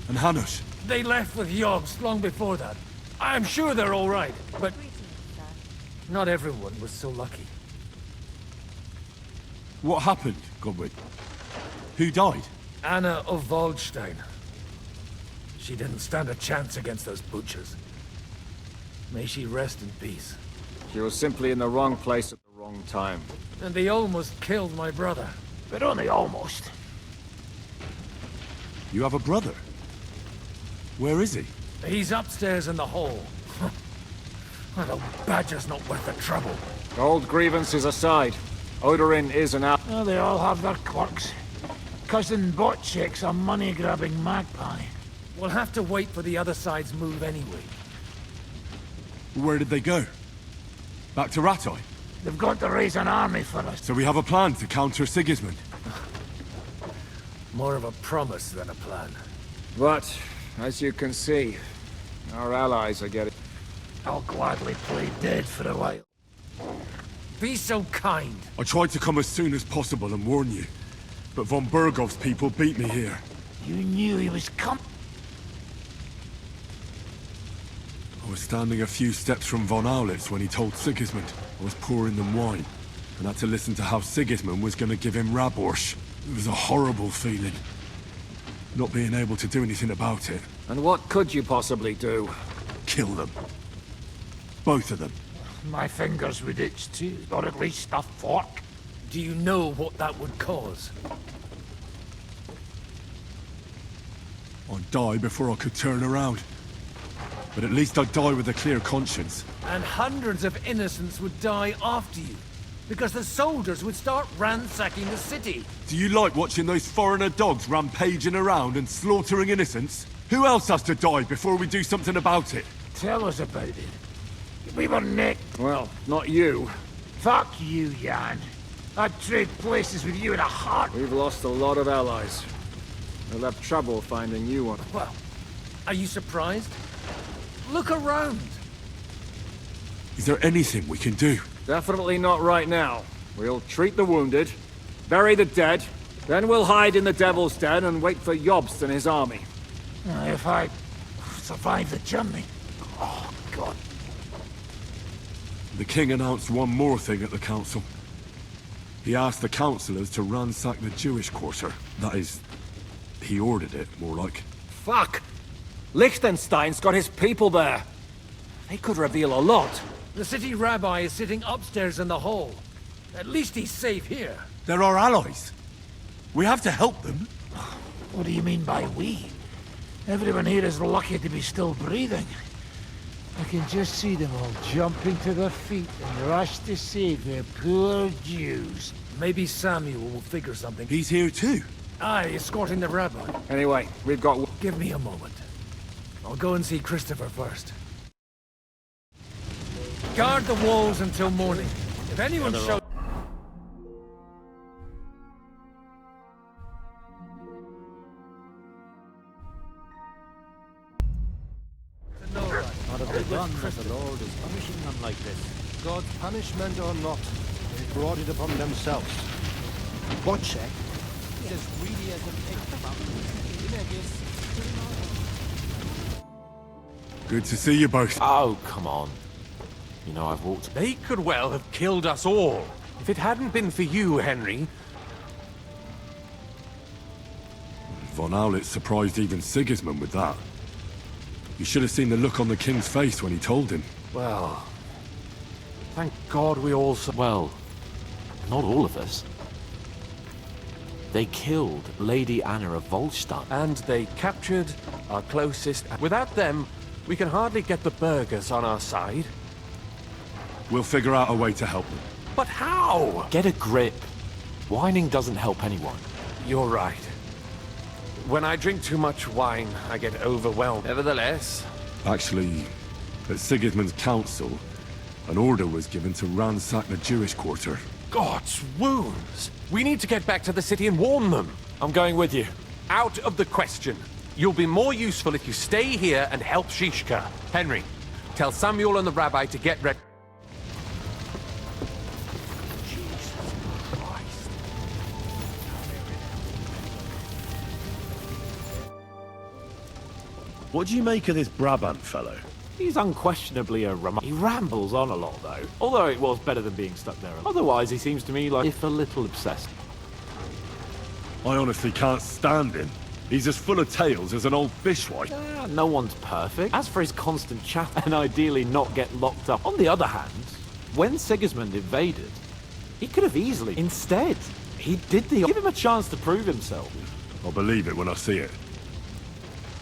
And Hanush? They left with Yobs long before that. I'm sure they're all right, but... not everyone was so lucky. What happened, Godwin? Who died? Anna of Waldstein. She didn't stand a chance against those butchers. May she rest in peace. She was simply in the wrong place at the wrong time. And they almost killed my brother. But only almost. You have a brother? Where is he? He's upstairs in the hall. Well, the badger's not worth the trouble. Old grievances aside, Odorin is an out. Oh, they all have their quirks. Cousin Botchek's a money-grabbing magpie. We'll have to wait for the other side's move anyway. Where did they go? Back to Ratoi? They've got to raise an army for us. So we have a plan to counter Sigismund? More of a promise than a plan. But, as you can see, our allies are getting... I'll gladly play dead for a while. Be so kind. I tried to come as soon as possible and warn you, but von Bergov's people beat me here. You knew he was coming. I was standing a few steps from von Aulitz when he told Sigismund I was pouring them wine, and had to listen to how Sigismund was going to give him Raborsch. It was a horrible feeling, not being able to do anything about it. And what could you possibly do? Kill them. Both of them. My fingers would itch too, or at least a fork. Do you know what that would cause? I'd die before I could turn around. But at least I'd die with a clear conscience. And hundreds of innocents would die after you. Because the soldiers would start ransacking the city. Do you like watching those foreigner dogs rampaging around and slaughtering innocents? Who else has to die before we do something about it? Tell us about it. We were nicked. Well, not you. Fuck you, Jan. I'd trade places with you in a heart. We've lost a lot of allies. We'll have trouble finding new ones. Well, are you surprised? Look around. Is there anything we can do? Definitely not right now. We'll treat the wounded, bury the dead, then we'll hide in the Devil's Den and wait for Jobst and his army. If I survive the journey. Oh, God. The king announced one more thing at the council. He asked the councillors to ransack the Jewish quarter. That is, He ordered it, more like. Fuck! Liechtenstein's got his people there. They could reveal a lot. The city rabbi is sitting upstairs in the hall. At least he's safe here. They're our allies. We have to help them. What do you mean by we? Everyone here is lucky to be still breathing. I can just see them all jumping to their feet and rush to save their poor Jews. Maybe Samuel will figure something. He's here too. Aye, escorting the rabbi. Anyway, we've got... Give me a moment. I'll go and see Christopher first. Guard the walls until morning. If anyone shows... Not have they done that the Lord is punishing them like this? God's punishment or not, they brought it upon themselves. Wojciech is as greedy as a pig. Good to see you both. Oh, come on. You know, I've walked... They could well have killed us all. If it hadn't been for you, Henry. Von Aulitz surprised even Sigismund with that. You should have seen the look on the king's face when he told him. Well, thank God we all... Well, not all of us. They killed Lady Anna of Volstein. And they captured our closest... Without them, we can hardly get the burghers on our side. We'll figure out a way to help them. But how? Get a grip. Whining doesn't help anyone. You're right. When I drink too much wine, I get overwhelmed. Nevertheless... Actually, at Sigismund's council, an order was given to ransack the Jewish quarter. God's wounds! We need to get back to the city and warn them. I'm going with you. Out of the question. You'll be more useful if you stay here and help Shishka. Henry, tell Samuel and the rabbi to get ready. What do you make of this Brabant fellow? He's unquestionably a He rambles on a lot, though. Although it was better than being stuck there. Otherwise, he seems to me like if a little obsessed. I honestly can't stand him. He's as full of tales as an old fishwife. No one's perfect. As for his constant chat and ideally not get locked up. On the other hand, when Sigismund invaded, he could have easily... Instead, he did the... Give him a chance to prove himself. I'll believe it when I see it.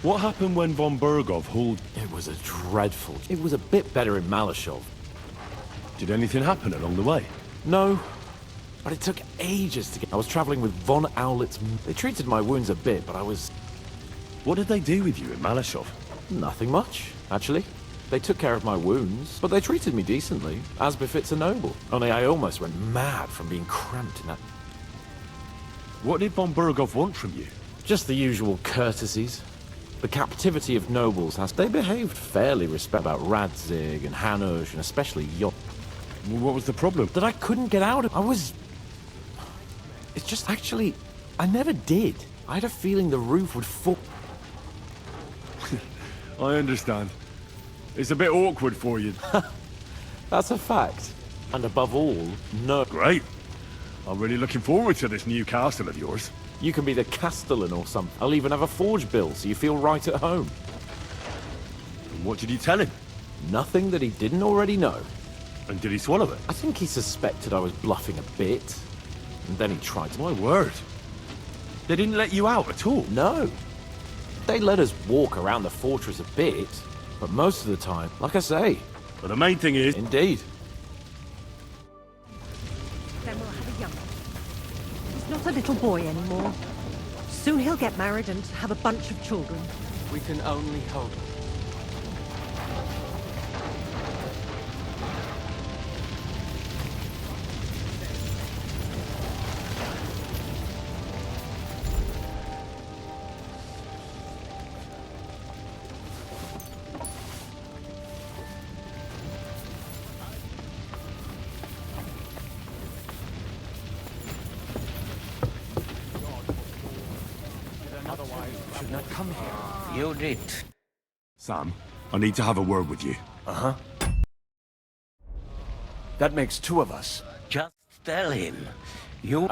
What happened when von Bergov hauled... It was a dreadful... It was a bit better in Malashov. Did anything happen along the way? No, but it took ages to get... I was traveling with von Aulitz. They treated my wounds a bit, but I was... What did they do with you in Malashov? Nothing much, actually. They took care of my wounds, but they treated me decently, as befits a noble. Only I almost went mad from being cramped in that... What did von Bergov want from you? Just the usual courtesies. The captivity of nobles has... They behaved fairly respectful about Radzig and Hanush, and especially Yop. What was the problem? That I couldn't get out of... I was... It's just actually... I never did. I had a feeling the roof would fall... I understand. It's a bit awkward for you. That's a fact. And above all, no... Great. I'm really looking forward to this new castle of yours. You can be the castellan or something. I'll even have a forge built so you feel right at home. And what did you tell him? Nothing that he didn't already know. And did he swallow it? I think he suspected I was bluffing a bit. And then he tried to... My word. They didn't let you out at all? No. They let us walk around the fortress a bit, but most of the time, like I say... But the main thing is... Indeed. Then we'll have a young one. He's not a little boy anymore. Soon he'll get married and have a bunch of children. We can only hope. Should not come here. You did. Sam, I need to have a word with you. Uh-huh. That makes two of us. Just tell him. You...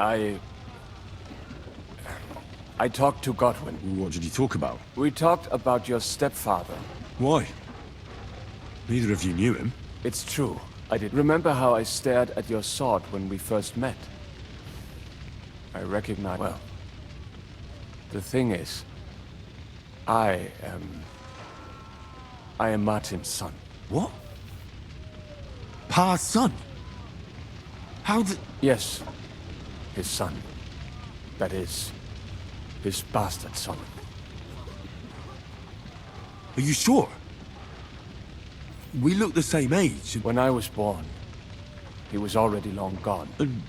I talked to Godwin. What did you talk about? We talked about your stepfather. Why? Neither of you knew him. It's true. I did. Remember how I stared at your sword when we first met? I recognize... Well, the thing is, I am Martin's son. What? Pa's son? How did... Yes, his son. That is, his bastard son. Are you sure? We look the same age. When I was born, he was already long gone. And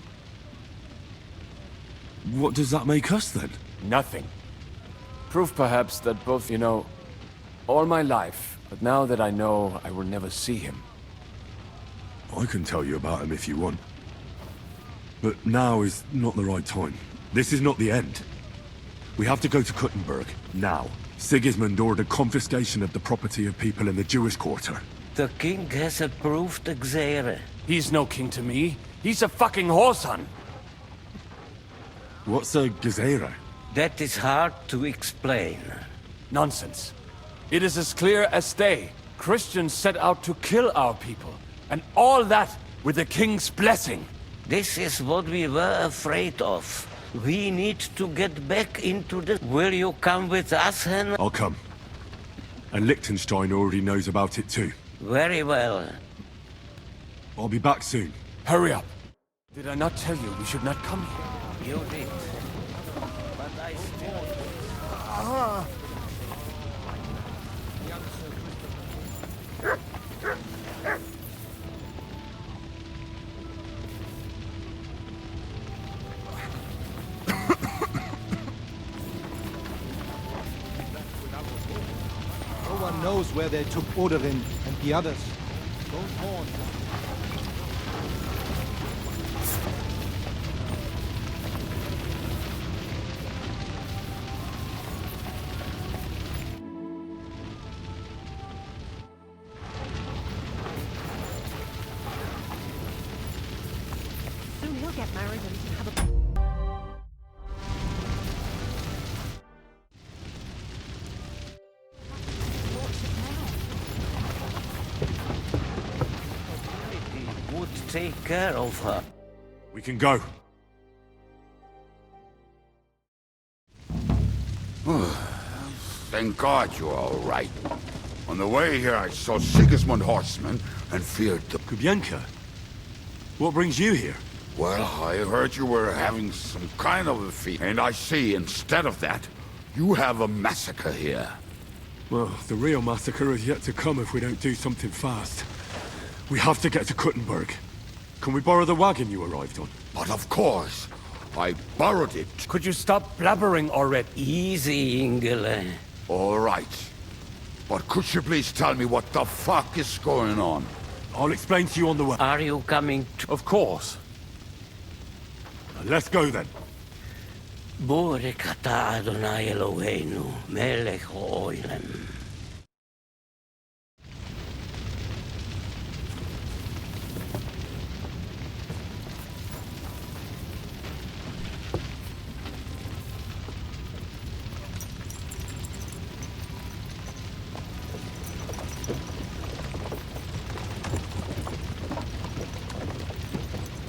what does that make us then? Nothing. Proof perhaps that both, you know, all my life, but now that I know, I will never see him. I can tell you about him if you want. But now is not the right time. This is not the end. We have to go to Kuttenberg, now. Sigismund ordered confiscation of the property of people in the Jewish quarter. The king has approved Xere. He's no king to me. He's a fucking whoreson. What's a Gezerah? That is hard to explain. Nonsense. It is as clear as day. Christians set out to kill our people. And all that with the king's blessing. This is what we were afraid of. We need to get back into the... Will you come with us, Hen? I'll come. And Liechtenstein already knows about it too. Very well. I'll be back soon. Hurry up. Did I not tell you we should not come here? You did. But I still... No one knows where they took Oderin and the others. Don't mourn. Soon he'll get married and have a... would take care of her. We can go. Thank God you're all right. On the way here, I saw Sigismund horsemen and feared them. Kubienka? What brings you here? Well, I heard you were having some kind of a feast, and I see instead of that, you have a massacre here. Well, the real massacre is yet to come if we don't do something fast. We have to get to Kuttenberg. Can we borrow the wagon you arrived on? But of course. I borrowed it. Could you stop blabbering already? Easy, Ingele. All right. But could you please tell me what the fuck is going on? I'll explain to you on the way. Are you coming to... Of course. Let's go then. Borekata Adonai Eloheinu, melech ha'olam.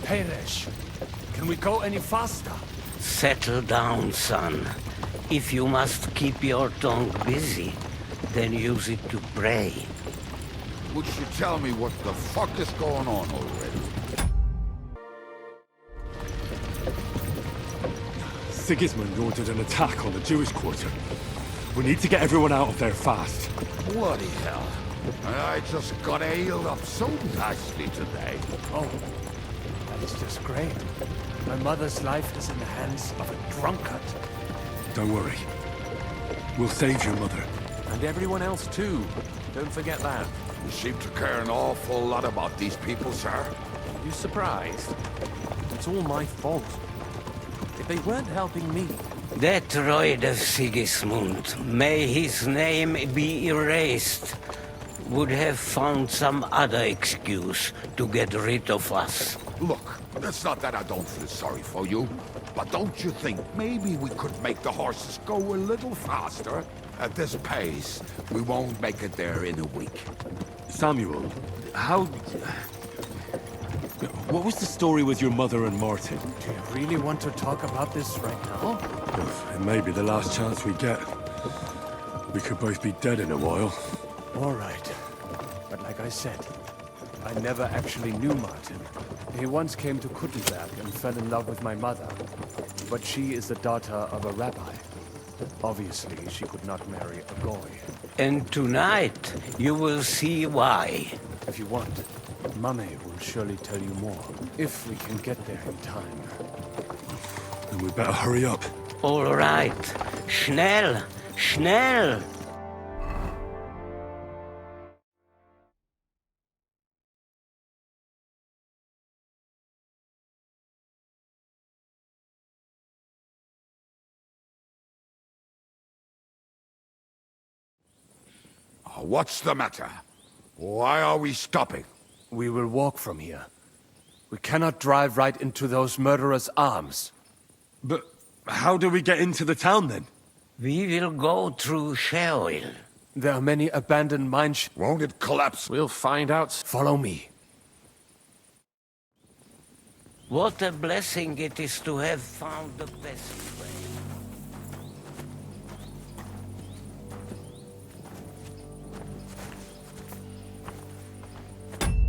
Peresh, can we go any faster? Settle down, son. If you must keep your tongue busy, then use it to pray. Would you tell me what the fuck is going on already? Sigismund ordered an attack on the Jewish quarter. We need to get everyone out of there fast. Bloody hell. I just got ailed up so nicely today. Oh, that is just great. My mother's life is in the hands of a drunkard. Don't worry. We'll save your mother. And everyone else too. Don't forget that. You seem to care an awful lot about these people, sir. You surprised? It's all my fault. If they weren't helping me... That droid of Sigismund, may his name be erased, would have found some other excuse to get rid of us. Look, it's not that I don't feel sorry for you. But don't you think maybe we could make the horses go a little faster? At this pace, we won't make it there in a week. Samuel, how... What was the story with your mother and Martin? Do you really want to talk about this right now? It may be the last chance we get. We could both be dead in a while. All right. But like I said, I never actually knew Martin. He once came to Kuttenberg and fell in love with my mother. But she is the daughter of a rabbi. Obviously, she could not marry a goy. And tonight, you will see why. If you want, Mame will surely tell you more, if we can get there in time. Then we better hurry up. All right. Schnell! Schnell! What's the matter? Why are we stopping? We will walk from here. We cannot drive right into those murderers' arms. But how do we get into the town then? We will go through Sheol. There are many abandoned mines. Won't it collapse? We'll find out. Follow me. What a blessing it is to have found the best friend.